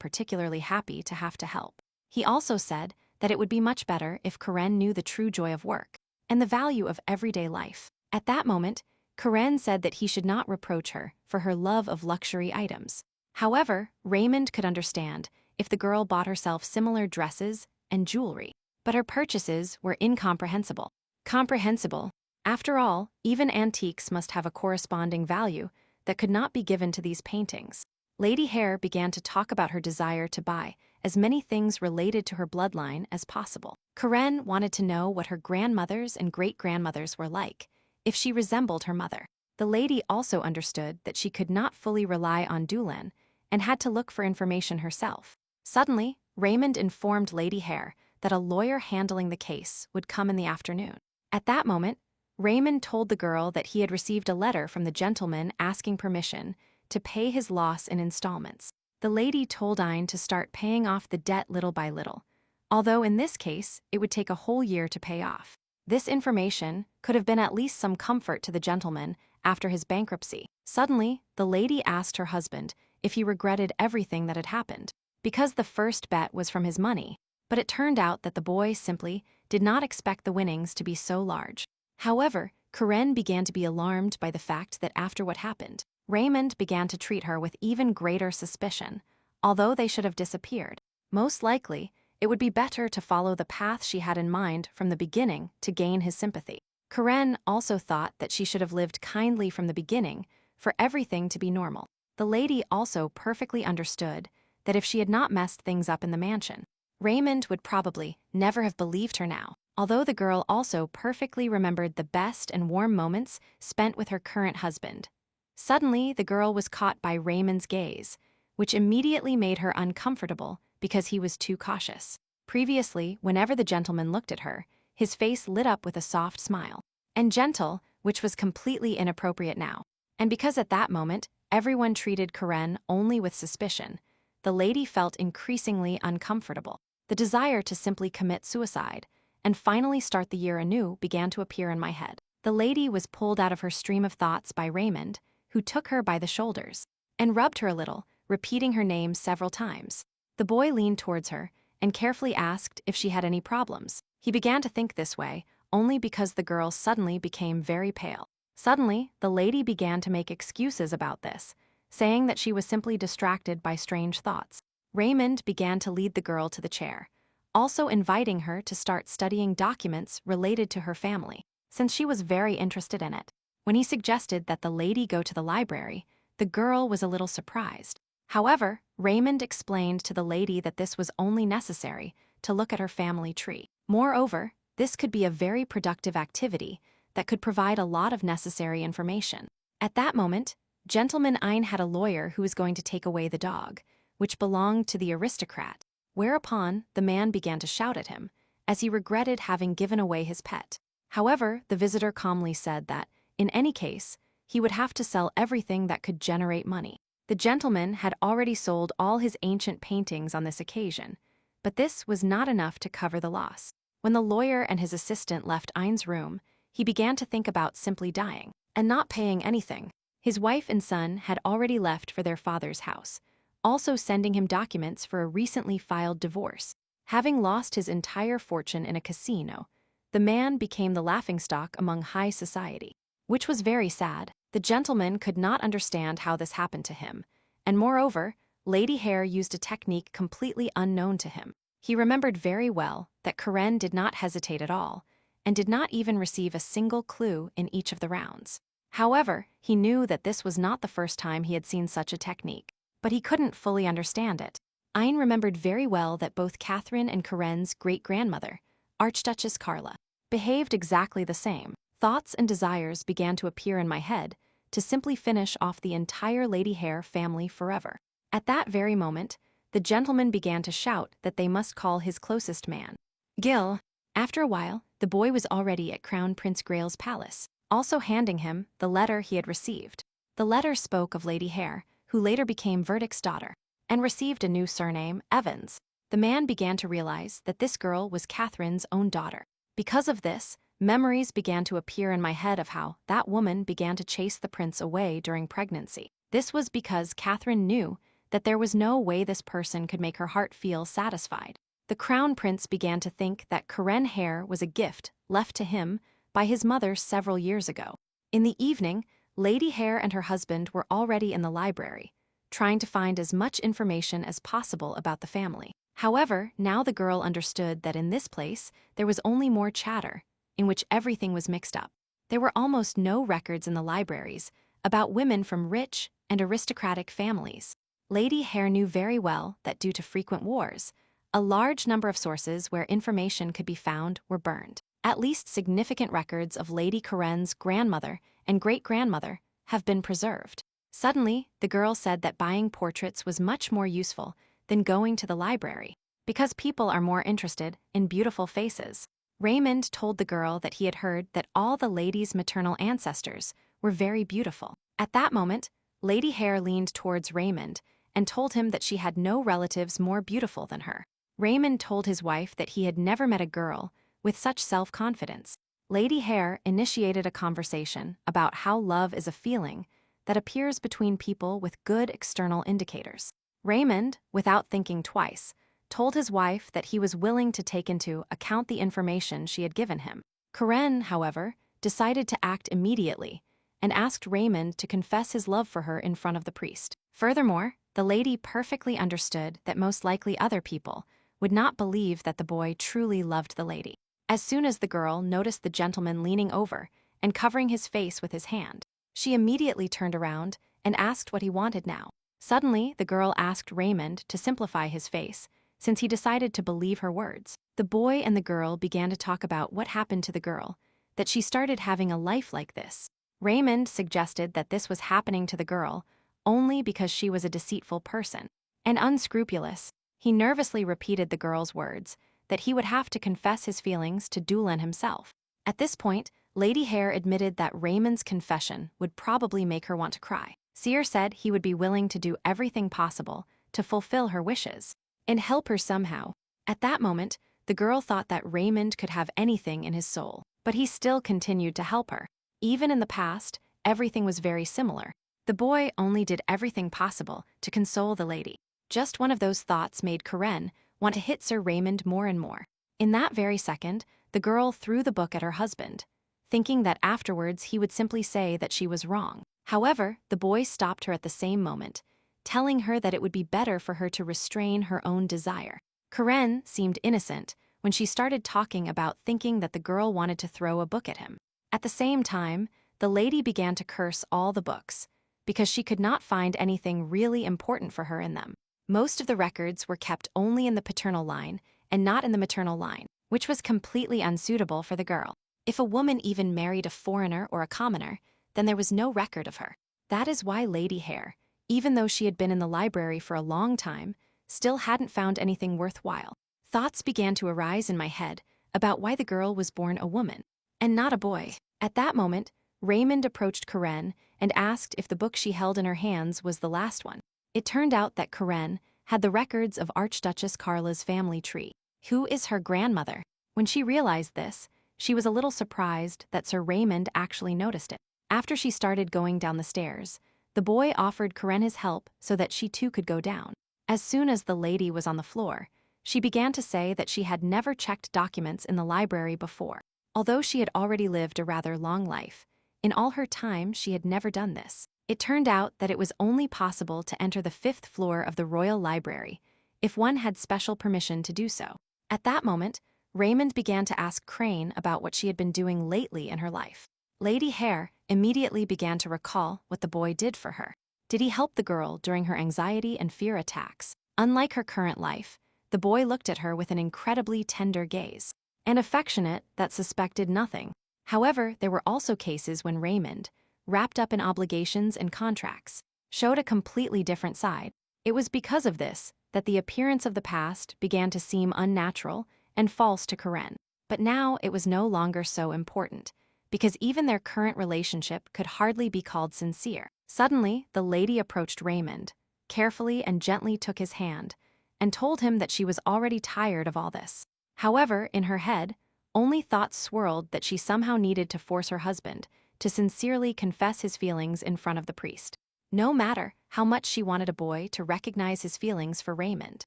particularly happy to have to help. He also said that it would be much better if Karen knew the true joy of work and the value of everyday life. At that moment, Karen said that he should not reproach her for her love of luxury items. However, Raymond could understand if the girl bought herself similar dresses and jewelry, but her purchases were incomprehensible. Comprehensible. After all, even antiques must have a corresponding value that could not be given to these paintings. Lady Hare began to talk about her desire to buy as many things related to her bloodline as possible. Karen wanted to know what her grandmothers and great-grandmothers were like, if she resembled her mother. The lady also understood that she could not fully rely on Doolan and had to look for information herself. Suddenly, Raymond informed Lady Hare that a lawyer handling the case would come in the afternoon. At that moment, Raymond told the girl that he had received a letter from the gentleman asking permission to pay his loss in installments. The lady told Ayn to start paying off the debt little by little, although in this case it would take a whole year to pay off. This information could have been at least some comfort to the gentleman after his bankruptcy. Suddenly, the lady asked her husband if he regretted everything that had happened, because the first bet was from his money, but it turned out that the boy simply did not expect the winnings to be so large. However, Karen began to be alarmed by the fact that after what happened, Raymond began to treat her with even greater suspicion, although they should have disappeared. Most likely, it would be better to follow the path she had in mind from the beginning to gain his sympathy. Karen also thought that she should have lived kindly from the beginning for everything to be normal. The lady also perfectly understood that if she had not messed things up in the mansion, Raymond would probably never have believed her now, although the girl also perfectly remembered the best and warm moments spent with her current husband. Suddenly, the girl was caught by Raymond's gaze, which immediately made her uncomfortable because he was too cautious. Previously, whenever the gentleman looked at her, his face lit up with a soft smile, and gentle, which was completely inappropriate now. And because at that moment, everyone treated Karen only with suspicion, the lady felt increasingly uncomfortable. The desire to simply commit suicide and finally start the year anew began to appear in my head. The lady was pulled out of her stream of thoughts by Raymond, who took her by the shoulders and rubbed her a little, repeating her name several times. The boy leaned towards her and carefully asked if she had any problems. He began to think this way only because the girl suddenly became very pale. Suddenly, the lady began to make excuses about this, saying that she was simply distracted by strange thoughts. Raymond began to lead the girl to the chair, also inviting her to start studying documents related to her family, since she was very interested in it. When he suggested that the lady go to the library, the girl was a little surprised. However, Raymond explained to the lady that this was only necessary to look at her family tree. Moreover, this could be a very productive activity that could provide a lot of necessary information. At that moment, Gentleman Ein had a lawyer who was going to take away the dog, which belonged to the aristocrat, whereupon the man began to shout at him, as he regretted having given away his pet. However, the visitor calmly said that, in any case, he would have to sell everything that could generate money. The gentleman had already sold all his ancient paintings on this occasion, but this was not enough to cover the loss. When the lawyer and his assistant left Ein's room, he began to think about simply dying and not paying anything. His wife and son had already left for their father's house, also sending him documents for a recently filed divorce. Having lost his entire fortune in a casino, the man became the laughingstock among high society, which was very sad. The gentleman could not understand how this happened to him, and moreover, Lady Hare used a technique completely unknown to him. He remembered very well that Karen did not hesitate at all, and did not even receive a single clue in each of the rounds. However, he knew that this was not the first time he had seen such a technique, but he couldn't fully understand it. Ein remembered very well that both Catherine and Karen's great-grandmother, Archduchess Carla, behaved exactly the same. Thoughts and desires began to appear in my head to simply finish off the entire Lady Hare family forever. At that very moment, the gentleman began to shout that they must call his closest man, Gil. After a while, the boy was already at Crown Prince Grail's palace, also handing him the letter he had received. The letter spoke of Lady Hare, who later became Verdict's daughter, and received a new surname, Evans. The man began to realize that this girl was Catherine's own daughter. Because of this, memories began to appear in my head of how that woman began to chase the prince away during pregnancy. This was because Catherine knew that there was no way this person could make her heart feel satisfied. The crown prince began to think that Karen Hare was a gift left to him by his mother several years ago. In the evening, Lady Hare and her husband were already in the library, trying to find as much information as possible about the family. However, now the girl understood that in this place there was only more chatter, in which everything was mixed up. There were almost no records in the libraries about women from rich and aristocratic families. Lady Hare knew very well that due to frequent wars, a large number of sources where information could be found were burned. At least significant records of Lady Karen's grandmother and great-grandmother have been preserved. Suddenly, the girl said that buying portraits was much more useful than going to the library, because people are more interested in beautiful faces. Raymond told the girl that he had heard that all the lady's maternal ancestors were very beautiful. At that moment, Lady Hare leaned towards Raymond and told him that she had no relatives more beautiful than her. Raymond told his wife that he had never met a girl with such self-confidence. Lady Hare initiated a conversation about how love is a feeling that appears between people with good external indicators. Raymond, without thinking twice, told his wife that he was willing to take into account the information she had given him. Karen, however, decided to act immediately and asked Raymond to confess his love for her in front of the priest. Furthermore, the lady perfectly understood that most likely other people would not believe that the boy truly loved the lady. As soon as the girl noticed the gentleman leaning over and covering his face with his hand, she immediately turned around and asked what he wanted now. Suddenly, the girl asked Raymond to simplify his face, since he decided to believe her words. The boy and the girl began to talk about what happened to the girl, that she started having a life like this. Raymond suggested that this was happening to the girl only because she was a deceitful person and unscrupulous. He nervously repeated the girl's words, that he would have to confess his feelings to Doolin himself. At this point, Lady Hare admitted that Raymond's confession would probably make her want to cry. Seer said he would be willing to do everything possible to fulfill her wishes and help her somehow. At that moment, the girl thought that Raymond could have anything in his soul, but he still continued to help her. Even in the past, everything was very similar. The boy only did everything possible to console the lady. Just one of those thoughts made Karen want to hit Sir Raymond more and more. In that very second, the girl threw the book at her husband, thinking that afterwards he would simply say that she was wrong. However, the boy stopped her at the same moment, telling her that it would be better for her to restrain her own desire. Karen seemed innocent when she started talking about thinking that the girl wanted to throw a book at him. At the same time, the lady began to curse all the books, because she could not find anything really important for her in them. Most of the records were kept only in the paternal line and not in the maternal line, which was completely unsuitable for the girl. If a woman even married a foreigner or a commoner, then there was no record of her. That is why Lady Hare, even though she had been in the library for a long time, still hadn't found anything worthwhile. Thoughts began to arise in my head about why the girl was born a woman and not a boy. At that moment, Raymond approached Karen and asked if the book she held in her hands was the last one. It turned out that Karen had the records of Archduchess Carla's family tree. Who is her grandmother? When she realized this, she was a little surprised that Sir Raymond actually noticed it. After she started going down the stairs, the boy offered Karen his help so that she too could go down. As soon as the lady was on the floor, she began to say that she had never checked documents in the library before. Although she had already lived a rather long life, in all her time she had never done this. It turned out that it was only possible to enter the 5th floor of the Royal Library if one had special permission to do so. At that moment, Raymond began to ask Crane about what she had been doing lately in her life. Lady Hare immediately began to recall what the boy did for her. Did he help the girl during her anxiety and fear attacks? Unlike her current life, the boy looked at her with an incredibly tender gaze, and affectionate that suspected nothing. However, there were also cases when Raymond, wrapped up in obligations and contracts, showed a completely different side. It was because of this that the appearance of the past began to seem unnatural and false to Karen. But now it was no longer so important, because even their current relationship could hardly be called sincere. Suddenly, the lady approached Raymond, carefully and gently took his hand, and told him that she was already tired of all this. However, in her head, only thoughts swirled that she somehow needed to force her husband to sincerely confess his feelings in front of the priest. No matter how much she wanted a boy to recognize his feelings for Raymond,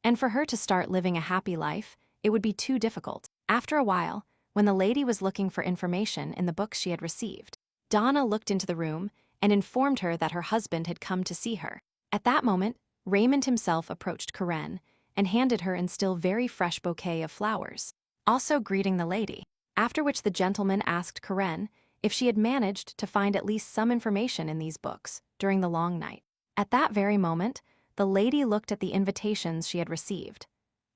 and for her to start living a happy life, it would be too difficult. After a while, when the lady was looking for information in the books she had received, Donna looked into the room and informed her that her husband had come to see her. At that moment, Raymond himself approached Karen and handed her a still very fresh bouquet of flowers, also greeting the lady, after which the gentleman asked Karen if she had managed to find at least some information in these books during the long night. At that very moment, the lady looked at the invitations she had received,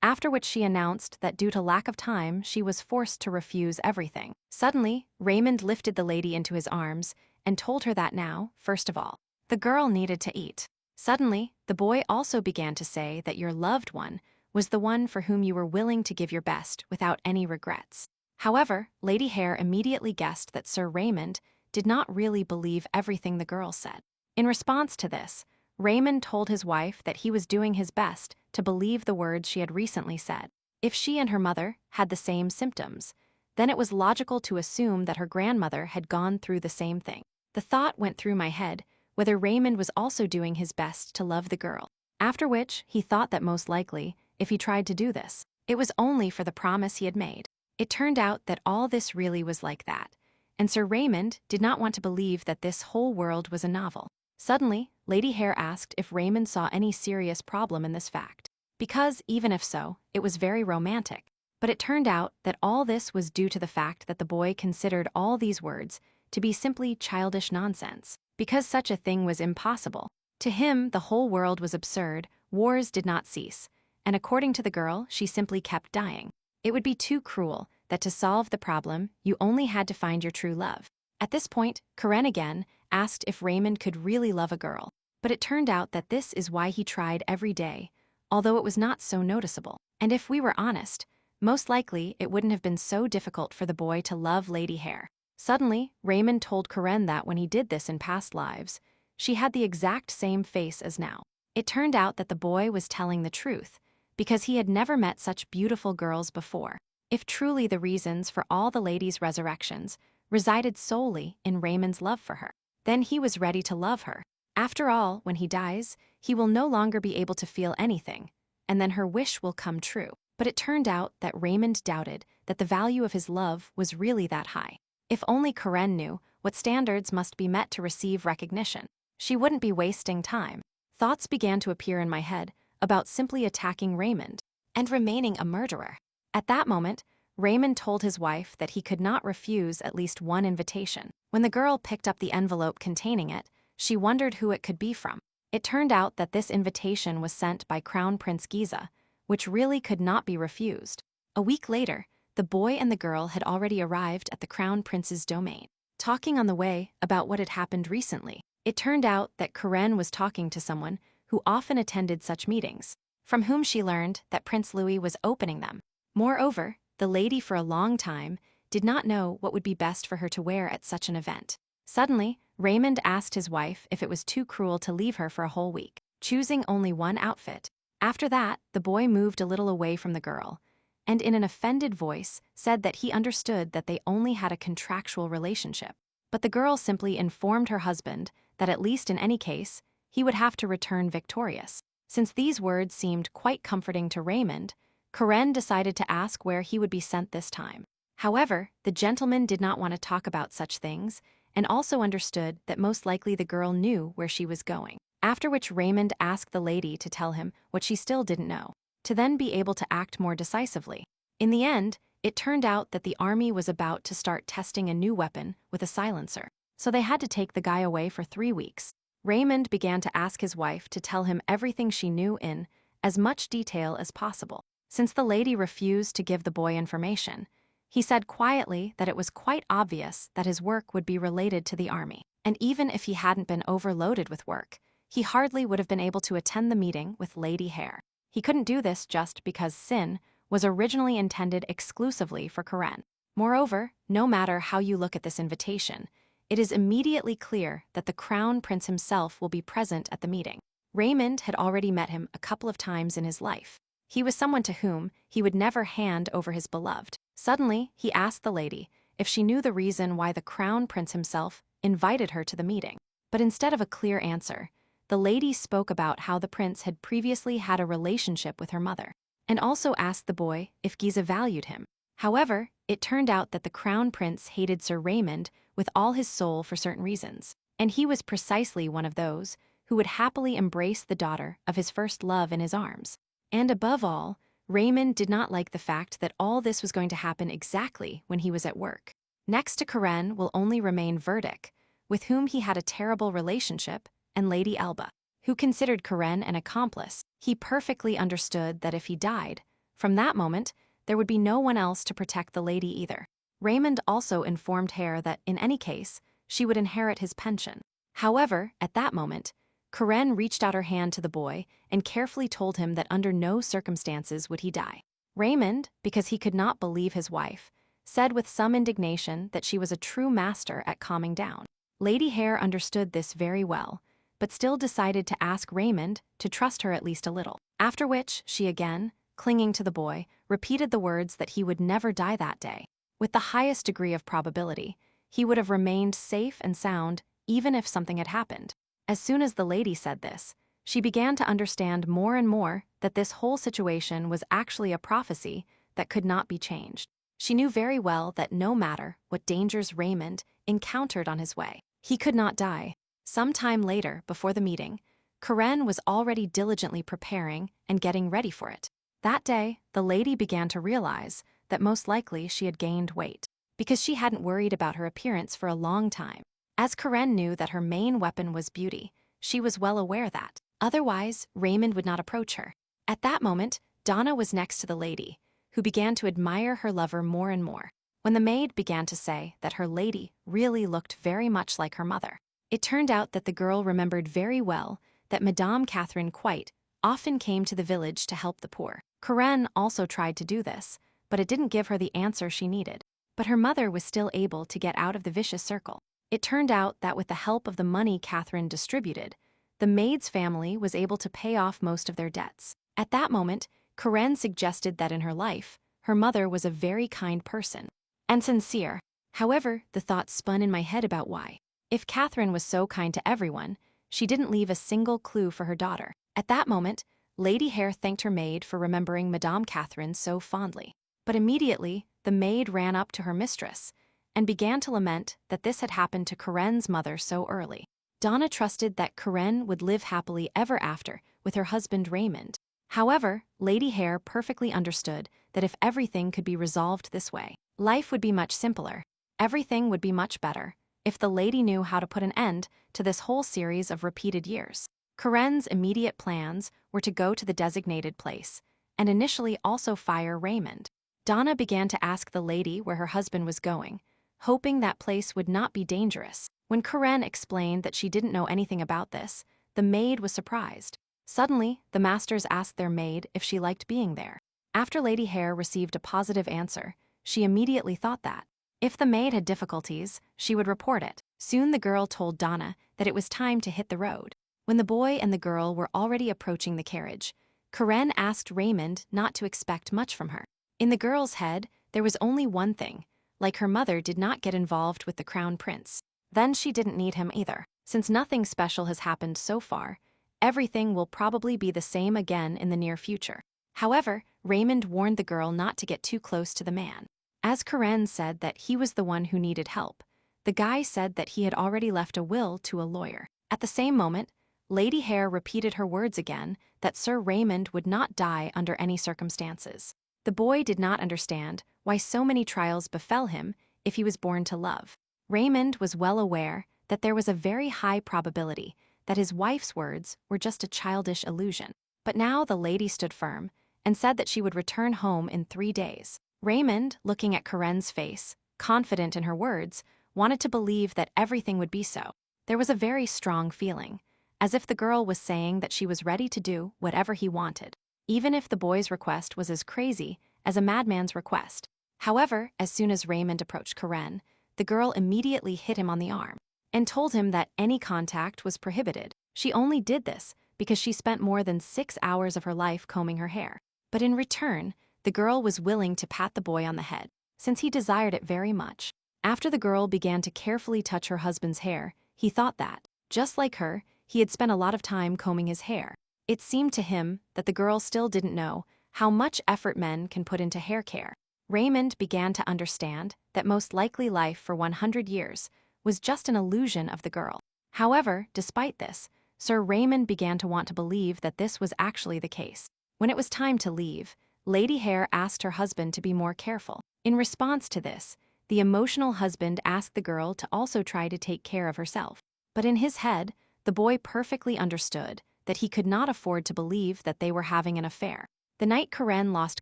after which she announced that due to lack of time, she was forced to refuse everything. Suddenly, Raymond lifted the lady into his arms and told her that now, first of all, the girl needed to eat. Suddenly, the boy also began to say that your loved one was the one for whom you were willing to give your best without any regrets. However, Lady Hare immediately guessed that Sir Raymond did not really believe everything the girl said. In response to this, Raymond told his wife that he was doing his best to believe the words she had recently said. If she and her mother had the same symptoms, then it was logical to assume that her grandmother had gone through the same thing. The thought went through my head whether Raymond was also doing his best to love the girl. After which, he thought that most likely, if he tried to do this, it was only for the promise he had made. It turned out that all this really was like that, and Sir Raymond did not want to believe that this whole world was a novel. Suddenly, Lady Hare asked if Raymond saw any serious problem in this fact, because, even if so, it was very romantic. But it turned out that all this was due to the fact that the boy considered all these words to be simply childish nonsense, because such a thing was impossible. To him, the whole world was absurd, wars did not cease, and according to the girl, she simply kept dying. It would be too cruel that to solve the problem, you only had to find your true love. At this point, Karen again asked if Raymond could really love a girl, but it turned out that this is why he tried every day, although it was not so noticeable. And if we were honest, most likely it wouldn't have been so difficult for the boy to love Lady Hare. Suddenly, Raymond told Karen that when he did this in past lives, she had the exact same face as now. It turned out that the boy was telling the truth, because he had never met such beautiful girls before. If truly the reasons for all the lady's resurrections resided solely in Raymond's love for her, then he was ready to love her. After all, when he dies, he will no longer be able to feel anything, and then her wish will come true. But it turned out that Raymond doubted that the value of his love was really that high. If only Karen knew what standards must be met to receive recognition, she wouldn't be wasting time. Thoughts began to appear in my head about simply attacking Raymond and remaining a murderer. At that moment, Raymond told his wife that he could not refuse at least one invitation. When the girl picked up the envelope containing it, she wondered who it could be from. It turned out that this invitation was sent by Crown Prince Giza, which really could not be refused. A week later, the boy and the girl had already arrived at the Crown Prince's domain. Talking on the way about what had happened recently, it turned out that Karen was talking to someone who often attended such meetings, from whom she learned that Prince Louis was opening them. Moreover, the lady for a long time did not know what would be best for her to wear at such an event. Suddenly, Raymond asked his wife if it was too cruel to leave her for a whole week, choosing only one outfit. After that, the boy moved a little away from the girl, and in an offended voice said that he understood that they only had a contractual relationship. But the girl simply informed her husband that at least in any case, he would have to return victorious. Since these words seemed quite comforting to Raymond, Karen decided to ask where he would be sent this time. However, the gentleman did not want to talk about such things, and also understood that most likely the girl knew where she was going. After which Raymond asked the lady to tell him what she still didn't know, to then be able to act more decisively. In the end, it turned out that the army was about to start testing a new weapon with a silencer, so they had to take the guy away for 3 weeks. Raymond began to ask his wife to tell him everything she knew in as much detail as possible. Since the lady refused to give the boy information, he said quietly that it was quite obvious that his work would be related to the army, and even if he hadn't been overloaded with work, he hardly would have been able to attend the meeting with Lady Hare. He couldn't do this just because Sin was originally intended exclusively for Karen. Moreover, no matter how you look at this invitation, it is immediately clear that the Crown Prince himself will be present at the meeting. Raymond had already met him a couple of times in his life. He was someone to whom he would never hand over his beloved. Suddenly, he asked the lady if she knew the reason why the Crown Prince himself invited her to the meeting. But instead of a clear answer, the lady spoke about how the prince had previously had a relationship with her mother, and also asked the boy if Giza valued him. However, it turned out that the Crown Prince hated Sir Raymond with all his soul for certain reasons, and he was precisely one of those who would happily embrace the daughter of his first love in his arms. And above all, Raymond did not like the fact that all this was going to happen exactly when he was at work. Next to Karen will only remain Verdict, with whom he had a terrible relationship, and Lady Elba, who considered Karen an accomplice. He perfectly understood that if he died, from that moment, there would be no one else to protect the lady either. Raymond also informed Hare that, in any case, she would inherit his pension. However, at that moment, Karen reached out her hand to the boy and carefully told him that under no circumstances would he die. Raymond, because he could not believe his wife, said with some indignation that she was a true master at calming down. Lady Hare understood this very well, but still decided to ask Raymond to trust her at least a little. After which, she again, clinging to the boy, repeated the words that he would never die that day. With the highest degree of probability, he would have remained safe and sound even if something had happened. As soon as the lady said this, she began to understand more and more that this whole situation was actually a prophecy that could not be changed. She knew very well that no matter what dangers Raymond encountered on his way, he could not die. Some time later, before the meeting, Karen was already diligently preparing and getting ready for it. That day, the lady began to realize that most likely she had gained weight, because she hadn't worried about her appearance for a long time. As Karen knew that her main weapon was beauty, she was well aware that, otherwise, Raymond would not approach her. At that moment, Donna was next to the lady, who began to admire her lover more and more. When the maid began to say that her lady really looked very much like her mother, it turned out that the girl remembered very well that Madame Catherine quite often came to the village to help the poor. Karen also tried to do this, but it didn't give her the answer she needed. But her mother was still able to get out of the vicious circle. It turned out that with the help of the money Catherine distributed, the maid's family was able to pay off most of their debts. At that moment, Karen suggested that in her life, her mother was a very kind person and sincere. However, the thought spun in my head about why. If Catherine was so kind to everyone, she didn't leave a single clue for her daughter. At that moment, Lady Hare thanked her maid for remembering Madame Catherine so fondly. But immediately, the maid ran up to her mistress and began to lament that this had happened to Karen's mother so early. Donna trusted that Karen would live happily ever after with her husband Raymond. However, Lady Hare perfectly understood that if everything could be resolved this way, life would be much simpler. Everything would be much better if the lady knew how to put an end to this whole series of repeated years. Karen's immediate plans were to go to the designated place and initially also fire Raymond. Donna began to ask the lady where her husband was going, hoping that place would not be dangerous. When Karen explained that she didn't know anything about this, the maid was surprised. Suddenly, the masters asked their maid if she liked being there. After Lady Hare received a positive answer, she immediately thought that if the maid had difficulties, she would report it. Soon the girl told Donna that it was time to hit the road. When the boy and the girl were already approaching the carriage, Karen asked Raymond not to expect much from her. In the girl's head, there was only one thing: like her mother did not get involved with the crown prince, then she didn't need him either. Since nothing special has happened so far, everything will probably be the same again in the near future. However, Raymond warned the girl not to get too close to the man. As Karen said that he was the one who needed help, the guy said that he had already left a will to a lawyer. At the same moment, Lady Hare repeated her words again that Sir Raymond would not die under any circumstances. The boy did not understand why so many trials befell him if he was born to love. Raymond was well aware that there was a very high probability that his wife's words were just a childish illusion. But now the lady stood firm and said that she would return home in 3 days. Raymond, looking at Karen's face, confident in her words, wanted to believe that everything would be so. There was a very strong feeling, as if the girl was saying that she was ready to do whatever he wanted, even if the boy's request was as crazy as a madman's request. However, as soon as Raymond approached Karen, the girl immediately hit him on the arm and told him that any contact was prohibited. She only did this because she spent more than 6 hours of her life combing her hair. But in return, the girl was willing to pat the boy on the head, since he desired it very much. After the girl began to carefully touch her husband's hair, he thought that, just like her, he had spent a lot of time combing his hair. It seemed to him that the girl still didn't know how much effort men can put into hair care. Raymond began to understand that most likely life for 100 years was just an illusion of the girl. However, despite this, Sir Raymond began to want to believe that this was actually the case. When it was time to leave, Lady Hare asked her husband to be more careful. In response to this, the emotional husband asked the girl to also try to take care of herself. But in his head, the boy perfectly understood that he could not afford to believe that they were having an affair. The night Karen lost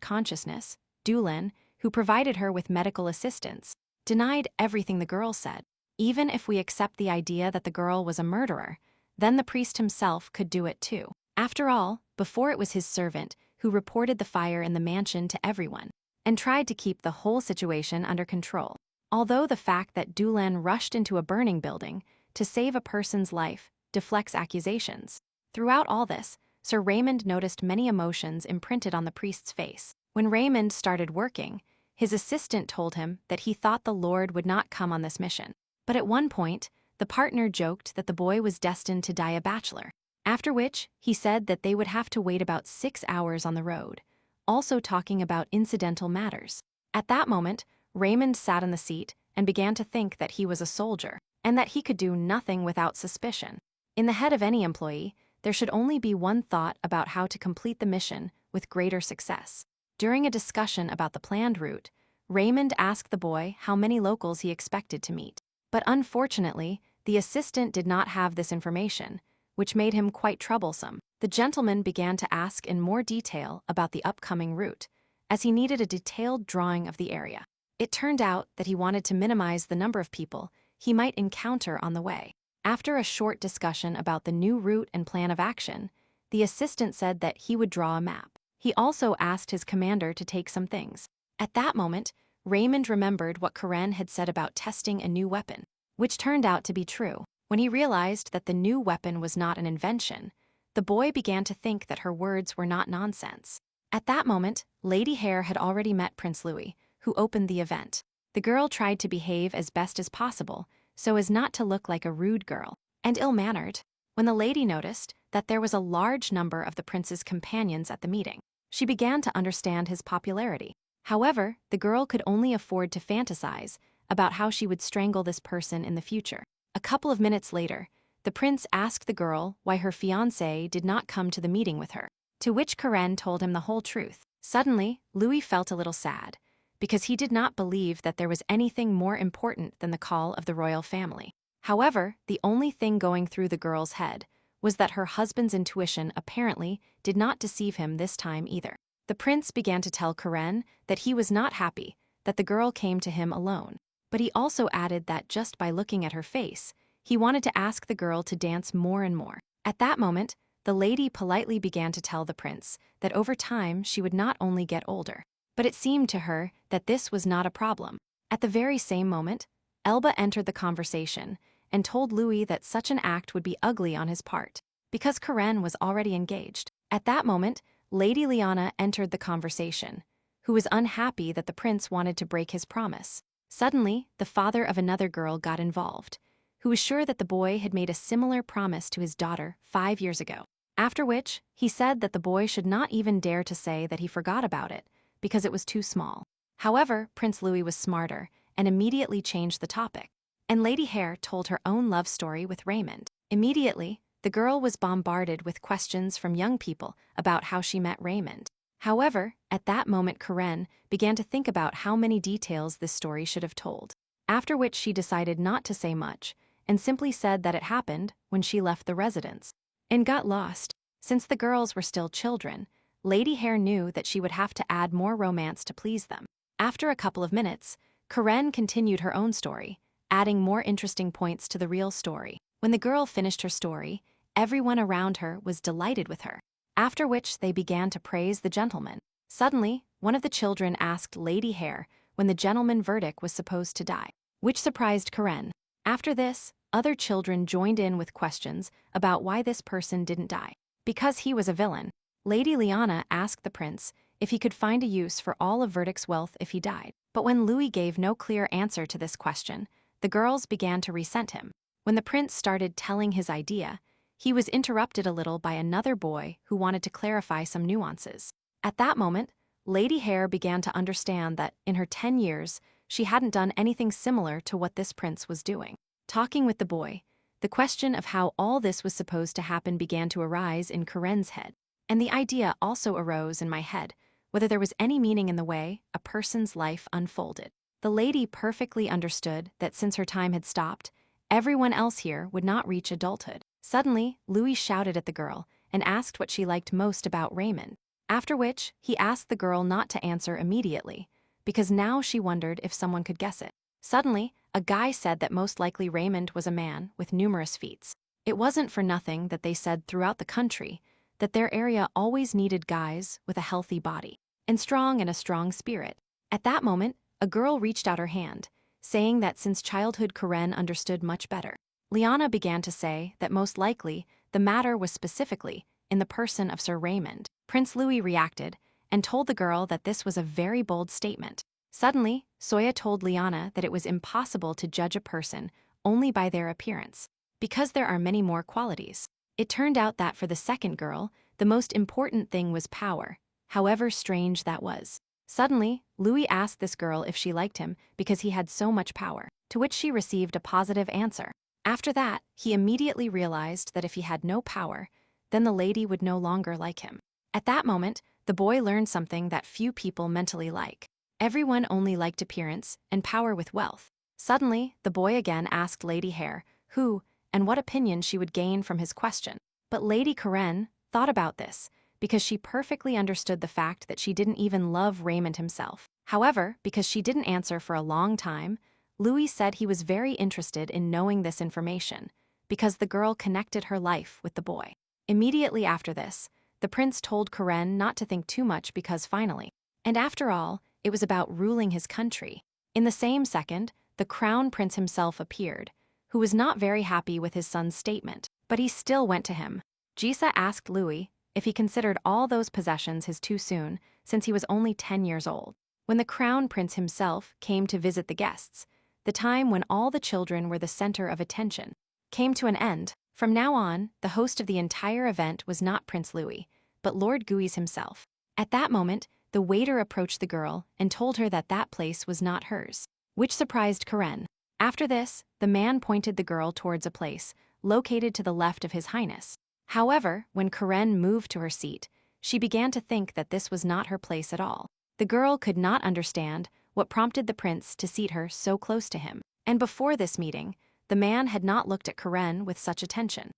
consciousness, Dulin, who provided her with medical assistance, denied everything the girl said. Even if we accept the idea that the girl was a murderer, then the priest himself could do it too. After all, before it was his servant who reported the fire in the mansion to everyone and tried to keep the whole situation under control. Although the fact that Dulin rushed into a burning building to save a person's life deflects accusations. Throughout all this, Sir Raymond noticed many emotions imprinted on the priest's face. When Raymond started working, his assistant told him that he thought the Lord would not come on this mission. But at one point, the partner joked that the boy was destined to die a bachelor, after which he said that they would have to wait about 6 hours on the road, also talking about incidental matters. At that moment, Raymond sat in the seat and began to think that he was a soldier, and that he could do nothing without suspicion. In the head of any employee, there should only be one thought about how to complete the mission with greater success. During a discussion about the planned route, Raymond asked the boy how many locals he expected to meet. But unfortunately, the assistant did not have this information, which made him quite troublesome. The gentleman began to ask in more detail about the upcoming route, as he needed a detailed drawing of the area. It turned out that he wanted to minimize the number of people he might encounter on the way. After a short discussion about the new route and plan of action, the assistant said that he would draw a map. He also asked his commander to take some things. At that moment, Raymond remembered what Karen had said about testing a new weapon, which turned out to be true. When he realized that the new weapon was not an invention, the boy began to think that her words were not nonsense. At that moment, Lady Hare had already met Prince Louis, who opened the event. The girl tried to behave as best as possible, so as not to look like a rude girl and ill-mannered. When the lady noticed that there was a large number of the prince's companions at the meeting, she began to understand his popularity. However, the girl could only afford to fantasize about how she would strangle this person in the future. A couple of minutes later, the prince asked the girl why her fiancé did not come to the meeting with her, to which Karen told him the whole truth. Suddenly, Louis felt a little sad, because he did not believe that there was anything more important than the call of the royal family. However, the only thing going through the girl's head was that her husband's intuition apparently did not deceive him this time either. The prince began to tell Karen that he was not happy that the girl came to him alone, but he also added that just by looking at her face, he wanted to ask the girl to dance more and more. At that moment, the lady politely began to tell the prince that over time she would not only get older, but it seemed to her that this was not a problem. At the very same moment, Elba entered the conversation and told Louis that such an act would be ugly on his part, because Karen was already engaged. At that moment, Lady Liana entered the conversation, who was unhappy that the prince wanted to break his promise. Suddenly, the father of another girl got involved, who was sure that the boy had made a similar promise to his daughter 5 years ago. After which, he said that the boy should not even dare to say that he forgot about it, because it was too small. However, Prince Louis was smarter and immediately changed the topic, and Lady Hare told her own love story with Raymond. Immediately, the girl was bombarded with questions from young people about how she met Raymond. However, at that moment Karen began to think about how many details this story should have told, after which she decided not to say much and simply said that it happened when she left the residence and got lost. Since the girls were still children, Lady Hare knew that she would have to add more romance to please them. After a couple of minutes, Karen continued her own story, adding more interesting points to the real story. When the girl finished her story, everyone around her was delighted with her, after which they began to praise the gentleman. Suddenly, one of the children asked Lady Hare when the gentleman verdict was supposed to die, which surprised Karen. After this, other children joined in with questions about why this person didn't die. Because he was a villain. Lady Liana asked the prince if he could find a use for all of Verdict's wealth if he died. But when Louis gave no clear answer to this question, the girls began to resent him. When the prince started telling his idea, he was interrupted a little by another boy who wanted to clarify some nuances. At that moment, Lady Hare began to understand that, in her 10 years, she hadn't done anything similar to what this prince was doing. Talking with the boy, the question of how all this was supposed to happen began to arise in Karen's head, and the idea also arose in my head, whether there was any meaning in the way a person's life unfolded. The lady perfectly understood that since her time had stopped, everyone else here would not reach adulthood. Suddenly, Louis shouted at the girl and asked what she liked most about Raymond, after which he asked the girl not to answer immediately, because now she wondered if someone could guess it. Suddenly, a guy said that most likely Raymond was a man with numerous feats. It wasn't for nothing that they said throughout the country that their area always needed guys with a healthy body and a strong spirit. At that moment, a girl reached out her hand, saying that since childhood Karen understood much better. Liana began to say that most likely the matter was specifically in the person of Sir Raymond. Prince Louis reacted and told the girl that this was a very bold statement. Suddenly, Soya told Liana that it was impossible to judge a person only by their appearance, because there are many more qualities. It turned out that for the second girl, the most important thing was power, however strange that was. Suddenly, Louis asked this girl if she liked him because he had so much power, to which she received a positive answer. After that, he immediately realized that if he had no power, then the lady would no longer like him. At that moment, the boy learned something that few people mentally like. Everyone only liked appearance and power with wealth. Suddenly, the boy again asked Lady Hare who and what opinion she would gain from his question. But Lady Karen thought about this, because she perfectly understood the fact that she didn't even love Raymond himself. However, because she didn't answer for a long time, Louis said he was very interested in knowing this information, because the girl connected her life with the boy. Immediately after this, the prince told Karen not to think too much because finally, and after all, it was about ruling his country. In the same second, the crown prince himself appeared, who was not very happy with his son's statement, but he still went to him. Jisa asked Louis if he considered all those possessions his too soon, since he was only 10 years old. When the crown prince himself came to visit the guests, the time when all the children were the center of attention came to an end. From now on, the host of the entire event was not Prince Louis, but Lord Guise himself. At that moment, the waiter approached the girl and told her that that place was not hers, which surprised Karen. After this, the man pointed the girl towards a place located to the left of His Highness. However, when Karen moved to her seat, she began to think that this was not her place at all. The girl could not understand what prompted the prince to seat her so close to him. And before this meeting, the man had not looked at Karen with such attention.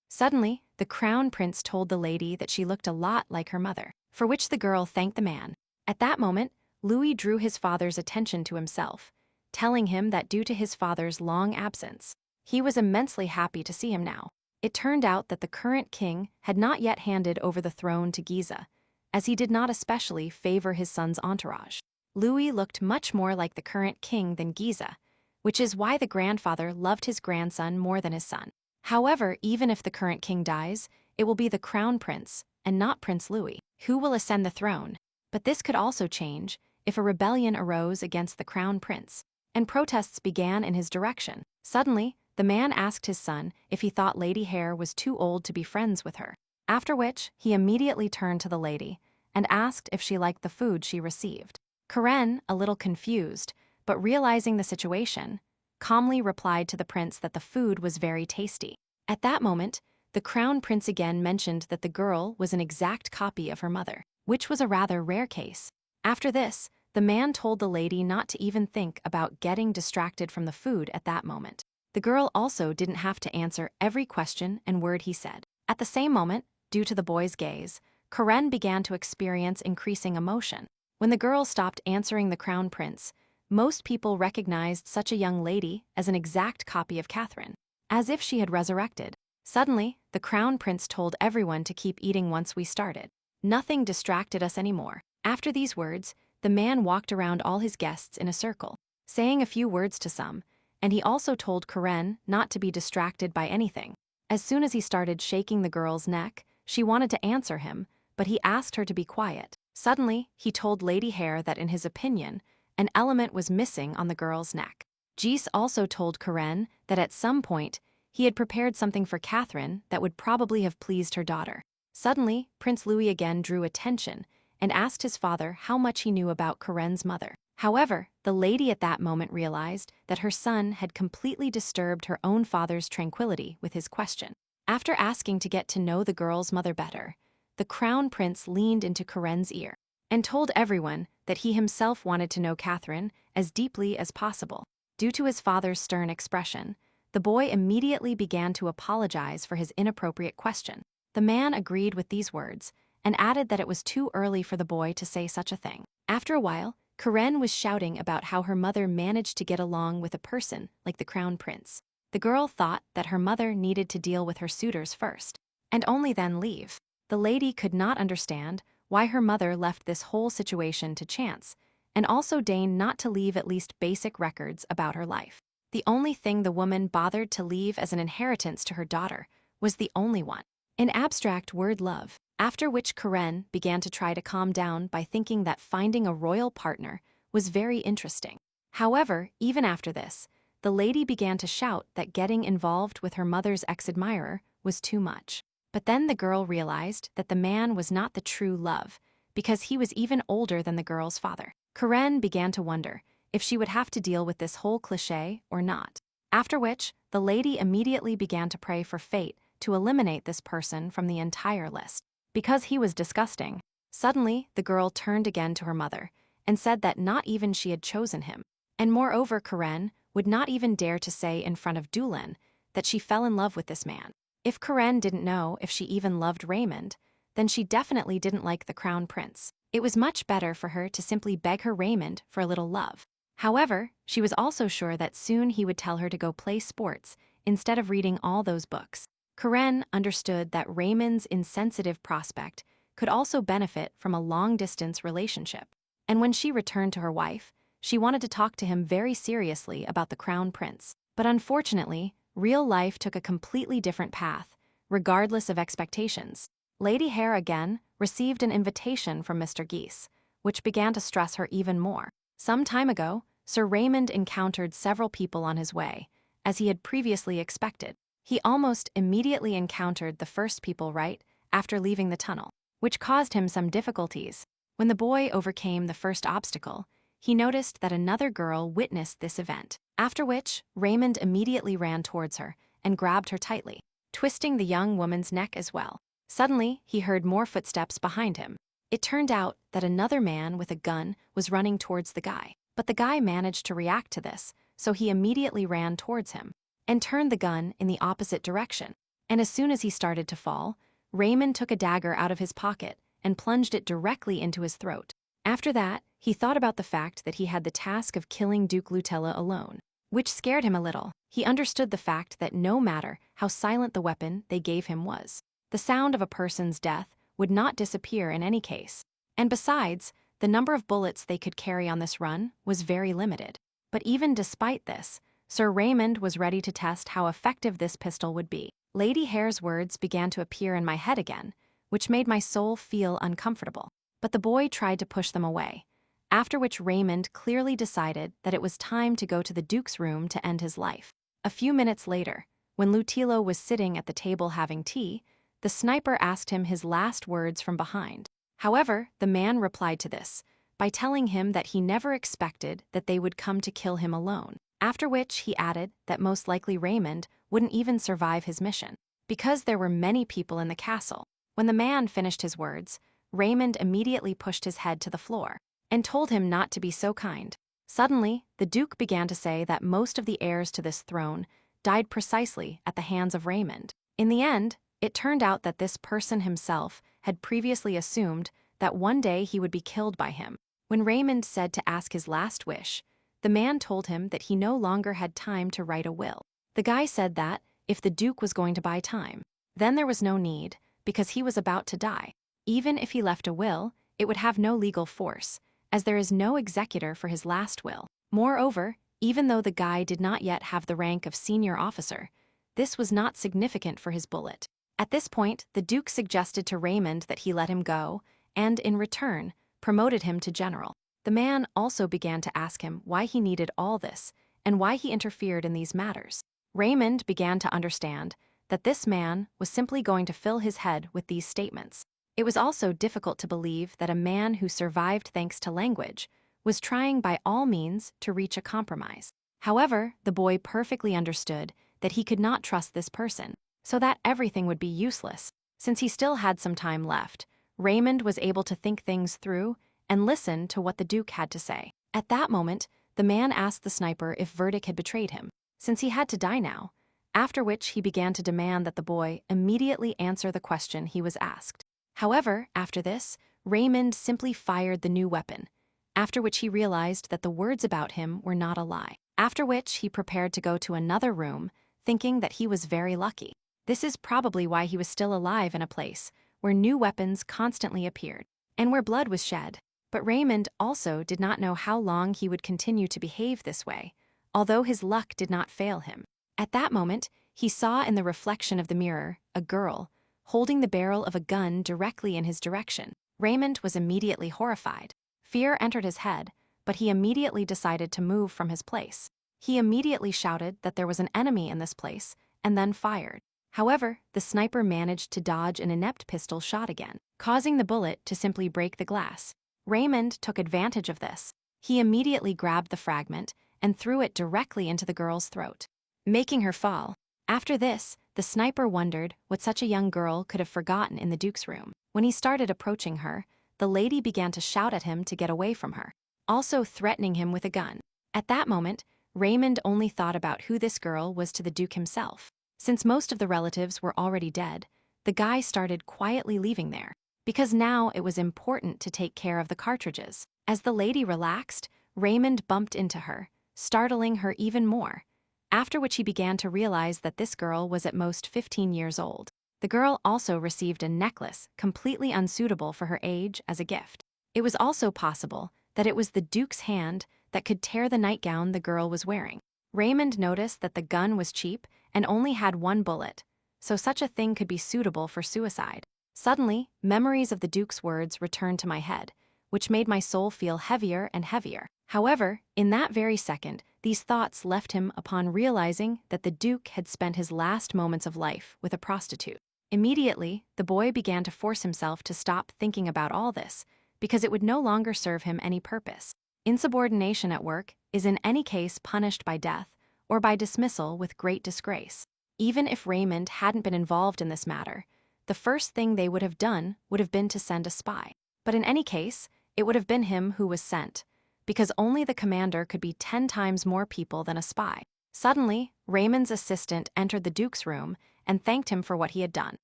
Suddenly, the crown prince told the lady that she looked a lot like her mother, for which the girl thanked the man. At that moment, Louis drew his father's attention to himself, telling him that due to his father's long absence, he was immensely happy to see him now. It turned out that the current king had not yet handed over the throne to Giza, as he did not especially favor his son's entourage. Louis looked much more like the current king than Giza, which is why the grandfather loved his grandson more than his son. However, even if the current king dies, it will be the crown prince, and not Prince Louis, who will ascend the throne. But this could also change if a rebellion arose against the crown prince, and protests began in his direction. Suddenly, the man asked his son if he thought Lady Hare was too old to be friends with her, after which he immediately turned to the lady and asked if she liked the food she received. Karen, a little confused, but realizing the situation, calmly replied to the prince that the food was very tasty. At that moment, the crown prince again mentioned that the girl was an exact copy of her mother, which was a rather rare case. After this, the man told the lady not to even think about getting distracted from the food at that moment. The girl also didn't have to answer every question and word he said. At the same moment, due to the boy's gaze, Karen began to experience increasing emotion. When the girl stopped answering the crown prince, most people recognized such a young lady as an exact copy of Catherine, as if she had resurrected. Suddenly, the crown prince told everyone to keep eating once we started. Nothing distracted us anymore. After these words, the man walked around all his guests in a circle, saying a few words to some, and he also told Karen not to be distracted by anything. As soon as he started shaking the girl's neck, she wanted to answer him, but he asked her to be quiet. Suddenly, he told Lady Hare that in his opinion, an element was missing on the girl's neck. Jis also told Karen that at some point, he had prepared something for Catherine that would probably have pleased her daughter. Suddenly, Prince Louis again drew attention and asked his father how much he knew about Karen's mother. However, the lady at that moment realized that her son had completely disturbed her own father's tranquility with his question. After asking to get to know the girl's mother better, the crown prince leaned into Karen's ear and told everyone that he himself wanted to know Catherine as deeply as possible. Due to his father's stern expression, the boy immediately began to apologize for his inappropriate question. The man agreed with these words and added that it was too early for the boy to say such a thing. After a while, Karen was shouting about how her mother managed to get along with a person like the crown prince. The girl thought that her mother needed to deal with her suitors first, and only then leave. The lady could not understand why her mother left this whole situation to chance, and also deigned not to leave at least basic records about her life. The only thing the woman bothered to leave as an inheritance to her daughter was the only one, an abstract word love, after which Karen began to try to calm down by thinking that finding a royal partner was very interesting. However, even after this, the lady began to shout that getting involved with her mother's ex-admirer was too much. But then the girl realized that the man was not the true love, because he was even older than the girl's father. Karen began to wonder if she would have to deal with this whole cliché or not. After which, the lady immediately began to pray for fate to eliminate this person from the entire list, because he was disgusting. Suddenly, the girl turned again to her mother and said that not even she had chosen him. And moreover, Karen would not even dare to say in front of Dulan that she fell in love with this man. If Karen didn't know if she even loved Raymond, then she definitely didn't like the crown prince. It was much better for her to simply beg her Raymond for a little love. However, she was also sure that soon he would tell her to go play sports instead of reading all those books. Karen understood that Raymond's insensitive prospect could also benefit from a long-distance relationship. And when she returned to her wife, she wanted to talk to him very seriously about the crown prince. But unfortunately, real life took a completely different path, regardless of expectations. Lady Hare again received an invitation from Mr. Geese, which began to stress her even more. Some time ago, Sir Raymond encountered several people on his way, as he had previously expected. He almost immediately encountered the first people right after leaving the tunnel, which caused him some difficulties. When the boy overcame the first obstacle, he noticed that another girl witnessed this event, after which Raymond immediately ran towards her and grabbed her tightly, twisting the young woman's neck as well. Suddenly, he heard more footsteps behind him. It turned out that another man with a gun was running towards the guy, but the guy managed to react to this, so he immediately ran towards him and turned the gun in the opposite direction. And as soon as he started to fall, Raymond took a dagger out of his pocket and plunged it directly into his throat. After that, he thought about the fact that he had the task of killing Duke Lutella alone, which scared him a little. He understood the fact that no matter how silent the weapon they gave him was, the sound of a person's death would not disappear in any case. And besides, the number of bullets they could carry on this run was very limited. But even despite this, Sir Raymond was ready to test how effective this pistol would be. Lady Hare's words began to appear in my head again, which made my soul feel uncomfortable. But the boy tried to push them away, after which Raymond clearly decided that it was time to go to the Duke's room to end his life. A few minutes later, when Lutilo was sitting at the table having tea, the sniper asked him his last words from behind. However, the man replied to this by telling him that he never expected that they would come to kill him alone, after which he added that most likely Raymond wouldn't even survive his mission, because there were many people in the castle. When the man finished his words, Raymond immediately pushed his head to the floor and told him not to be so kind. Suddenly, the Duke began to say that most of the heirs to this throne died precisely at the hands of Raymond. In the end, it turned out that this person himself had previously assumed that one day he would be killed by him. When Raymond said to ask his last wish, the man told him that he no longer had time to write a will. The guy said that, if the Duke was going to buy time, then there was no need, because he was about to die. Even if he left a will, it would have no legal force, as there is no executor for his last will. Moreover, even though the guy did not yet have the rank of senior officer, this was not significant for his bullet. At this point, the Duke suggested to Raymond that he let him go, and in return, promoted him to general. The man also began to ask him why he needed all this, and why he interfered in these matters. Raymond began to understand that this man was simply going to fill his head with these statements. It was also difficult to believe that a man who survived thanks to language was trying by all means to reach a compromise. However, the boy perfectly understood that he could not trust this person, so that everything would be useless. Since he still had some time left, Raymond was able to think things through and listen to what the Duke had to say. At that moment, the man asked the sniper if Verdict had betrayed him, since he had to die now, after which he began to demand that the boy immediately answer the question he was asked. However, after this, Raymond simply fired the new weapon, after which he realized that the words about him were not a lie, after which he prepared to go to another room, thinking that he was very lucky. This is probably why he was still alive in a place where new weapons constantly appeared, and where blood was shed. But Raymond also did not know how long he would continue to behave this way, although his luck did not fail him. At that moment, he saw in the reflection of the mirror a girl holding the barrel of a gun directly in his direction. Raymond was immediately horrified. Fear entered his head, but he immediately decided to move from his place. He immediately shouted that there was an enemy in this place, and then fired. However, the sniper managed to dodge an inept pistol shot again, causing the bullet to simply break the glass. Raymond took advantage of this. He immediately grabbed the fragment and threw it directly into the girl's throat, making her fall. After this, the sniper wondered what such a young girl could have forgotten in the Duke's room. When he started approaching her, the lady began to shout at him to get away from her, also threatening him with a gun. At that moment, Raymond only thought about who this girl was to the Duke himself. Since most of the relatives were already dead, the guy started quietly leaving there, because now it was important to take care of the cartridges. As the lady relaxed, Raymond bumped into her, startling her even more, after which he began to realize that this girl was at most 15 years old. The girl also received a necklace completely unsuitable for her age as a gift. It was also possible that it was the Duke's hand that could tear the nightgown the girl was wearing. Raymond noticed that the gun was cheap and only had one bullet, so such a thing could be suitable for suicide. Suddenly, memories of the Duke's words returned to my head, which made my soul feel heavier and heavier. However, in that very second, these thoughts left him upon realizing that the Duke had spent his last moments of life with a prostitute. Immediately, the boy began to force himself to stop thinking about all this, because it would no longer serve him any purpose. Insubordination at work is in any case punished by death or by dismissal with great disgrace. Even if Raymond hadn't been involved in this matter, the first thing they would have done would have been to send a spy. But in any case, it would have been him who was sent, because only the commander could be 10 times more people than a spy. Suddenly, Raymond's assistant entered the Duke's room and thanked him for what he had done,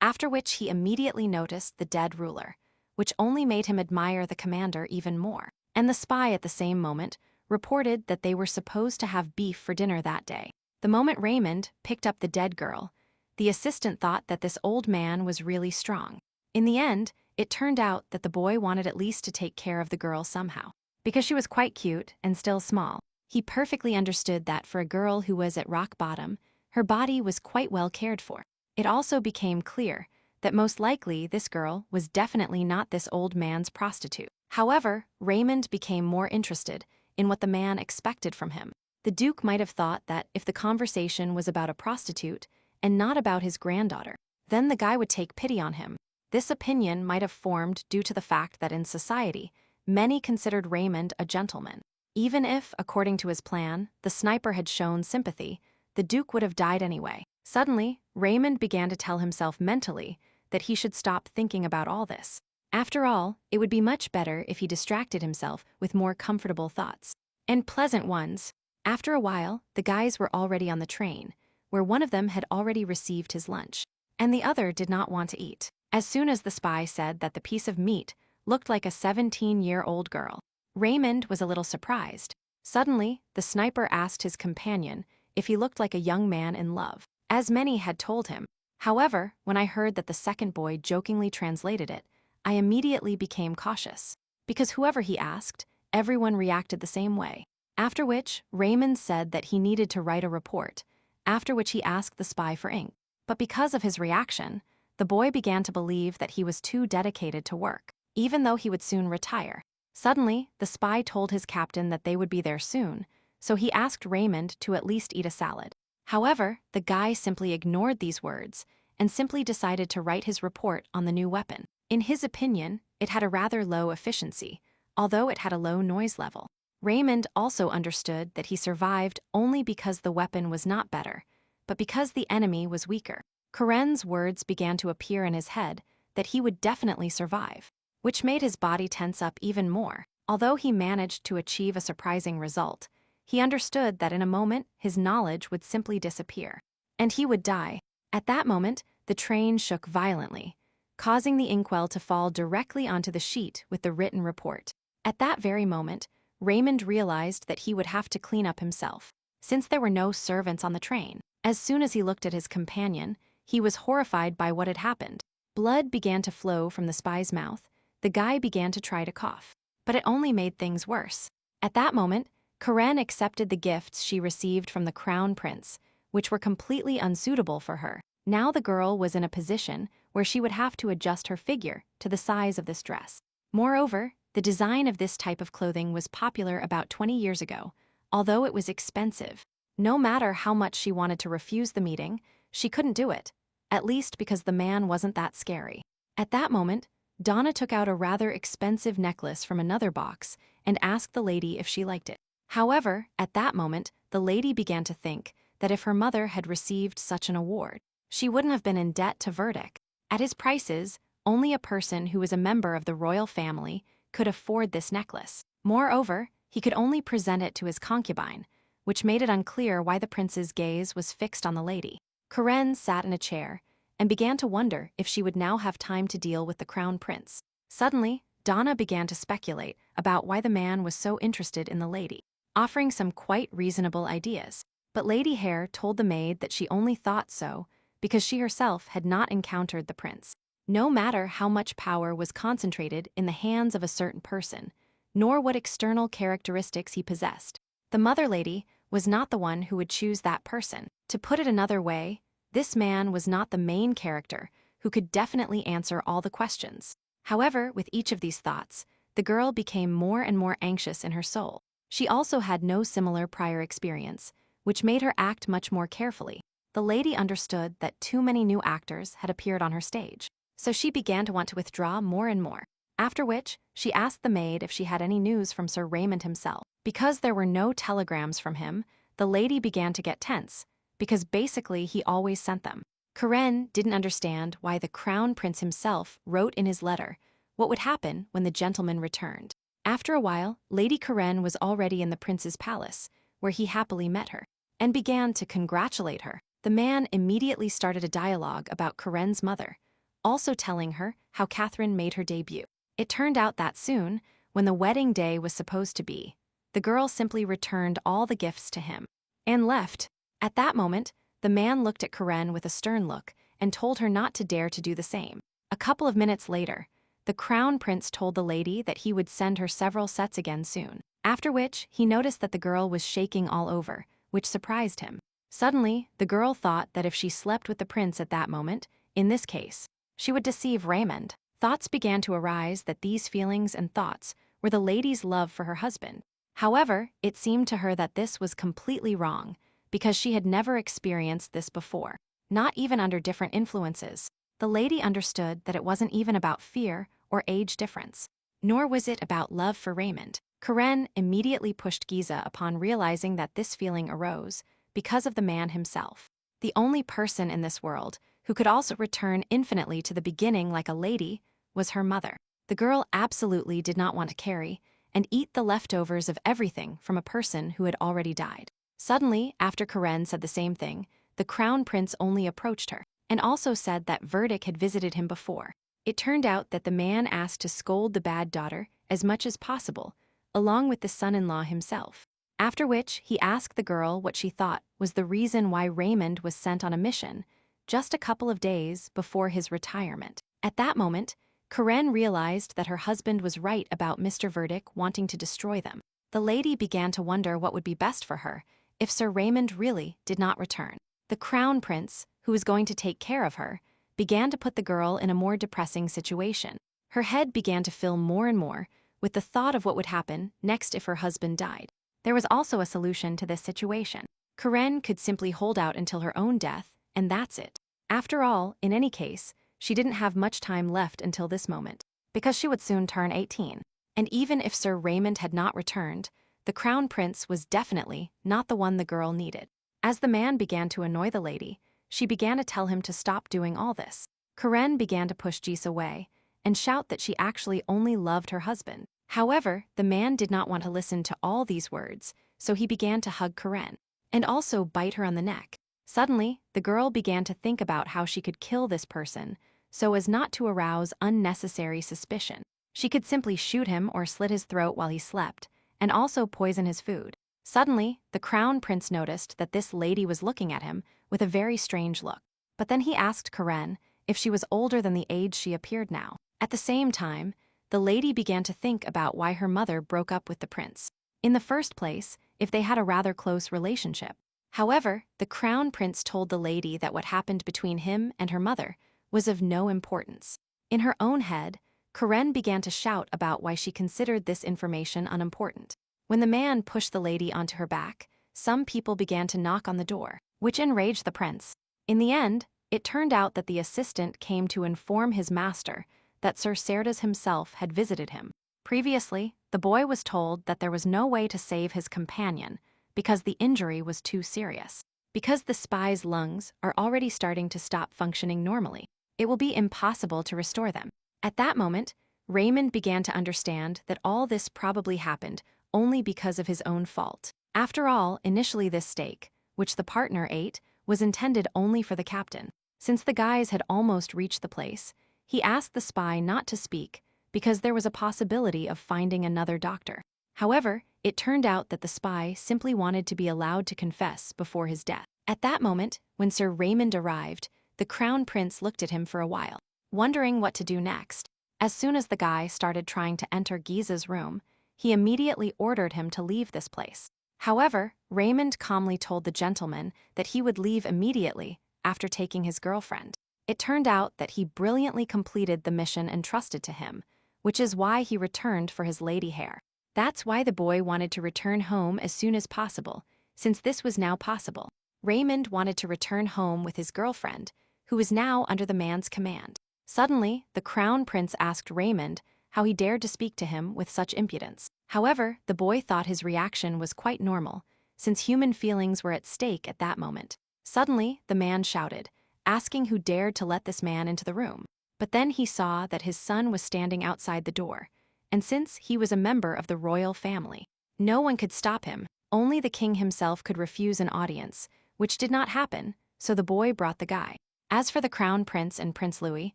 after which he immediately noticed the dead ruler, which only made him admire the commander even more. And the spy at the same moment reported that they were supposed to have beef for dinner that day. The moment Raymond picked up the dead girl, the assistant thought that this old man was really strong. In the end, it turned out that the boy wanted at least to take care of the girl somehow. Because she was quite cute and still small, he perfectly understood that for a girl who was at rock bottom, her body was quite well cared for. It also became clear that most likely this girl was definitely not this old man's prostitute. However, Raymond became more interested in what the man expected from him. The Duke might have thought that if the conversation was about a prostitute and not about his granddaughter, then the guy would take pity on him. This opinion might have formed due to the fact that in society, many considered Raymond a gentleman. Even if, according to his plan, the sniper had shown sympathy, the Duke would have died anyway. Suddenly, Raymond began to tell himself mentally that he should stop thinking about all this. After all, it would be much better if he distracted himself with more comfortable thoughts. And pleasant ones. After a while, the guys were already on the train, where one of them had already received his lunch, and the other did not want to eat. As soon as the spy said that the piece of meat looked like a 17-year-old girl, Raymond was a little surprised. Suddenly, the sniper asked his companion if he looked like a young man in love, as many had told him. However, when I heard that the second boy jokingly translated it, I immediately became cautious, because whoever he asked, everyone reacted the same way. After which, Raymond said that he needed to write a report, after which he asked the spy for ink. But because of his reaction, the boy began to believe that he was too dedicated to work, even though he would soon retire. Suddenly, the spy told his captain that they would be there soon, so he asked Raymond to at least eat a salad. However, the guy simply ignored these words and simply decided to write his report on the new weapon. In his opinion, it had a rather low efficiency, although it had a low noise level. Raymond also understood that he survived only because the weapon was not better, but because the enemy was weaker. Karen's words began to appear in his head that he would definitely survive, which made his body tense up even more. Although he managed to achieve a surprising result, he understood that in a moment his knowledge would simply disappear, and he would die. At that moment, the train shook violently, causing the inkwell to fall directly onto the sheet with the written report. At that very moment, Raymond realized that he would have to clean up himself, since there were no servants on the train. As soon as he looked at his companion, he was horrified by what had happened. Blood began to flow from the spy's mouth. The guy began to try to cough, but it only made things worse. At that moment, Karen accepted the gifts she received from the crown prince, which were completely unsuitable for her. Now the girl was in a position where she would have to adjust her figure to the size of this dress. Moreover, the design of this type of clothing was popular about 20 years ago, although it was expensive. No matter how much she wanted to refuse the meeting, she couldn't do it, at least because the man wasn't that scary. At that moment, Donna took out a rather expensive necklace from another box and asked the lady if she liked it. However, at that moment, the lady began to think that if her mother had received such an award, she wouldn't have been in debt to Verdict. At his prices, only a person who was a member of the royal family could afford this necklace. Moreover, he could only present it to his concubine, which made it unclear why the prince's gaze was fixed on the lady. Karen sat in a chair and began to wonder if she would now have time to deal with the crown prince. Suddenly, Donna began to speculate about why the man was so interested in the lady, offering some quite reasonable ideas. But Lady Hare told the maid that she only thought so because she herself had not encountered the prince. No matter how much power was concentrated in the hands of a certain person, nor what external characteristics he possessed, the mother lady was not the one who would choose that person. To put it another way, this man was not the main character who could definitely answer all the questions. However, with each of these thoughts, the girl became more and more anxious in her soul. She also had no similar prior experience, which made her act much more carefully. The lady understood that too many new actors had appeared on her stage, so she began to want to withdraw more and more. After which, she asked the maid if she had any news from Sir Raymond himself. Because there were no telegrams from him, the lady began to get tense, because basically he always sent them. Karen didn't understand why the crown prince himself wrote in his letter what would happen when the gentleman returned. After a while, Lady Karen was already in the prince's palace, where he happily met her, and began to congratulate her. The man immediately started a dialogue about Karen's mother, also telling her how Catherine made her debut. It turned out that soon, when the wedding day was supposed to be, the girl simply returned all the gifts to him and left. At that moment, the man looked at Karen with a stern look and told her not to dare to do the same. A couple of minutes later, the crown prince told the lady that he would send her several sets again soon, after which he noticed that the girl was shaking all over, which surprised him. Suddenly, the girl thought that if she slept with the prince at that moment, in this case, she would deceive Raymond. Thoughts began to arise that these feelings and thoughts were the lady's love for her husband. However, it seemed to her that this was completely wrong, because she had never experienced this before, not even under different influences. The lady understood that it wasn't even about fear or age difference, nor was it about love for Raymond. Karen immediately pushed Giza upon realizing that this feeling arose because of the man himself. The only person in this world who could also return infinitely to the beginning like a lady was her mother. The girl absolutely did not want to carry and eat the leftovers of everything from a person who had already died. Suddenly, after Karen said the same thing, the crown prince only approached her and also said that Verdict had visited him before. It turned out that the man asked to scold the bad daughter as much as possible, along with the son-in-law himself. After which, he asked the girl what she thought was the reason why Raymond was sent on a mission just a couple of days before his retirement. At that moment, Karen realized that her husband was right about Mr. Verdict wanting to destroy them. The lady began to wonder what would be best for her if Sir Raymond really did not return. The crown prince, who was going to take care of her, began to put the girl in a more depressing situation. Her head began to fill more and more with the thought of what would happen next if her husband died. There was also a solution to this situation. Karen could simply hold out until her own death, and that's it. After all, in any case, she didn't have much time left until this moment, because she would soon turn 18. And even if Sir Raymond had not returned, the crown prince was definitely not the one the girl needed. As the man began to annoy the lady, she began to tell him to stop doing all this. Karen began to push Jis away and shout that she actually only loved her husband. However, the man did not want to listen to all these words, so he began to hug Karen and also bite her on the neck. Suddenly, the girl began to think about how she could kill this person so as not to arouse unnecessary suspicion. She could simply shoot him or slit his throat while he slept, and also poison his food. Suddenly, the crown prince noticed that this lady was looking at him with a very strange look. But then he asked Karen if she was older than the age she appeared now. At the same time, the lady began to think about why her mother broke up with the prince. In the first place, if they had a rather close relationship. However, the crown prince told the lady that what happened between him and her mother was of no importance. In her own head, Karen began to shout about why she considered this information unimportant. When the man pushed the lady onto her back, some people began to knock on the door, which enraged the prince. In the end, it turned out that the assistant came to inform his master that Sir Cerdas himself had visited him. Previously, the boy was told that there was no way to save his companion because the injury was too serious. Because the spy's lungs are already starting to stop functioning normally, it will be impossible to restore them. At that moment, Raymond began to understand that all this probably happened only because of his own fault. After all, initially this steak, which the partner ate, was intended only for the captain. Since the guys had almost reached the place, he asked the spy not to speak because there was a possibility of finding another doctor. However, it turned out that the spy simply wanted to be allowed to confess before his death. At that moment, when Sir Raymond arrived, the crown prince looked at him for a while, wondering what to do next. As soon as the guy started trying to enter Giza's room, he immediately ordered him to leave this place. However, Raymond calmly told the gentleman that he would leave immediately after taking his girlfriend. It turned out that he brilliantly completed the mission entrusted to him, which is why he returned for his lady hair. That's why the boy wanted to return home as soon as possible, since this was now possible. Raymond wanted to return home with his girlfriend, who was now under the man's command. Suddenly, the crown prince asked Raymond how he dared to speak to him with such impudence. However, the boy thought his reaction was quite normal, since human feelings were at stake at that moment. Suddenly, the man shouted, asking who dared to let this man into the room. But then he saw that his son was standing outside the door, and since he was a member of the royal family, no one could stop him. Only the king himself could refuse an audience, which did not happen, so the boy brought the guy. As for the crown prince and Prince Louis,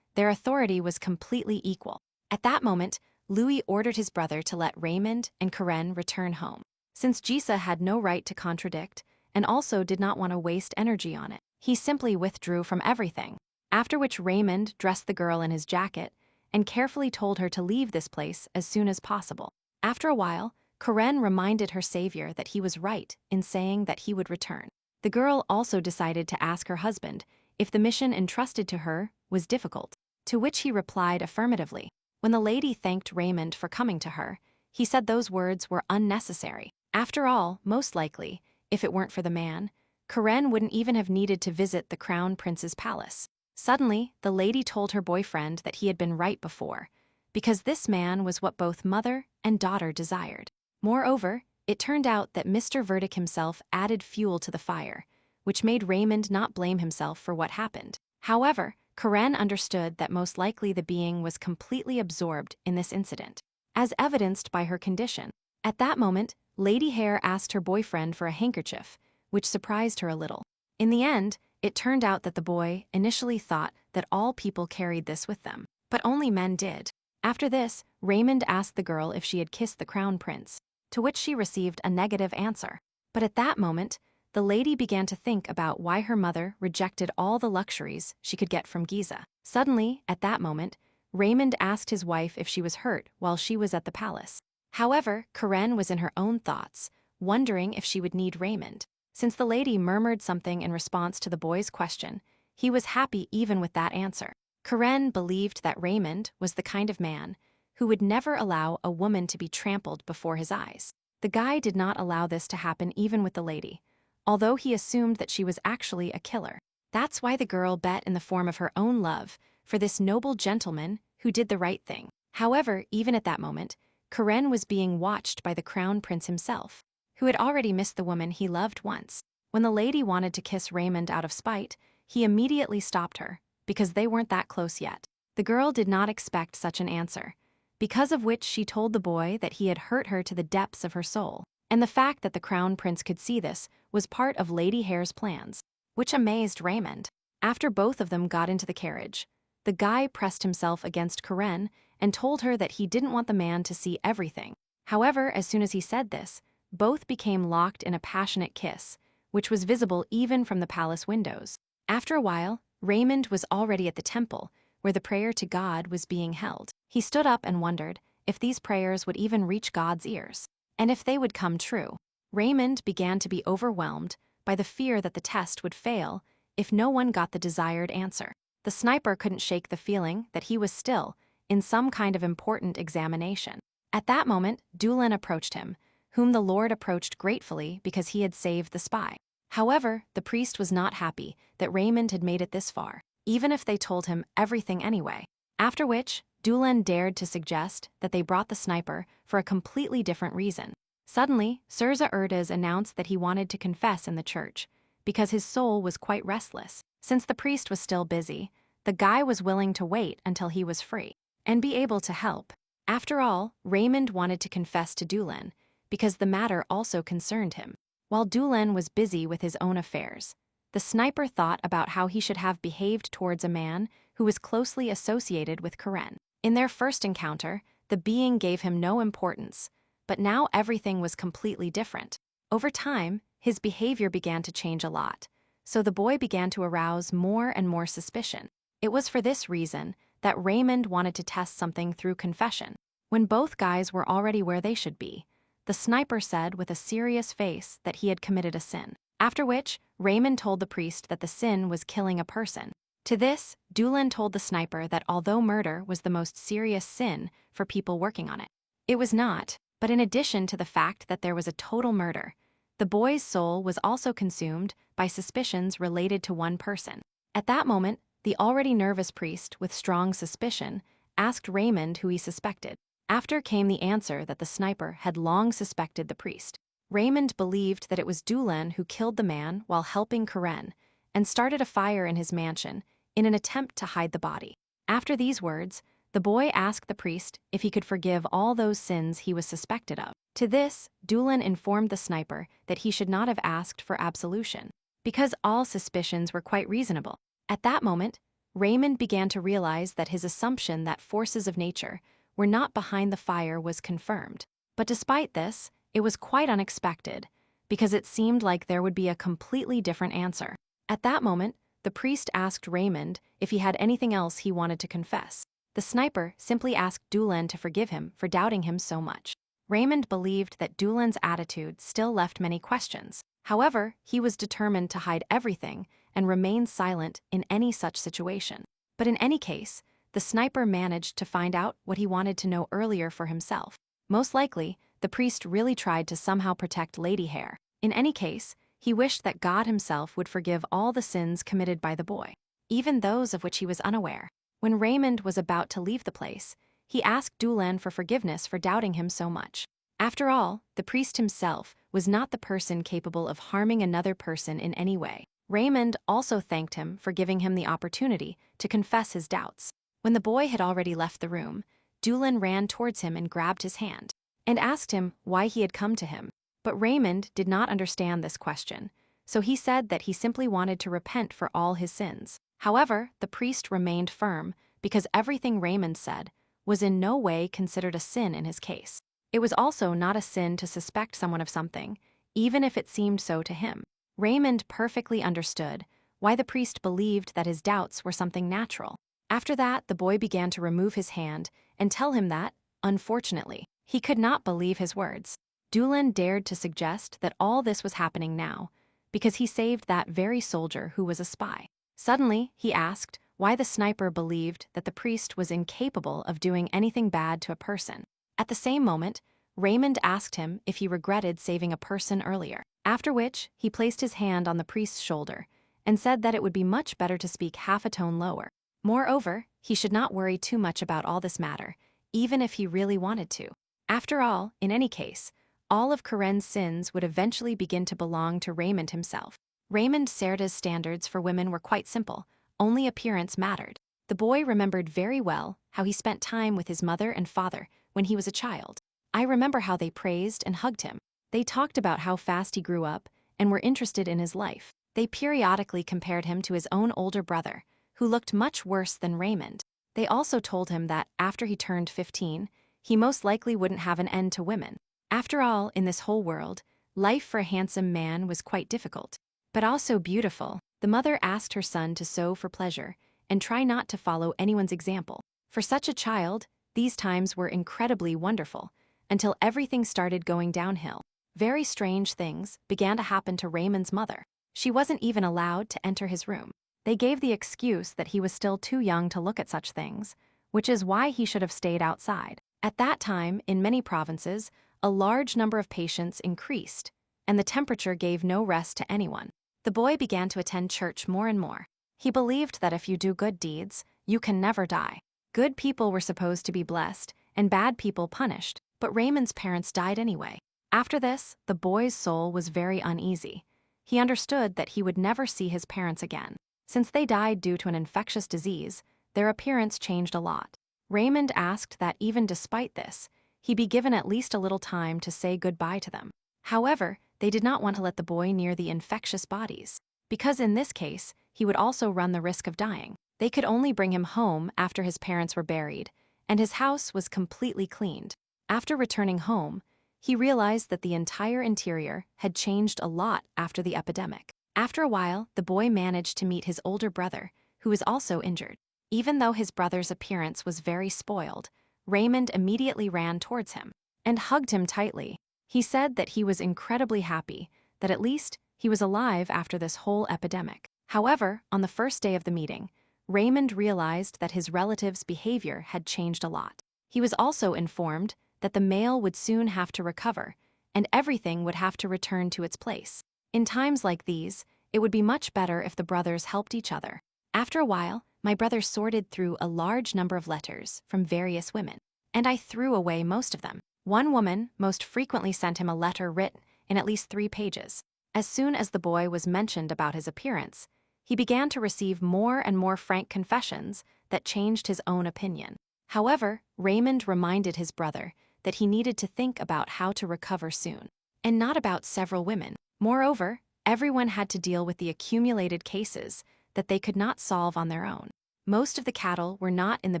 their authority was completely equal. At that moment, Louis ordered his brother to let Raymond and Karen return home, since Jisa had no right to contradict and also did not want to waste energy on it. He simply withdrew from everything, after which Raymond dressed the girl in his jacket and carefully told her to leave this place as soon as possible. After a while, Karen reminded her savior that he was right in saying that he would return. The girl also decided to ask her husband if the mission entrusted to her was difficult, to which he replied affirmatively. When the lady thanked Raymond for coming to her, he said those words were unnecessary. After all, most likely, if it weren't for the man, Karen wouldn't even have needed to visit the crown prince's palace. Suddenly, the lady told her boyfriend that he had been right before, because this man was what both mother and daughter desired. Moreover, it turned out that Mr. Verdict himself added fuel to the fire, which made Raymond not blame himself for what happened. However, Karen understood that most likely the being was completely absorbed in this incident, as evidenced by her condition. At that moment, Lady Hare asked her boyfriend for a handkerchief, which surprised her a little. In the end, it turned out that the boy initially thought that all people carried this with them, but only men did. After this, Raymond asked the girl if she had kissed the crown prince, to which she received a negative answer. But at that moment, the lady began to think about why her mother rejected all the luxuries she could get from Giza. Suddenly, at that moment, Raymond asked his wife if she was hurt while she was at the palace. However, Karen was in her own thoughts, wondering if she would need Raymond. Since the lady murmured something in response to the boy's question, he was happy even with that answer. Karen believed that Raymond was the kind of man who would never allow a woman to be trampled before his eyes. The guy did not allow this to happen even with the lady, although he assumed that she was actually a killer. That's why the girl bet in the form of her own love for this noble gentleman who did the right thing. However, even at that moment, Karen was being watched by the crown prince himself, who had already missed the woman he loved once. When the lady wanted to kiss Raymond out of spite, he immediately stopped her, because they weren't that close yet. The girl did not expect such an answer, because of which she told the boy that he had hurt her to the depths of her soul. And the fact that the crown prince could see this was part of Lady Hare's plans, which amazed Raymond. After both of them got into the carriage, the guy pressed himself against Karen and told her that he didn't want the man to see everything. However, as soon as he said this, both became locked in a passionate kiss, which was visible even from the palace windows. After a while, Raymond was already at the temple, where the prayer to God was being held. He stood up and wondered if these prayers would even reach God's ears, and if they would come true. Raymond began to be overwhelmed by the fear that the test would fail if no one got the desired answer. The sniper couldn't shake the feeling that he was still in some kind of important examination. At that moment, Dulin approached him, whom the Lord approached gratefully because he had saved the spy. However, the priest was not happy that Raymond had made it this far, even if they told him everything anyway. After which, Dulin dared to suggest that they brought the sniper for a completely different reason. Suddenly, Sirza Erdez announced that he wanted to confess in the church, because his soul was quite restless. Since the priest was still busy, the guy was willing to wait until he was free and be able to help. After all, Raymond wanted to confess to Dulin, because the matter also concerned him. While Dulin was busy with his own affairs, the sniper thought about how he should have behaved towards a man who was closely associated with Karen. In their first encounter, the being gave him no importance, but now everything was completely different. Over time, his behavior began to change a lot, so the boy began to arouse more and more suspicion. It was for this reason that Raymond wanted to test something through confession. When both guys were already where they should be, the sniper said with a serious face that he had committed a sin. After which, Raymond told the priest that the sin was killing a person. To this, Doolin told the sniper that although murder was the most serious sin for people working on it, it was not, but in addition to the fact that there was a total murder, the boy's soul was also consumed by suspicions related to one person. At that moment, the already nervous priest, with strong suspicion, asked Raymond who he suspected. After came the answer that the sniper had long suspected the priest. Raymond believed that it was Doolin who killed the man while helping Karen and started a fire in his mansion in an attempt to hide the body. After these words, the boy asked the priest if he could forgive all those sins he was suspected of. To this, Doolin informed the sniper that he should not have asked for absolution, because all suspicions were quite reasonable. At that moment, Raymond began to realize that his assumption that forces of nature were not behind the fire was confirmed. But despite this, it was quite unexpected, because it seemed like there would be a completely different answer. At that moment, the priest asked Raymond if he had anything else he wanted to confess. The sniper simply asked Doolin to forgive him for doubting him so much. Raymond believed that Doolin's attitude still left many questions. However, he was determined to hide everything and remain silent in any such situation. But in any case, the sniper managed to find out what he wanted to know earlier for himself. Most likely, the priest really tried to somehow protect Lady Hare. In any case, he wished that God himself would forgive all the sins committed by the boy, even those of which he was unaware. When Raymond was about to leave the place, he asked Doolin for forgiveness for doubting him so much. After all, the priest himself was not the person capable of harming another person in any way. Raymond also thanked him for giving him the opportunity to confess his doubts. When the boy had already left the room, Doolin ran towards him and grabbed his hand, and asked him why he had come to him. But Raymond did not understand this question, so he said that he simply wanted to repent for all his sins. However, the priest remained firm because everything Raymond said was in no way considered a sin in his case. It was also not a sin to suspect someone of something, even if it seemed so to him. Raymond perfectly understood why the priest believed that his doubts were something natural. After that, the boy began to remove his hand and tell him that, unfortunately, he could not believe his words. Doolin dared to suggest that all this was happening now because he saved that very soldier who was a spy. Suddenly, he asked why the sniper believed that the priest was incapable of doing anything bad to a person. At the same moment, Raymond asked him if he regretted saving a person earlier, after which he placed his hand on the priest's shoulder and said that it would be much better to speak half a tone lower. Moreover, he should not worry too much about all this matter, even if he really wanted to. After all, in any case, all of Karen's sins would eventually begin to belong to Raymond himself. Raymond Serda's standards for women were quite simple. Only appearance mattered. The boy remembered very well how he spent time with his mother and father when he was a child. I remember how they praised and hugged him. They talked about how fast he grew up and were interested in his life. They periodically compared him to his own older brother, who looked much worse than Raymond. They also told him that after he turned 15, he most likely wouldn't have an end to women. After all, in this whole world, life for a handsome man was quite difficult, but also beautiful. The mother asked her son to sew for pleasure and try not to follow anyone's example. For such a child, these times were incredibly wonderful, until everything started going downhill. Very strange things began to happen to Raymond's mother. She wasn't even allowed to enter his room. They gave the excuse that he was still too young to look at such things, which is why he should have stayed outside. At that time, in many provinces, a large number of patients increased, and the temperature gave no rest to anyone. The boy began to attend church more and more. He believed that if you do good deeds, you can never die. Good people were supposed to be blessed, and bad people punished, but Raymond's parents died anyway. After this, the boy's soul was very uneasy. He understood that he would never see his parents again. Since they died due to an infectious disease, their appearance changed a lot. Raymond asked that even despite this, he be given at least a little time to say goodbye to them. However, they did not want to let the boy near the infectious bodies, because in this case, he would also run the risk of dying. They could only bring him home after his parents were buried, and his house was completely cleaned. After returning home, he realized that the entire interior had changed a lot after the epidemic. After a while, the boy managed to meet his older brother, who was also injured. Even though his brother's appearance was very spoiled, Raymond immediately ran towards him and hugged him tightly. He said that he was incredibly happy that at least he was alive after this whole epidemic. However, on the first day of the meeting, Raymond realized that his relative's behavior had changed a lot. He was also informed that the mail would soon have to recover, and everything would have to return to its place. In times like these, it would be much better if the brothers helped each other. After a while, my brother sorted through a large number of letters from various women, and I threw away most of them. One woman most frequently sent him a letter written in at least 3 pages. As soon as the boy was mentioned about his appearance, he began to receive more and more frank confessions that changed his own opinion. However, Raymond reminded his brother that he needed to think about how to recover soon, and not about several women. Moreover, everyone had to deal with the accumulated cases that they could not solve on their own. Most of the cattle were not in the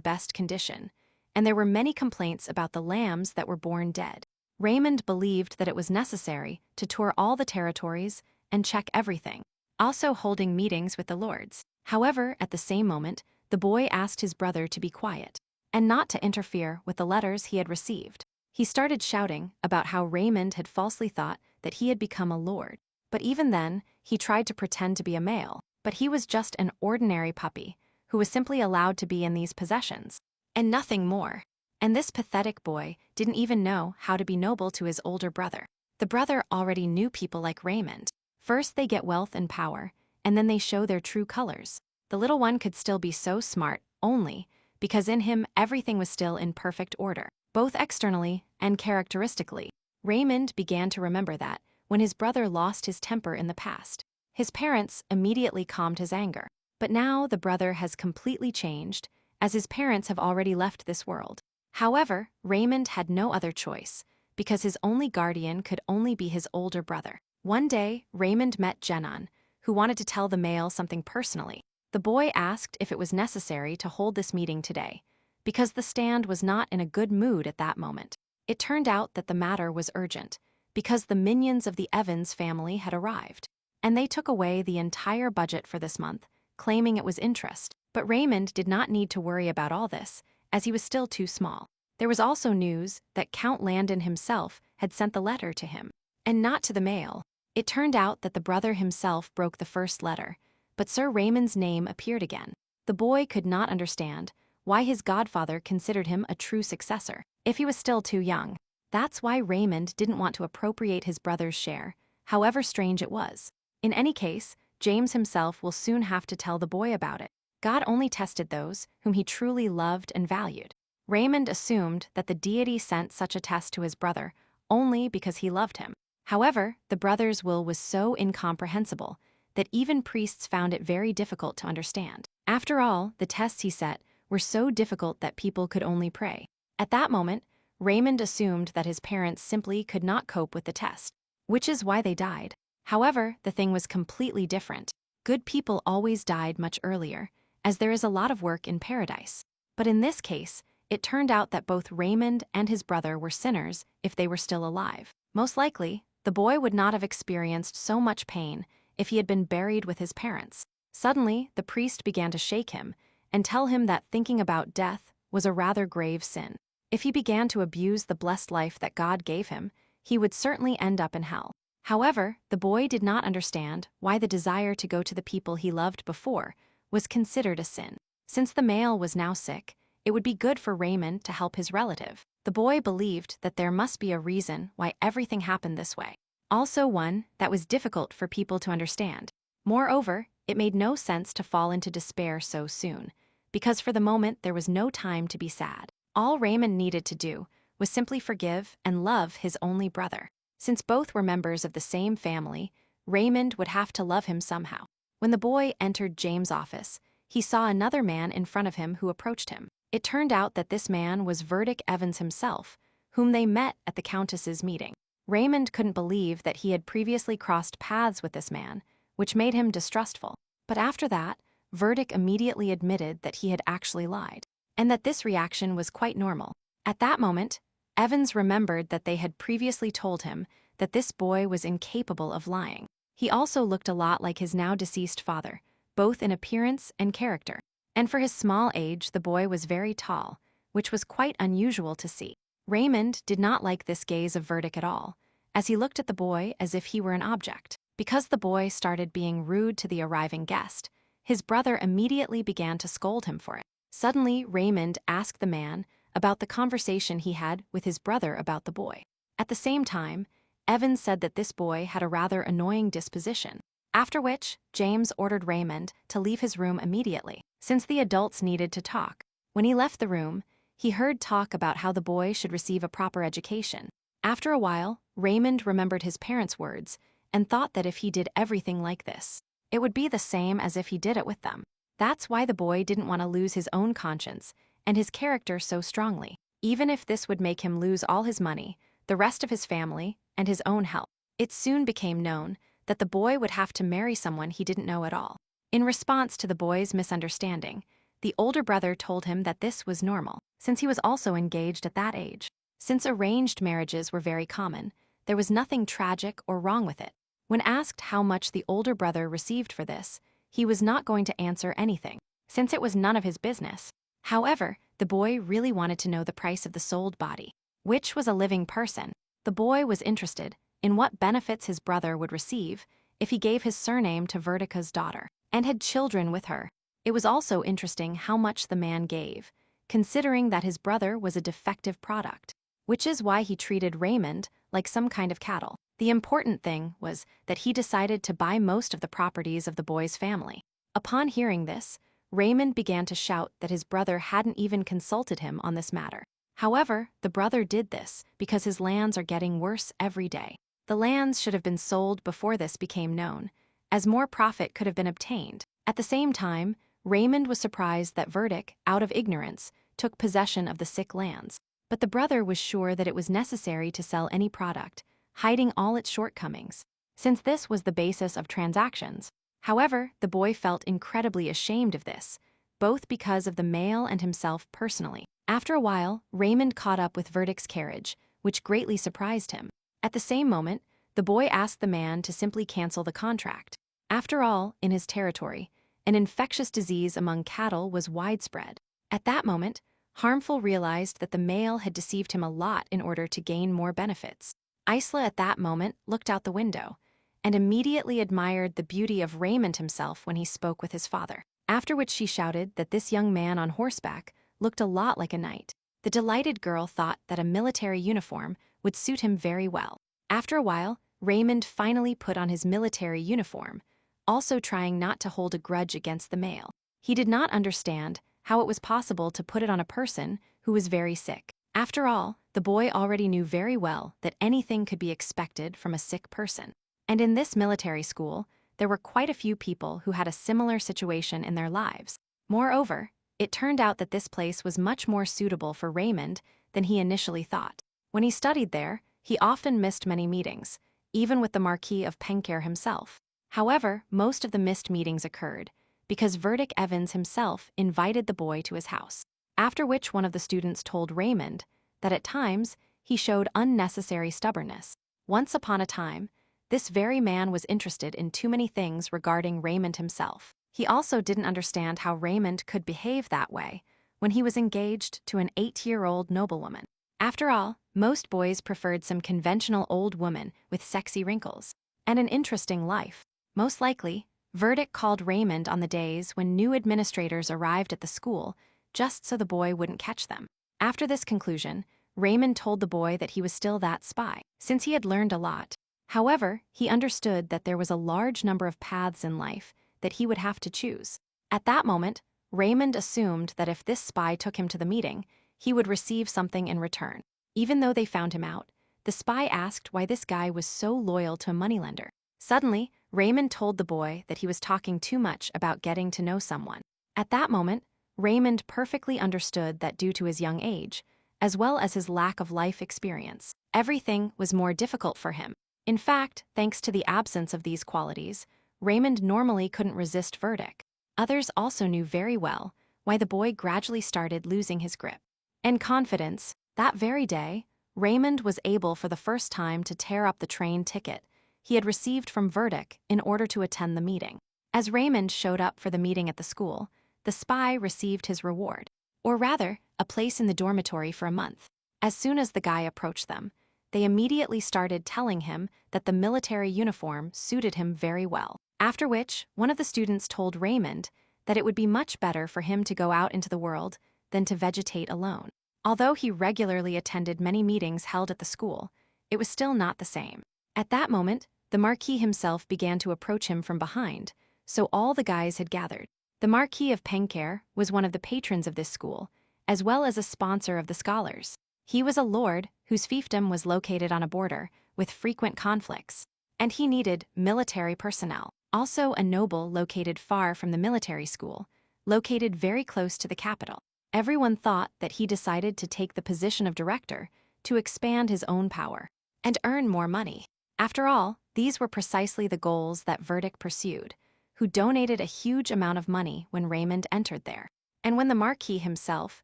best condition, and there were many complaints about the lambs that were born dead. Raymond believed that it was necessary to tour all the territories and check everything, also holding meetings with the lords. However, at the same moment, the boy asked his brother to be quiet and not to interfere with the letters he had received. He started shouting about how Raymond had falsely thought that he had become a lord. But even then, he tried to pretend to be a male, but he was just an ordinary puppy who was simply allowed to be in these possessions, and nothing more. And this pathetic boy didn't even know how to be noble to his older brother. The brother already knew people like Raymond. First they get wealth and power, and then they show their true colors. The little one could still be so smart only because in him everything was still in perfect order, both externally and characteristically. Raymond began to remember that when his brother lost his temper in the past, his parents immediately calmed his anger. But now the brother has completely changed, as his parents have already left this world. However, Raymond had no other choice, because his only guardian could only be his older brother. One day, Raymond met Jenon, who wanted to tell the male something personally. The boy asked if it was necessary to hold this meeting today, because the stand was not in a good mood at that moment. It turned out that the matter was urgent, because the minions of the Evans family had arrived, and they took away the entire budget for this month, claiming it was interest. But Raymond did not need to worry about all this, as he was still too small. There was also news that Count Landon himself had sent the letter to him, and not to the mail. It turned out that the brother himself broke the first letter, but Sir Raymond's name appeared again. The boy could not understand why his godfather considered him a true successor, if he was still too young. That's why Raymond didn't want to appropriate his brother's share, however strange it was. In any case, James himself will soon have to tell the boy about it. God only tested those whom he truly loved and valued. Raymond assumed that the deity sent such a test to his brother only because he loved him. However, the brother's will was so incomprehensible that even priests found it very difficult to understand. After all, the tests he set were so difficult that people could only pray. At that moment, Raymond assumed that his parents simply could not cope with the test, which is why they died. However, the thing was completely different. Good people always died much earlier, as there is a lot of work in paradise. But in this case, it turned out that both Raymond and his brother were sinners if they were still alive. Most likely, the boy would not have experienced so much pain if he had been buried with his parents. Suddenly, the priest began to shake him and tell him that thinking about death was a rather grave sin. If he began to abuse the blessed life that God gave him, he would certainly end up in hell. However, the boy did not understand why the desire to go to the people he loved before was considered a sin. Since the male was now sick, it would be good for Raymond to help his relative. The boy believed that there must be a reason why everything happened this way. Also one that was difficult for people to understand. Moreover, it made no sense to fall into despair so soon, because for the moment there was no time to be sad. All Raymond needed to do was simply forgive and love his only brother. Since both were members of the same family, Raymond would have to love him somehow. When the boy entered James' office, he saw another man in front of him who approached him. It turned out that this man was Verdict Evans himself, whom they met at the Countess's meeting. Raymond couldn't believe that he had previously crossed paths with this man, which made him distrustful. But after that, Verdict immediately admitted that he had actually lied, and that this reaction was quite normal. At that moment, Evans remembered that they had previously told him that this boy was incapable of lying. He also looked a lot like his now deceased father, both in appearance and character. And for his small age, the boy was very tall, which was quite unusual to see. Raymond did not like this gaze of Verdict at all, as he looked at the boy as if he were an object. Because the boy started being rude to the arriving guest, his brother immediately began to scold him for it. Suddenly, Raymond asked the man about the conversation he had with his brother about the boy. At the same time, Evans said that this boy had a rather annoying disposition. After which, James ordered Raymond to leave his room immediately, since the adults needed to talk. When he left the room, he heard talk about how the boy should receive a proper education. After a while, Raymond remembered his parents' words and thought that if he did everything like this, it would be the same as if he did it with them. That's why the boy didn't want to lose his own conscience and his character so strongly, even if this would make him lose all his money, the rest of his family, and his own health. It soon became known that the boy would have to marry someone he didn't know at all. In response to the boy's misunderstanding, the older brother told him that this was normal, since he was also engaged at that age. Since arranged marriages were very common, there was nothing tragic or wrong with it. When asked how much the older brother received for this, he was not going to answer anything, since it was none of his business. However, the boy really wanted to know the price of the sold body, which was a living person. The boy was interested in what benefits his brother would receive if he gave his surname to Vertica's daughter and had children with her. It was also interesting how much the man gave, considering that his brother was a defective product, which is why he treated Raymond like some kind of cattle. The important thing was that he decided to buy most of the properties of the boy's family. Upon hearing this, Raymond began to shout that his brother hadn't even consulted him on this matter. However, the brother did this because his lands are getting worse every day. The lands should have been sold before this became known, as more profit could have been obtained. At the same time, Raymond was surprised that Verdict, out of ignorance, took possession of the sick lands. But the brother was sure that it was necessary to sell any product, hiding all its shortcomings, since this was the basis of transactions. However, the boy felt incredibly ashamed of this, both because of the male and himself personally. After a while, Raymond caught up with Verdict's carriage, which greatly surprised him. At the same moment, the boy asked the man to simply cancel the contract. After all, in his territory, an infectious disease among cattle was widespread. At that moment, Harmful realized that the male had deceived him a lot in order to gain more benefits. Isla at that moment looked out the window and immediately admired the beauty of Raymond himself when he spoke with his father, after which she shouted that this young man on horseback looked a lot like a knight. The delighted girl thought that a military uniform would suit him very well. After a while, Raymond finally put on his military uniform, also trying not to hold a grudge against the male. He did not understand how it was possible to put it on a person who was very sick. After all, the boy already knew very well that anything could be expected from a sick person. And in this military school, there were quite a few people who had a similar situation in their lives. Moreover, it turned out that this place was much more suitable for Raymond than he initially thought. When he studied there, he often missed many meetings, even with the Marquis of Pencaire himself. However, most of the missed meetings occurred because Verdict Evans himself invited the boy to his house, after which one of the students told Raymond that at times he showed unnecessary stubbornness. Once upon a time, this very man was interested in too many things regarding Raymond himself. He also didn't understand how Raymond could behave that way when he was engaged to an 8-year-old noblewoman. After all, most boys preferred some conventional old woman with sexy wrinkles and an interesting life. Most likely, Verdict called Raymond on the days when new administrators arrived at the school just so the boy wouldn't catch them. After this conclusion, Raymond told the boy that he was still that spy, since he had learned a lot. However, he understood that there was a large number of paths in life that he would have to choose. At that moment, Raymond assumed that if this spy took him to the meeting, he would receive something in return. Even though they found him out, the spy asked why this guy was so loyal to a moneylender. Suddenly, Raymond told the boy that he was talking too much about getting to know someone. At that moment, Raymond perfectly understood that due to his young age, as well as his lack of life experience, everything was more difficult for him. In fact, thanks to the absence of these qualities, Raymond normally couldn't resist Verdict. Others also knew very well why the boy gradually started losing his grip and confidence. That very day, Raymond was able for the first time to tear up the train ticket he had received from Verdict in order to attend the meeting. As Raymond showed up for the meeting at the school, the spy received his reward, or rather, a place in the dormitory for a month. As soon as the guy approached them, they immediately started telling him that the military uniform suited him very well. After which, one of the students told Raymond that it would be much better for him to go out into the world than to vegetate alone. Although he regularly attended many meetings held at the school, it was still not the same. At that moment, the Marquis himself began to approach him from behind, so all the guys had gathered. The Marquis of Penkare was one of the patrons of this school, as well as a sponsor of the scholars. He was a lord whose fiefdom was located on a border with frequent conflicts, and he needed military personnel. Also a noble located far from the military school, located very close to the capital. Everyone thought that he decided to take the position of director to expand his own power and earn more money. After all, these were precisely the goals that Verdict pursued, who donated a huge amount of money when Raymond entered there. And when the Marquis himself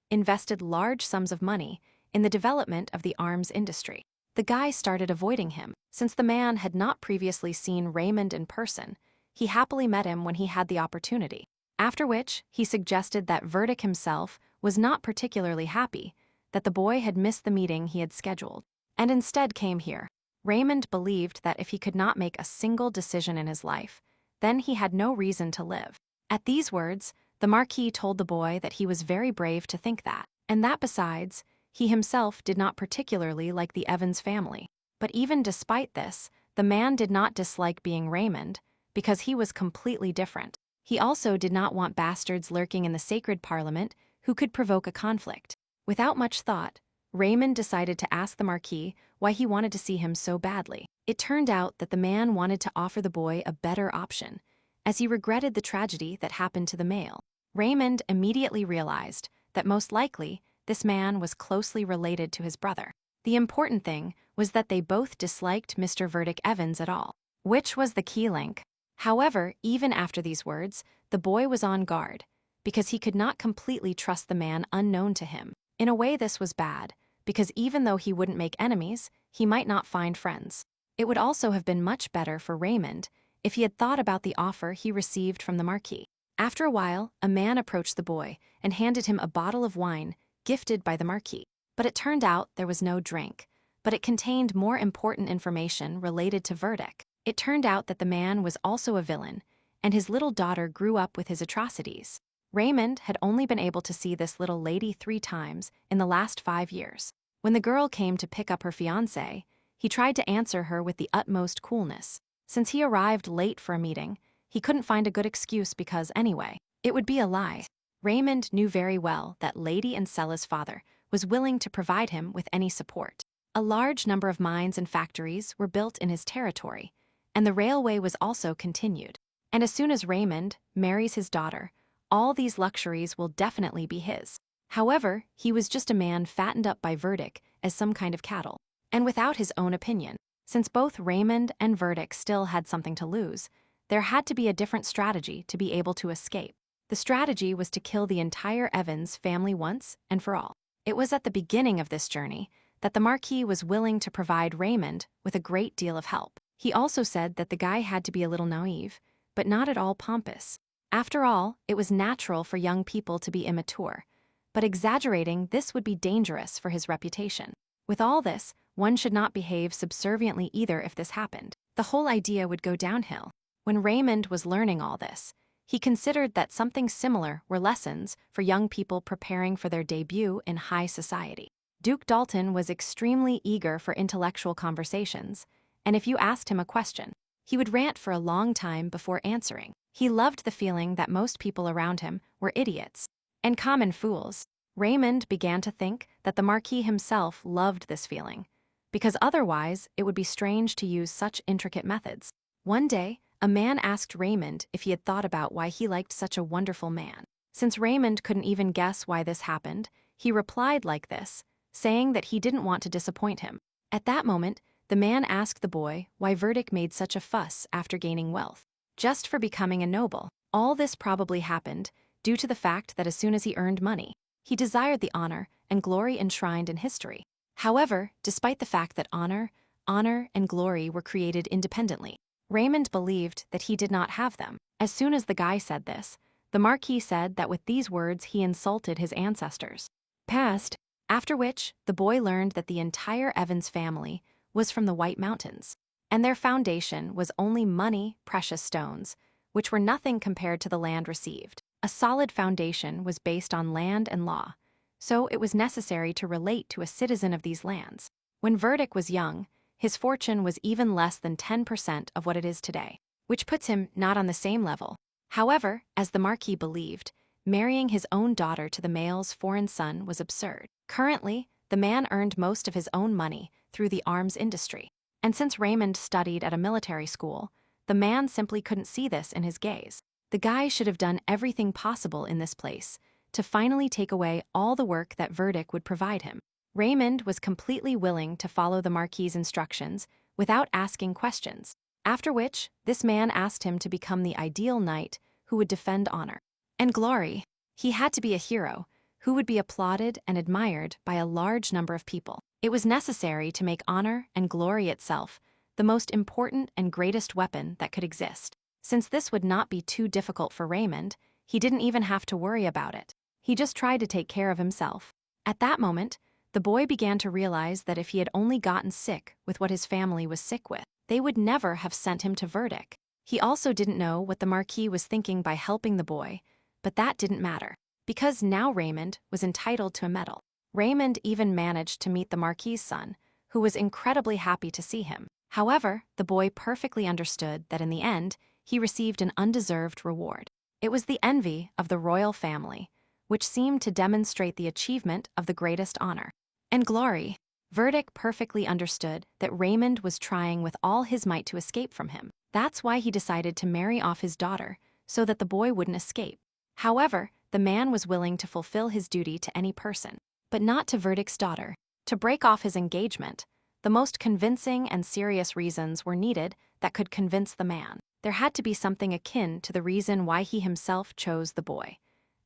invested large sums of money in the development of the arms industry, the guy started avoiding him. Since the man had not previously seen Raymond in person, he happily met him when he had the opportunity. After which, he suggested that Verdict himself was not particularly happy that the boy had missed the meeting he had scheduled, and instead came here. Raymond believed that if he could not make a single decision in his life, then he had no reason to live. At these words, the Marquis told the boy that he was very brave to think that, and that besides, he himself did not particularly like the Evans family. But even despite this, the man did not dislike being Raymond, because he was completely different. He also did not want bastards lurking in the sacred parliament who could provoke a conflict. Without much thought, Raymond decided to ask the Marquis why he wanted to see him so badly. It turned out that the man wanted to offer the boy a better option, as he regretted the tragedy that happened to the male. Raymond immediately realized that most likely this man was closely related to his brother. The important thing was that they both disliked Mr. Verdict Evans at all, which was the key link. However, even after these words, the boy was on guard, because he could not completely trust the man unknown to him. In a way, this was bad, because even though he wouldn't make enemies, he might not find friends. It would also have been much better for Raymond if he had thought about the offer he received from the Marquis. After a while, a man approached the boy and handed him a bottle of wine gifted by the Marquis. But it turned out there was no drink, but it contained more important information related to Verdict. It turned out that the man was also a villain, and his little daughter grew up with his atrocities. Raymond had only been able to see this little lady 3 times in the last 5 years. When the girl came to pick up her fiancé, he tried to answer her with the utmost coolness. Since he arrived late for a meeting, he couldn't find a good excuse because, anyway, it would be a lie. Raymond knew very well that Lady Ancella's father was willing to provide him with any support. A large number of mines and factories were built in his territory, and the railway was also continued. And as soon as Raymond marries his daughter, all these luxuries will definitely be his. However, he was just a man fattened up by Verdict as some kind of cattle, and without his own opinion. Since both Raymond and Verdict still had something to lose, there had to be a different strategy to be able to escape. The strategy was to kill the entire Evans family once and for all. It was at the beginning of this journey that the Marquis was willing to provide Raymond with a great deal of help. He also said that the guy had to be a little naive, but not at all pompous. After all, it was natural for young people to be immature, but exaggerating this would be dangerous for his reputation. With all this, one should not behave subserviently either. If this happened, the whole idea would go downhill. When Raymond was learning all this, he considered that something similar were lessons for young people preparing for their debut in high society. Duke Dalton was extremely eager for intellectual conversations, and if you asked him a question, he would rant for a long time before answering. He loved the feeling that most people around him were idiots and common fools. Raymond began to think that the Marquis himself loved this feeling, because otherwise it would be strange to use such intricate methods. One day, a man asked Raymond if he had thought about why he liked such a wonderful man. Since Raymond couldn't even guess why this happened, he replied like this, saying that he didn't want to disappoint him. At that moment, the man asked the boy why Verdict made such a fuss after gaining wealth, just for becoming a noble. All this probably happened due to the fact that as soon as he earned money, he desired the honor and glory enshrined in history. However, despite the fact that honor, and glory were created independently, Raymond believed that he did not have them. As soon as the guy said this, the Marquis said that with these words he insulted his ancestors. Past, after which, the boy learned that the entire Evans family was from the White Mountains. And their foundation was only money, precious stones, which were nothing compared to the land received. A solid foundation was based on land and law, so it was necessary to relate to a citizen of these lands. When Verdict was young, his fortune was even less than 10% of what it is today, which puts him not on the same level. However, as the Marquis believed, marrying his own daughter to the male's foreign son was absurd. Currently, the man earned most of his own money through the arms industry. And since Raymond studied at a military school, the man simply couldn't see this in his gaze. The guy should have done everything possible in this place to finally take away all the work that Verdict would provide him. Raymond was completely willing to follow the Marquis's instructions without asking questions, after which this man asked him to become the ideal knight who would defend honor and glory. He had to be a hero who would be applauded and admired by a large number of people. It was necessary to make honor and glory itself the most important and greatest weapon that could exist. Since this would not be too difficult for Raymond, he didn't even have to worry about it. He just tried to take care of himself. At that moment, the boy began to realize that if he had only gotten sick with what his family was sick with, they would never have sent him to Verdict. He also didn't know what the Marquis was thinking by helping the boy, but that didn't matter, because now Raymond was entitled to a medal. Raymond even managed to meet the Marquis's son, who was incredibly happy to see him. However, the boy perfectly understood that in the end, he received an undeserved reward. It was the envy of the royal family, which seemed to demonstrate the achievement of the greatest honor and glory. Verdict perfectly understood that Raymond was trying with all his might to escape from him. That's why he decided to marry off his daughter, so that the boy wouldn't escape. However, the man was willing to fulfill his duty to any person, but not to Verdict's daughter. To break off his engagement, the most convincing and serious reasons were needed that could convince the man. There had to be something akin to the reason why he himself chose the boy,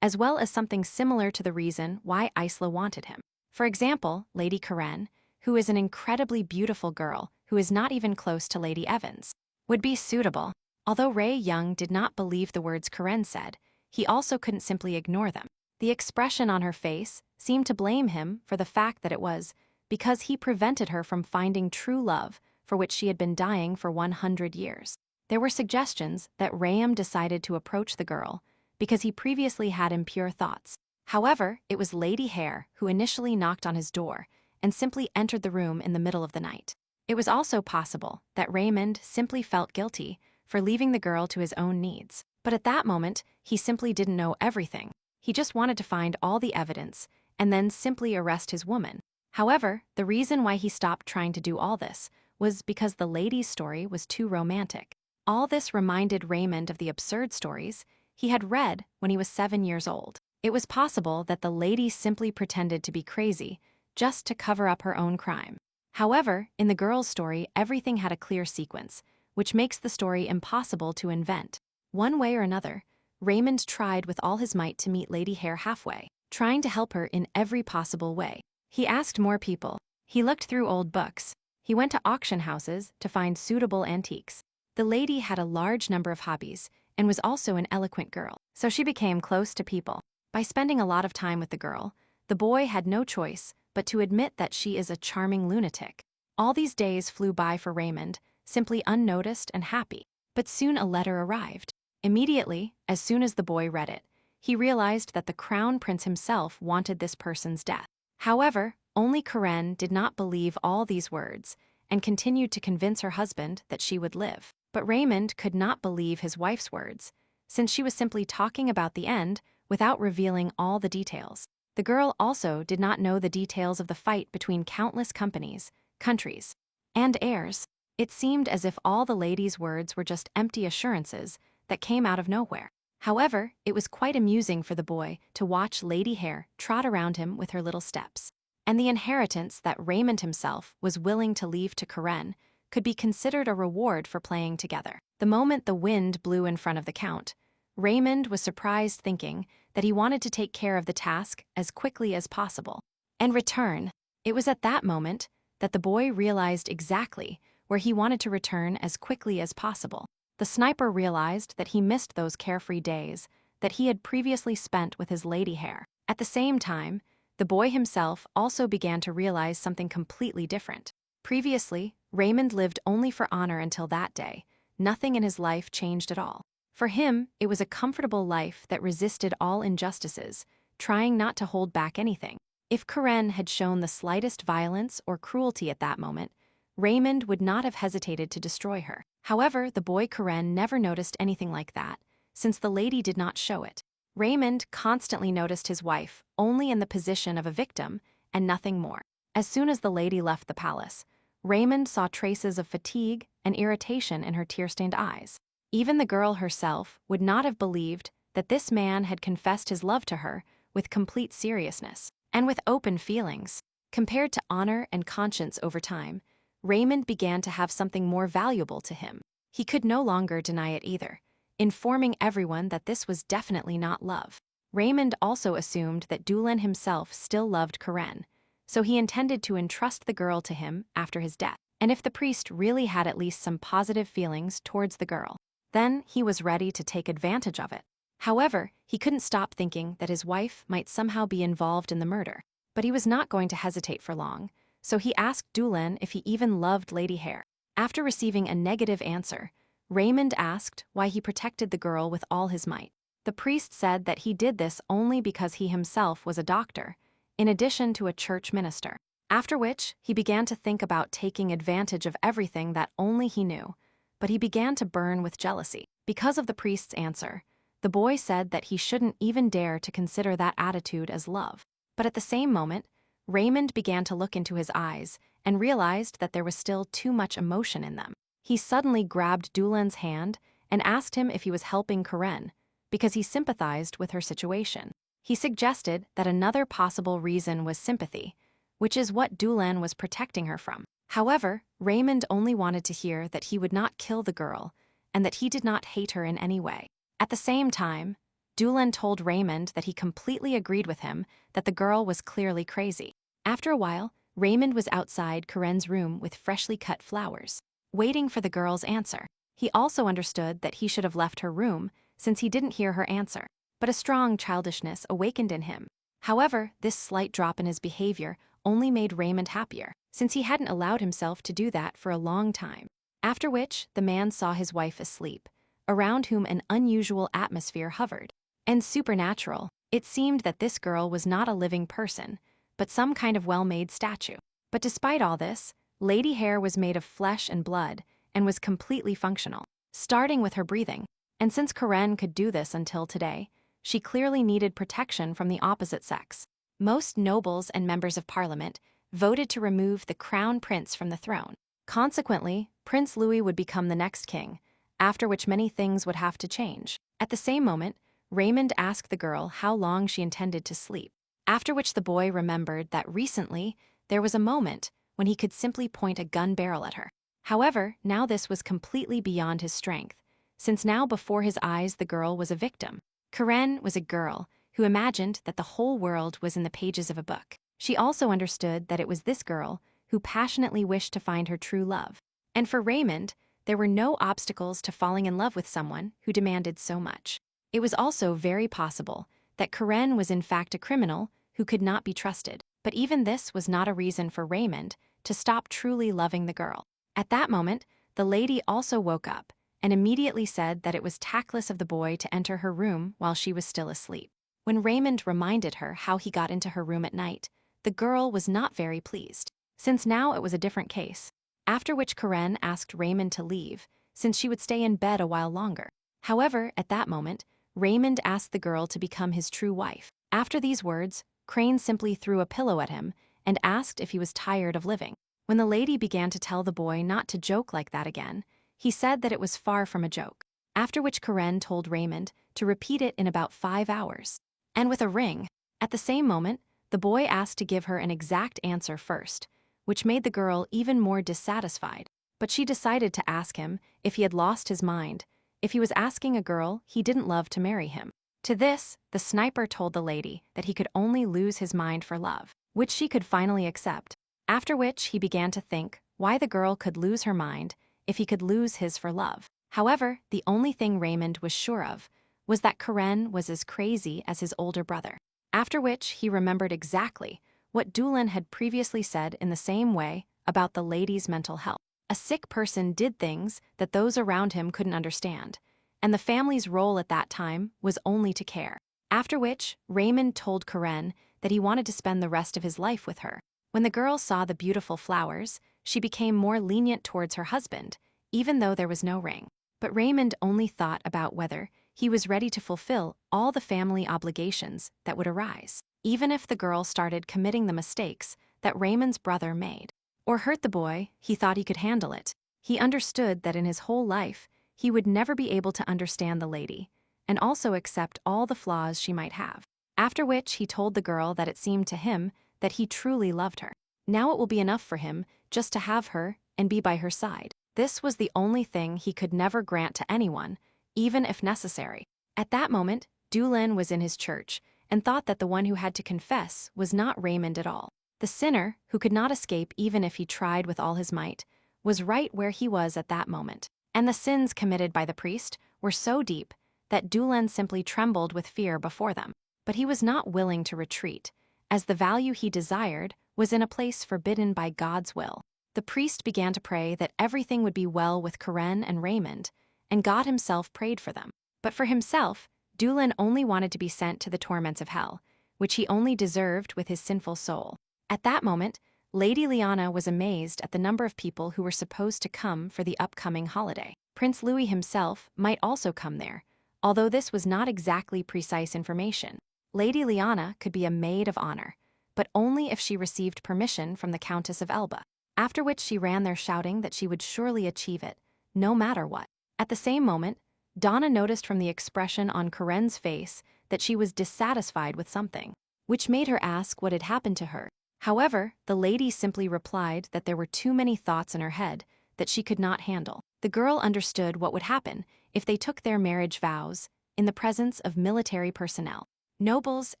as well as something similar to the reason why Isla wanted him. For example, Lady Karen, who is an incredibly beautiful girl who is not even close to Lady Evans, would be suitable. Although Ray Young did not believe the words Karen said, he also couldn't simply ignore them. The expression on her face seemed to blame him for the fact that it was because he prevented her from finding true love for which she had been dying for 100 years. There were suggestions that Rayam decided to approach the girl because he previously had impure thoughts. However, it was Lady Hare who initially knocked on his door and simply entered the room in the middle of the night. It was also possible that Raymond simply felt guilty for leaving the girl to his own needs. But at that moment, he simply didn't know everything. He just wanted to find all the evidence and then simply arrest his woman. However, the reason why he stopped trying to do all this was because the lady's story was too romantic. All this reminded Raymond of the absurd stories he had read when he was 7 years old. It was possible that the lady simply pretended to be crazy just to cover up her own crime. However, in the girl's story, everything had a clear sequence, which makes the story impossible to invent. One way or another, Raymond tried with all his might to meet Lady Hare halfway, trying to help her in every possible way. He asked more people. He looked through old books. He went to auction houses to find suitable antiques. The lady had a large number of hobbies and was also an eloquent girl, so she became close to people. By spending a lot of time with the girl, the boy had no choice but to admit that she is a charming lunatic. All these days flew by for Raymond, simply unnoticed and happy. But soon a letter arrived. Immediately, as soon as the boy read it, he realized that the crown prince himself wanted this person's death. However, only Karen did not believe all these words and continued to convince her husband that she would live. But Raymond could not believe his wife's words, since she was simply talking about the end without revealing all the details. The girl also did not know the details of the fight between countless companies, countries, and heirs. It seemed as if all the lady's words were just empty assurances that came out of nowhere. However, it was quite amusing for the boy to watch Lady Hare trot around him with her little steps. And the inheritance that Raymond himself was willing to leave to Karen could be considered a reward for playing together. The moment the wind blew in front of the Count, Raymond was surprised, thinking that he wanted to take care of the task as quickly as possible and return. It was at that moment that the boy realized exactly where he wanted to return as quickly as possible. The sniper realized that he missed those carefree days that he had previously spent with his Lady Hare. At the same time, the boy himself also began to realize something completely different. Previously, Raymond lived only for honor until that day. Nothing in his life changed at all. For him, it was a comfortable life that resisted all injustices, trying not to hold back anything. If Karen had shown the slightest violence or cruelty at that moment, Raymond would not have hesitated to destroy her. However, the boy Karen never noticed anything like that, since the lady did not show it. Raymond constantly noticed his wife only in the position of a victim and nothing more. As soon as the lady left the palace, Raymond saw traces of fatigue and irritation in her tear-stained eyes. Even the girl herself would not have believed that this man had confessed his love to her with complete seriousness and with open feelings. Compared to honor and conscience over time, Raymond began to have something more valuable to him. He could no longer deny it either, informing everyone that this was definitely not love. Raymond also assumed that Dulan himself still loved Karen, so he intended to entrust the girl to him after his death. And if the priest really had at least some positive feelings towards the girl, then he was ready to take advantage of it. However, he couldn't stop thinking that his wife might somehow be involved in the murder. But he was not going to hesitate for long, so he asked Dulan if he even loved Lady Hare. After receiving a negative answer, Raymond asked why he protected the girl with all his might. The priest said that he did this only because he himself was a doctor, in addition to a church minister. After which, he began to think about taking advantage of everything that only he knew, but he began to burn with jealousy. Because of the priest's answer, the boy said that he shouldn't even dare to consider that attitude as love. But at the same moment, Raymond began to look into his eyes and realized that there was still too much emotion in them. He suddenly grabbed Dulan's hand and asked him if he was helping Karen, because he sympathized with her situation. He suggested that another possible reason was sympathy, which is what Dulan was protecting her from. However, Raymond only wanted to hear that he would not kill the girl and that he did not hate her in any way. At the same time, Dulan told Raymond that he completely agreed with him that the girl was clearly crazy. After a while, Raymond was outside Karen's room with freshly cut flowers, waiting for the girl's answer. He also understood that he should have left her room since he didn't hear her answer, but a strong childishness awakened in him. However, this slight drop in his behavior only made Raymond happier, since he hadn't allowed himself to do that for a long time. After which, the man saw his wife asleep, around whom an unusual atmosphere hovered. And supernatural, it seemed that this girl was not a living person, but some kind of well-made statue. But despite all this, Lady Hare was made of flesh and blood and was completely functional, starting with her breathing. And since Karen could do this until today, she clearly needed protection from the opposite sex. Most nobles and members of parliament voted to remove the crown prince from the throne. Consequently, Prince Louis would become the next king, after which many things would have to change. At the same moment, Raymond asked the girl how long she intended to sleep, after which the boy remembered that recently there was a moment when he could simply point a gun barrel at her. However, now this was completely beyond his strength, since now before his eyes the girl was a victim. Karen was a girl who imagined that the whole world was in the pages of a book. She also understood that it was this girl who passionately wished to find her true love. And for Raymond, there were no obstacles to falling in love with someone who demanded so much. It was also very possible that Karen was in fact a criminal who could not be trusted, but even this was not a reason for Raymond to stop truly loving the girl. At that moment, the lady also woke up and immediately said that it was tactless of the boy to enter her room while she was still asleep. When Raymond reminded her how he got into her room at night, the girl was not very pleased, since now it was a different case. After which Karen asked Raymond to leave, since she would stay in bed a while longer. However, at that moment, Raymond asked the girl to become his true wife. After these words, Crane simply threw a pillow at him and asked if he was tired of living. When the lady began to tell the boy not to joke like that again, he said that it was far from a joke. After which Karen told Raymond to repeat it in about 5 hours. And with a ring. At the same moment, the boy asked to give her an exact answer first, which made the girl even more dissatisfied. But she decided to ask him if he had lost his mind, if he was asking a girl he didn't love to marry him. To this, the sniper told the lady that he could only lose his mind for love, which she could finally accept. After which he began to think why the girl could lose her mind if he could lose his for love. However, the only thing Raymond was sure of was that Karen was as crazy as his older brother. After which he remembered exactly what Dulan had previously said in the same way about the lady's mental health. A sick person did things that those around him couldn't understand, and the family's role at that time was only to care. After which, Raymond told Karen that he wanted to spend the rest of his life with her. When the girl saw the beautiful flowers, she became more lenient towards her husband, even though there was no ring. But Raymond only thought about whether he was ready to fulfill all the family obligations that would arise, even if the girl started committing the mistakes that Raymond's brother made, or hurt the boy. He thought he could handle it. He understood that in his whole life, he would never be able to understand the lady, and also accept all the flaws she might have. After which he told the girl that it seemed to him that he truly loved her. Now it will be enough for him just to have her and be by her side. This was the only thing he could never grant to anyone, even if necessary. At that moment, Dulin was in his church and thought that the one who had to confess was not Raymond at all. The sinner, who could not escape even if he tried with all his might, was right where he was at that moment. And the sins committed by the priest were so deep that Dulin simply trembled with fear before them. But he was not willing to retreat, as the value he desired was in a place forbidden by God's will. The priest began to pray that everything would be well with Karen and Raymond, and God himself prayed for them. But for himself, Dulin only wanted to be sent to the torments of hell, which he only deserved with his sinful soul. At that moment, Lady Liana was amazed at the number of people who were supposed to come for the upcoming holiday. Prince Louis himself might also come there, although this was not exactly precise information. Lady Liana could be a maid of honor, but only if she received permission from the Countess of Elba, after which she ran there shouting that she would surely achieve it, no matter what. At the same moment, Donna noticed from the expression on Karen's face that she was dissatisfied with something, which made her ask what had happened to her. However, the lady simply replied that there were too many thoughts in her head that she could not handle. The girl understood what would happen if they took their marriage vows in the presence of military personnel, nobles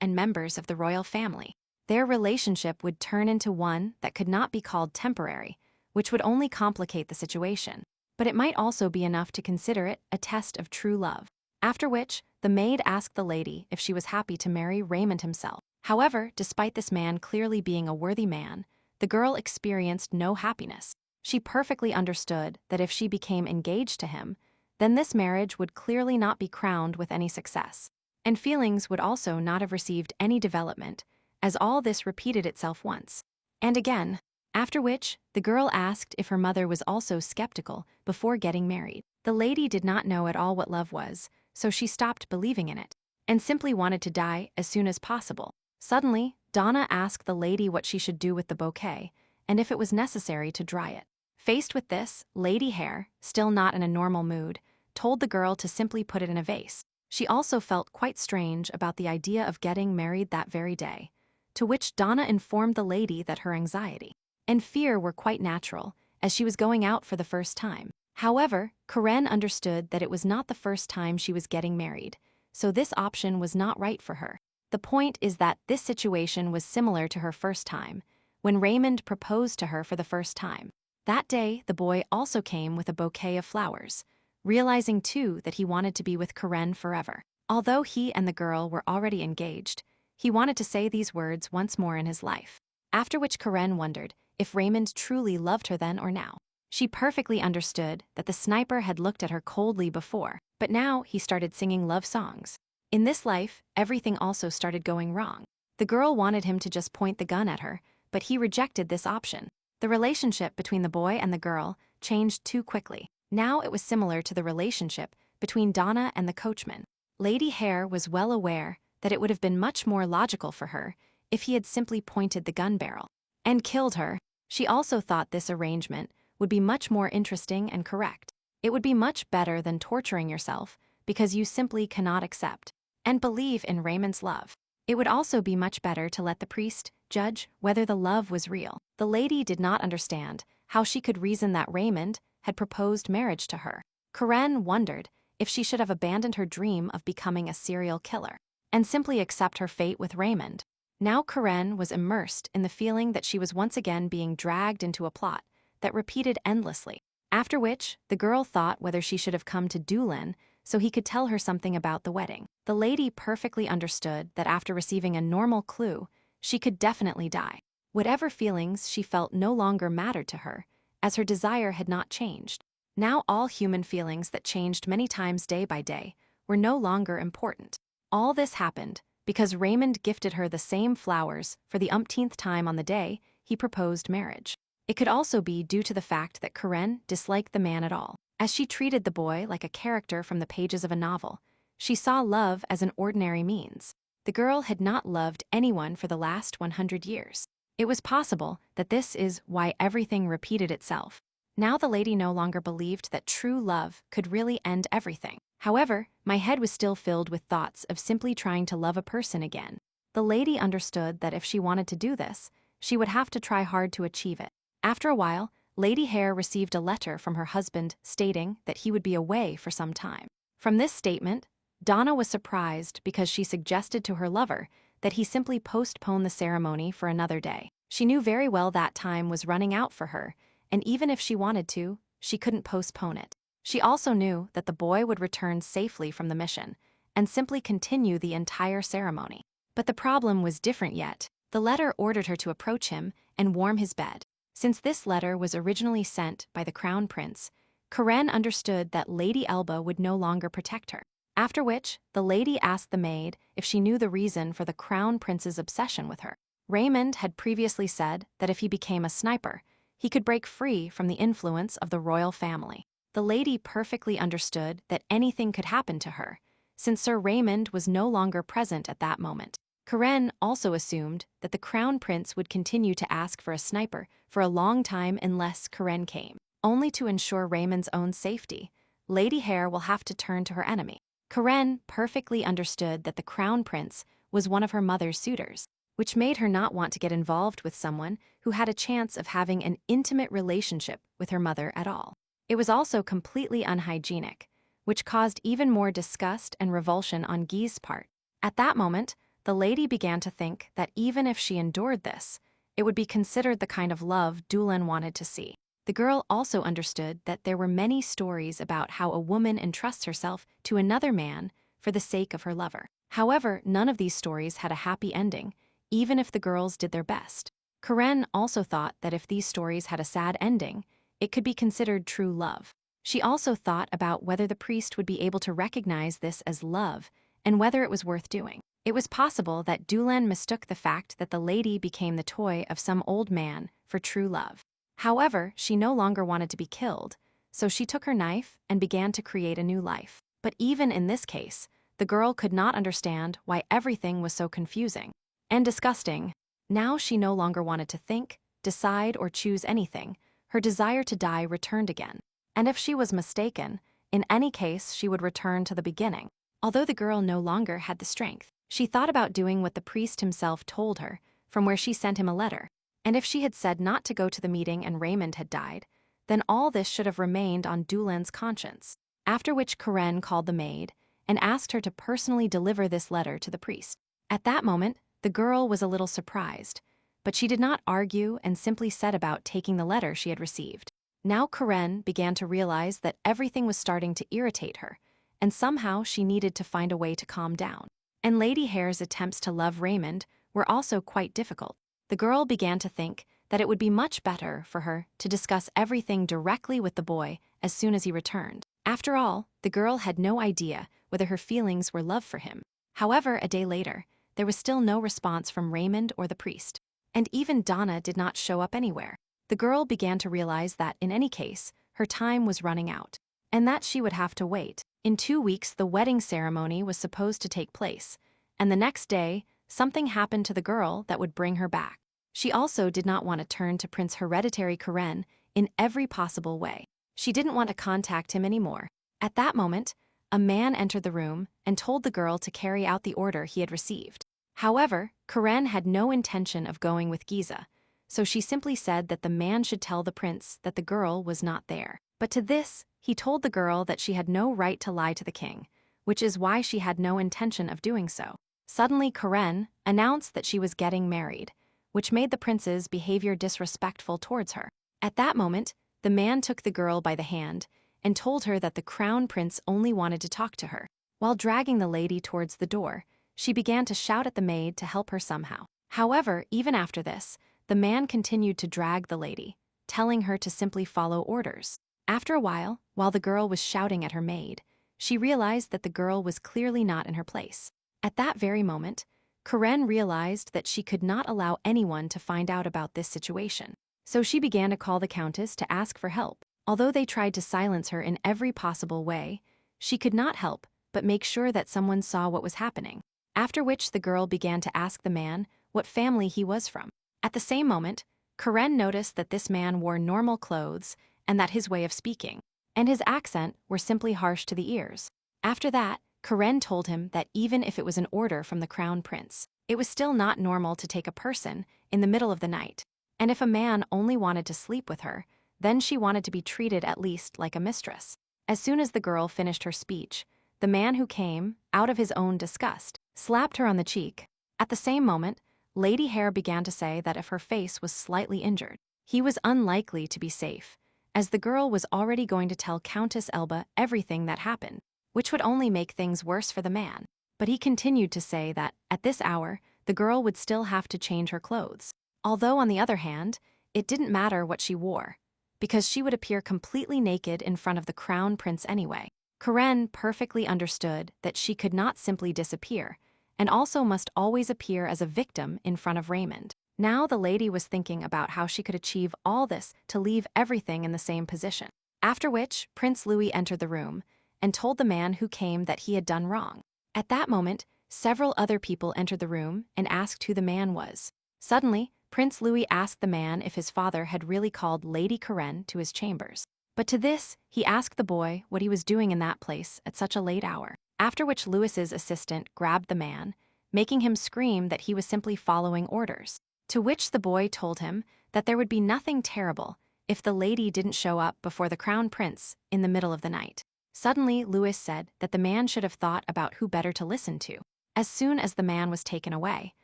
and members of the royal family. Their relationship would turn into one that could not be called temporary, which would only complicate the situation. But it might also be enough to consider it a test of true love. After which, the maid asked the lady if she was happy to marry Raymond himself. However, despite this man clearly being a worthy man, the girl experienced no happiness. She perfectly understood that if she became engaged to him, then this marriage would clearly not be crowned with any success. And feelings would also not have received any development, as all this repeated itself once and again. After which, the girl asked if her mother was also skeptical before getting married. The lady did not know at all what love was, so she stopped believing in it, and simply wanted to die as soon as possible. Suddenly, Donna asked the lady what she should do with the bouquet, and if it was necessary to dry it. Faced with this, Lady Hare, still not in a normal mood, told the girl to simply put it in a vase. She also felt quite strange about the idea of getting married that very day, to which Donna informed the lady that her anxiety and fear were quite natural, as she was going out for the first time. However, Karen understood that it was not the first time she was getting married, so this option was not right for her. The point is that this situation was similar to her first time, when Raymond proposed to her for the first time. That day, the boy also came with a bouquet of flowers, realizing too that he wanted to be with Karen forever. Although he and the girl were already engaged, he wanted to say these words once more in his life. After which Karen wondered if Raymond truly loved her then or now. She perfectly understood that the sniper had looked at her coldly before, but now he started singing love songs. In this life, everything also started going wrong. The girl wanted him to just point the gun at her, but he rejected this option. The relationship between the boy and the girl changed too quickly. Now it was similar to the relationship between Donna and the coachman. Lady Hare was well aware that it would have been much more logical for her if he had simply pointed the gun barrel and killed her. She also thought this arrangement would be much more interesting and correct. It would be much better than torturing yourself because you simply cannot accept and believe in Raymond's love. It would also be much better to let the priest judge whether the love was real. The lady did not understand how she could reason that Raymond had proposed marriage to her. Karen wondered if she should have abandoned her dream of becoming a serial killer and simply accept her fate with Raymond. Now Karen was immersed in the feeling that she was once again being dragged into a plot that repeated endlessly. After which, the girl thought whether she should have come to Dulin so he could tell her something about the wedding. The lady perfectly understood that after receiving a normal clue, she could definitely die. Whatever feelings she felt no longer mattered to her, as her desire had not changed. Now all human feelings that changed many times day by day were no longer important. All this happened because Raymond gifted her the same flowers for the umpteenth time on the day he proposed marriage. It could also be due to the fact that Karen disliked the man at all. As she treated the boy like a character from the pages of a novel, she saw love as an ordinary means. The girl had not loved anyone for the last 100 years. It was possible that this is why everything repeated itself. Now the lady no longer believed that true love could really end everything. However, my head was still filled with thoughts of simply trying to love a person again. The lady understood that if she wanted to do this, she would have to try hard to achieve it. After a while, Lady Hare received a letter from her husband stating that he would be away for some time. From this statement, Donna was surprised because she suggested to her lover that he simply postpone the ceremony for another day. She knew very well that time was running out for her, and even if she wanted to, she couldn't postpone it. She also knew that the boy would return safely from the mission and simply continue the entire ceremony. But the problem was different yet. The letter ordered her to approach him and warm his bed. Since this letter was originally sent by the Crown Prince, Karen understood that Lady Elba would no longer protect her. After which, the lady asked the maid if she knew the reason for the Crown Prince's obsession with her. Raymond had previously said that if he became a sniper, he could break free from the influence of the royal family. The lady perfectly understood that anything could happen to her, since Sir Raymond was no longer present at that moment. Karen also assumed that the Crown Prince would continue to ask for a sniper for a long time unless Karen came. Only to ensure Raymond's own safety, Lady Hare will have to turn to her enemy. Karen perfectly understood that the Crown Prince was one of her mother's suitors, which made her not want to get involved with someone who had a chance of having an intimate relationship with her mother at all. It was also completely unhygienic, which caused even more disgust and revulsion on Guy's part. At that moment, the lady began to think that even if she endured this, it would be considered the kind of love Dulan wanted to see. The girl also understood that there were many stories about how a woman entrusts herself to another man for the sake of her lover. However, none of these stories had a happy ending, even if the girls did their best. Karen also thought that if these stories had a sad ending, it could be considered true love. She also thought about whether the priest would be able to recognize this as love and whether it was worth doing. It was possible that Dulan mistook the fact that the lady became the toy of some old man for true love. However, she no longer wanted to be killed, so she took her knife and began to create a new life. But even in this case, the girl could not understand why everything was so confusing and disgusting. Now she no longer wanted to think, decide, or choose anything. Her desire to die returned again. And if she was mistaken, in any case she would return to the beginning. Although the girl no longer had the strength, she thought about doing what the priest himself told her, from where she sent him a letter. And if she had said not to go to the meeting and Raymond had died, then all this should have remained on Dulan's conscience. After which Karen called the maid and asked her to personally deliver this letter to the priest. At that moment, the girl was a little surprised, but she did not argue and simply set about taking the letter she had received. Now Karen began to realize that everything was starting to irritate her, and somehow she needed to find a way to calm down. And Lady Hare's attempts to love Raymond were also quite difficult. The girl began to think that it would be much better for her to discuss everything directly with the boy as soon as he returned. After all, the girl had no idea whether her feelings were love for him. However, a day later, there was still no response from Raymond or the priest. And even Donna did not show up anywhere. The girl began to realize that, in any case, her time was running out, and that she would have to wait. In 2 weeks, the wedding ceremony was supposed to take place, and the next day, something happened to the girl that would bring her back. She also did not want to turn to Prince Hereditary Karen in every possible way. She didn't want to contact him anymore. At that moment, a man entered the room and told the girl to carry out the order he had received. However, Karen had no intention of going with Giza, so she simply said that the man should tell the prince that the girl was not there. But to this, he told the girl that she had no right to lie to the king, which is why she had no intention of doing so. Suddenly, Karen announced that she was getting married, which made the prince's behavior disrespectful towards her. At that moment, the man took the girl by the hand and told her that the crown prince only wanted to talk to her. While dragging the lady towards the door, she began to shout at the maid to help her somehow. However, even after this, the man continued to drag the lady, telling her to simply follow orders. After a while the girl was shouting at her maid, she realized that the girl was clearly not in her place. At that very moment, Karen realized that she could not allow anyone to find out about this situation. So she began to call the Countess to ask for help. Although they tried to silence her in every possible way, she could not help but make sure that someone saw what was happening. After which the girl began to ask the man what family he was from. At the same moment, Karen noticed that this man wore normal clothes and that his way of speaking and his accent were simply harsh to the ears. After that, Karen told him that even if it was an order from the crown prince, it was still not normal to take a person in the middle of the night. And if a man only wanted to sleep with her, then she wanted to be treated at least like a mistress. As soon as the girl finished her speech, the man who came, out of his own disgust, slapped her on the cheek. At the same moment, Lady Hare began to say that if her face was slightly injured, he was unlikely to be safe, as the girl was already going to tell Countess Elba everything that happened, which would only make things worse for the man. But he continued to say that, at this hour, the girl would still have to change her clothes. Although, on the other hand, it didn't matter what she wore, because she would appear completely naked in front of the crown prince anyway. Karen perfectly understood that she could not simply disappear, and also must always appear as a victim in front of Raymond. Now the lady was thinking about how she could achieve all this to leave everything in the same position. After which, Prince Louis entered the room and told the man who came that he had done wrong. At that moment, several other people entered the room and asked who the man was. Suddenly, Prince Louis asked the man if his father had really called Lady Karen to his chambers. But to this, he asked the boy what he was doing in that place at such a late hour. After which Louis's assistant grabbed the man, making him scream that he was simply following orders. To which the boy told him that there would be nothing terrible if the lady didn't show up before the crown prince in the middle of the night. Suddenly, Louis said that the man should have thought about who better to listen to. As soon as the man was taken away,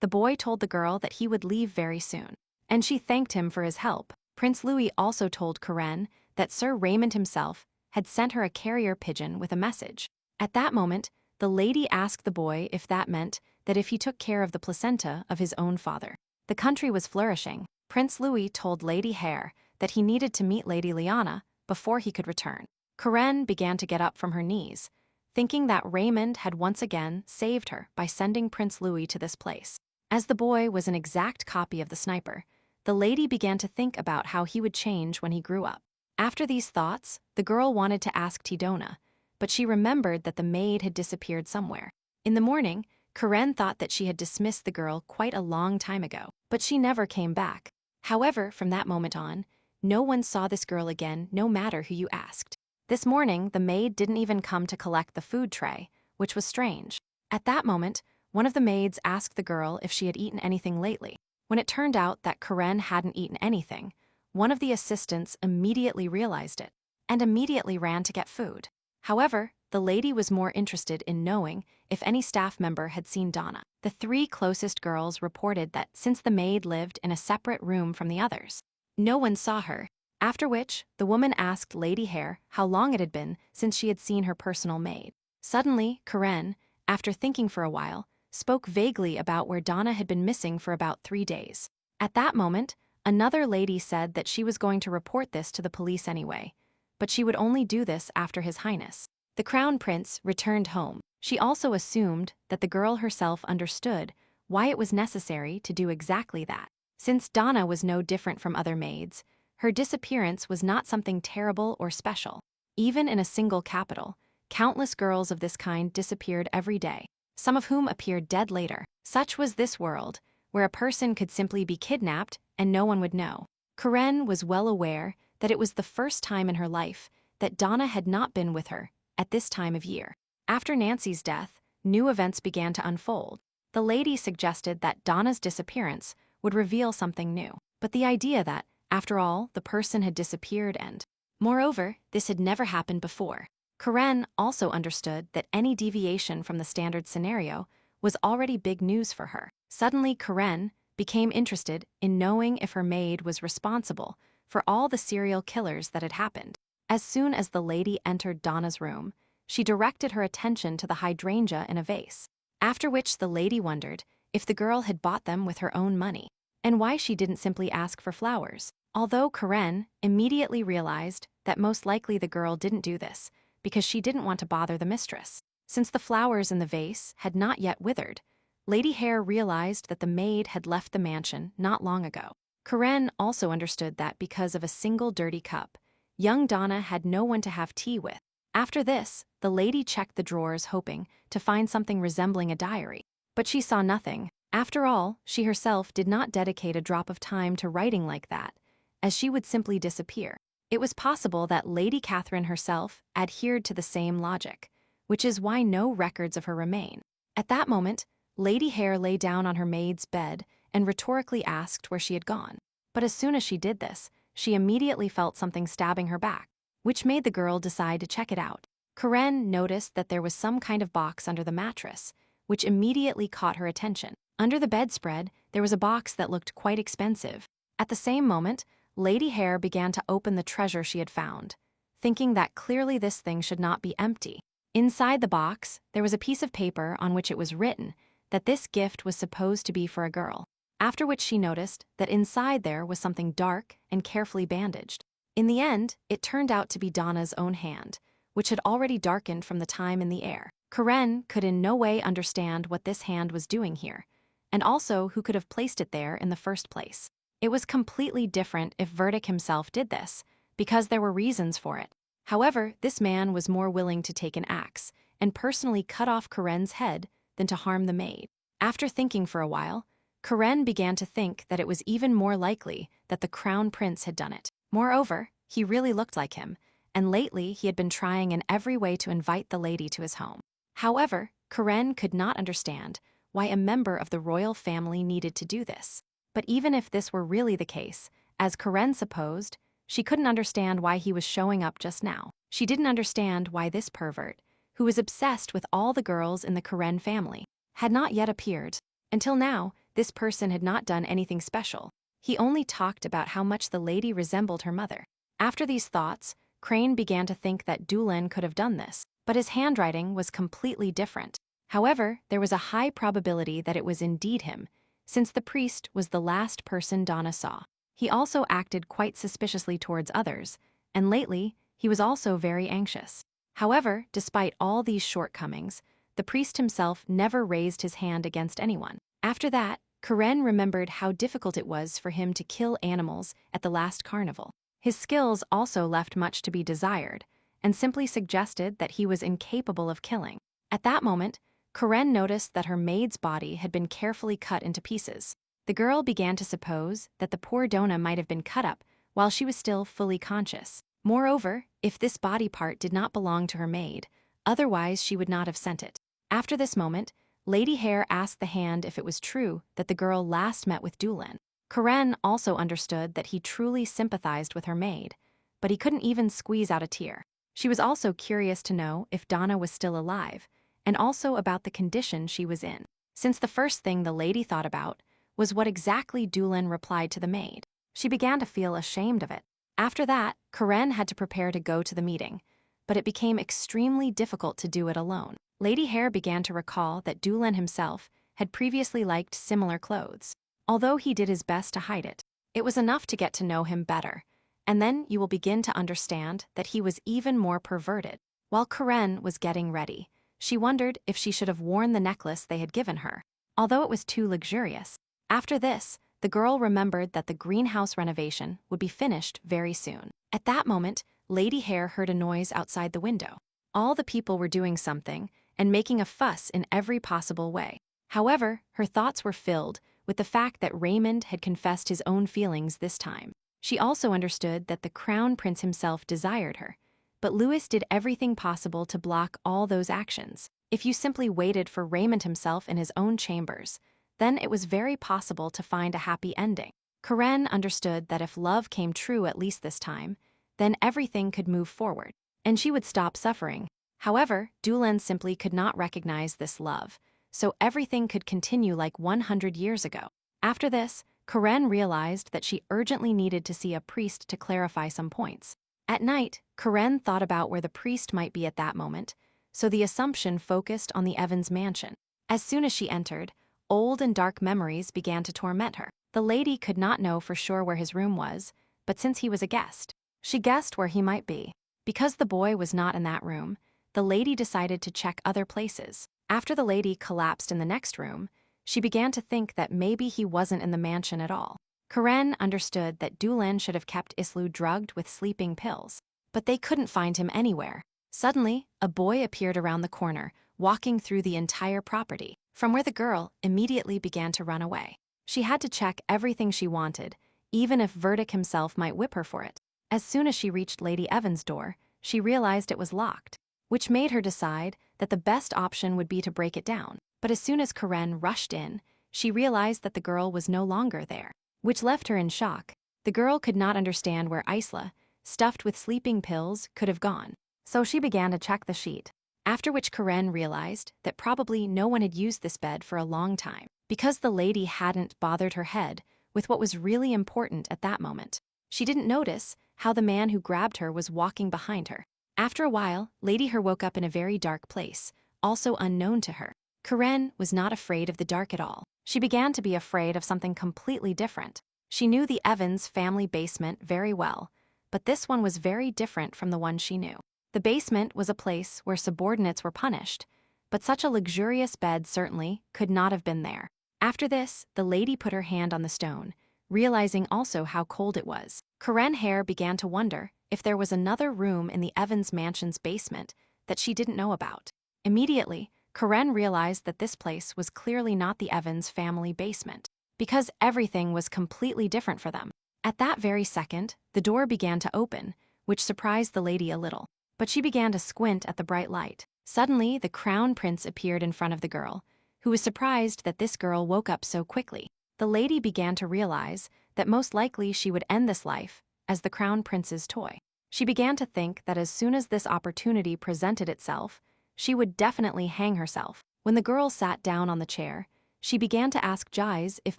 the boy told the girl that he would leave very soon, and she thanked him for his help. Prince Louis also told Karen that Sir Raymond himself had sent her a carrier pigeon with a message. At that moment, the lady asked the boy if that meant that if he took care of the placenta of his own father, the country was flourishing. Prince Louis told Lady Hare that he needed to meet Lady Liana before he could return. Karen began to get up from her knees, thinking that Raymond had once again saved her by sending Prince Louis to this place. As the boy was an exact copy of the sniper, the lady began to think about how he would change when he grew up. After these thoughts, the girl wanted to ask Tidona, but she remembered that the maid had disappeared somewhere. In the morning, Karen thought that she had dismissed the girl quite a long time ago, but she never came back. However, from that moment on, no one saw this girl again, no matter who you asked. This morning, the maid didn't even come to collect the food tray, which was strange. At that moment, one of the maids asked the girl if she had eaten anything lately. When it turned out that Karen hadn't eaten anything, one of the assistants immediately realized it, and immediately ran to get food. However, the lady was more interested in knowing if any staff member had seen Donna. The three closest girls reported that since the maid lived in a separate room from the others, no one saw her. After which, the woman asked Lady Hare how long it had been since she had seen her personal maid. Suddenly, Karen, after thinking for a while, spoke vaguely about where Donna had been missing for about 3 days. At that moment, another lady said that she was going to report this to the police anyway, but she would only do this after His Highness the Crown Prince returned home. She also assumed that the girl herself understood why it was necessary to do exactly that. Since Donna was no different from other maids, her disappearance was not something terrible or special. Even in a single capital, countless girls of this kind disappeared every day, some of whom appeared dead later. Such was this world, where a person could simply be kidnapped and no one would know. Karen was well aware that it was the first time in her life that Donna had not been with her at this time of year. After Nancy's death, new events began to unfold. The lady suggested that Donna's disappearance would reveal something new, but the idea that, after all, the person had disappeared and, moreover, this had never happened before. Karen also understood that any deviation from the standard scenario was already big news for her. Suddenly, Karen became interested in knowing if her maid was responsible for all the serial killers that had happened. As soon as the lady entered Donna's room, she directed her attention to the hydrangea in a vase, after which the lady wondered if the girl had bought them with her own money. and why she didn't simply ask for flowers. Although Karen immediately realized that most likely the girl didn't do this because she didn't want to bother the mistress. Since the flowers in the vase had not yet withered, Lady Hare realized that the maid had left the mansion not long ago. Karen also understood that because of a single dirty cup, young Donna had no one to have tea with. After this, the lady checked the drawers hoping to find something resembling a diary. But she saw nothing. After all, she herself did not dedicate a drop of time to writing like that, as she would simply disappear. It was possible that Lady Catherine herself adhered to the same logic, which is why no records of her remain. At that moment, Lady Hare lay down on her maid's bed and rhetorically asked where she had gone. But as soon as she did this, she immediately felt something stabbing her back, which made the girl decide to check it out. Karen noticed that there was some kind of box under the mattress, which immediately caught her attention. Under the bedspread, there was a box that looked quite expensive. At the same moment, Lady Hare began to open the treasure she had found, thinking that clearly this thing should not be empty. Inside the box, there was a piece of paper on which it was written that this gift was supposed to be for a girl, after which she noticed that inside there was something dark and carefully bandaged. In the end, it turned out to be Donna's own hand, which had already darkened from the time in the air. Karen could in no way understand what this hand was doing here, and also who could have placed it there in the first place. It was completely different if Verdict himself did this, because there were reasons for it. However, this man was more willing to take an axe and personally cut off Karen's head than to harm the maid. After thinking for a while, Karen began to think that it was even more likely that the crown prince had done it. Moreover, he really looked like him, and lately he had been trying in every way to invite the lady to his home. However, Karen could not understand why a member of the royal family needed to do this. But even if this were really the case, as Karen supposed, she couldn't understand why he was showing up just now. She didn't understand why this pervert, who was obsessed with all the girls in the Karen family, had not yet appeared. Until now, this person had not done anything special. He only talked about how much the lady resembled her mother. After these thoughts, Crane began to think that Dulin could have done this, but his handwriting was completely different. However, there was a high probability that it was indeed him, since the priest was the last person Donna saw. He also acted quite suspiciously towards others, and lately, he was also very anxious. However, despite all these shortcomings, the priest himself never raised his hand against anyone. After that, Karen remembered how difficult it was for him to kill animals at the last carnival. His skills also left much to be desired, and simply suggested that he was incapable of killing. At that moment, Karen noticed that her maid's body had been carefully cut into pieces. The girl began to suppose that the poor Donna might have been cut up while she was still fully conscious. Moreover, if this body part did not belong to her maid, otherwise she would not have sent it. After this moment, Lady Hare asked the hand if it was true that the girl last met with Dulin. Karen also understood that he truly sympathized with her maid, but he couldn't even squeeze out a tear. She was also curious to know if Donna was still alive, and also about the condition she was in, since the first thing the lady thought about was what exactly Dulin replied to the maid. She began to feel ashamed of it. After that, Karen had to prepare to go to the meeting, but it became extremely difficult to do it alone. Lady Hare began to recall that Dulin himself had previously liked similar clothes. Although he did his best to hide it, it was enough to get to know him better, and then you will begin to understand that he was even more perverted. While Karen was getting ready, she wondered if she should have worn the necklace they had given her, although it was too luxurious. After this, the girl remembered that the greenhouse renovation would be finished very soon. At that moment, Lady Hare heard a noise outside the window. All the people were doing something and making a fuss in every possible way. However, her thoughts were filled with the fact that Raymond had confessed his own feelings this time. She also understood that the crown prince himself desired her, but Louis did everything possible to block all those actions. If you simply waited for Raymond himself in his own chambers, then it was very possible to find a happy ending. Karen understood that if love came true at least this time, then everything could move forward, and she would stop suffering. However, Dulin simply could not recognize this love, so everything could continue like 100 years ago. After this, Karen realized that she urgently needed to see a priest to clarify some points. At night, Karen thought about where the priest might be at that moment, so the assumption focused on the Evans mansion. As soon as she entered, Old and dark memories began to torment her. The lady could not know for sure where his room was, but since he was a guest, she guessed where he might be. Because the boy was not in that room, the lady decided to check other places. After the lady collapsed in the next room, she began to think that maybe he wasn't in the mansion at all. Karen understood that Dulan should have kept Islu drugged with sleeping pills, but they couldn't find him anywhere. Suddenly, a boy appeared around the corner, walking through the entire property, from where the girl immediately began to run away. She had to check everything she wanted, even if Verdict himself might whip her for it. As soon as she reached Lady Evan's door, she realized it was locked, which made her decide that the best option would be to break it down. But as soon as Karen rushed in, she realized that the girl was no longer there, which left her in shock. The girl could not understand where Isla, stuffed with sleeping pills, could have gone. So she began to check the sheet, after which Karen realized that probably no one had used this bed for a long time, because the lady hadn't bothered her head with what was really important at that moment. She didn't notice how the man who grabbed her was walking behind her. After a while, Lady Her woke up in a very dark place, also unknown to her. Karen was not afraid of the dark at all. She began to be afraid of something completely different. She knew the Evans family basement very well, but this one was very different from the one she knew. The basement was a place where subordinates were punished, but such a luxurious bed certainly could not have been there. After this, the lady put her hand on the stone, realizing also how cold it was. Karen Hare began to wonder if there was another room in the Evans mansion's basement that she didn't know about. Immediately, Karen realized that this place was clearly not the Evans family basement, because everything was completely different for them. At that very second, the door began to open, which surprised the lady a little, but she began to squint at the bright light. Suddenly, the crown prince appeared in front of the girl, who was surprised that this girl woke up so quickly. The lady began to realize that most likely she would end this life as the crown prince's toy. She began to think that as soon as this opportunity presented itself, she would definitely hang herself. When the girl sat down on the chair, she began to ask Jais if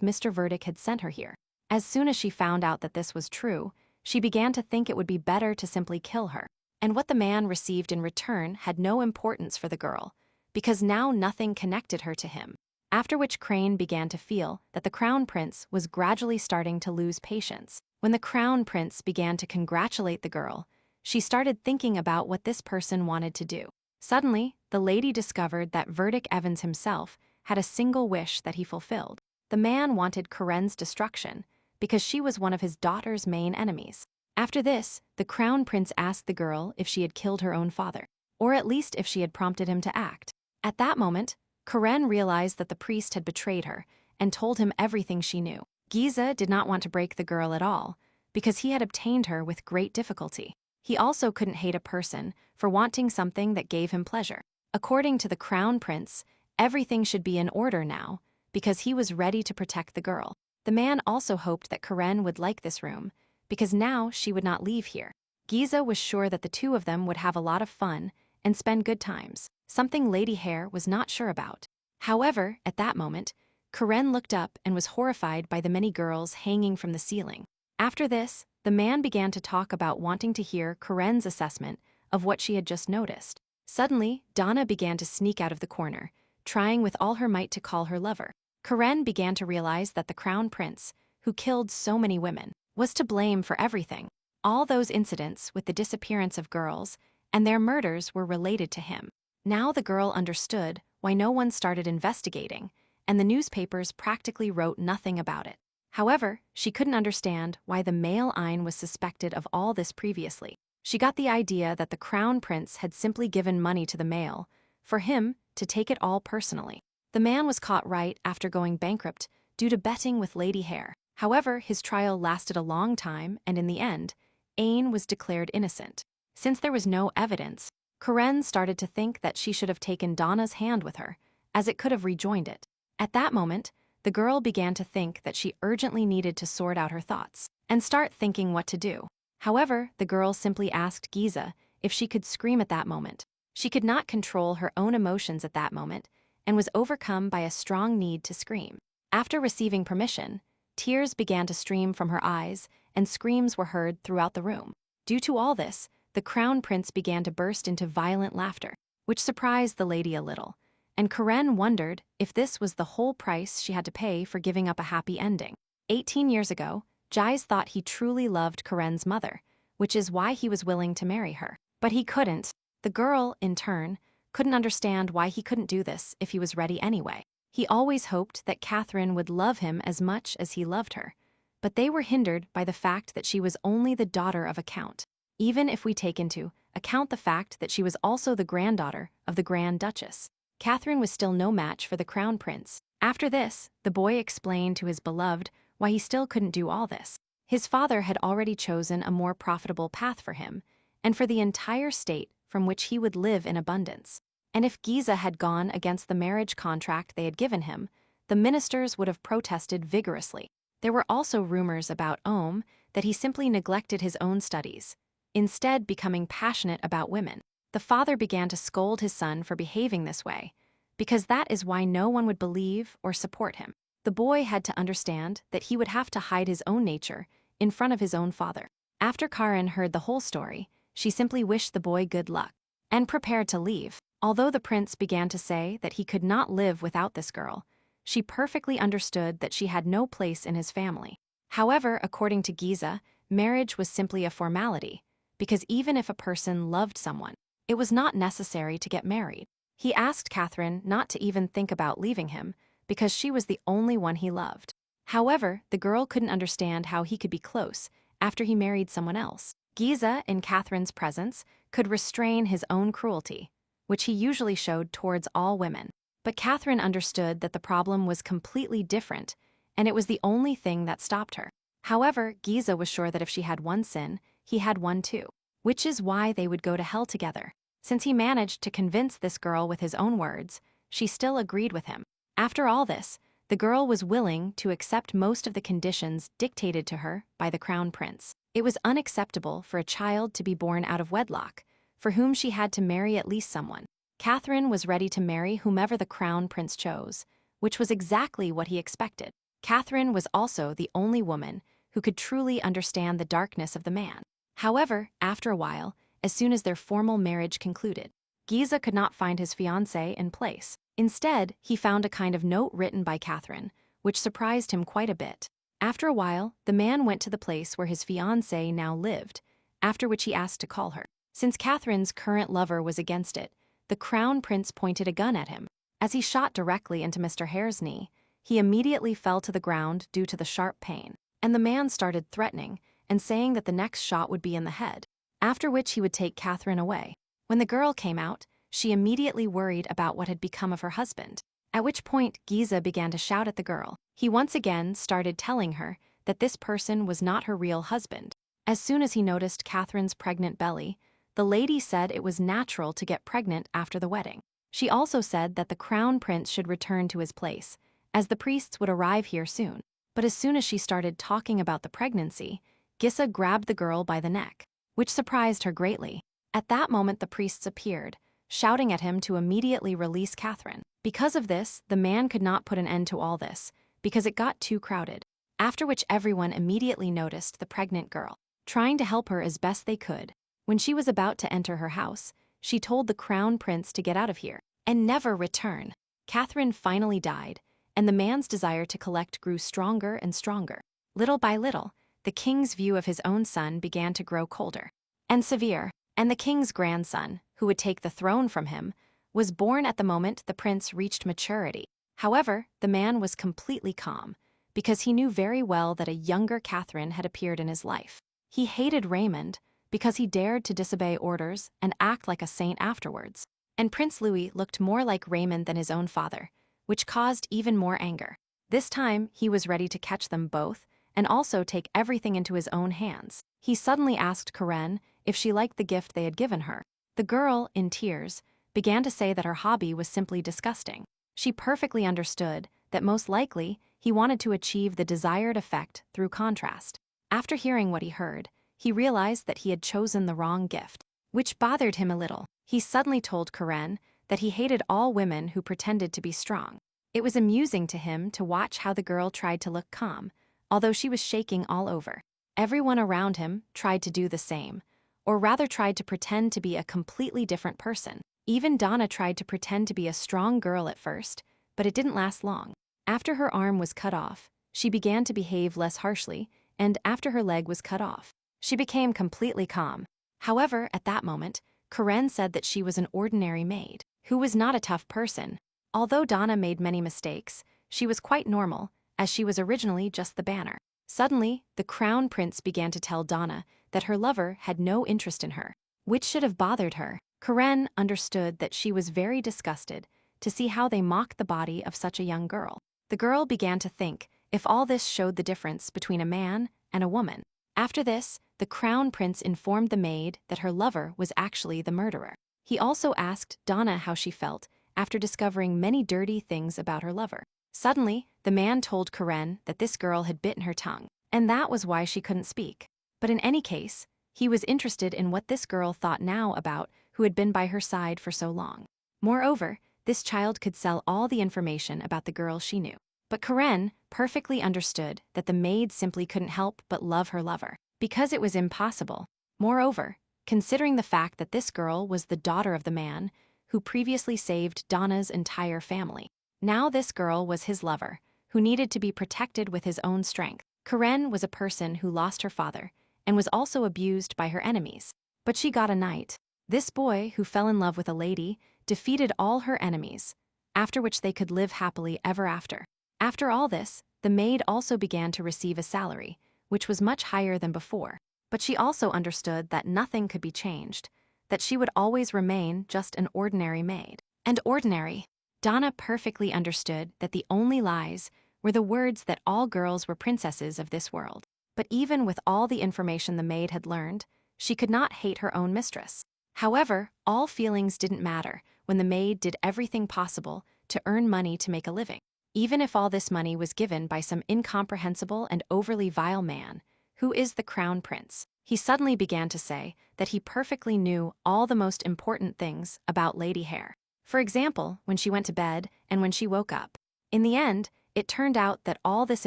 Mr. Verdict had sent her here. As soon as she found out that this was true, she began to think it would be better to simply kill her. And what the man received in return had no importance for the girl, because now nothing connected her to him. After which Crane began to feel that the crown prince was gradually starting to lose patience. When the crown prince began to congratulate the girl, she started thinking about what this person wanted to do. Suddenly, the lady discovered that Verdict Evans himself had a single wish that he fulfilled. The man wanted Karen's destruction, because she was one of his daughter's main enemies. After this, the crown prince asked the girl if she had killed her own father, or at least if she had prompted him to act. At that moment, Karen realized that the priest had betrayed her and told him everything she knew. Giza did not want to break the girl at all, because he had obtained her with great difficulty. He also couldn't hate a person for wanting something that gave him pleasure. According to the crown prince, everything should be in order now, because he was ready to protect the girl. The man also hoped that Karen would like this room, because now she would not leave here. Giza was sure that the two of them would have a lot of fun and spend good times, something Lady Hare was not sure about. However, at that moment, Karen looked up and was horrified by the many girls hanging from the ceiling. After this, the man began to talk about wanting to hear Karen's assessment of what she had just noticed. Suddenly, Donna began to sneak out of the corner, trying with all her might to call her lover. Karen began to realize that the crown prince, who killed so many women, was to blame for everything. All those incidents with the disappearance of girls and their murders were related to him. Now the girl understood why no one started investigating, and the newspapers practically wrote nothing about it. However, she couldn't understand why the male Ein was suspected of all this previously. She got the idea that the crown prince had simply given money to the male, for him to take it all personally. The man was caught right after going bankrupt due to betting with Lady Hare. However, his trial lasted a long time, and in the end, Ein was declared innocent. Since there was no evidence, Karen started to think that she should have taken Donna's hand with her, as it could have rejoined it. At that moment, the girl began to think that she urgently needed to sort out her thoughts and start thinking what to do. However, the girl simply asked Giza if she could scream at that moment. She could not control her own emotions at that moment and was overcome by a strong need to scream. After receiving permission, tears began to stream from her eyes and screams were heard throughout the room. Due to all this, the crown prince began to burst into violent laughter, which surprised the lady a little, and Karen wondered if this was the whole price she had to pay for giving up a happy ending. 18 years ago, Jies thought he truly loved Karen's mother, which is why he was willing to marry her. But he couldn't. The girl, in turn, couldn't understand why he couldn't do this if he was ready anyway. He always hoped that Catherine would love him as much as he loved her, but they were hindered by the fact that she was only the daughter of a count. Even if we take into account the fact that she was also the granddaughter of the Grand Duchess, Catherine was still no match for the Crown Prince. After this, the boy explained to his beloved why he still couldn't do all this. His father had already chosen a more profitable path for him, and for the entire state from which he would live in abundance. And if Giza had gone against the marriage contract they had given him, the ministers would have protested vigorously. There were also rumors about Ohm that he simply neglected his own studies, instead becoming passionate about women. The father began to scold his son for behaving this way, because that is why no one would believe or support him. The boy had to understand that he would have to hide his own nature in front of his own father. After Karen heard the whole story, she simply wished the boy good luck and prepared to leave. Although the prince began to say that he could not live without this girl, she perfectly understood that she had no place in his family. However, according to Giza, marriage was simply a formality, because even if a person loved someone, it was not necessary to get married. He asked Catherine not to even think about leaving him, because she was the only one he loved. However, the girl couldn't understand how he could be close after he married someone else. Giza, in Catherine's presence, could restrain his own cruelty, which he usually showed towards all women. But Catherine understood that the problem was completely different, and it was the only thing that stopped her. However, Giza was sure that if she had one sin, he had one too, which is why they would go to hell together. Since he managed to convince this girl with his own words, she still agreed with him. After all this, the girl was willing to accept most of the conditions dictated to her by the Crown Prince. It was unacceptable for a child to be born out of wedlock, for whom she had to marry at least someone. Catherine was ready to marry whomever the Crown Prince chose, which was exactly what he expected. Catherine was also the only woman who could truly understand the darkness of the man. However, after a while, as soon as their formal marriage concluded, Giza could not find his fiancée in place. Instead, he found a kind of note written by Catherine, which surprised him quite a bit. After a while, the man went to the place where his fiancée now lived, after which he asked to call her. Since Catherine's current lover was against it, the Crown Prince pointed a gun at him. As he shot directly into Mr. Hare's knee, he immediately fell to the ground due to the sharp pain, and the man started threatening and saying that the next shot would be in the head, after which he would take Catherine away. When the girl came out, she immediately worried about what had become of her husband, at which point Giza began to shout at the girl. He once again started telling her that this person was not her real husband. As soon as he noticed Catherine's pregnant belly, the lady said it was natural to get pregnant after the wedding. She also said that the Crown Prince should return to his place, as the priests would arrive here soon. But as soon as she started talking about the pregnancy, Giza grabbed the girl by the neck, which surprised her greatly. At that moment the priests appeared, shouting at him to immediately release Catherine. Because of this, the man could not put an end to all this, because it got too crowded. After which everyone immediately noticed the pregnant girl, trying to help her as best they could. When she was about to enter her house, she told the Crown Prince to get out of here and never return. Catherine finally died, and the man's desire to collect grew stronger and stronger. Little by little, the king's view of his own son began to grow colder and severe, and the king's grandson, who would take the throne from him, was born at the moment the prince reached maturity. However, the man was completely calm, because he knew very well that a younger Catherine had appeared in his life. He hated Raymond because he dared to disobey orders and act like a saint afterwards. And Prince Louis looked more like Raymond than his own father, which caused even more anger. This time, he was ready to catch them both and also take everything into his own hands. He suddenly asked Karen if she liked the gift they had given her. The girl, in tears, began to say that her hobby was simply disgusting. She perfectly understood that most likely he wanted to achieve the desired effect through contrast. After hearing what he heard, he realized that he had chosen the wrong gift, which bothered him a little. He suddenly told Karen that he hated all women who pretended to be strong. It was amusing to him to watch how the girl tried to look calm, although she was shaking all over. Everyone around him tried to do the same, or rather tried to pretend to be a completely different person. Even Donna tried to pretend to be a strong girl at first, but it didn't last long. After her arm was cut off, she began to behave less harshly, and after her leg was cut off, she became completely calm. However, at that moment, Karen said that she was an ordinary maid, who was not a tough person. Although Donna made many mistakes, she was quite normal, as she was originally just the banner. Suddenly, the crown prince began to tell Donna that her lover had no interest in her, which should have bothered her. Karen understood that she was very disgusted to see how they mocked the body of such a young girl. The girl began to think if all this showed the difference between a man and a woman. After this, the crown prince informed the maid that her lover was actually the murderer. He also asked Donna how she felt after discovering many dirty things about her lover. Suddenly, the man told Karen that this girl had bitten her tongue, and that was why she couldn't speak. But in any case, he was interested in what this girl thought now about who had been by her side for so long. Moreover, this child could sell all the information about the girl she knew. But Karen perfectly understood that the maid simply couldn't help but love her lover, because it was impossible. Moreover, considering the fact that this girl was the daughter of the man who previously saved Donna's entire family. Now this girl was his lover, who needed to be protected with his own strength. Karen was a person who lost her father and was also abused by her enemies. But she got a knight. This boy, who fell in love with a lady, defeated all her enemies, after which they could live happily ever after. After all this, the maid also began to receive a salary, which was much higher than before. But she also understood that nothing could be changed, that she would always remain just an ordinary maid. And ordinary. Donna perfectly understood that the only lies were the words that all girls were princesses of this world. But even with all the information the maid had learned, she could not hate her own mistress. However, all feelings didn't matter when the maid did everything possible to earn money to make a living. Even if all this money was given by some incomprehensible and overly vile man, who is the crown prince, he suddenly began to say that he perfectly knew all the most important things about Lady Hare. For example, when she went to bed and when she woke up. In the end, it turned out that all this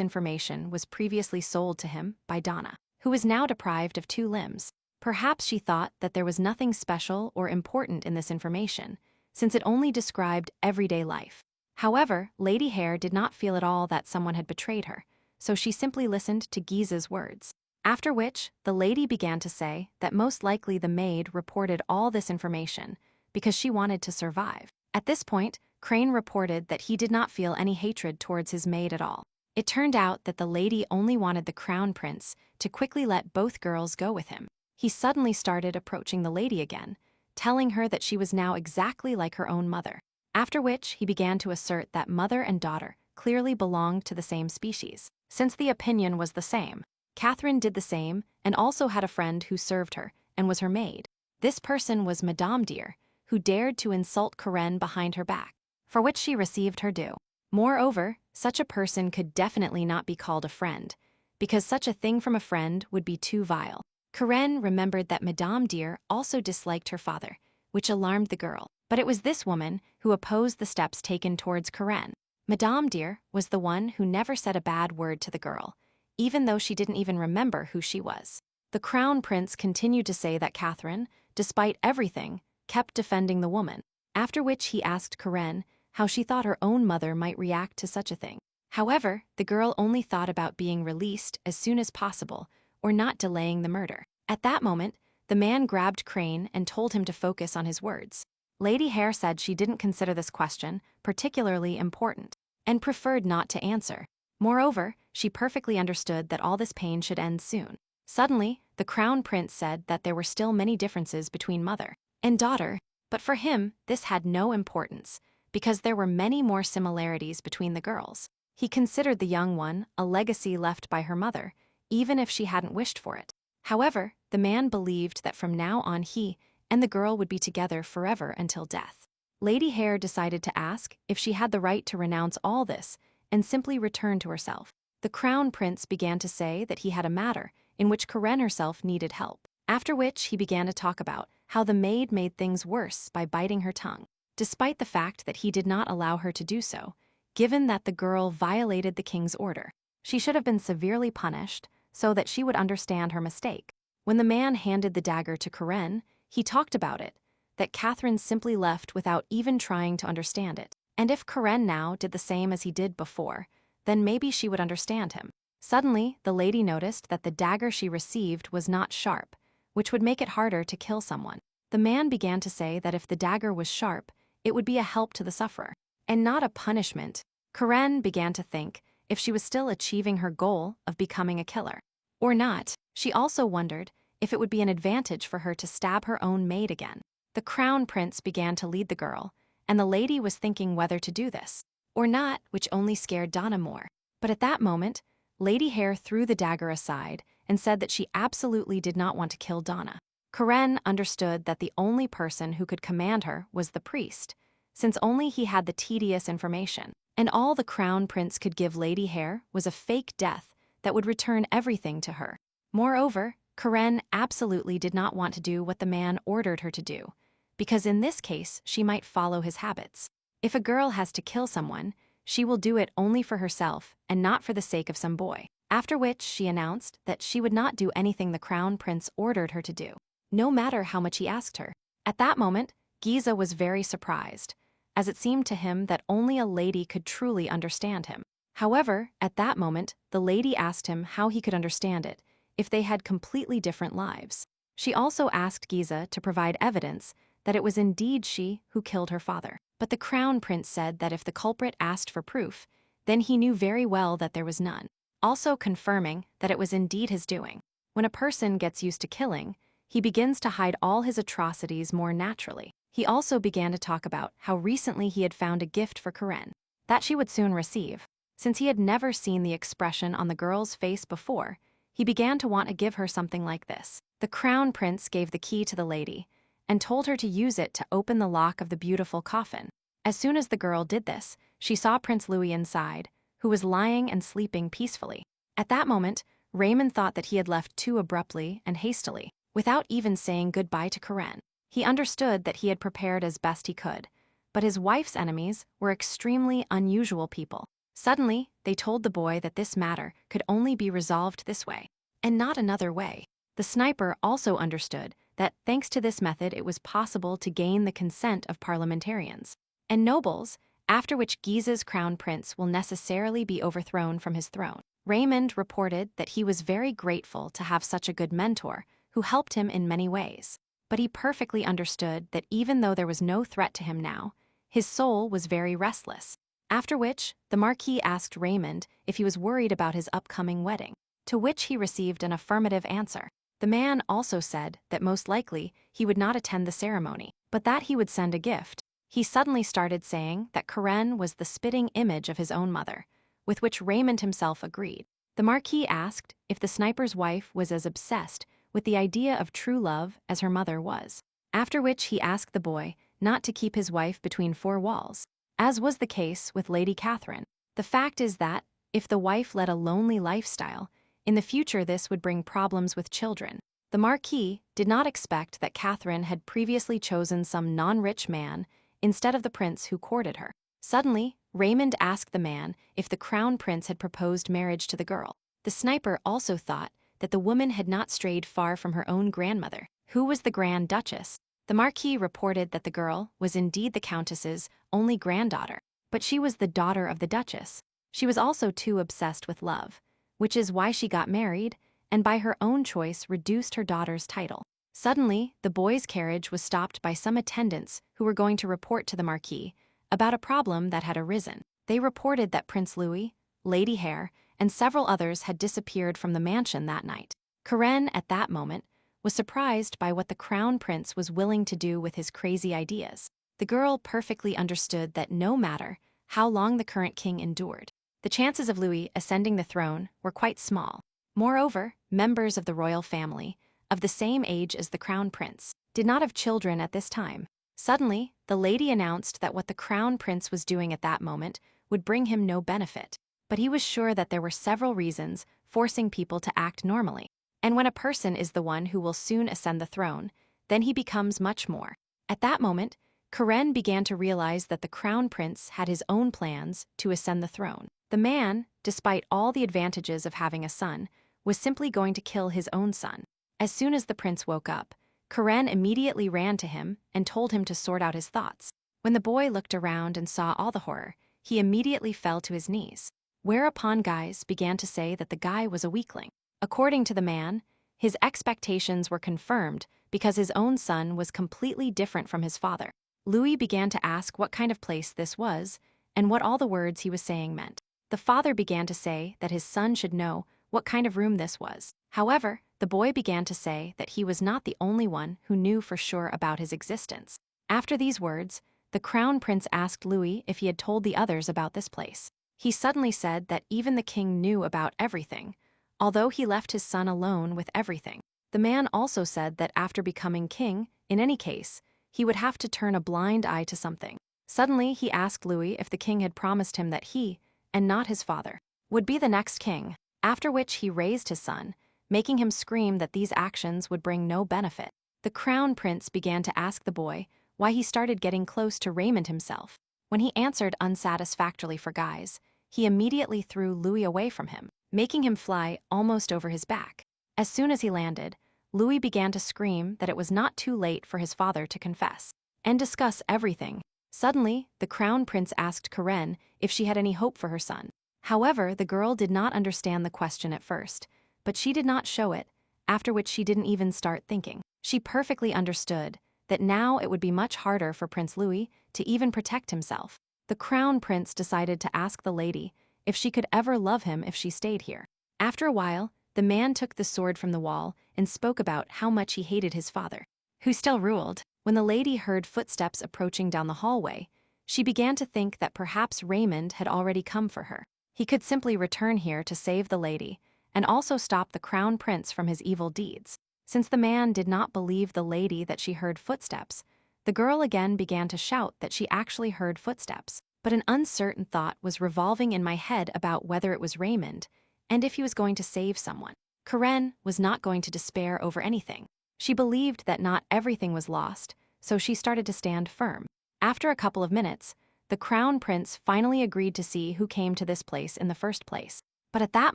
information was previously sold to him by Donna, who was now deprived of 2 limbs. Perhaps she thought that there was nothing special or important in this information, since it only described everyday life. However, Lady Hare did not feel at all that someone had betrayed her, so she simply listened to Giza's words. After which, the lady began to say that most likely the maid reported all this information because she wanted to survive. At this point, Crane reported that he did not feel any hatred towards his maid at all. It turned out that the lady only wanted the crown prince to quickly let both girls go with him. He suddenly started approaching the lady again, telling her that she was now exactly like her own mother. After which, he began to assert that mother and daughter clearly belonged to the same species, since the opinion was the same. Catherine did the same and also had a friend who served her and was her maid. This person was Madame Dear, who dared to insult Karen behind her back, for which she received her due. Moreover, such a person could definitely not be called a friend, because such a thing from a friend would be too vile. Karen remembered that Madame Dear also disliked her father, which alarmed the girl. But it was this woman who opposed the steps taken towards Karen. Madame Dear was the one who never said a bad word to the girl, even though she didn't even remember who she was. The crown prince continued to say that Catherine, despite everything, kept defending the woman, after which he asked Karen how she thought her own mother might react to such a thing. However, the girl only thought about being released as soon as possible or not delaying the murder. At that moment, the man grabbed Crane and told him to focus on his words. Lady Hare said she didn't consider this question particularly important and preferred not to answer. Moreover, she perfectly understood that all this pain should end soon. Suddenly, the crown prince said that there were still many differences between mother and daughter, but for him, this had no importance, because there were many more similarities between the girls. He considered the young one a legacy left by her mother, even if she hadn't wished for it. However, the man believed that from now on he and the girl would be together forever until death. Lady Hare decided to ask if she had the right to renounce all this and simply return to herself. The crown prince began to say that he had a matter in which Karen herself needed help, after which he began to talk about how the maid made things worse by biting her tongue, despite the fact that he did not allow her to do so, given that the girl violated the king's order. She should have been severely punished so that she would understand her mistake. When the man handed the dagger to Karen, he talked about it, that Catherine simply left without even trying to understand it. And if Karen now did the same as he did before, then maybe she would understand him. Suddenly, the lady noticed that the dagger she received was not sharp, which would make it harder to kill someone. The man began to say that if the dagger was sharp, it would be a help to the sufferer, and not a punishment. Karen began to think if she was still achieving her goal of becoming a killer. Or not. She also wondered if it would be an advantage for her to stab her own maid again. The crown prince began to lead the girl, and the lady was thinking whether to do this or not, which only scared Donna more. But at that moment, Lady Hare threw the dagger aside and said that she absolutely did not want to kill Donna. Karen understood that the only person who could command her was the priest, since only he had the tedious information, and all the crown prince could give Lady Hare was a fake death that would return everything to her. Moreover, Karen absolutely did not want to do what the man ordered her to do, because in this case she might follow his habits. If a girl has to kill someone, she will do it only for herself and not for the sake of some boy. After which she announced that she would not do anything the crown prince ordered her to do, no matter how much he asked her. At that moment, Giza was very surprised, as it seemed to him that only a lady could truly understand him. However, at that moment, the lady asked him how he could understand it, if they had completely different lives. She also asked Giza to provide evidence that it was indeed she who killed her father. But the crown prince said that if the culprit asked for proof, then he knew very well that there was none, also confirming that it was indeed his doing. When a person gets used to killing, he begins to hide all his atrocities more naturally. He also began to talk about how recently he had found a gift for Karen that she would soon receive. Since he had never seen the expression on the girl's face before, he began to want to give her something like this. The crown prince gave the key to the lady and told her to use it to open the lock of the beautiful coffin. As soon as the girl did this, she saw Prince Louis inside, who was lying and sleeping peacefully. At that moment, Raymond thought that he had left too abruptly and hastily, without even saying goodbye to Karen. He understood that he had prepared as best he could, but his wife's enemies were extremely unusual people. Suddenly, they told the boy that this matter could only be resolved this way, and not another way. The sniper also understood that thanks to this method it was possible to gain the consent of parliamentarians and nobles, after which Giza's crown prince will necessarily be overthrown from his throne. Raymond reported that he was very grateful to have such a good mentor who helped him in many ways, but he perfectly understood that even though there was no threat to him now, his soul was very restless. After which, the Marquis asked Raymond if he was worried about his upcoming wedding, to which he received an affirmative answer. The man also said that most likely he would not attend the ceremony, but that he would send a gift. He suddenly started saying that Karen was the spitting image of his own mother, with which Raymond himself agreed. The Marquis asked if the sniper's wife was as obsessed with the idea of true love as her mother was, after which he asked the boy not to keep his wife between four walls, as was the case with Lady Catherine. The fact is that, if the wife led a lonely lifestyle, in the future this would bring problems with children. The Marquis did not expect that Catherine had previously chosen some non-rich man instead of the prince who courted her. Suddenly, Raymond asked the man if the crown prince had proposed marriage to the girl. The sniper also thought that the woman had not strayed far from her own grandmother, who was the Grand Duchess. The Marquis reported that the girl was indeed the Countess's only granddaughter, but she was the daughter of the Duchess. She was also too obsessed with love, which is why she got married, and by her own choice reduced her daughter's title. Suddenly, the boy's carriage was stopped by some attendants who were going to report to the Marquis about a problem that had arisen. They reported that Prince Louis, Lady Hare, and several others had disappeared from the mansion that night. Karen, at that moment, was surprised by what the crown prince was willing to do with his crazy ideas. The girl perfectly understood that no matter how long the current king endured, the chances of Louis ascending the throne were quite small. Moreover, members of the royal family, of the same age as the crown prince, did not have children at this time. Suddenly, the lady announced that what the crown prince was doing at that moment would bring him no benefit, but he was sure that there were several reasons forcing people to act normally. And when a person is the one who will soon ascend the throne, then he becomes much more. At that moment, Karen began to realize that the crown prince had his own plans to ascend the throne. The man, despite all the advantages of having a son, was simply going to kill his own son. As soon as the prince woke up, Karen immediately ran to him and told him to sort out his thoughts. When the boy looked around and saw all the horror, he immediately fell to his knees. Whereupon guys began to say that the guy was a weakling. According to the man, his expectations were confirmed because his own son was completely different from his father. Louis began to ask what kind of place this was and what all the words he was saying meant. The father began to say that his son should know what kind of room this was. However, the boy began to say that he was not the only one who knew for sure about his existence. After these words, the crown prince asked Louis if he had told the others about this place. He suddenly said that even the king knew about everything, although he left his son alone with everything. The man also said that after becoming king, in any case, he would have to turn a blind eye to something. Suddenly, he asked Louis if the king had promised him that he, and not his father, would be the next king, after which he raised his son, making him scream that these actions would bring no benefit. The crown prince began to ask the boy why he started getting close to Raymond himself. When he answered unsatisfactorily for guys, he immediately threw Louis away from him, making him fly almost over his back. As soon as he landed, Louis began to scream that it was not too late for his father to confess and discuss everything. Suddenly, the crown prince asked Karen if she had any hope for her son. However, the girl did not understand the question at first, but she did not show it, after which she didn't even start thinking. She perfectly understood that now it would be much harder for Prince Louis to even protect himself. The crown prince decided to ask the lady if she could ever love him if she stayed here. After a while, the man took the sword from the wall and spoke about how much he hated his father, who still ruled. When the lady heard footsteps approaching down the hallway, she began to think that perhaps Raymond had already come for her. He could simply return here to save the lady and also stop the crown prince from his evil deeds. Since the man did not believe the lady that she heard footsteps, the girl again began to shout that she actually heard footsteps. But an uncertain thought was revolving in my head about whether it was Raymond and if he was going to save someone. Karen was not going to despair over anything. She believed that not everything was lost, so she started to stand firm. After a couple of minutes, the crown prince finally agreed to see who came to this place in the first place. But at that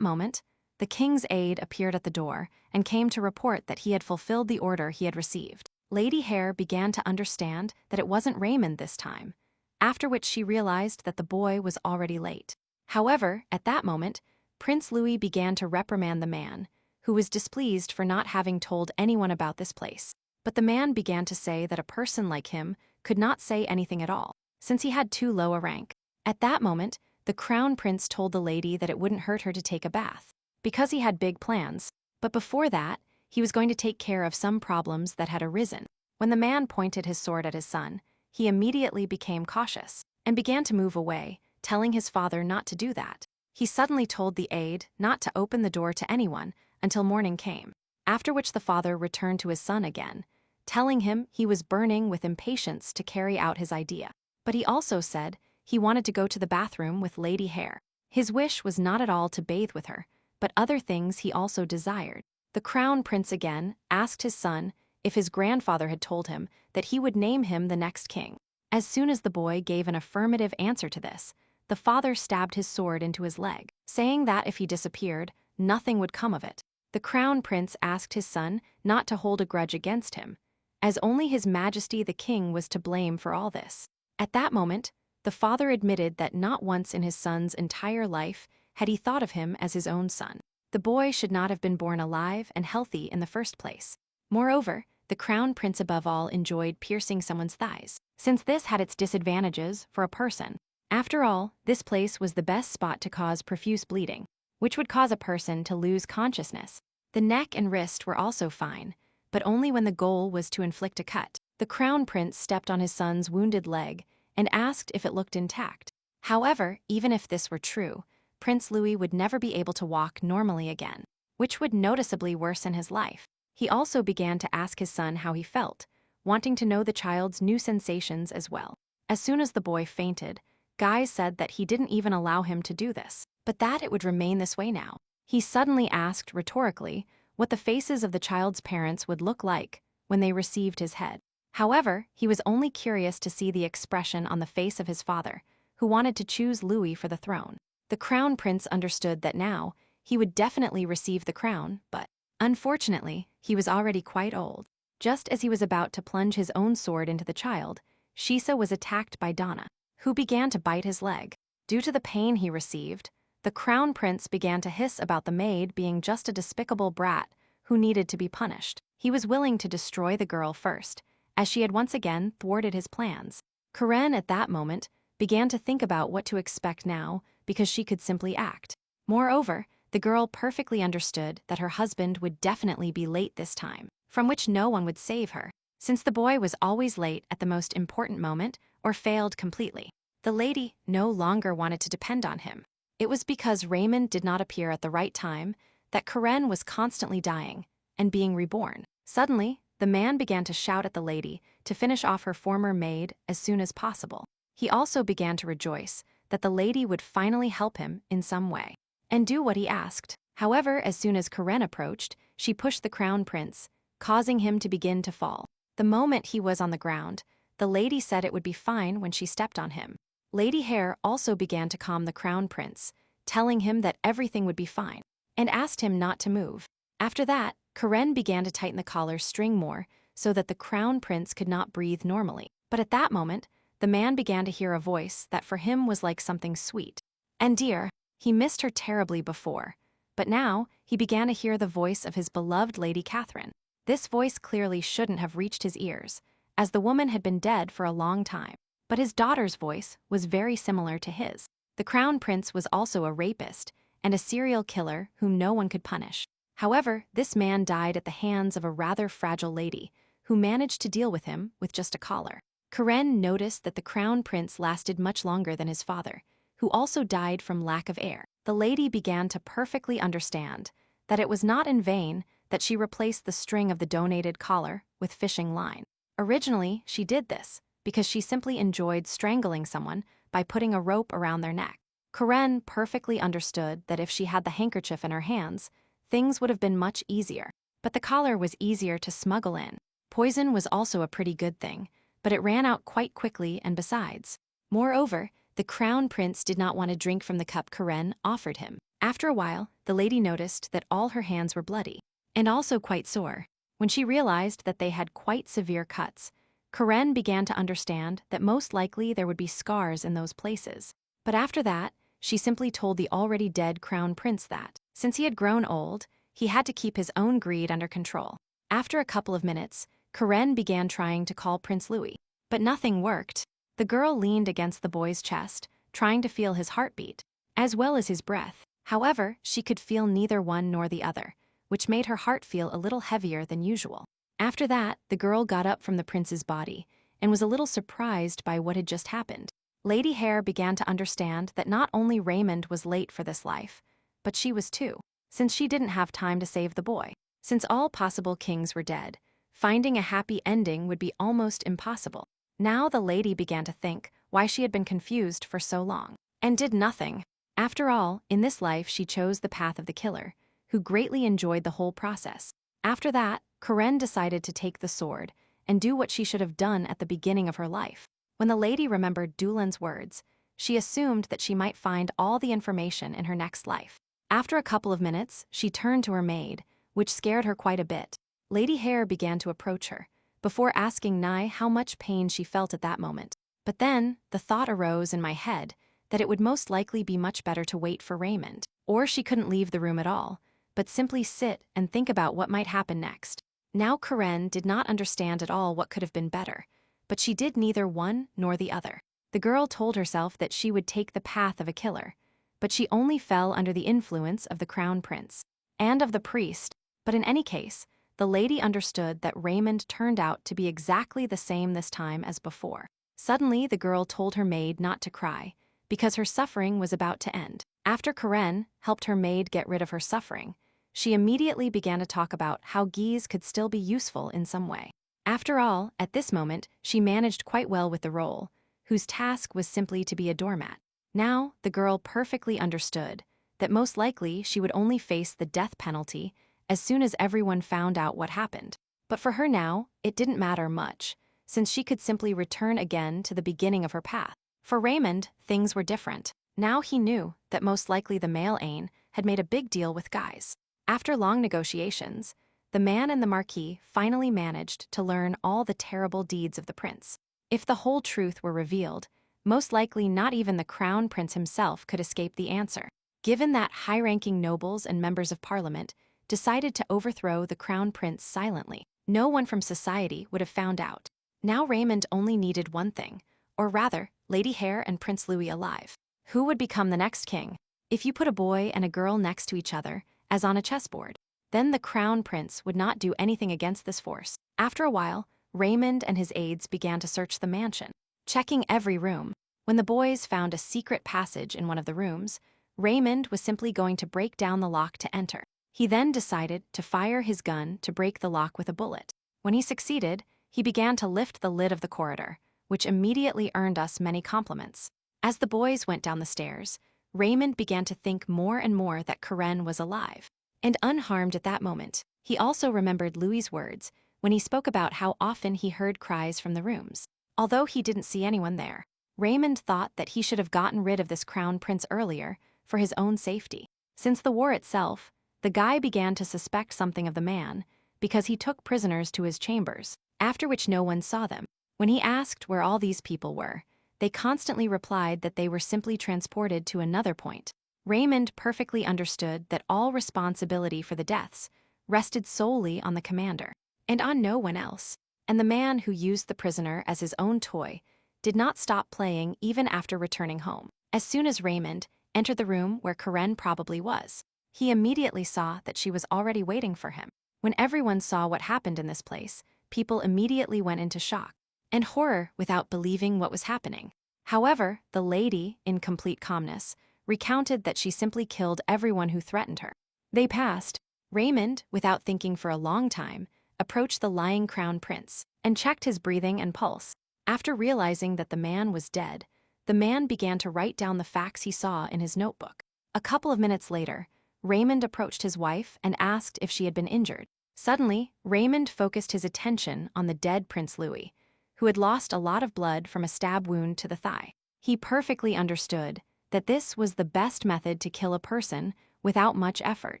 moment, the king's aide appeared at the door and came to report that he had fulfilled the order he had received. Lady Hare began to understand that it wasn't Raymond this time, after which she realized that the boy was already late. However, at that moment, Prince Louis began to reprimand the man, who was displeased for not having told anyone about this place. But the man began to say that a person like him could not say anything at all, since he had too low a rank. At that moment, the crown prince told the lady that it wouldn't hurt her to take a bath, because he had big plans. But before that, he was going to take care of some problems that had arisen. When the man pointed his sword at his son, he immediately became cautious and began to move away, telling his father not to do that. He suddenly told the aide not to open the door to anyone until morning came, after which the father returned to his son again, telling him he was burning with impatience to carry out his idea. But he also said he wanted to go to the bathroom with Lady Hare. His wish was not at all to bathe with her, but other things he also desired. The crown prince again asked his son if his grandfather had told him that he would name him the next king. As soon as the boy gave an affirmative answer to this, the father stabbed his sword into his leg, saying that if he disappeared, nothing would come of it. The crown prince asked his son not to hold a grudge against him, as only His Majesty the King was to blame for all this. At that moment, the father admitted that not once in his son's entire life had he thought of him as his own son. The boy should not have been born alive and healthy in the first place. Moreover, the crown prince above all enjoyed piercing someone's thighs, since this had its disadvantages for a person. After all, this place was the best spot to cause profuse bleeding, which would cause a person to lose consciousness. The neck and wrist were also fine, but only when the goal was to inflict a cut. The crown prince stepped on his son's wounded leg and asked if it looked intact. However, even if this were true, Prince Louis would never be able to walk normally again, which would noticeably worsen his life. He also began to ask his son how he felt, wanting to know the child's new sensations as well. As soon as the boy fainted, Guy said that he didn't even allow him to do this, but that it would remain this way now. He suddenly asked rhetorically what the faces of the child's parents would look like when they received his head. However, he was only curious to see the expression on the face of his father, who wanted to choose Louis for the throne. The crown prince understood that now he would definitely receive the crown, but unfortunately, he was already quite old. Just as he was about to plunge his own sword into the child, Shisa was attacked by Donna, who began to bite his leg. Due to the pain he received, the crown prince began to hiss about the maid being just a despicable brat who needed to be punished. He was willing to destroy the girl first, as she had once again thwarted his plans. Karen, at that moment, began to think about what to expect now because she could simply act. Moreover, the girl perfectly understood that her husband would definitely be late this time, from which no one would save her, since the boy was always late at the most important moment or failed completely. The lady no longer wanted to depend on him. It was because Raymond did not appear at the right time that Karen was constantly dying and being reborn. Suddenly, the man began to shout at the lady to finish off her former maid as soon as possible. He also began to rejoice that the lady would finally help him in some way and do what he asked. However, as soon as Karen approached, she pushed the crown prince, causing him to begin to fall. The moment he was on the ground, the lady said it would be fine when she stepped on him. Lady Hare also began to calm the crown prince, telling him that everything would be fine, and asked him not to move. After that, Karen began to tighten the collar string more so that the crown prince could not breathe normally. But at that moment, the man began to hear a voice that for him was like something sweet and dear. He missed her terribly before, but now he began to hear the voice of his beloved Lady Catherine. This voice clearly shouldn't have reached his ears, as the woman had been dead for a long time. But his daughter's voice was very similar to his. The crown prince was also a rapist and a serial killer whom no one could punish. However, this man died at the hands of a rather fragile lady who managed to deal with him with just a collar. Karen noticed that the crown prince lasted much longer than his father, who also died from lack of air. The lady began to perfectly understand that it was not in vain that she replaced the string of the donated collar with fishing line. Originally, she did this because she simply enjoyed strangling someone by putting a rope around their neck. Karen perfectly understood that if she had the handkerchief in her hands, things would have been much easier. But the collar was easier to smuggle in. Poison was also a pretty good thing, but it ran out quite quickly, and besides. Moreover, the crown prince did not want to drink from the cup Karen offered him. After a while, the lady noticed that all her hands were bloody, and also quite sore. When she realized that they had quite severe cuts, Karen began to understand that most likely there would be scars in those places. But after that, she simply told the already dead crown prince that, since he had grown old, he had to keep his own greed under control. After a couple of minutes, Karen began trying to call Prince Louis, but nothing worked. The girl leaned against the boy's chest, trying to feel his heartbeat, as well as his breath. However, she could feel neither one nor the other, which made her heart feel a little heavier than usual. After that, the girl got up from the prince's body and was a little surprised by what had just happened. Lady Hare began to understand that not only Raymond was late for this life, but she was too, since she didn't have time to save the boy. Since all possible kings were dead, finding a happy ending would be almost impossible. Now the lady began to think why she had been confused for so long, and did nothing. After all, in this life she chose the path of the killer, who greatly enjoyed the whole process. After that, Karen decided to take the sword and do what she should have done at the beginning of her life. When the lady remembered Dulan's words, she assumed that she might find all the information in her next life. After a couple of minutes, she turned to her maid, which scared her quite a bit. Lady Hare began to approach her, before asking Nye how much pain she felt at that moment. But then, the thought arose in my head that it would most likely be much better to wait for Raymond, or she couldn't leave the room at all, but simply sit and think about what might happen next. Now Karen did not understand at all what could have been better, but she did neither one nor the other. The girl told herself that she would take the path of a killer, but she only fell under the influence of the crown prince and of the priest. But in any case, the lady understood that Raymond turned out to be exactly the same this time as before. Suddenly, the girl told her maid not to cry, because her suffering was about to end. After Karen helped her maid get rid of her suffering, she immediately began to talk about how geese could still be useful in some way. After all, at this moment, she managed quite well with the role, whose task was simply to be a doormat. Now, the girl perfectly understood that most likely she would only face the death penalty as soon as everyone found out what happened. But for her now, it didn't matter much, since she could simply return again to the beginning of her path. For Raymond, things were different. Now he knew that most likely the male Ain had made a big deal with guys. After long negotiations, the man and the Marquis finally managed to learn all the terrible deeds of the prince. If the whole truth were revealed, most likely not even the crown prince himself could escape the answer. Given that high-ranking nobles and members of parliament decided to overthrow the crown prince silently, no one from society would have found out. Now Raymond only needed one thing, or rather, Lady Hare and Prince Louis alive. Who would become the next king? If you put a boy and a girl next to each other, as on a chessboard, then the crown prince would not do anything against this force. After a while, Raymond and his aides began to search the mansion, checking every room. When the boys found a secret passage in one of the rooms, Raymond was simply going to break down the lock to enter. He then decided to fire his gun to break the lock with a bullet. When he succeeded, he began to lift the lid of the corridor, which immediately earned us many compliments. As the boys went down the stairs, Raymond began to think more and more that Karen was alive and unharmed at that moment. He also remembered Louis's words when he spoke about how often he heard cries from the rooms. Although he didn't see anyone there, Raymond thought that he should have gotten rid of this crown prince earlier for his own safety. Since the war itself, the guy began to suspect something of the man because he took prisoners to his chambers, after which no one saw them. When he asked where all these people were, they constantly replied that they were simply transported to another point. Raymond perfectly understood that all responsibility for the deaths rested solely on the commander, and on no one else. And the man who used the prisoner as his own toy did not stop playing even after returning home. As soon as Raymond entered the room where Karen probably was, he immediately saw that she was already waiting for him. When everyone saw what happened in this place, people immediately went into shock and horror without believing what was happening. However, the lady, in complete calmness, recounted that she simply killed everyone who threatened her. They passed. Raymond, without thinking for a long time, approached the lying crown prince and checked his breathing and pulse. After realizing that the man was dead, the man began to write down the facts he saw in his notebook. A couple of minutes later, Raymond approached his wife and asked if she had been injured. Suddenly, Raymond focused his attention on the dead Prince Louis, who had lost a lot of blood from a stab wound to the thigh. He perfectly understood that this was the best method to kill a person without much effort.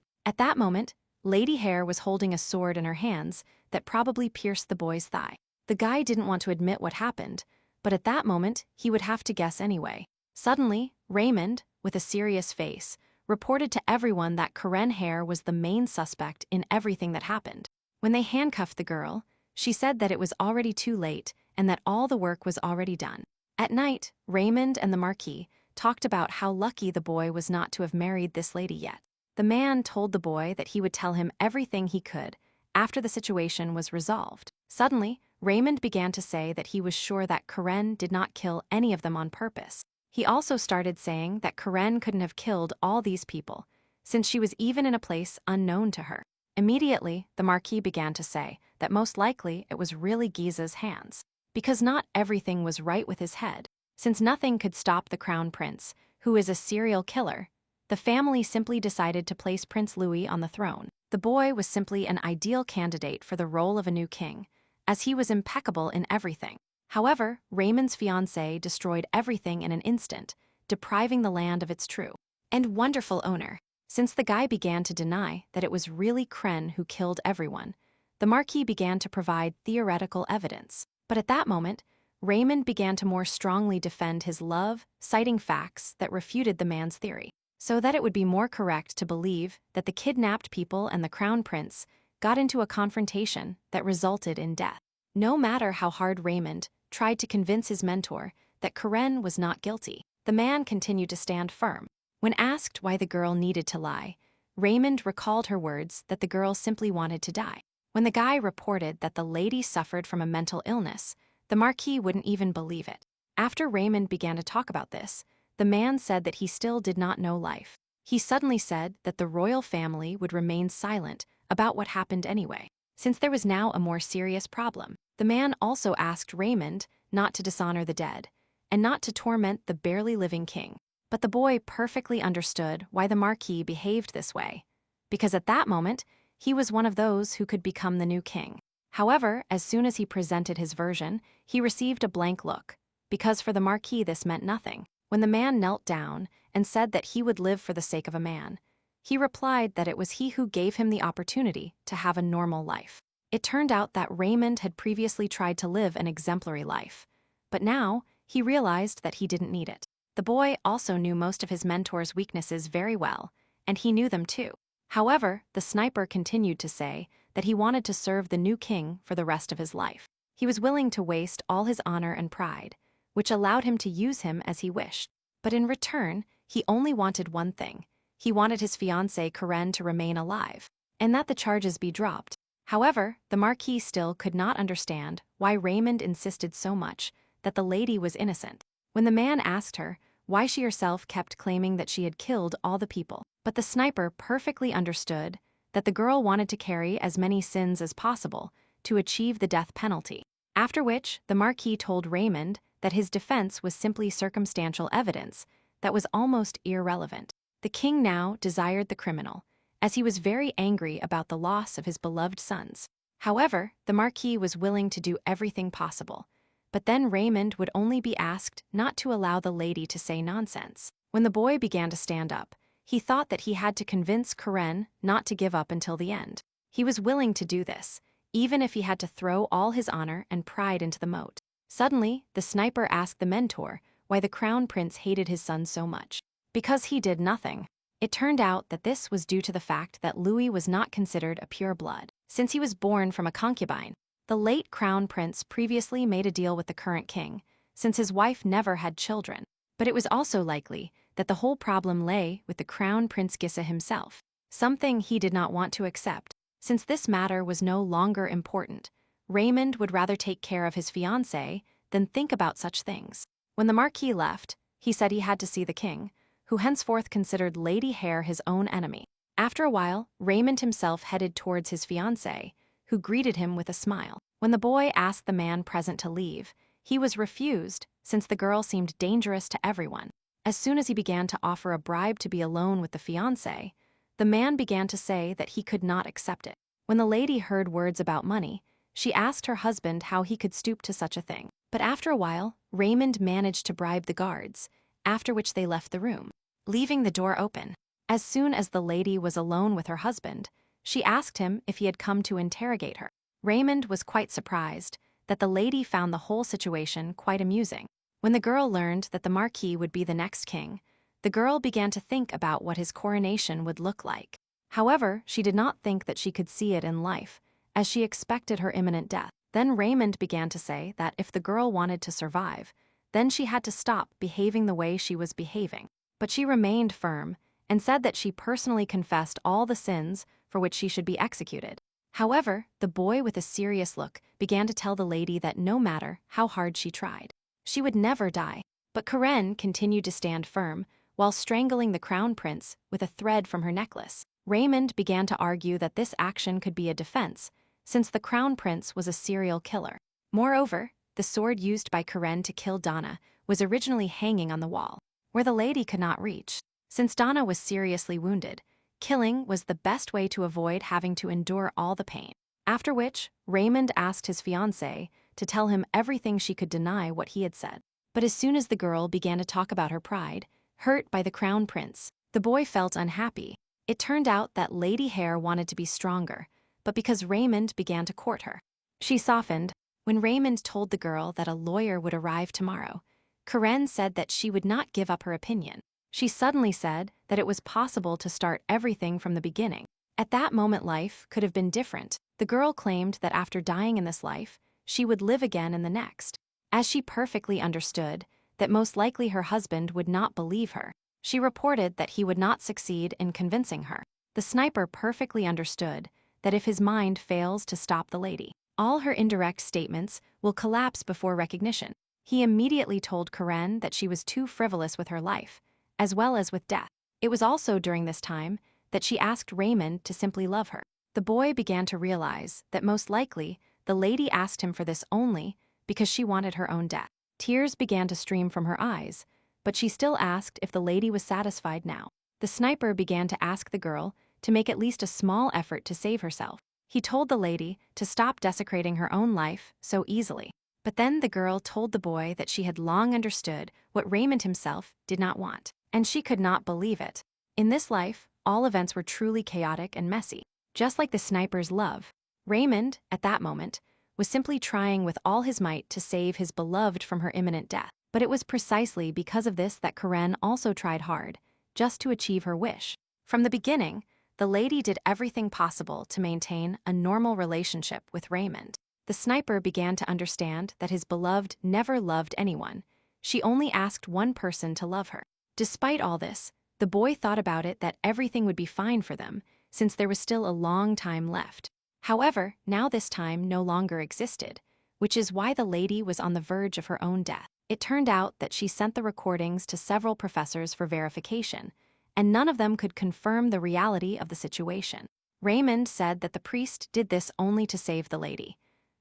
At that moment, Lady Hare was holding a sword in her hands that probably pierced the boy's thigh. The guy didn't want to admit what happened, but at that moment, he would have to guess anyway. Suddenly, Raymond, with a serious face, reported to everyone that Karen Hare was the main suspect in everything that happened. When they handcuffed the girl, she said that it was already too late and that all the work was already done. At night, Raymond and the Marquis talked about how lucky the boy was not to have married this lady yet. The man told the boy that he would tell him everything he could after the situation was resolved. Suddenly, Raymond began to say that he was sure that Karen did not kill any of them on purpose. He also started saying that Karen couldn't have killed all these people, since she was even in a place unknown to her. Immediately, the Marquis began to say that most likely it was really Giza's hands, because not everything was right with his head. Since nothing could stop the crown prince, who is a serial killer, the family simply decided to place Prince Louis on the throne. The boy was simply an ideal candidate for the role of a new king, as he was impeccable in everything. However, Raymond's fiancée destroyed everything in an instant, depriving the land of its true and wonderful owner. Since the guy began to deny that it was really Kren who killed everyone, the Marquis began to provide theoretical evidence. But at that moment, Raymond began to more strongly defend his love, citing facts that refuted the man's theory, so that it would be more correct to believe that the kidnapped people and the crown prince got into a confrontation that resulted in death. No matter how hard Raymond tried to convince his mentor that Karen was not guilty, the man continued to stand firm. When asked why the girl needed to lie, Raymond recalled her words that the girl simply wanted to die. When the guy reported that the lady suffered from a mental illness, the Marquis wouldn't even believe it. After Raymond began to talk about this, the man said that he still did not know life. He suddenly said that the royal family would remain silent about what happened anyway, since there was now a more serious problem. The man also asked Raymond not to dishonor the dead and not to torment the barely living king. But the boy perfectly understood why the Marquis behaved this way, because at that moment, he was one of those who could become the new king. However, as soon as he presented his version, he received a blank look, because for the Marquis this meant nothing. When the man knelt down and said that he would live for the sake of a man, He replied that it was he who gave him the opportunity to have a normal life. It turned out that Raymond had previously tried to live an exemplary life, but now he realized that he didn't need it. The boy also knew most of his mentor's weaknesses very well, and he knew them too. However, the sniper continued to say that he wanted to serve the new king for the rest of his life. He was willing to waste all his honor and pride, which allowed him to use him as he wished. But in return, he only wanted one thing. He wanted his fiancée Karen to remain alive, and that the charges be dropped. However, the Marquis still could not understand why Raymond insisted so much that the lady was innocent. When the man asked her why she herself kept claiming that she had killed all the people, but the sniper perfectly understood that the girl wanted to carry as many sins as possible to achieve the death penalty. After which, the Marquis told Raymond that his defense was simply circumstantial evidence that was almost irrelevant. The king now desired the criminal, as he was very angry about the loss of his beloved sons. However, the Marquis was willing to do everything possible, but then Raymond would only be asked not to allow the lady to say nonsense. When the boy began to stand up, he thought that he had to convince Karen not to give up until the end. He was willing to do this, even if he had to throw all his honor and pride into the moat. Suddenly, the sniper asked the mentor why the crown prince hated his son so much. Because he did nothing. It turned out that this was due to the fact that Louis was not considered a pure blood, since he was born from a concubine. The late crown prince previously made a deal with the current king, since his wife never had children. But it was also likely that the whole problem lay with the crown prince Gissa himself, something he did not want to accept. Since this matter was no longer important, Raymond would rather take care of his fiancée than think about such things. When the Marquis left, he said he had to see the king, who henceforth considered Lady Hare his own enemy. After a while, Raymond himself headed towards his fiancée, who greeted him with a smile. When the boy asked the man present to leave, he was refused, since the girl seemed dangerous to everyone. As soon as he began to offer a bribe to be alone with the fiancé, the man began to say that he could not accept it. When the lady heard words about money, she asked her husband how he could stoop to such a thing. But after a while, Raymond managed to bribe the guards, after which they left the room, leaving the door open. As soon as the lady was alone with her husband, she asked him if he had come to interrogate her. Raymond was quite surprised that the lady found the whole situation quite amusing. When the girl learned that the Marquis would be the next king, the girl began to think about what his coronation would look like. However, she did not think that she could see it in life, as she expected her imminent death. Then Raymond began to say that if the girl wanted to survive, then she had to stop behaving the way she was behaving. But she remained firm and said that she personally confessed all the sins for which she should be executed. However, the boy with a serious look began to tell the lady that no matter how hard she tried, she would never die. But Karen continued to stand firm while strangling the crown prince with a thread from her necklace. Raymond began to argue that this action could be a defense, since the crown prince was a serial killer. Moreover, the sword used by Karen to kill Donna was originally hanging on the wall, where the lady could not reach. Since Donna was seriously wounded, killing was the best way to avoid having to endure all the pain. After which, Raymond asked his fiancée to tell him everything she could deny what he had said. But as soon as the girl began to talk about her pride, hurt by the crown prince, the boy felt unhappy. It turned out that Lady Hare wanted to be stronger, but because Raymond began to court her, she softened. When Raymond told the girl that a lawyer would arrive tomorrow, Karen said that she would not give up her opinion. She suddenly said that it was possible to start everything from the beginning. At that moment, life could have been different. The girl claimed that after dying in this life, she would live again in the next. As she perfectly understood that most likely her husband would not believe her, she reported that he would not succeed in convincing her. The sniper perfectly understood that if his mind fails to stop the lady, all her indirect statements will collapse before recognition. He immediately told Karen that she was too frivolous with her life, as well as with death. It was also during this time that she asked Raymond to simply love her. The boy began to realize that most likely the lady asked him for this only because she wanted her own death. Tears began to stream from her eyes, but she still asked if the lady was satisfied now. The sniper began to ask the girl to make at least a small effort to save herself. He told the lady to stop desecrating her own life so easily. But then the girl told the boy that she had long understood what Raymond himself did not want, and she could not believe it. In this life, all events were truly chaotic and messy. Just like the sniper's love, Raymond, at that moment, was simply trying with all his might to save his beloved from her imminent death. But it was precisely because of this that Karen also tried hard, just to achieve her wish. From the beginning, the lady did everything possible to maintain a normal relationship with Raymond. The sniper began to understand that his beloved never loved anyone. She only asked one person to love her. Despite all this, the boy thought about it that everything would be fine for them, since there was still a long time left. However, now this time no longer existed, which is why the lady was on the verge of her own death. It turned out that she sent the recordings to several professors for verification, and none of them could confirm the reality of the situation. Raymond said that the priest did this only to save the lady,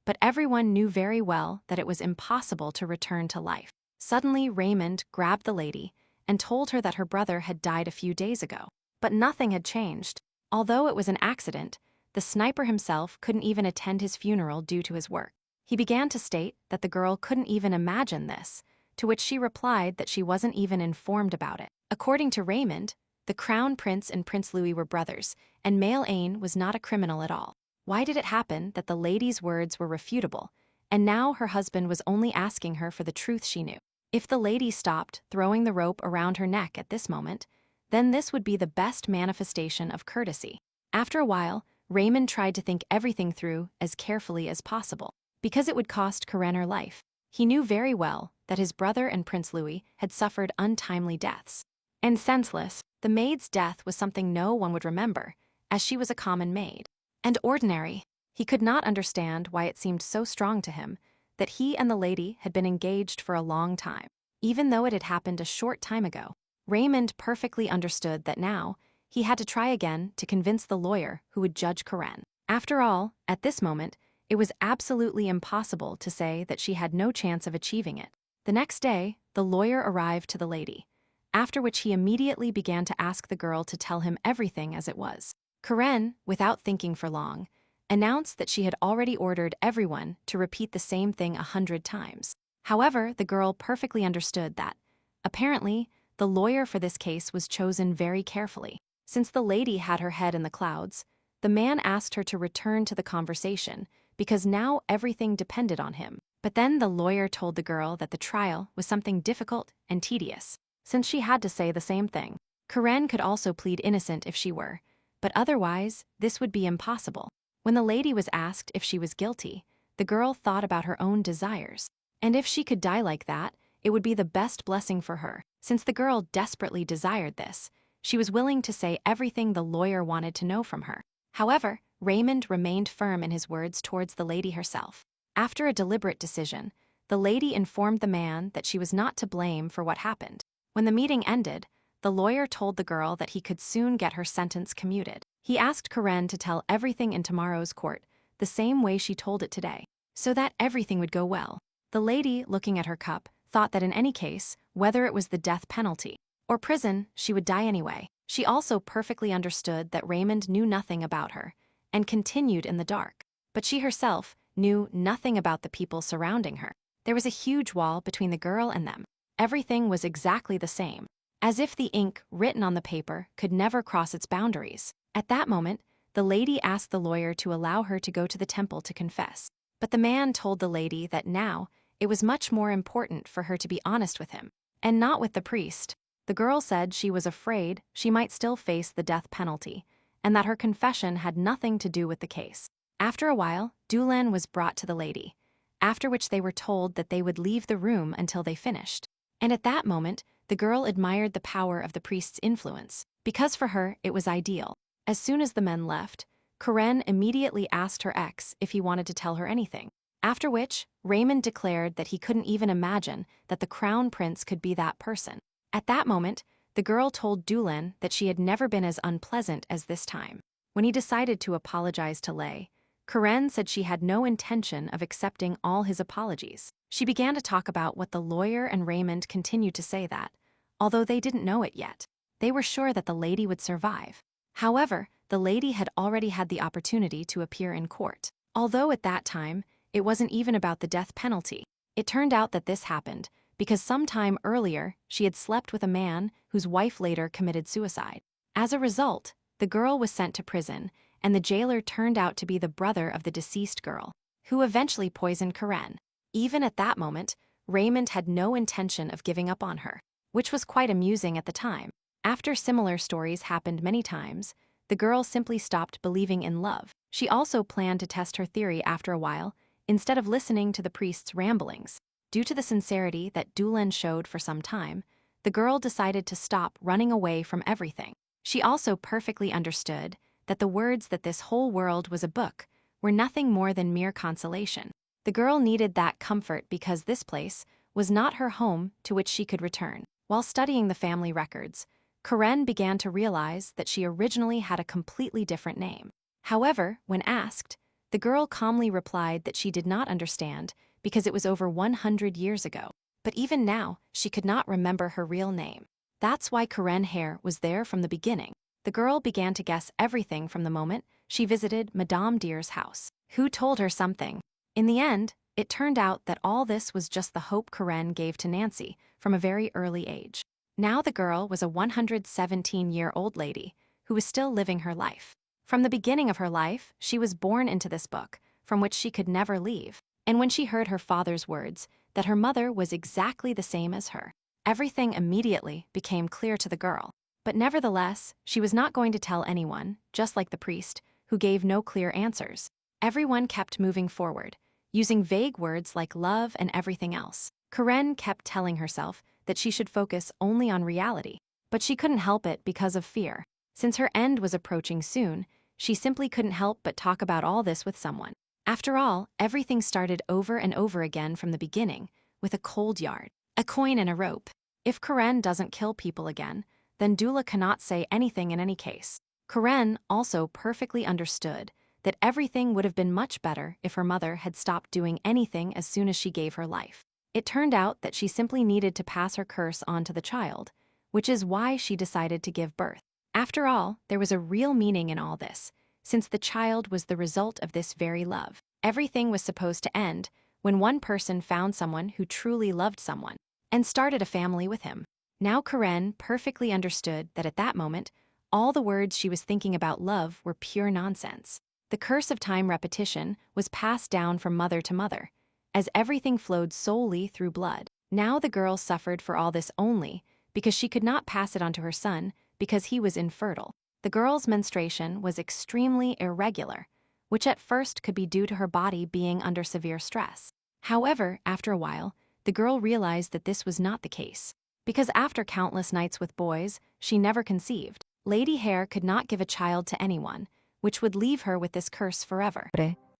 but everyone knew very well that it was impossible to return to life. Suddenly, Raymond grabbed the lady and told her that her brother had died a few days ago. But nothing had changed. Although it was an accident, the sniper himself couldn't even attend his funeral due to his work. He began to state that the girl couldn't even imagine this, to which she replied that she wasn't even informed about it. According to Raymond, the Crown Prince and Prince Louis were brothers, and Male Ain was not a criminal at all. Why did it happen that the lady's words were refutable, and now her husband was only asking her for the truth she knew? If the lady stopped throwing the rope around her neck at this moment, then this would be the best manifestation of courtesy. After a while, Raymond tried to think everything through as carefully as possible, because it would cost Karen her life. He knew very well that his brother and Prince Louis had suffered untimely deaths. And senseless, the maid's death was something no one would remember, as she was a common maid. And ordinary. He could not understand why it seemed so strong to him that he and the lady had been engaged for a long time, even though it had happened a short time ago. Raymond perfectly understood that now he had to try again to convince the lawyer who would judge Karen. After all, at this moment, it was absolutely impossible to say that she had no chance of achieving it. The next day, the lawyer arrived to the lady, after which he immediately began to ask the girl to tell him everything as it was. Karen, without thinking for long, announced that she had already ordered everyone to repeat the same thing 100 times. However, the girl perfectly understood that, apparently, the lawyer for this case was chosen very carefully. Since the lady had her head in the clouds, the man asked her to return to the conversation, because now everything depended on him. But then the lawyer told the girl that the trial was something difficult and tedious, since she had to say the same thing. Karen could also plead innocent if she were, but otherwise, this would be impossible. When the lady was asked if she was guilty, the girl thought about her own desires. And if she could die like that, it would be the best blessing for her. Since the girl desperately desired this, she was willing to say everything the lawyer wanted to know from her. However, Raymond remained firm in his words towards the lady herself. After a deliberate decision, the lady informed the man that she was not to blame for what happened. When the meeting ended, the lawyer told the girl that he could soon get her sentence commuted. He asked Karen to tell everything in tomorrow's court, the same way she told it today, so that everything would go well. The lady, looking at her cup, thought that in any case, whether it was the death penalty or prison, she would die anyway. She also perfectly understood that Raymond knew nothing about her, and continued in the dark. But she herself knew nothing about the people surrounding her. There was a huge wall between the girl and them. Everything was exactly the same, as if the ink written on the paper could never cross its boundaries. At that moment, the lady asked the lawyer to allow her to go to the temple to confess. But the man told the lady that now it was much more important for her to be honest with him, and not with the priest. The girl said she was afraid she might still face the death penalty, and that her confession had nothing to do with the case. After a while, Dulan was brought to the lady, after which they were told that they would leave the room until they finished. And at that moment, the girl admired the power of the priest's influence, because for her it was ideal. As soon as the men left, Karen immediately asked her ex if he wanted to tell her anything, after which Raymond declared that he couldn't even imagine that the crown prince could be that person. At that moment, the girl told Dulan that she had never been as unpleasant as this time. When he decided to apologize to Lei, Karen said she had no intention of accepting all his apologies. She began to talk about what the lawyer and Raymond continued to say that, although they didn't know it yet, they were sure that the lady would survive. However, the lady had already had the opportunity to appear in court. Although at that time, it wasn't even about the death penalty. It turned out that this happened because some time earlier, she had slept with a man whose wife later committed suicide. As a result, the girl was sent to prison, and the jailer turned out to be the brother of the deceased girl, who eventually poisoned Karen. Even at that moment, Raymond had no intention of giving up on her, which was quite amusing at the time. After similar stories happened many times, the girl simply stopped believing in love. She also planned to test her theory after a while, instead of listening to the priest's ramblings. Due to the sincerity that Dulan showed for some time, the girl decided to stop running away from everything. She also perfectly understood that the words that this whole world was a book were nothing more than mere consolation. The girl needed that comfort because this place was not her home to which she could return. While studying the family records, Karen began to realize that she originally had a completely different name. However, when asked, the girl calmly replied that she did not understand because it was over 100 years ago. But even now, she could not remember her real name. That's why Karen Hare was there from the beginning. The girl began to guess everything from the moment she visited Madame Dear's house. Who told her something? In the end, it turned out that all this was just the hope Karen gave to Nancy from a very early age. Now the girl was a 117-year-old lady who was still living her life. From the beginning of her life, she was born into this book, from which she could never leave. And when she heard her father's words, that her mother was exactly the same as her, everything immediately became clear to the girl. But nevertheless, she was not going to tell anyone, just like the priest, who gave no clear answers. Everyone kept moving forward, using vague words like love and everything else. Karen kept telling herself that she should focus only on reality, but she couldn't help it because of fear. Since her end was approaching soon, she simply couldn't help but talk about all this with someone. After all, everything started over and over again from the beginning, with a cold yard, a coin and a rope. If Karen doesn't kill people again, then Dula cannot say anything in any case. Karen also perfectly understood that everything would have been much better if her mother had stopped doing anything as soon as she gave her life. It turned out that she simply needed to pass her curse on to the child, which is why she decided to give birth. After all, there was a real meaning in all this, since the child was the result of this very love. Everything was supposed to end when one person found someone who truly loved someone and started a family with him. Now Karen perfectly understood that at that moment, all the words she was thinking about love were pure nonsense. The curse of time repetition was passed down from mother to mother, as everything flowed solely through blood. Now the girl suffered for all this only because she could not pass it on to her son because he was infertile. The girl's menstruation was extremely irregular, which at first could be due to her body being under severe stress. However, after a while, the girl realized that this was not the case, because after countless nights with boys, she never conceived. Lady Hare could not give a child to anyone, which would leave her with this curse forever.